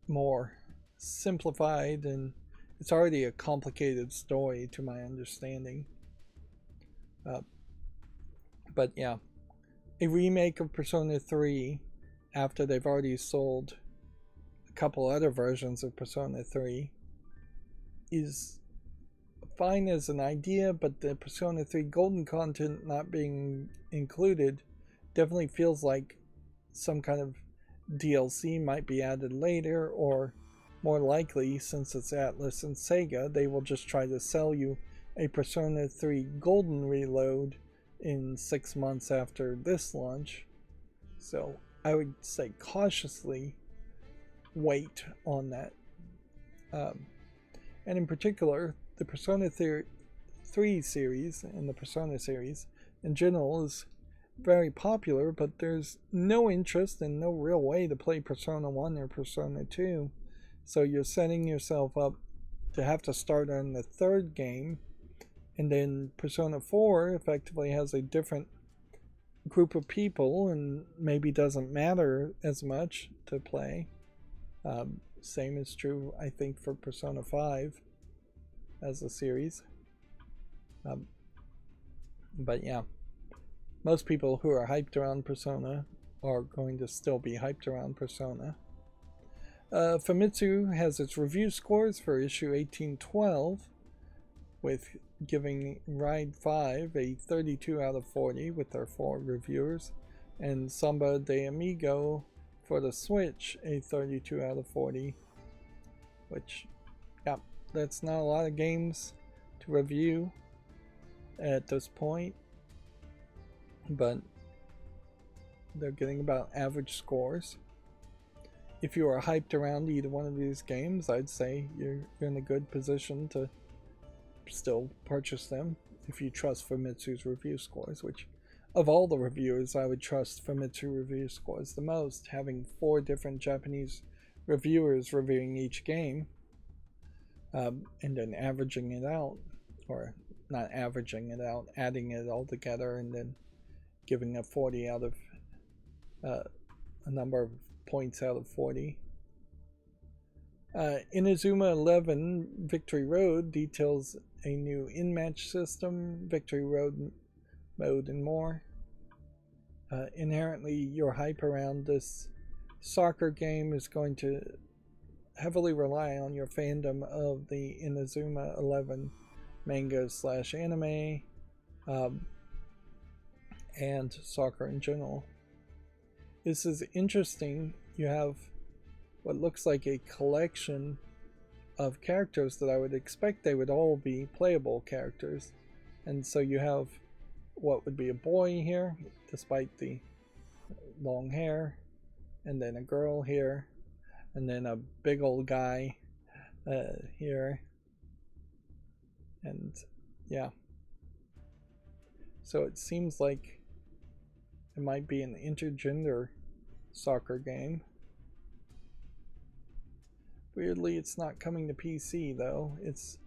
more simplified, and it's already a complicated story to my understanding. But yeah, a remake of Persona 3 after they've already sold a couple other versions of Persona 3 is fine as an idea, but the Persona 3 Golden content not being included definitely feels like some kind of DLC might be added later, or more likely, since it's Atlas and Sega, they will just try to sell you a Persona 3 Golden Reload in 6 months after this launch. So I would say cautiously weight on that. And in particular, the Persona 3 series and the Persona series in general is very popular, but there's no interest and no real way to play Persona 1 or Persona 2. So you're setting yourself up to have to start on the third game, and then Persona 4 effectively has a different group of people and maybe doesn't matter as much to play. Same is true, I think, for Persona 5 as a series. But yeah, most people who are hyped around Persona are going to still be hyped around Persona. Famitsu has its review scores for issue 1812, with giving Ride 5 a 32 out of 40 with their 4 reviewers, and Samba de Amigo for the Switch a 32 out of 40, which, yeah, that's not a lot of games to review at this point, but they're getting about average scores. If you are hyped around either one of these games, I'd say you're in a good position to still purchase them if you trust Famitsu's review scores, which of all the reviewers I would trust Famitsu review scores the most, having 4 different Japanese reviewers reviewing each game, and then averaging it out, or not averaging it out, adding it all together and then giving a 40 out of a number of points out of 40. Inazuma 11 Victory Road details a new in-match system, Victory Road mode, and more. Inherently, your hype around this soccer game is going to heavily rely on your fandom of the Inazuma 11 manga / anime, and soccer in general. This is interesting. You have what looks like a collection of characters that I would expect they would all be playable characters. And so you have what would be a boy here, despite the long hair, and then a girl here, and then a big old guy here. And yeah. So it seems like it might be an intergender soccer game. Weirdly, it's not coming to PC though. It's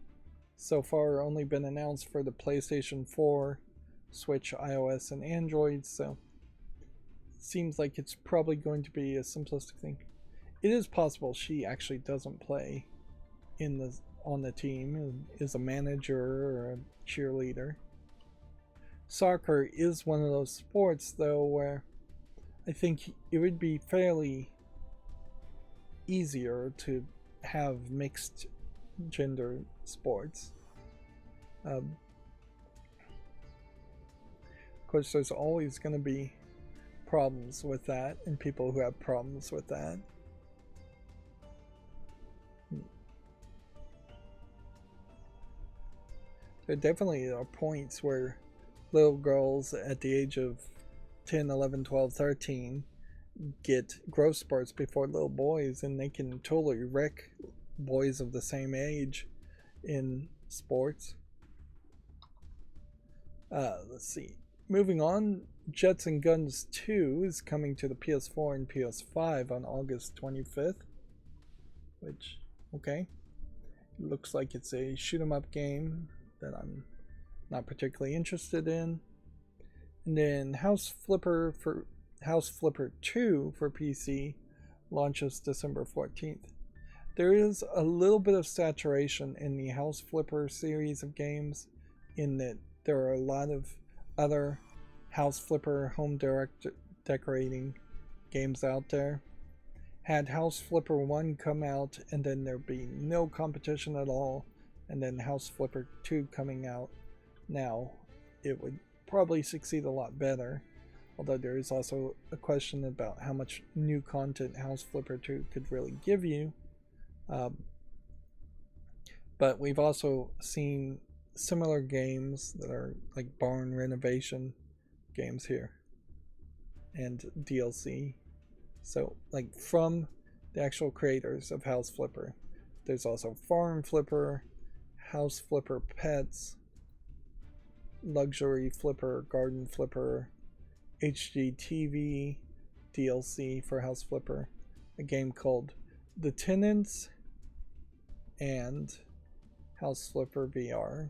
so far only been announced for the PlayStation 4, Switch, iOS, and Android, so it seems like it's probably going to be a simplistic thing. It is possible she actually doesn't play on the team and is a manager or a cheerleader. Soccer is one of those sports though where I think it would be fairly easier to have mixed gender sports. Of course, there's always going to be problems with that and people who have problems with that. There definitely are points where little girls at the age of 10, 11, 12, 13 get growth spurts before little boys, and they can totally wreck boys of the same age in sports. Let's see. Moving on, Jets and Guns 2 is coming to the PS4 and PS5 on August 25th. Which, okay. Looks like it's a shoot 'em up game that I'm not particularly interested in. And then House Flipper 2 for PC launches December 14th. There is a little bit of saturation in the House Flipper series of games in that there are a lot of other House Flipper home decorating games out there. Had House Flipper 1 come out and then there'd be no competition at all, and then House Flipper 2 coming out now, it would probably succeed a lot better. Although there is also a question about how much new content House Flipper 2 could really give you. But we've also seen similar games that are like barn renovation games here and DLC. So like from the actual creators of House Flipper. There's also Farm Flipper, House Flipper Pets, Luxury Flipper, Garden Flipper, HGTV, DLC for House Flipper, a game called The Tenants, and House Flipper VR,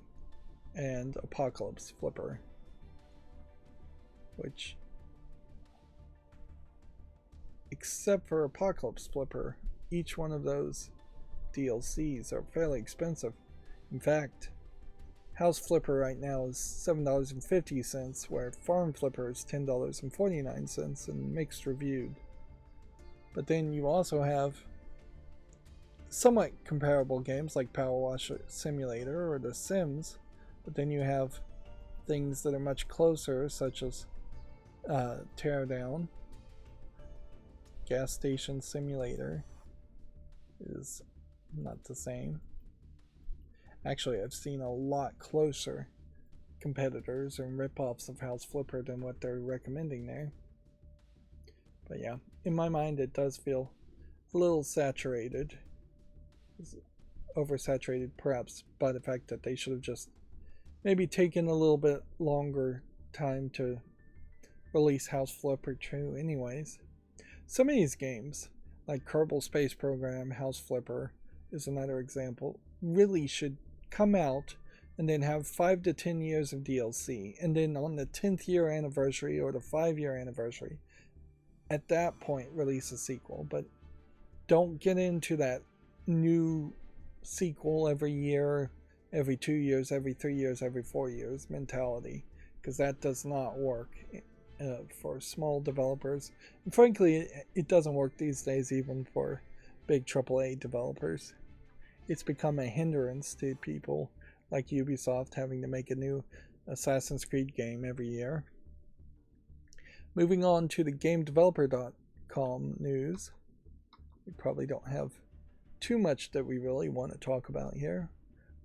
and Apocalypse Flipper, which, except for Apocalypse Flipper, each one of those DLCs are fairly expensive. In fact, House Flipper right now is $7.50, where Farm Flipper is $10.49 and mixed reviewed. But then you also have somewhat comparable games like Power Wash Simulator or The Sims, but then you have things that are much closer, such as Teardown. Gas Station Simulator is not the same. Actually, I've seen a lot closer competitors and rip-offs of House Flipper than what they're recommending there. But yeah, in my mind it does feel a little saturated. Oversaturated perhaps by the fact that they should have just maybe taken a little bit longer time to release House Flipper 2 anyways. Some of these games, like Kerbal Space Program, House Flipper is another example, really should come out and then have 5 to 10 years of DLC, and then on the 10th year anniversary or the 5-year anniversary, at that point release a sequel. But don't get into that new sequel every year, every 2 years, every 3 years, every 4 years mentality, because that does not work for small developers. And frankly, it doesn't work these days even for big AAA developers. It's become a hindrance to people like Ubisoft having to make a new Assassin's Creed game every year. Moving on to the GameDeveloper.com news. We probably don't have too much that we really want to talk about here.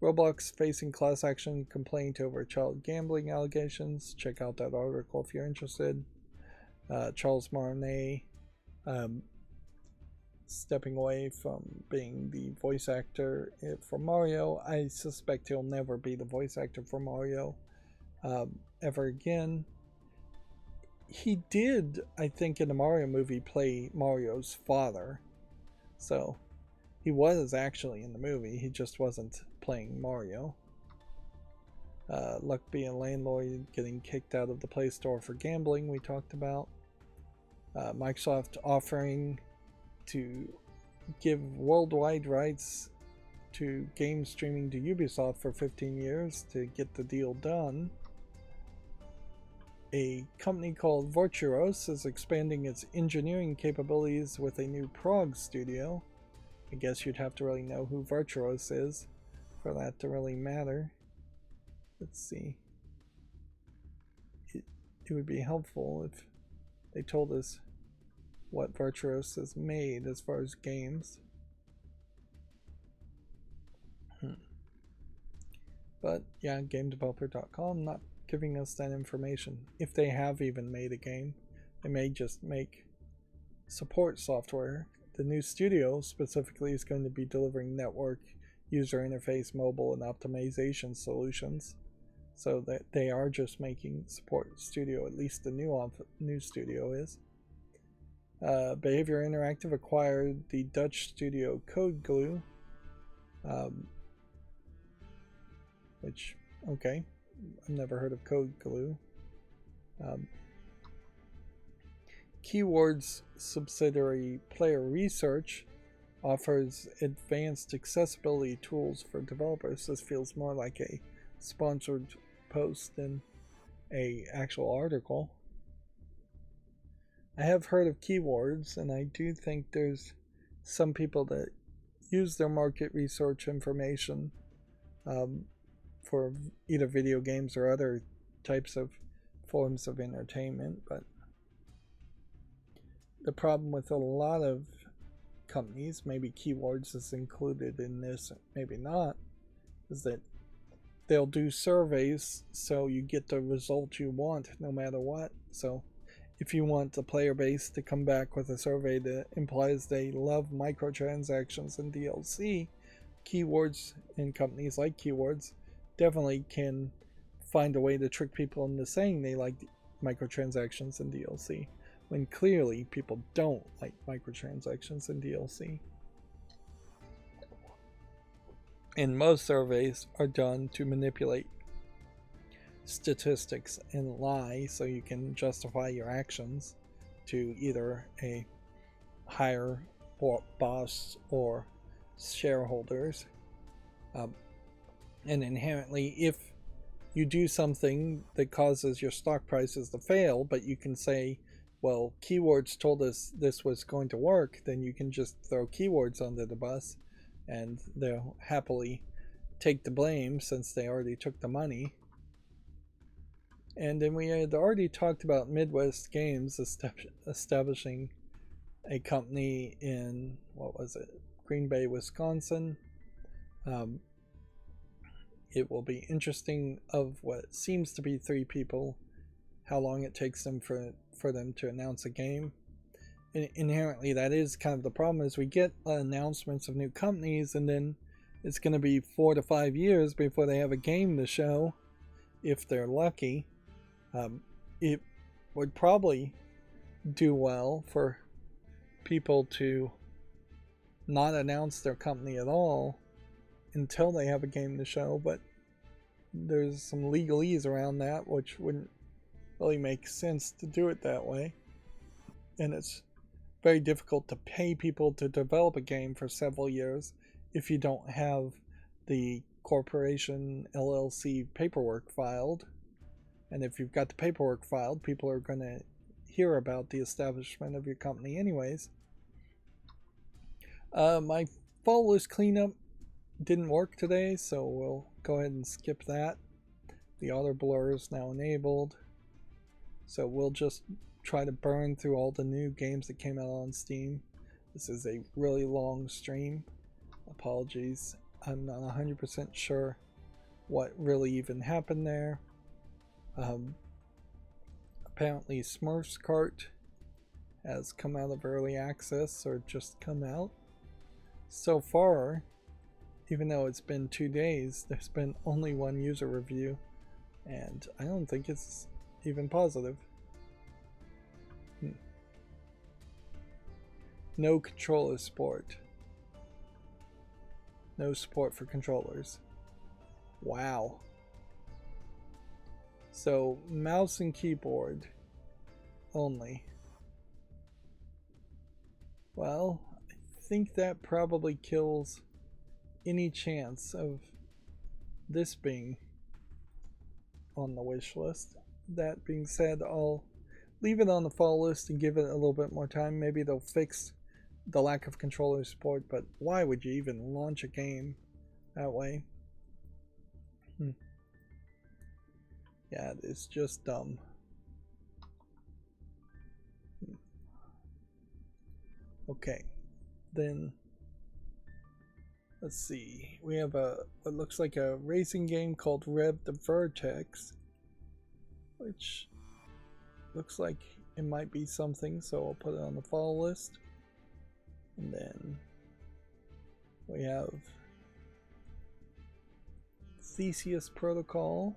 Roblox facing class action complaint over child gambling allegations. Check out that article if you're interested. Charles Martinet stepping away from being the voice actor for Mario. I suspect he'll never be the voice actor for Mario ever again. He did, I think, in the Mario movie play Mario's father. So he was actually in the movie, he just wasn't playing Mario. Luck being landlord getting kicked out of the Play Store for gambling, we talked about. Microsoft offering to give worldwide rights to game streaming to Ubisoft for 15 years to get the deal done. A company called Virtuos is expanding its engineering capabilities with a new Prague studio. I guess you'd have to really know who Virtuos is for that to really matter. Let's see. It would be helpful if they told us what Virtuos has made as far as games. But yeah, GameDeveloper.com not giving us that information. If they have even made a game, they may just make support software. The new studio specifically is going to be delivering network, user interface, mobile, and optimization solutions. So that they are just making support studio, at least the new studio is. Behavior Interactive acquired the Dutch studio Code Glue, which, okay, I've never heard of Code Glue. Keywords subsidiary Player Research offers advanced accessibility tools for developers. This feels more like a sponsored post than an actual article. I have heard of Keywords, and I do think there's some people that use their market research information for either video games or other types of forms of entertainment. But the problem with a lot of companies, maybe Keywords is included in this, maybe not, is that they'll do surveys so you get the result you want no matter what. So if you want the player base to come back with a survey that implies they love microtransactions and DLC, keywords and companies like Keywords definitely can find a way to trick people into saying they like microtransactions and DLC, when clearly people don't like microtransactions and DLC. And most surveys are done to manipulate statistics and lie so you can justify your actions to either a higher boss or shareholders. And inherently, if you do something that causes your stock prices to fail, but you can say, well, Keywords told us this was going to work, then you can just throw Keywords under the bus and they'll happily take the blame since they already took the money. And then we had already talked about Midwest Games establishing a company in, what was it, Green Bay, Wisconsin. It will be interesting of what seems to be 3 people, how long it takes them for them to announce a game. And inherently, that is kind of the problem, is we get announcements of new companies and then it's going to be 4 to 5 years before they have a game to show, if they're lucky. It would probably do well for people to not announce their company at all until they have a game to show, but there's some legalese around that which wouldn't really make sense to do it that way. And it's very difficult to pay people to develop a game for several years if you don't have the corporation LLC paperwork filed. And if you've got the paperwork filed, people are going to hear about the establishment of your company anyways. My fall list cleanup didn't work today, so we'll go ahead and skip that. The auto blur is now enabled, so we'll just try to burn through all the new games that came out on Steam. This is a really long stream. Apologies, I'm not 100% sure what really even happened there. Apparently Smurfs Cart has come out of early access, or just come out. So far, even though it's been 2 days, there's been only 1 user review, and I don't think it's even positive. No controller support. No support for controllers. Wow. So, mouse and keyboard only. Well, I think that probably kills any chance of this being on the wish list. That being said, I'll leave it on the fall list and give it a little bit more time. Maybe they'll fix the lack of controller support, but why would you even launch a game that way? Yeah, it's just dumb. Okay, then let's see. We have what looks like a racing game called Rev the Vertex, which looks like it might be something, so I'll put it on the fall list. And then we have Theseus Protocol,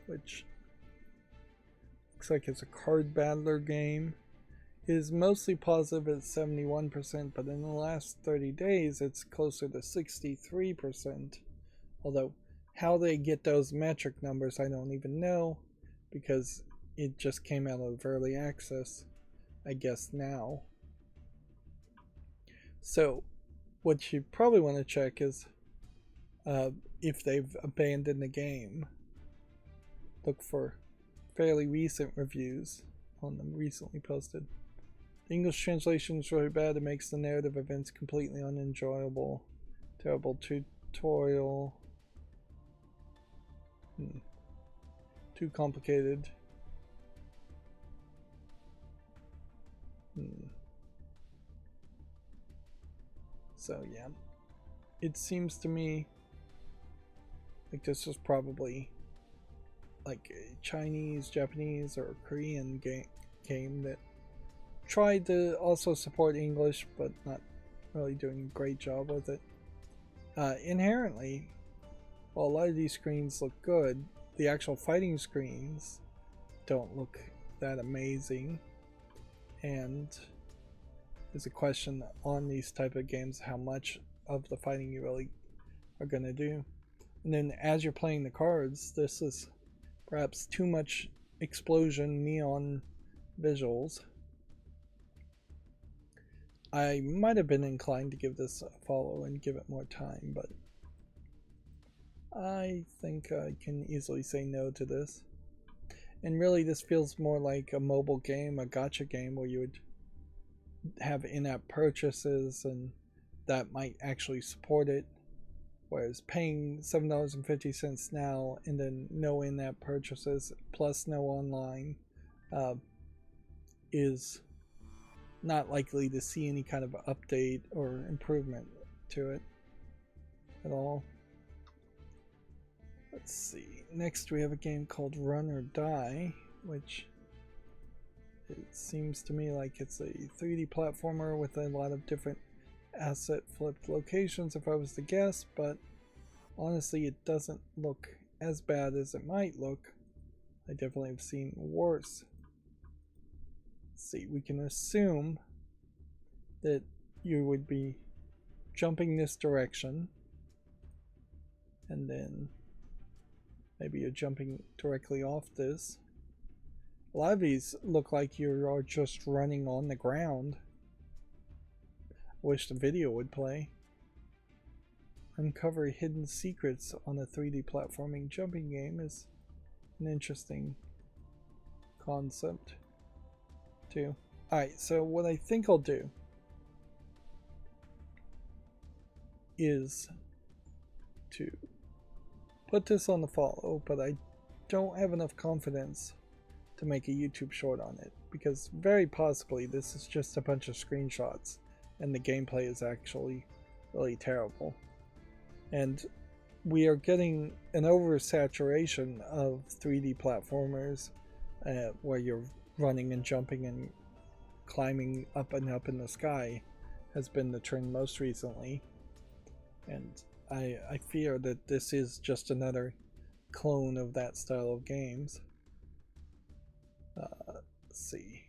which looks like it's a card battler game. It is mostly positive at 71%, but in the last 30 days it's closer to 63%. Although how they get those metric numbers I don't even know, because it just came out of early access, I guess, now. So what you probably want to check is if they've abandoned the game. Look for fairly recent reviews on them recently posted. The English translation is really bad. It makes the narrative events completely unenjoyable. Terrible tutorial. Too complicated. So yeah, it seems to me like this was probably like a Chinese, Japanese, or Korean game that tried to also support English, but not really doing a great job with it. Inherently, while a lot of these screens look good, the actual fighting screens don't look that amazing, and there's a question on these type of games how much of the fighting you really are going to do. And then as you're playing the cards, this is perhaps too much explosion neon visuals. I might have been inclined to give this a follow and give it more time, but I think I can easily say no to this. And really, this feels more like a mobile game, a gacha game, where you would have in-app purchases and that might actually support it. Whereas paying $7.50 now and then no in-app purchases plus no online is not likely to see any kind of update or improvement to it at all. Let's see. Next we have a game called Run or Die, which it seems to me like it's a 3D platformer with a lot of different asset flipped locations if I was to guess, but honestly it doesn't look as bad as it might look. I definitely have seen worse. Let's see, we can assume that you would be jumping this direction and then maybe you're jumping directly off this. A lot of these look like you are just running on the ground. Wish the video would play. Uncover hidden secrets on a 3D platforming jumping game is an interesting concept too. Alright, so what I think I'll do is to put this on the follow, but I don't have enough confidence to make a YouTube short on it, because very possibly this is just a bunch of screenshots and the gameplay is actually really terrible. And we are getting an oversaturation of 3D platformers where you're running and jumping and climbing up and up in the sky has been the trend most recently. And I fear that this is just another clone of that style of games. Let's see.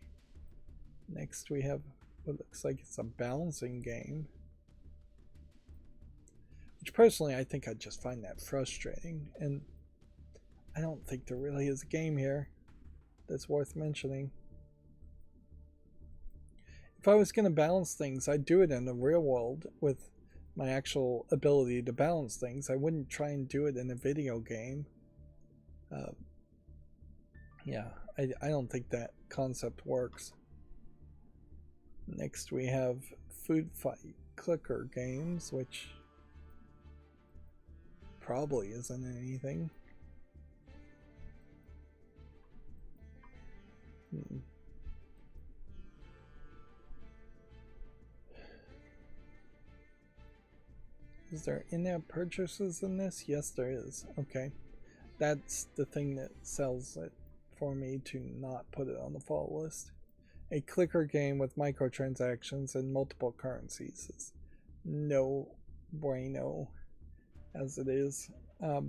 Next we have what looks like it's a balancing game, which personally I think I'd just find that frustrating, and I don't think there really is a game here that's worth mentioning. If I was going to balance things, I'd do it in the real world with my actual ability to balance things. I wouldn't try and do it in a video game. Yeah, I don't think that concept works. Next we have Food Fight Clicker games, which probably isn't anything. Is there in-app purchases in this? Yes, there is. Okay. That's the thing that sells it for me to not put it on the follow list. A clicker game with microtransactions and multiple currencies is no bueno as it is. Let's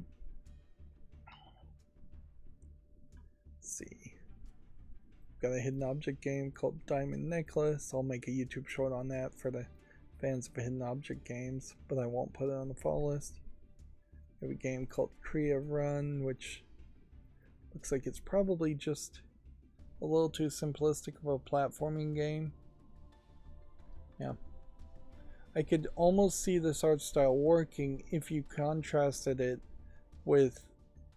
see. Got a hidden object game called Diamond Necklace. I'll make a YouTube short on that for the fans of hidden object games, but I won't put it on the follow list. We have a game called Korea Run, which looks like it's probably just a little too simplistic of a platforming game. Yeah. I could almost see this art style working if you contrasted it with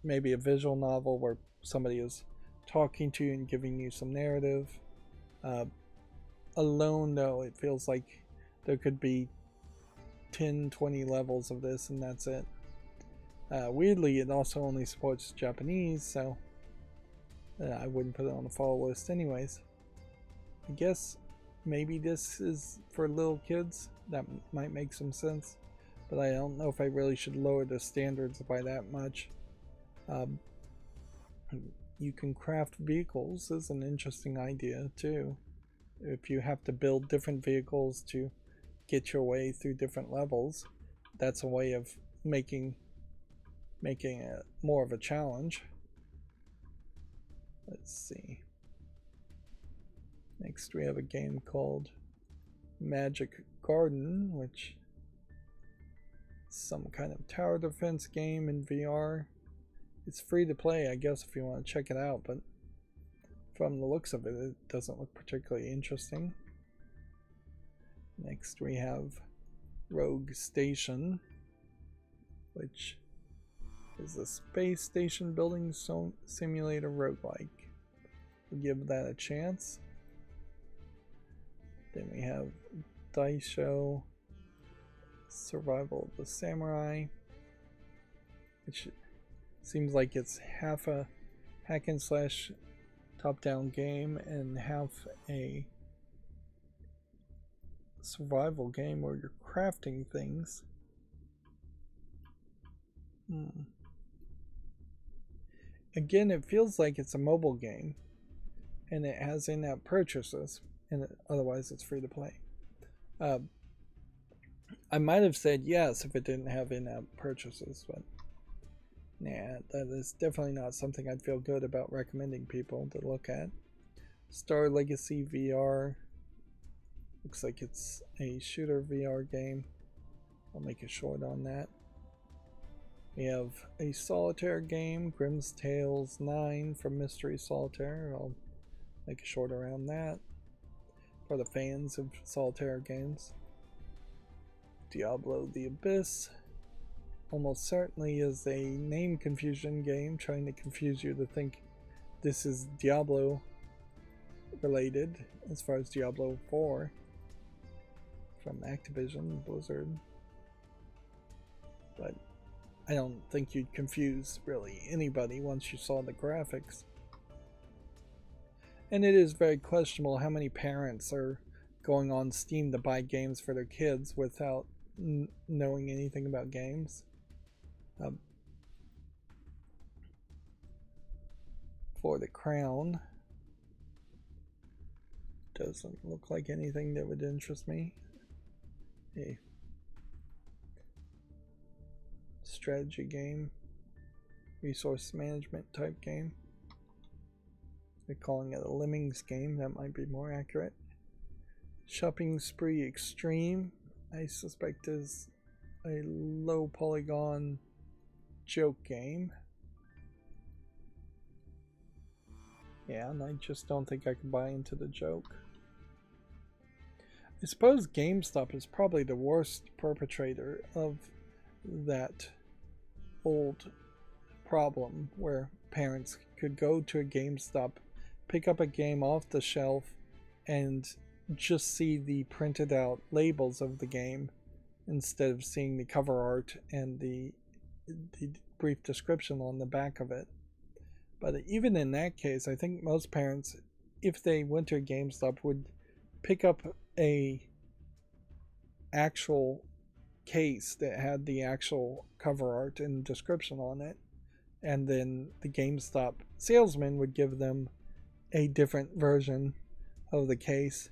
maybe a visual novel where somebody is talking to you and giving you some narrative. Alone though, it feels like there could be 10-20 levels of this and that's it. Weirdly, it also only supports Japanese, so I wouldn't put it on the follow list anyways. I guess maybe this is for little kids. That might make some sense, but I don't know if I really should lower the standards by that much. You can craft vehicles is an interesting idea too. If you have to build different vehicles to get your way through different levels, that's a way of making it more of a challenge. Let's see. Next we have a game called Magic Garden, which is some kind of tower defense game in VR. It's free to play, I guess, if you want to check it out, but from the looks of it, it doesn't look particularly interesting. Next we have Rogue Station, which is a space station building simulator roguelike. We'll give that a chance. Then we have Dice Show, Survival of the Samurai, which seems like it's half a hack and slash top-down game and half a survival game where you're crafting things. Again, it feels like it's a mobile game and it has in-app purchases, and otherwise it's free to play. I might have said yes if it didn't have in-app purchases, but nah, that is definitely not something I'd feel good about recommending people to look at. Star Legacy VR. Looks like it's a shooter VR game. I'll make a short on that. We have a solitaire game, Grimm's Tales 9 from Mystery Solitaire. I'll make a short around that for the fans of solitaire games. Diablo the Abyss. Almost certainly is a name confusion game, trying to confuse you to think this is Diablo related, as far as Diablo 4 from Activision Blizzard. But I don't think you'd confuse really anybody once you saw the graphics. And it is very questionable how many parents are going on Steam to buy games for their kids without knowing anything about games. For the Crown, doesn't look like anything that would interest me. A strategy game, resource management type game. They're calling it a Lemmings game, that might be more accurate. Shopping Spree Extreme, I suspect is a low polygon joke game. Yeah, and I just don't think I can buy into the joke. I suppose GameStop is probably the worst perpetrator of that old problem where parents could go to a GameStop, pick up a game off the shelf, and just see the printed out labels of the game instead of seeing the cover art and the brief description on the back of it. But even in that case, I think most parents, if they went to a GameStop, would pick up a actual case that had the actual cover art and description on it, and then the GameStop salesman would give them a different version of the case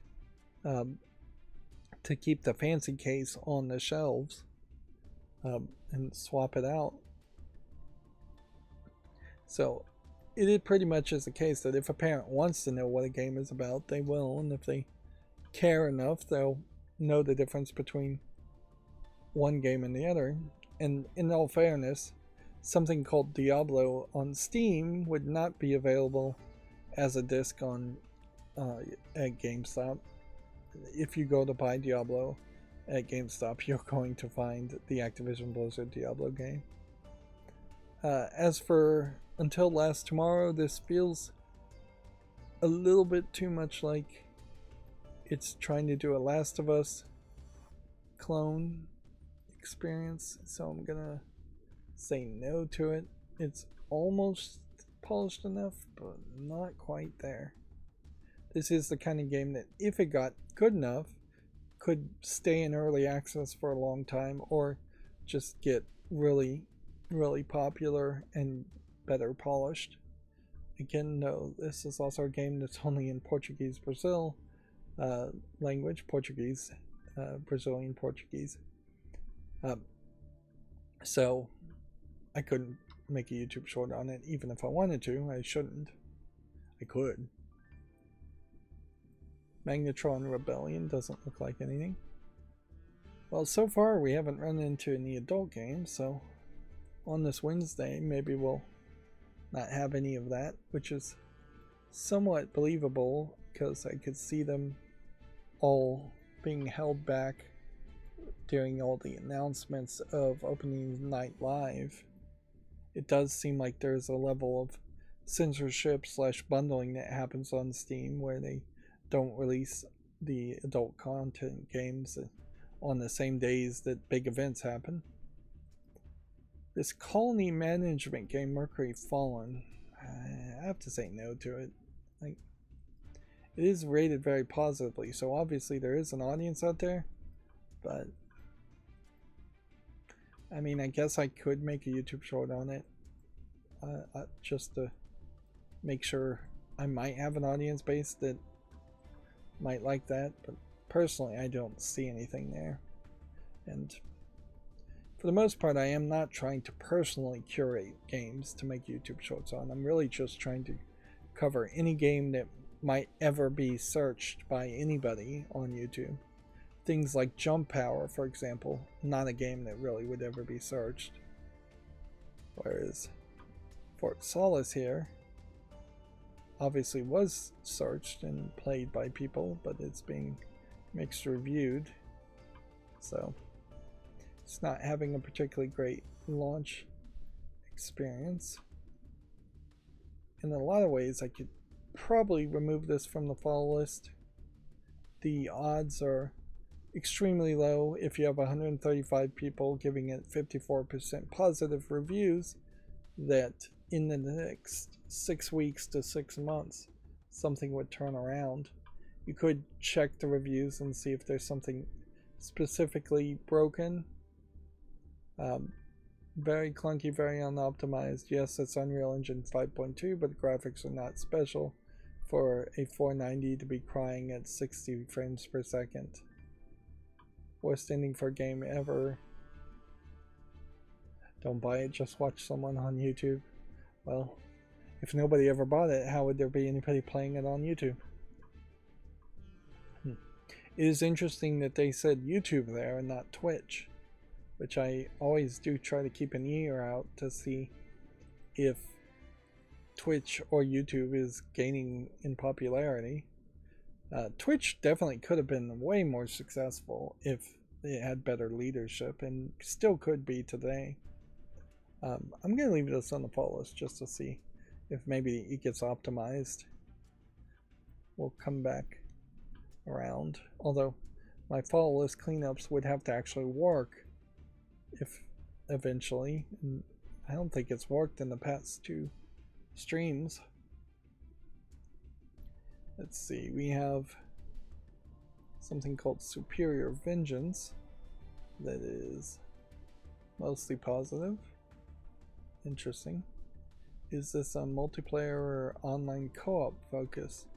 to keep the fancy case on the shelves and swap it out. So it pretty much is the case that if a parent wants to know what a game is about, they will, and if they care enough, they'll know the difference between one game and the other. And in all fairness, something called Diablo on Steam would not be available as a disc on at GameStop. If you go to buy Diablo at GameStop, you're going to find the Activision Blizzard Diablo game. As for Until Last Tomorrow, this feels a little bit too much like it's trying to do a Last of Us clone experience, so I'm gonna say no to it. It's almost polished enough, but not quite there. This is the kind of game that, if it got good enough, could stay in early access for a long time, or just get really, really popular and better polished. again, no, this is also a game that's only in Portuguese Brazil language, Portuguese, Brazilian Portuguese. So I couldn't make a YouTube short on it, even if I wanted to. I shouldn't. I could. Magnetron Rebellion doesn't look like anything. Well, so far we haven't run into any adult games, so on this Wednesday maybe we'll not have any of that, which is somewhat believable because I could see them all being held back during all the announcements of opening night live. It does seem like there's a level of censorship / bundling that happens on Steam where they don't release the adult content games on the same days that big events happen. This colony management game, Mercury Fallen, I have to say no to it. Like, it is rated very positively, so obviously there is an audience out there, but I mean, I guess I could make a YouTube short on it just to make sure I might have an audience base that might like that, but personally I don't see anything there. And for the most part, I am not trying to personally curate games to make YouTube shorts on. I'm really just trying to cover any game that might ever be searched by anybody on YouTube. Things like Jump Power, for example, not a game that really would ever be searched. Whereas Fort Solace here obviously was searched and played by people, but it's being mixed reviewed, so it's not having a particularly great launch experience. In a lot of ways I could probably remove this from the follow list. The odds are extremely low if you have 135 people giving it 54% positive reviews that in the next 6 weeks to 6 months something would turn around. You could check the reviews and see if there's something specifically broken. Very clunky, very unoptimized. Yes, it's Unreal Engine 5.2, but the graphics are not special for a 490 to be crying at 60 frames per second. Worst ending for a game ever. Don't buy it, just watch someone on YouTube. Well, if nobody ever bought it, how would there be anybody playing it on YouTube? It is interesting that they said YouTube there and not Twitch, which I always do try to keep an ear out to see if Twitch or YouTube is gaining in popularity. Twitch definitely could have been way more successful if it had better leadership, and still could be today. I'm going to leave this on the follow list just to see if maybe it gets optimized. We'll come back around, although my follow list cleanups would have to actually work if eventually, and I don't think it's worked in the past 2 streams. Let's see, we have something called Superior Vengeance that is mostly positive. Interesting. Is this a multiplayer or online co-op focus?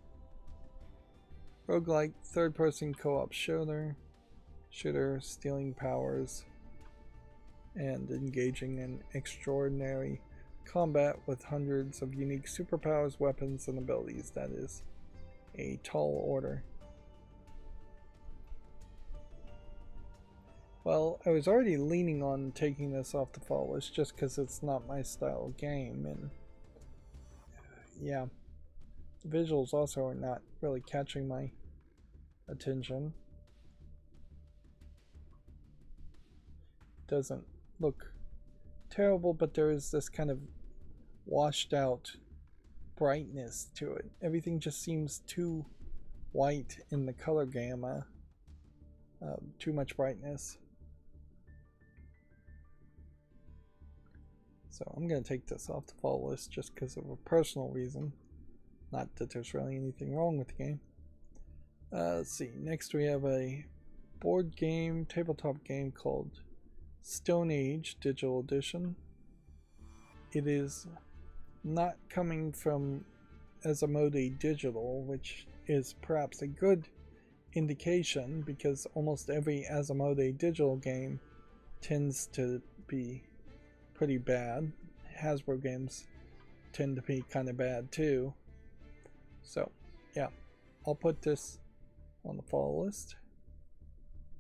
Roguelike third-person co-op shooter, stealing powers, and engaging in extraordinary combat with hundreds of unique superpowers, weapons, and abilities. That is a tall order. Well, I was already leaning on taking this off the follow list just because it's not my style of game, and yeah, the visuals also are not really catching my attention. Doesn't look terrible, but there is this kind of washed out brightness to it. Everything just seems too white in the color gamma, too much brightness. So I'm going to take this off the follow list just because of a personal reason. Not that there's really anything wrong with the game. Let's see, next we have a board game, tabletop game called Stone Age Digital Edition. It is not coming from Asmodee Digital, which is perhaps a good indication because almost every Asmodee Digital game tends to be pretty bad. Hasbro games tend to be kind of bad too. So, yeah, I'll put this on the fall list.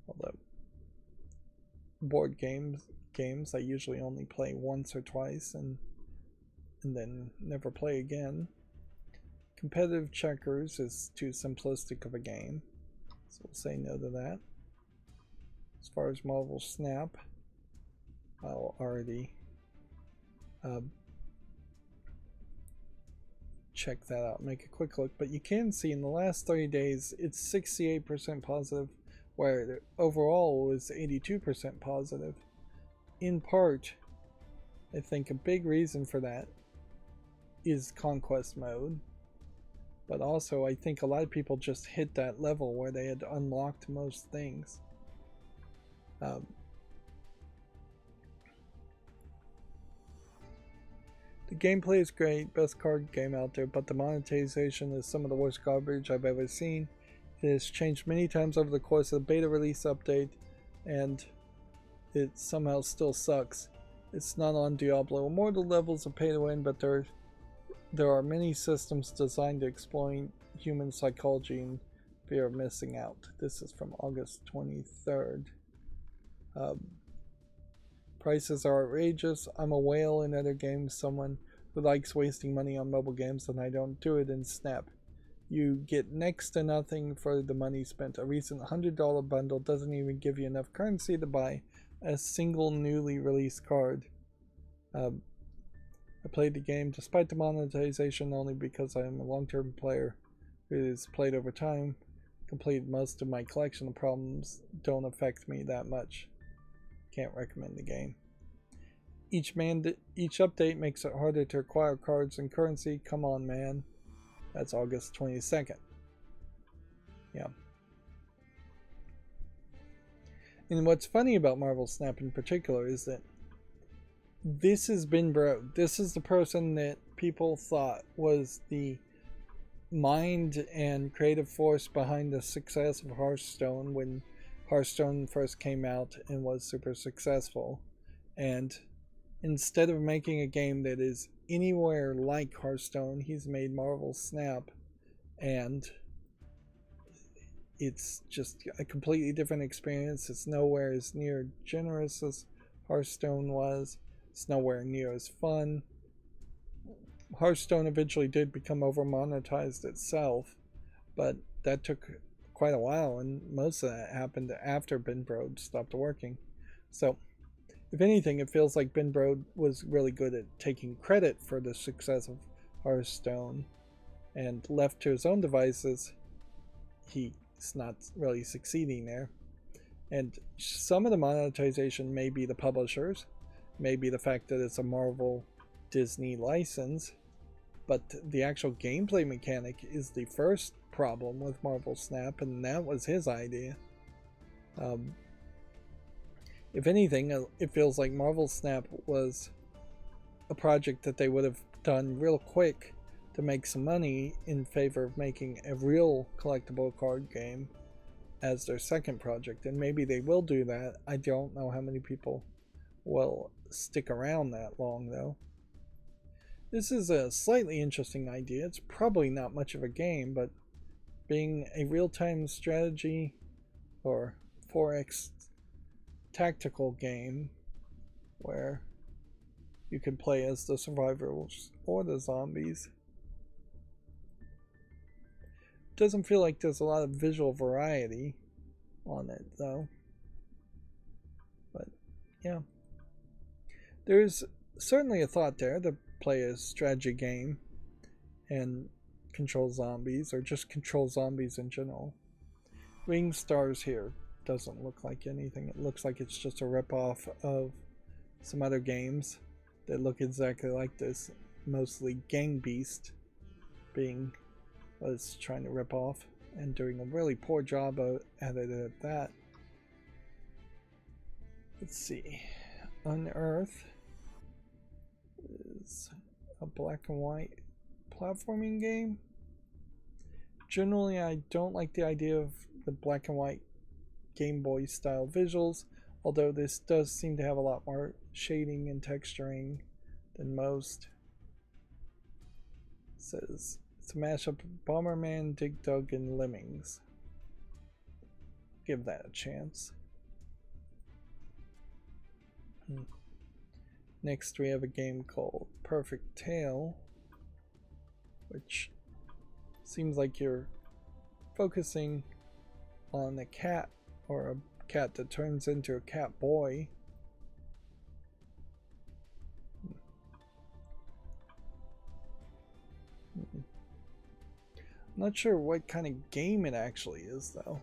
Although board games I usually only play once or twice and then never play again. Competitive checkers is too simplistic of a game, so we'll say no to that. As far as Marvel Snap, I'll already check that out, make a quick look, but you can see in the last 30 days it's 68% positive, where overall it was 82% positive. In part, I think a big reason for that is conquest mode, but also I think a lot of people just hit that level where they had unlocked most things. The gameplay is great, best card game out there, but the monetization is some of the worst garbage I've ever seen. It has changed many times over the course of the beta release update, and it somehow still sucks. It's not on Diablo Immortal levels of pay to win, but there are many systems designed to exploit human psychology and fear of missing out. This is from August 23rd. Prices are outrageous. I'm a whale in other games, someone who likes wasting money on mobile games, and I don't do it in Snap. You get next to nothing for the money spent. A recent $100 bundle doesn't even give you enough currency to buy a single newly released card. I played the game despite the monetization only because I am a long-term player who has played over time, completed most of my collection. The problems don't affect me that much. Can't recommend the game. Each update makes it harder to acquire cards and currency. Come on, man. That's August 22nd. Yeah. And what's funny about Marvel Snap in particular is that this has been this is the person that people thought was the mind and creative force behind the success of Hearthstone when Hearthstone first came out and was super successful. And instead of making a game that is anywhere like Hearthstone, he's made Marvel Snap, and it's just a completely different experience. It's nowhere as near generous as Hearthstone was. It's nowhere near as fun. Hearthstone eventually did become over monetized itself, but that took quite a while, and most of that happened after Ben Brode stopped working. So if anything, it feels like Ben Brode was really good at taking credit for the success of Hearthstone, and left to his own devices, he's not really succeeding there. And some of the monetization may be the publishers, may be the fact that it's a Marvel Disney license, but the actual gameplay mechanic is the first problem with Marvel Snap, and that was his idea. If anything, it feels like Marvel Snap was a project that they would have done real quick to make some money in favor of making a real collectible card game as their second project, and maybe they will do that. I don't know how many people will stick around that long though. This is a slightly interesting idea. It's probably not much of a game, but being a real-time strategy or 4X tactical game where you can play as the survivors or the zombies. Doesn't feel like there's a lot of visual variety on it though. But yeah. There's certainly a thought there to play a strategy game and control zombies, or just control zombies in general. Wing Stars here doesn't look like anything. It looks like it's just a ripoff of some other games that look exactly like this. Mostly Gang Beast being what it's trying to rip off, and doing a really poor job at it at that. Let's see. Unearth is a black and white platforming game. Generally, I don't like the idea of the black and white Game Boy style visuals, although this does seem to have a lot more shading and texturing than most. It says it's a mashup of Bomberman, Dig Dug, and Lemmings. Give that a chance. Next we have a game called Perfect Tale, which seems like you're focusing on a cat, or a cat that turns into a cat boy. I'm not sure what kind of game it actually is, though.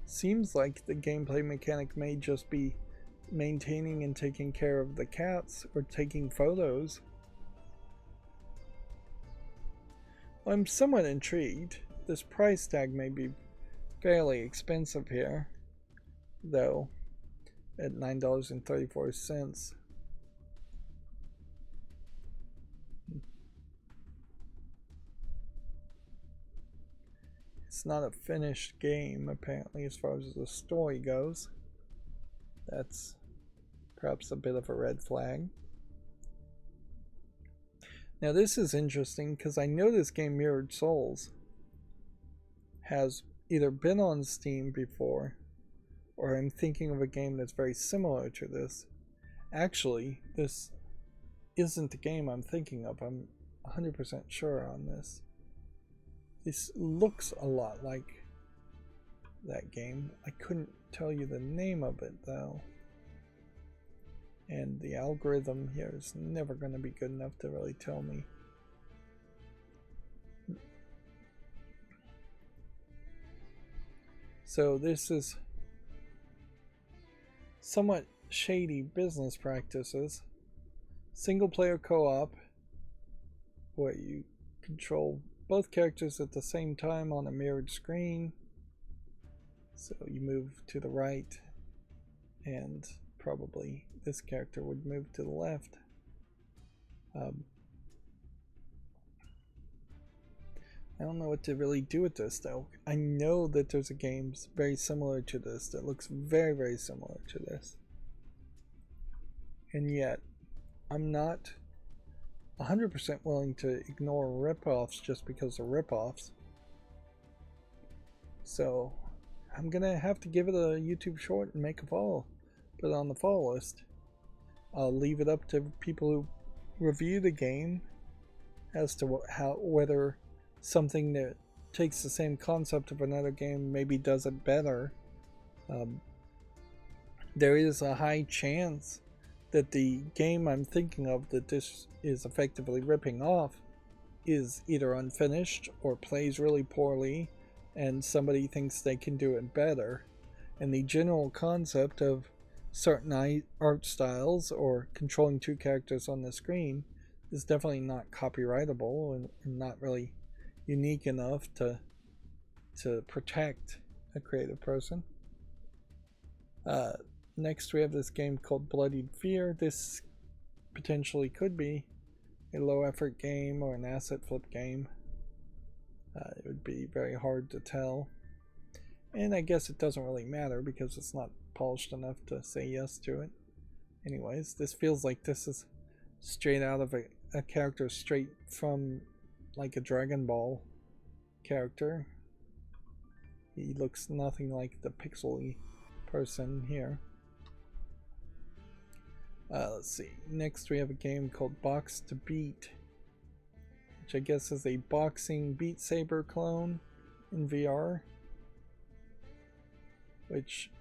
Seems like the gameplay mechanic may just be maintaining and taking care of the cats, or taking photos. Well, I'm somewhat intrigued. This price tag may be fairly expensive here, though, at $9.34. It's not a finished game, apparently, as far as the story goes. That's perhaps a bit of a red flag. Now this is interesting because I know this game, Mirrored Souls, has either been on Steam before, or I'm thinking of a game that's very similar to this. Actually, this isn't the game I'm thinking of. I'm 100% sure on this. This looks a lot like that game. I couldn't tell you the name of it though. And the algorithm here is never going to be good enough to really tell me. So this is somewhat shady business practices. Single player co-op, where you control both characters at the same time on a mirrored screen. So you move to the right, and probably this character would move to the left. I don't know what to really do with this though. I know that there's a game very similar to this that looks very, very similar to this. And yet, I'm not 100% willing to ignore ripoffs just because they're ripoffs. So, I'm gonna have to give it a YouTube short and make a follow. Put it on the follow list. I'll leave it up to people who review the game as to whether something that takes the same concept of another game maybe does it better. There is a high chance that the game I'm thinking of that this is effectively ripping off is either unfinished or plays really poorly, and somebody thinks they can do it better. And the general concept of certain art styles or controlling two characters on the screen is definitely not copyrightable and not really unique enough to protect a creative person. Next we have this game called Bloodied Fear. This potentially could be a low effort game or an asset flip game. It would be very hard to tell, and I guess it doesn't really matter because it's not polished enough to say yes to it. Anyways, this feels like this is straight out of a character straight from like a Dragon Ball character. He looks nothing like the pixely person here. Let's see. Next we have a game called Box to Beat, which I guess is a boxing Beat Saber clone in VR, which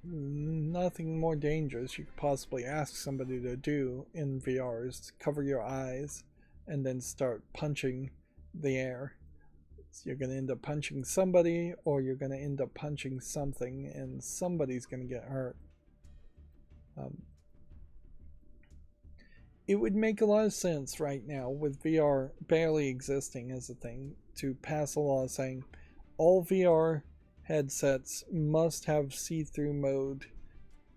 nothing more dangerous you could possibly ask somebody to do in VR is to cover your eyes and then start punching the air. So you're going to end up punching somebody, or you're going to end up punching something, and somebody's going to get hurt. It would make a lot of sense right now, with VR barely existing as a thing, to pass a law saying all VR headsets must have see-through mode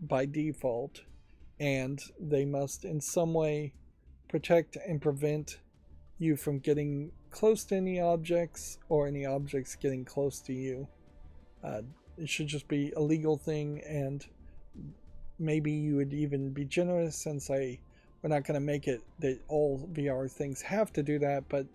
by default, and they must in some way protect and prevent you from getting close to any objects or any objects getting close to you. It should just be a legal thing, and maybe you would even be generous and say, we're not going to make it that all VR things have to do that, but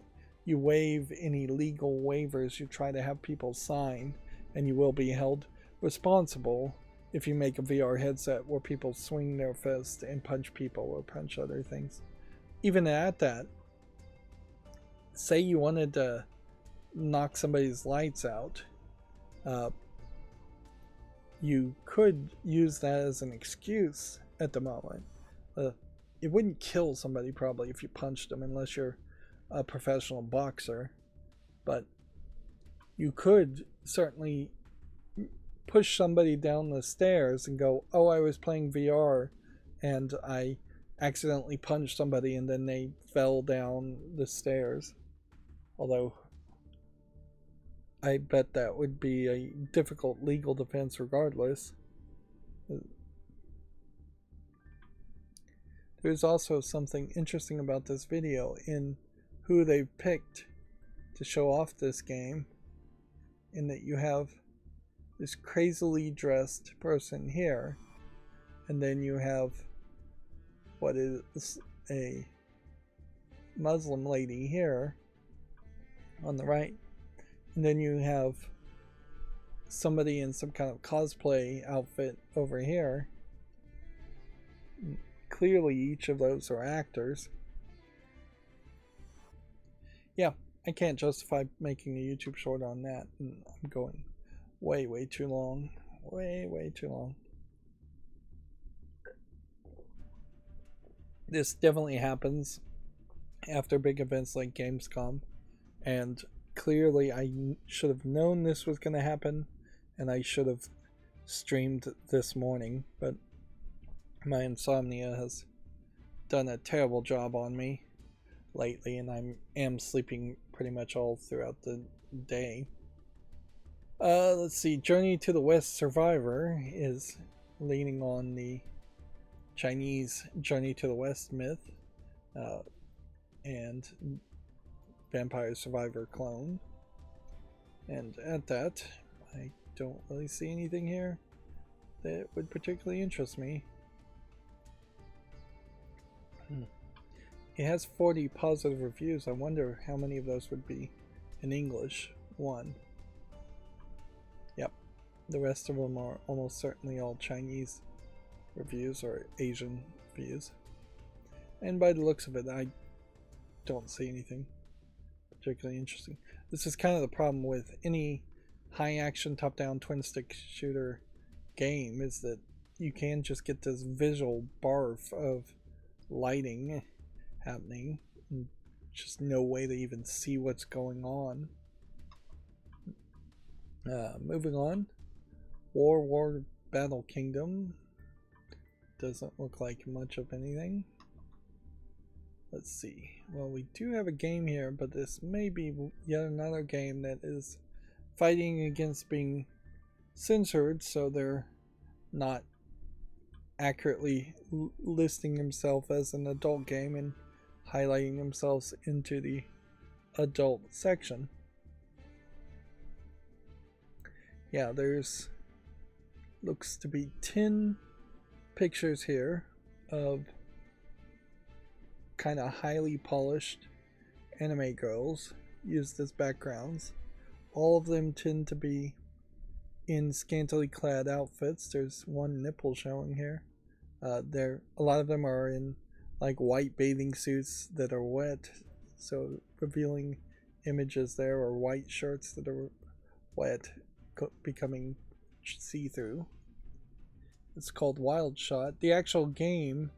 you waive any legal waivers you try to have people sign, and you will be held responsible if you make a VR headset where people swing their fist and punch people or punch other things. Even at that, say you wanted to knock somebody's lights out, you could use that as an excuse at the moment. It wouldn't kill somebody probably if you punched them unless you're a professional boxer, but you could certainly push somebody down the stairs and go, oh, I was playing VR and I accidentally punched somebody and then they fell down the stairs. Although I bet that would be a difficult legal defense regardless. There's also something interesting about this video in who they've picked to show off this game, in that you have this crazily dressed person here, and then you have what is a Muslim lady here on the right, and then you have somebody in some kind of cosplay outfit over here. Clearly each of those are actors. Yeah, I can't justify making a YouTube short on that, and I'm going way too long. Way too long. This definitely happens after big events like Gamescom, and clearly I should have known this was going to happen, and I should have streamed this morning, but my insomnia has done a terrible job on me lately, and I am sleeping pretty much all throughout the day. Let's see, Journey to the West Survivor is leaning on the Chinese Journey to the West myth, and Vampire Survivor clone. And at that, I don't really see anything here that would particularly interest me. It has 40 positive reviews. I wonder how many of those would be in English. 1. Yep. The rest of them are almost certainly all Chinese reviews or Asian reviews. And by the looks of it, I don't see anything particularly interesting. This is kind of the problem with any high action top down twin stick shooter game, is that you can just get this visual barf of lighting happening and just no way to even see what's going on. Moving on, War Battle Kingdom doesn't look like much of anything. Let's see, well, we do have a game here, but this may be yet another game that is fighting against being censored, so they're not accurately listing themselves as an adult game and highlighting themselves into the adult section. Yeah, there's looks to be 10 pictures here of kind of highly polished anime girls used as backgrounds. All of them tend to be in scantily clad outfits. There's one nipple showing here. A lot of them are in like white bathing suits that are wet, so revealing images there, or white shirts that are wet, becoming see-through. It's called Wild Shot. The actual game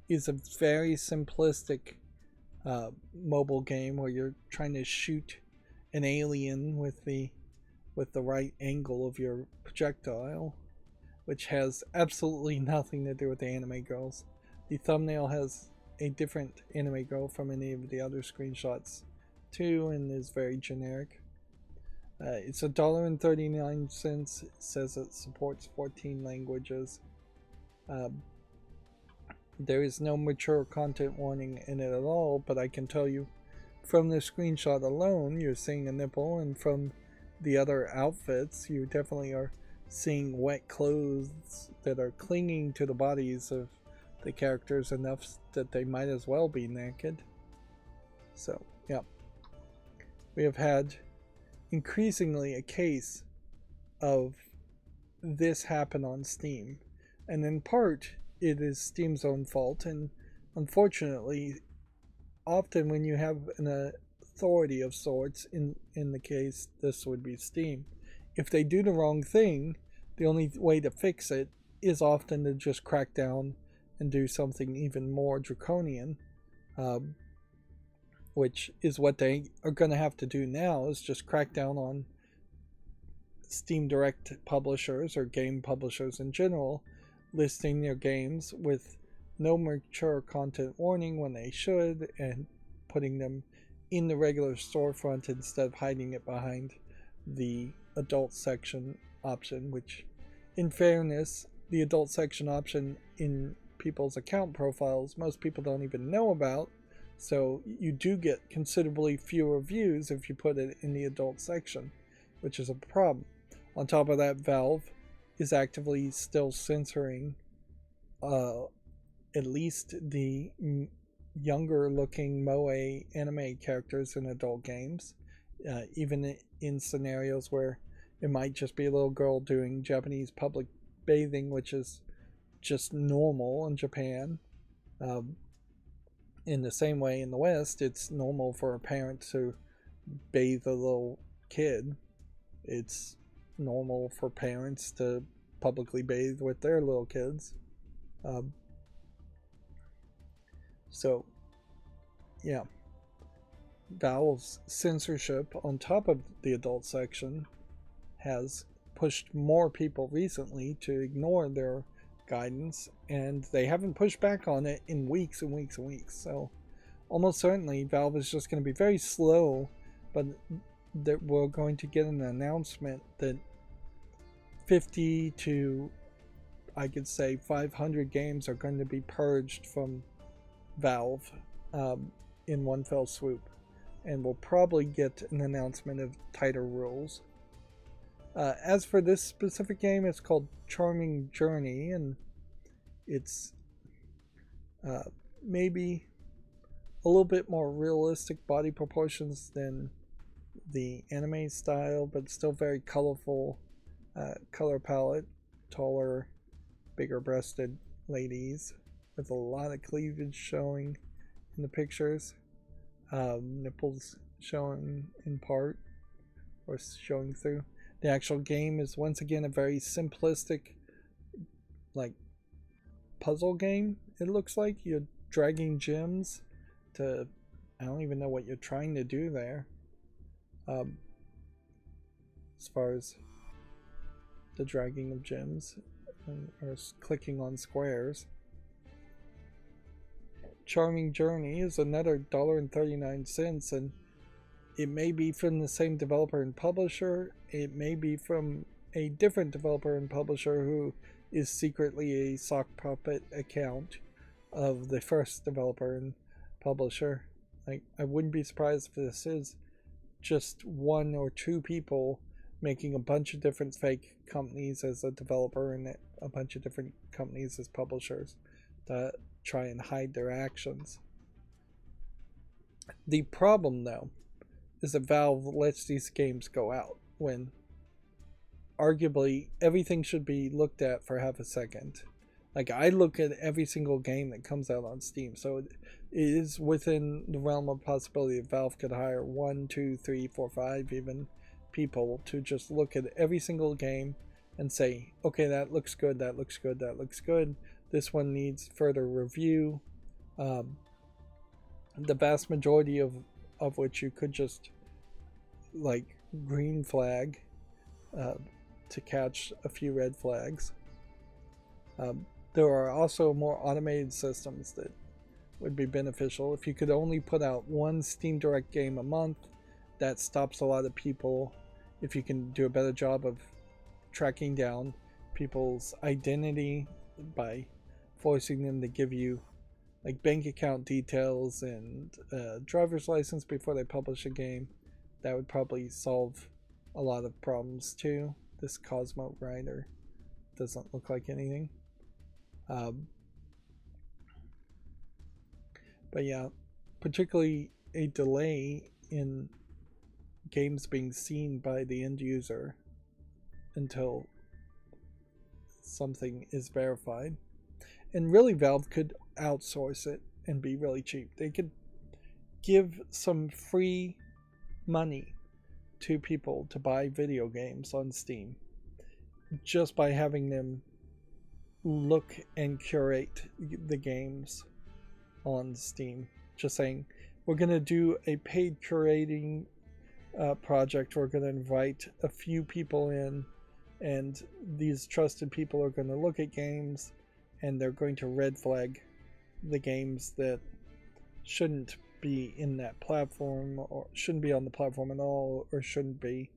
is a very simplistic mobile game where you're trying to shoot an alien with the right angle of your projectile, which has absolutely nothing to do with the anime girls. The thumbnail has a different anime girl from any of the other screenshots too, and is very generic. It's $1.39. It says it supports 14 languages. There is no mature content warning in it at all, but I can tell you from the screenshot alone, you're seeing a nipple, and from the other outfits, you definitely are seeing wet clothes that are clinging to the bodies of the characters enough that they might as well be naked. So, yeah. We have had increasingly a case of this happen on Steam, and in part it is Steam's own fault, and unfortunately often when you have an authority of sorts, in the case this would be Steam, if they do the wrong thing, the only way to fix it is often to just crack down and do something even more draconian, which is what they are going to have to do now, is just crack down on Steam Direct publishers or game publishers in general listing their games with no mature content warning when they should, and putting them in the regular storefront instead of hiding it behind the adult section option, which in fairness, the adult section option in people's account profiles most people don't even know about, so you do get considerably fewer views if you put it in the adult section, which is a problem. On top of that, Valve is actively still censoring at least the younger looking moe anime characters in adult games, even in scenarios where it might just be a little girl doing Japanese public bathing, which is just normal in Japan. In the same way in the West, it's normal for a parent to bathe a little kid. It's normal for parents to publicly bathe with their little kids. So, yeah. Valve's censorship on top of the adult section has pushed more people recently to ignore their guidance, and they haven't pushed back on it in weeks and weeks and weeks. So, almost certainly, Valve is just going to be very slow, but that we're going to get an announcement that 50 to, I could say, 500 games are going to be purged from Valve in one fell swoop, and we'll probably get an announcement of tighter rules. As for this specific game, it's called Charming Journey, and it's maybe a little bit more realistic body proportions than the anime style, but still very colorful color palette, taller, bigger breasted ladies with a lot of cleavage showing in the pictures, nipples showing in part or showing through. The actual game is once again a very simplistic, like, puzzle game. It looks like you're dragging gems to, I don't even know what you're trying to do there, as far as the dragging of gems or clicking on squares. Charming Journey is another $1.39, and it may be from the same developer and publisher. It may be from a different developer and publisher who is secretly a sock puppet account of the first developer and publisher. Like, I wouldn't be surprised if this is just one or two people making a bunch of different fake companies as a developer and a bunch of different companies as publishers to try and hide their actions. The problem, though, is that Valve lets these games go out when arguably everything should be looked at for half a second. Like, I look at every single game that comes out on Steam, so it is within the realm of possibility that Valve could hire 1, 2, 3, 4, 5 even people to just look at every single game and say, okay, that looks good, that looks good, that looks good. This one needs further review. The vast majority of which you could just, like, green flag to catch a few red flags. There are also more automated systems that would be beneficial. If you could only put out one Steam Direct game a month, that stops a lot of people if you can do a better job of tracking down people's identity by forcing them to give you like bank account details and driver's license before they publish a game, that would probably solve a lot of problems too. This Cosmo Rider doesn't look like anything. But yeah, particularly a delay in games being seen by the end user until something is verified. And really, Valve could outsource it and be really cheap. They could give some free money to people to buy video games on Steam just by having them look and curate the games on Steam. Just saying, we're going to do a paid curating project. We're going to invite a few people in, and these trusted people are going to look at games and they're going to red flag the games that shouldn't be in that platform or shouldn't be on the platform at all or shouldn't be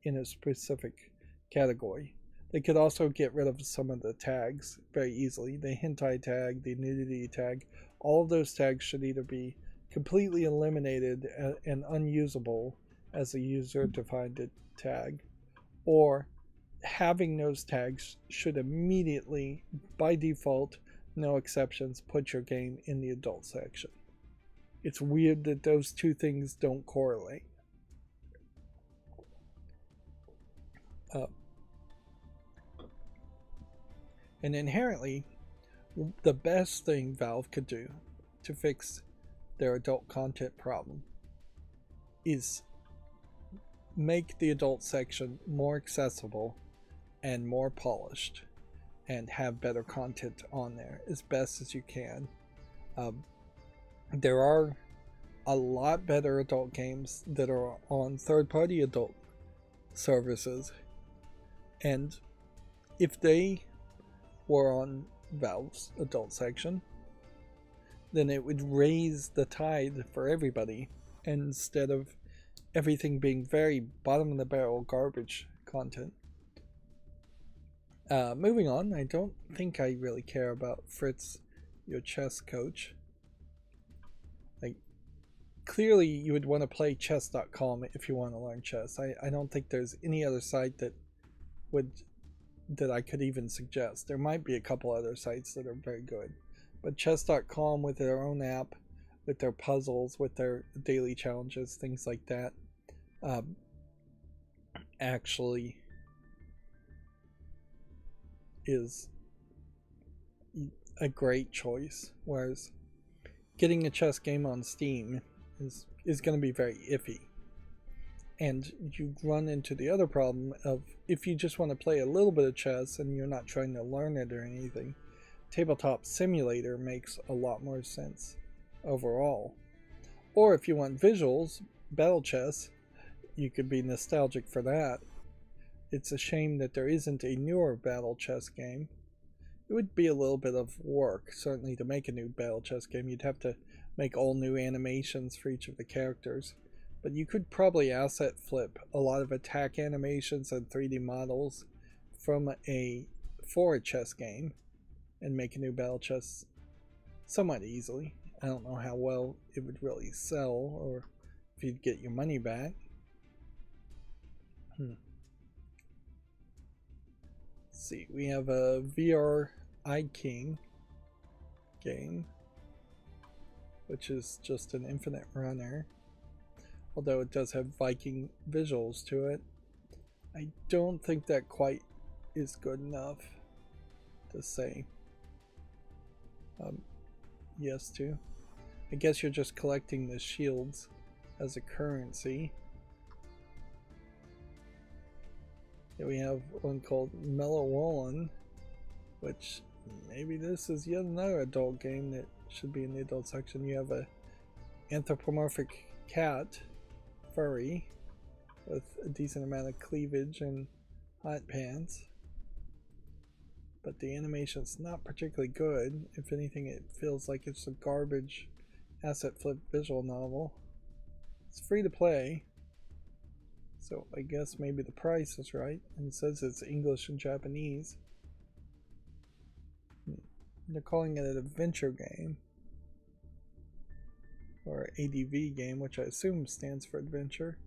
in a specific category. They could also get rid of some of the tags very easily. The hentai tag, the nudity tag, all of those tags should either be completely eliminated and unusable as a user-defined tag, or having those tags should immediately, by default, no exceptions, put your game in the adult section. It's weird that those two things don't correlate. And inherently, the best thing Valve could do to fix their adult content problem is make the adult section more accessible and more polished and have better content on there as best as you can. There are a lot better adult games that are on third-party adult services, and if they were on Valve's adult section, then it would raise the tide for everybody instead of everything being very bottom of the barrel garbage content. Moving on, I don't think I really care about Fritz, your chess coach. Like, clearly you would want to play chess.com if you want to learn chess. I don't think there's any other site that I could even suggest. There might be a couple other sites that are very good, but chess.com with their own app, with their puzzles, with their daily challenges, things like that, actually is a great choice, whereas getting a chess game on Steam is going to be very iffy. And you run into the other problem of, if you just want to play a little bit of chess and you're not trying to learn it or anything, Tabletop Simulator makes a lot more sense overall. Or if you want visuals, Battle Chess, you could be nostalgic for that. It's a shame that there isn't a newer Battle Chess game. It would be a little bit of work, certainly, to make a new Battle Chess game. You'd have to make all new animations for each of the characters. But you could probably asset flip a lot of attack animations and 3D models for a chess game and make a new Battle Chess somewhat easily. I don't know how well it would really sell or if you'd get your money back. Let's see, we have a VR iKing game, which is just an infinite runner. Although it does have Viking visuals to it. I don't think that quite is good enough to say yes to. I guess you're just collecting the shields as a currency. Here we have one called Mellow, which maybe this is yet another adult game that should be in the adult section. You have a anthropomorphic cat, furry, with a decent amount of cleavage and hot pants, but the animation's not particularly good. If anything, it feels like it's a garbage asset flip visual novel. It's free to play, So I guess maybe the price is right. And it says it's English and Japanese. They're calling it an adventure game. Or ADV game, which I assume stands for adventure.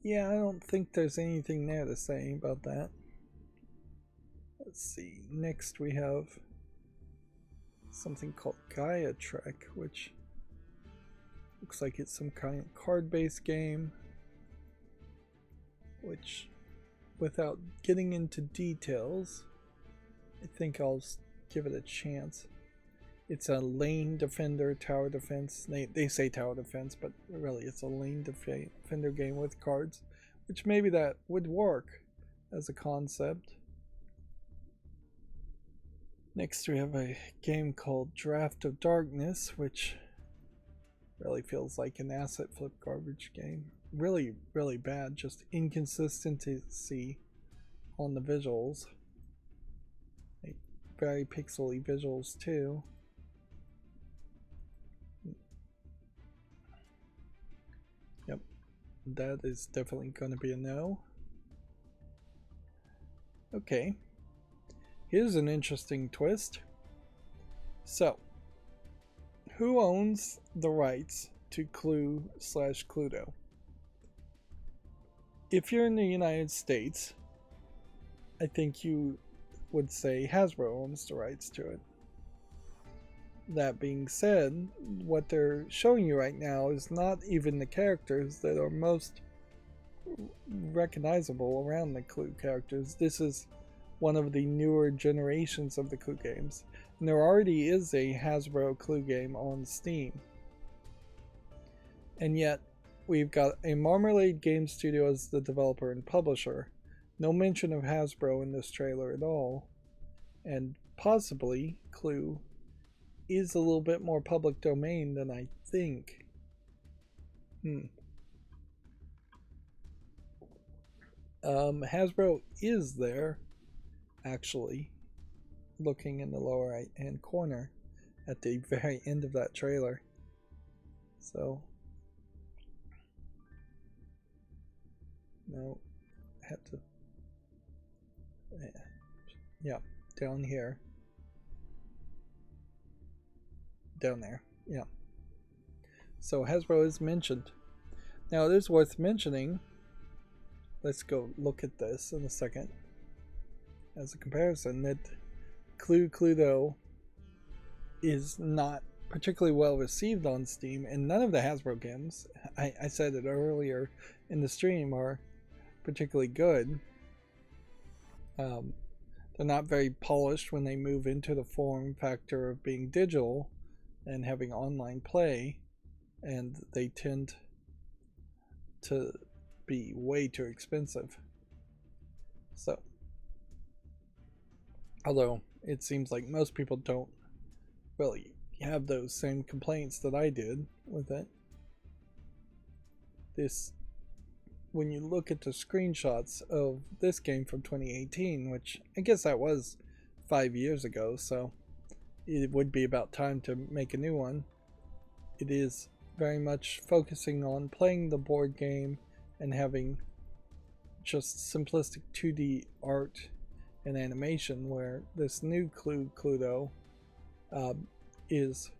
Yeah, I don't think there's anything there to say about that. Let's see. Next we have something called Gaia Trek, which looks like it's some kind of card-based game, which, without getting into details, I think I'll give it a chance. It's a lane defender, tower defense. They say tower defense, but really it's a lane defender game with cards, which maybe that would work as a concept. Next we have a game called Draft of Darkness, which really feels like an asset flip garbage game. Really, really bad, just inconsistency on the visuals. Like, very pixely visuals too. Yep, that is definitely going to be a no. Okay, here's an interesting twist. So, who owns the rights to Clue/Cluedo? If you're in the United States, I think you would say Hasbro owns the rights to it. That being said, what they're showing you right now is not even the characters that are most recognizable around the Clue characters. This is one of the newer generations of the Clue games, and there already is a Hasbro Clue game on Steam. And yet, we've got a Marmalade Game Studio as the developer and publisher. No mention of Hasbro in this trailer at all, and possibly Clue is a little bit more public domain than I think. Hasbro is there, actually, looking in the lower right hand corner at the very end of that trailer. So, no, I have to, yeah, down here. Down there, yeah. So Hasbro is mentioned. Now it is worth mentioning, let's go look at this in a second as a comparison, that Cluedo is not particularly well received on Steam, and none of the Hasbro games, I said it earlier in the stream, are particularly good. They're not very polished when they move into the form factor of being digital and having online play, and they tend to be way too expensive. So, although it seems like most people don't really have those same complaints that I did with it, this, when you look at the screenshots of this game from 2018, which I guess that was 5 years ago, so it would be about time to make a new one. It is very much focusing on playing the board game and having just simplistic 2D art and animation, where this new Cluedo is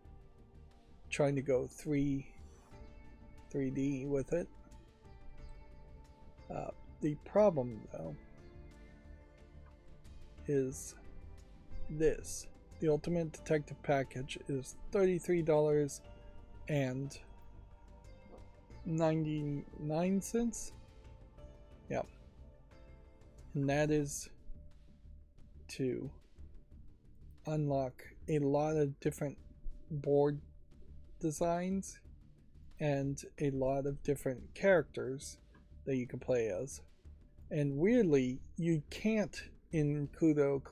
trying to go 3D with it. The problem, though, is this. The Ultimate Detective Package is $33.99. Yeah. And that is to unlock a lot of different board designs and a lot of different characters that you can play as. And weirdly, you can't, in Cluedo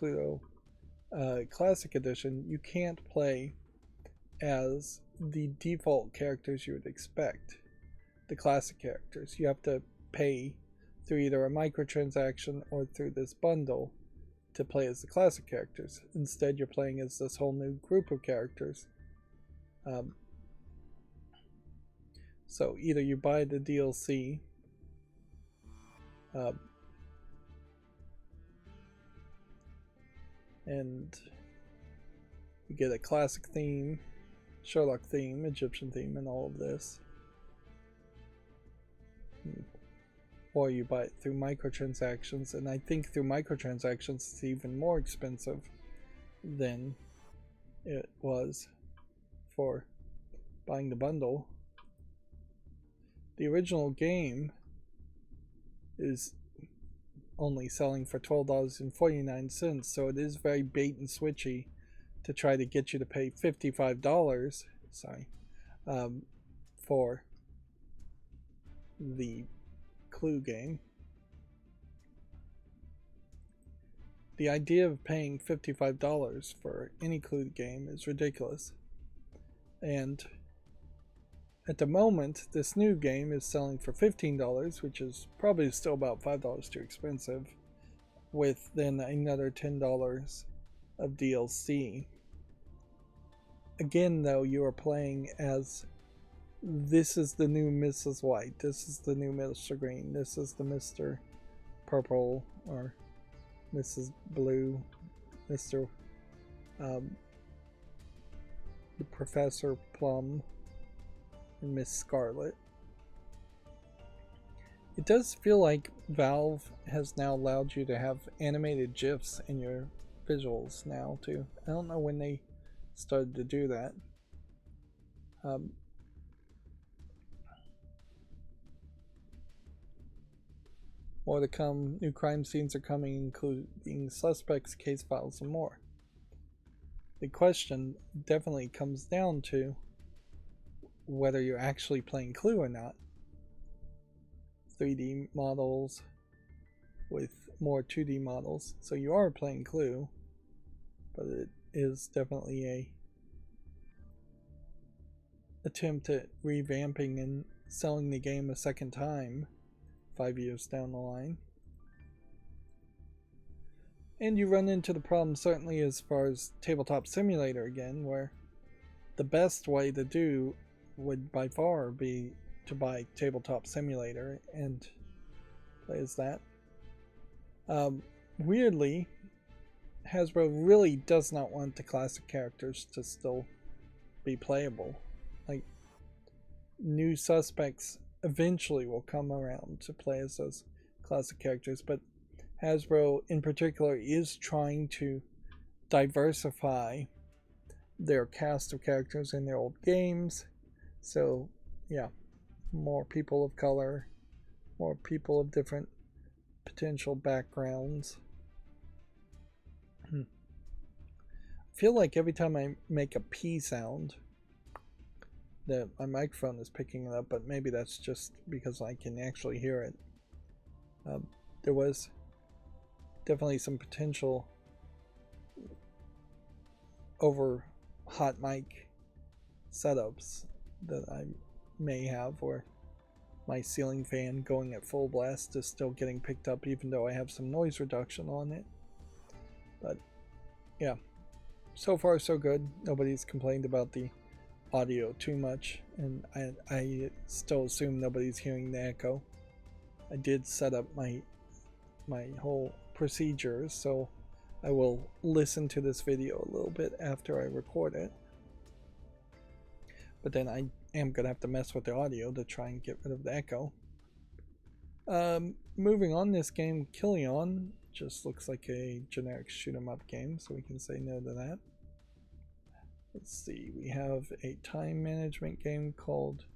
Classic Edition, you can't play as the default characters you would expect, the classic characters. You have to pay through either a microtransaction or through this bundle to play as the classic characters. Instead, you're playing as this whole new group of characters. Um, so either you buy the DLC, um, and you get a classic theme, Sherlock theme, Egyptian theme, and all of this. Or you buy it through microtransactions, and I think through microtransactions it's even more expensive than it was for buying the bundle. The original game is only selling for $12.49, so it is very bait and switchy to try to get you to pay $55, for the Clue game. The idea of paying $55 for any Clue game is ridiculous. And at the moment, this new game is selling for $15, which is probably still about $5 too expensive, with then another $10 of DLC. Again, though, you are playing as this is the new Mrs. White, this is the new Mr. Green, this is the Mr. Purple, or Mrs. Blue, Mr. The Professor Plum, and Miss Scarlet. It does feel like Valve has now allowed you to have animated GIFs in your visuals now too. I don't know when they started to do that. More to come. New crime scenes are coming, including suspects, case files, and more. The question definitely comes down to whether you're actually playing Clue or not. 3D models with more 2D models, so you are playing Clue, but it is definitely a attempt at revamping and selling the game a second time 5 years down the line. And you run into the problem certainly as far as Tabletop Simulator again, where the best way to do would by far be to buy Tabletop Simulator and play as that. Weirdly, Hasbro really does not want the classic characters to still be playable. Like, new suspects eventually will come around to play as those classic characters, but Hasbro in particular is trying to diversify their cast of characters in their old games. So yeah, more people of color, more people of different potential backgrounds. I feel like every time I make a P sound that my microphone is picking it up, but maybe that's just because I can actually hear it. There was definitely some potential over hot mic setups that I may have, or my ceiling fan going at full blast is still getting picked up even though I have some noise reduction on it. But yeah, so far so good. Nobody's complained about the audio too much, and I still assume nobody's hearing the echo. I did set up my whole procedures, so I will listen to this video a little bit after I record it. But then I am going to have to mess with the audio to try and get rid of the echo. Moving on, this game, Killion, just looks like a generic shoot 'em up game, so we can say no to that. Let's see, we have a time management game called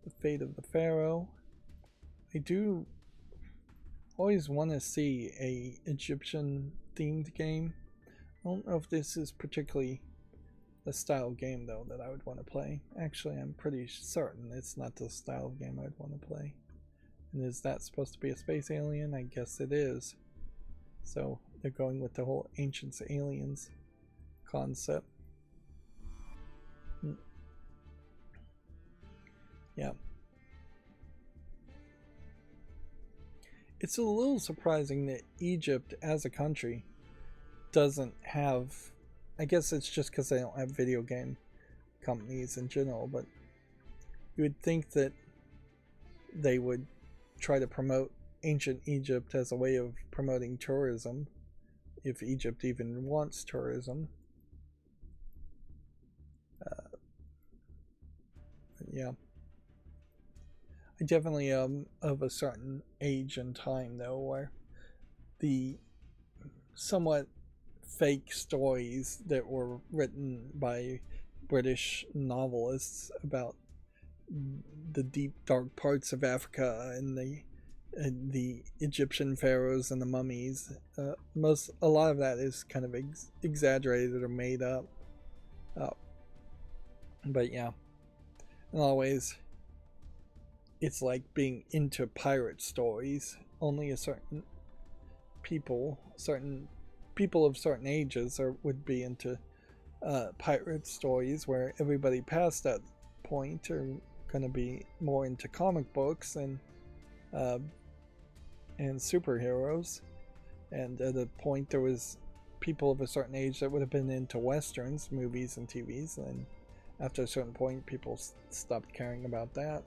The Fate of the Pharaoh. I do always want to see a Egyptian themed game. I don't know if this is particularly the style of game though that I would want to play. Actually, I'm pretty certain it's not the style of game I'd want to play. And is that supposed to be a space alien? I guess it is. So they're going with the whole Ancient Aliens concept. Yeah. It's a little surprising that Egypt as a country doesn't have, I guess it's just because they don't have video game companies in general, but you would think that they would try to promote ancient Egypt as a way of promoting tourism, if Egypt even wants tourism. Yeah. I definitely am of a certain age and time, though, where the somewhat fake stories that were written by British novelists about the deep dark parts of Africa and the Egyptian pharaohs and the mummies. A lot of that is kind of exaggerated or made up. Uh, but yeah, in a lot of ways, it's like being into pirate stories. Only a certain people of certain ages would be into pirate stories, where everybody past that point are going to be more into comic books and superheroes. And at a point, there was people of a certain age that would have been into westerns, movies, and TVs. And after a certain point, people stopped caring about that.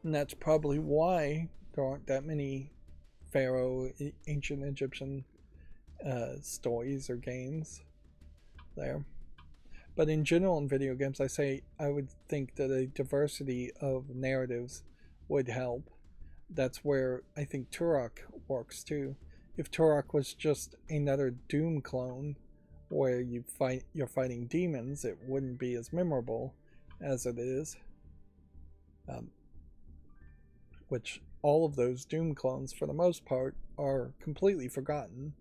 And that's probably why there aren't that many Pharaoh, ancient Egyptian stories or games there. But in general, in video games, I would think that a diversity of narratives would help. That's where I think Turok works too. If Turok was just another Doom clone where you're fighting demons, it wouldn't be as memorable as it is. Which all of those Doom clones, for the most part, are completely forgotten.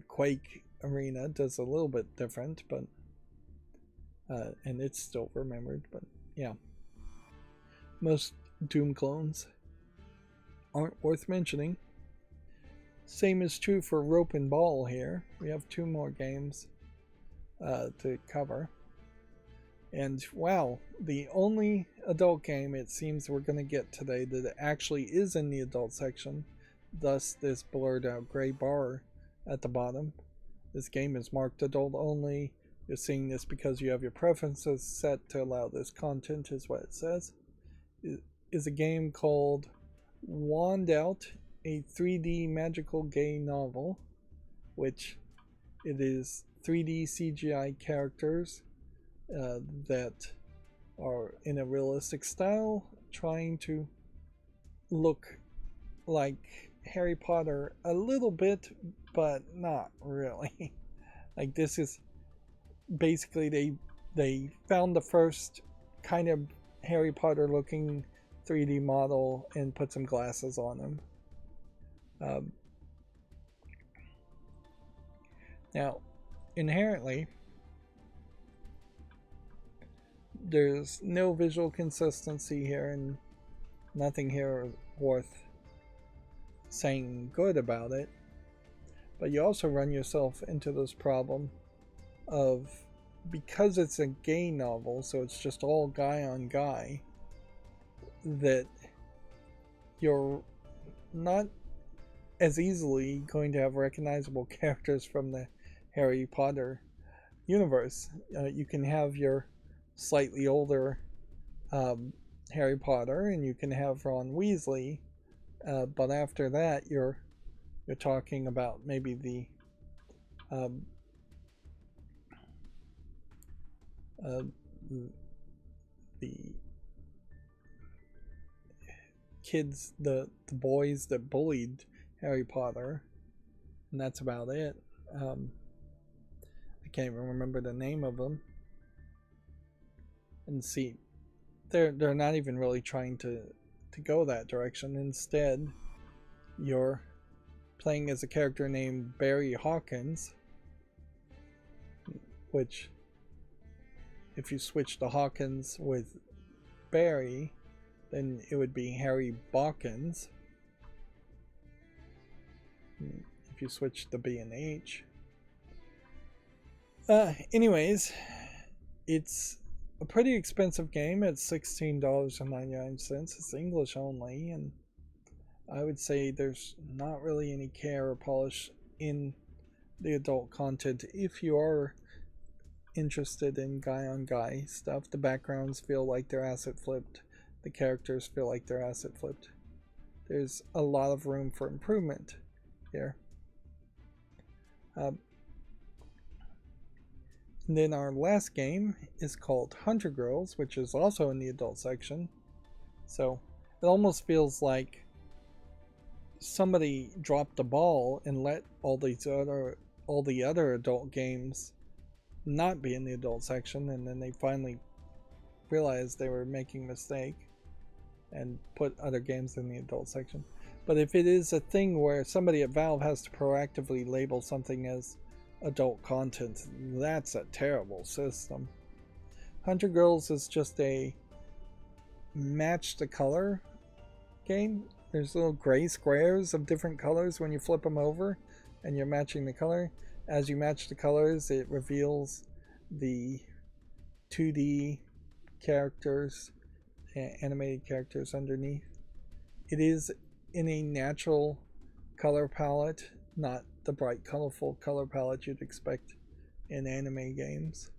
Quake Arena does a little bit different, but and it's still remembered. But yeah, most Doom clones aren't worth mentioning. Same is true for Rope and Ball here. We have 2 more games to cover. And wow, the only adult game it seems we're going to get today that actually is in the adult section, thus this blurred out gray bar at the bottom. This game is marked adult only. You're seeing this because you have your preferences set to allow this content, is what it says. It is a game called Wand Out, a 3D magical gay novel, which it is 3D CGI characters that are in a realistic style, trying to look like Harry Potter a little bit, but not really. Like, this is basically they found the first kind of Harry Potter looking 3D model and put some glasses on him. Now, inherently, there's no visual consistency here, and nothing here worth saying good about it. But you also run yourself into this problem of, because it's a gay novel, so it's just all guy on guy, that you're not as easily going to have recognizable characters from the Harry Potter universe. You can have your slightly older Harry Potter, and you can have Ron Weasley, but after that you're talking about maybe the kids, the boys that bullied Harry Potter, and that's about it. I can't even remember the name of them. And see, they're not even really trying to go that direction. Instead, you're playing as a character named Barry Hawkins, which, if you switch to Hawkins with Barry, then it would be Harry Bawkins. If you switch the B and H. Anyways, it's a pretty expensive game at $16.99. It's English only, and I would say there's not really any care or polish in the adult content if you are interested in guy on guy stuff. The backgrounds feel like they're asset flipped. The characters feel like they're asset flipped. There's a lot of room for improvement here. And then our last game is called Hunter Girls, which is also in the adult section. So it almost feels like somebody dropped the ball and let all the other adult games not be in the adult section, and then they finally realized they were making a mistake and put other games in the adult section. But if it is a thing where somebody at Valve has to proactively label something as adult content, that's a terrible system. Hunter Girls is just a match the color game. There's little gray squares of different colors when you flip them over and you're matching the color. As you match the colors, it reveals the 2D characters, animated characters underneath. It is in a natural color palette, not the bright, colorful color palette you'd expect in anime games.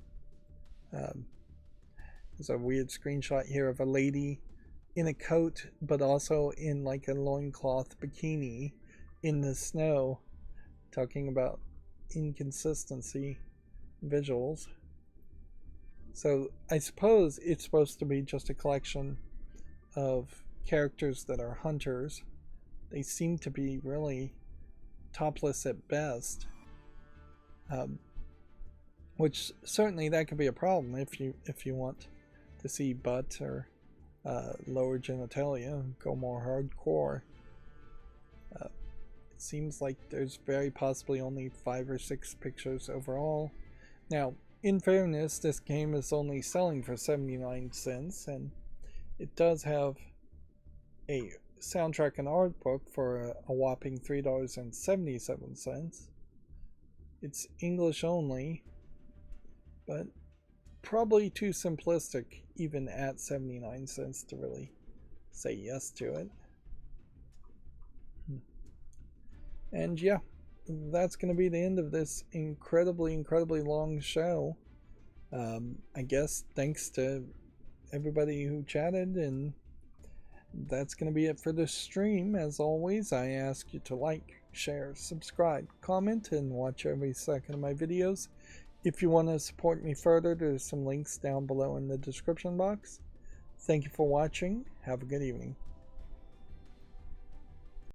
There's a weird screenshot here of a lady in a coat, but also in like a loincloth bikini in the snow, talking about inconsistency visuals. So I suppose it's supposed to be just a collection of characters that are hunters. They seem to be really topless at best, which certainly that could be a problem if you want to see butt or lower genitalia, go more hardcore. It seems like there's very possibly only 5 or 6 pictures overall. Now, in fairness, this game is only selling for 79 cents, and it does have a soundtrack and art book for a whopping $3.77. It's English only, but probably too simplistic even at 79 cents to really say yes to it. And yeah, that's going to be the end of this incredibly long show. I guess thanks to everybody who chatted, and that's going to be it for this stream. As always, I ask you to like, share, subscribe, comment, and watch every second of my videos. If you want to support me further, there's some links down below in the description box. Thank you for watching. Have a good evening.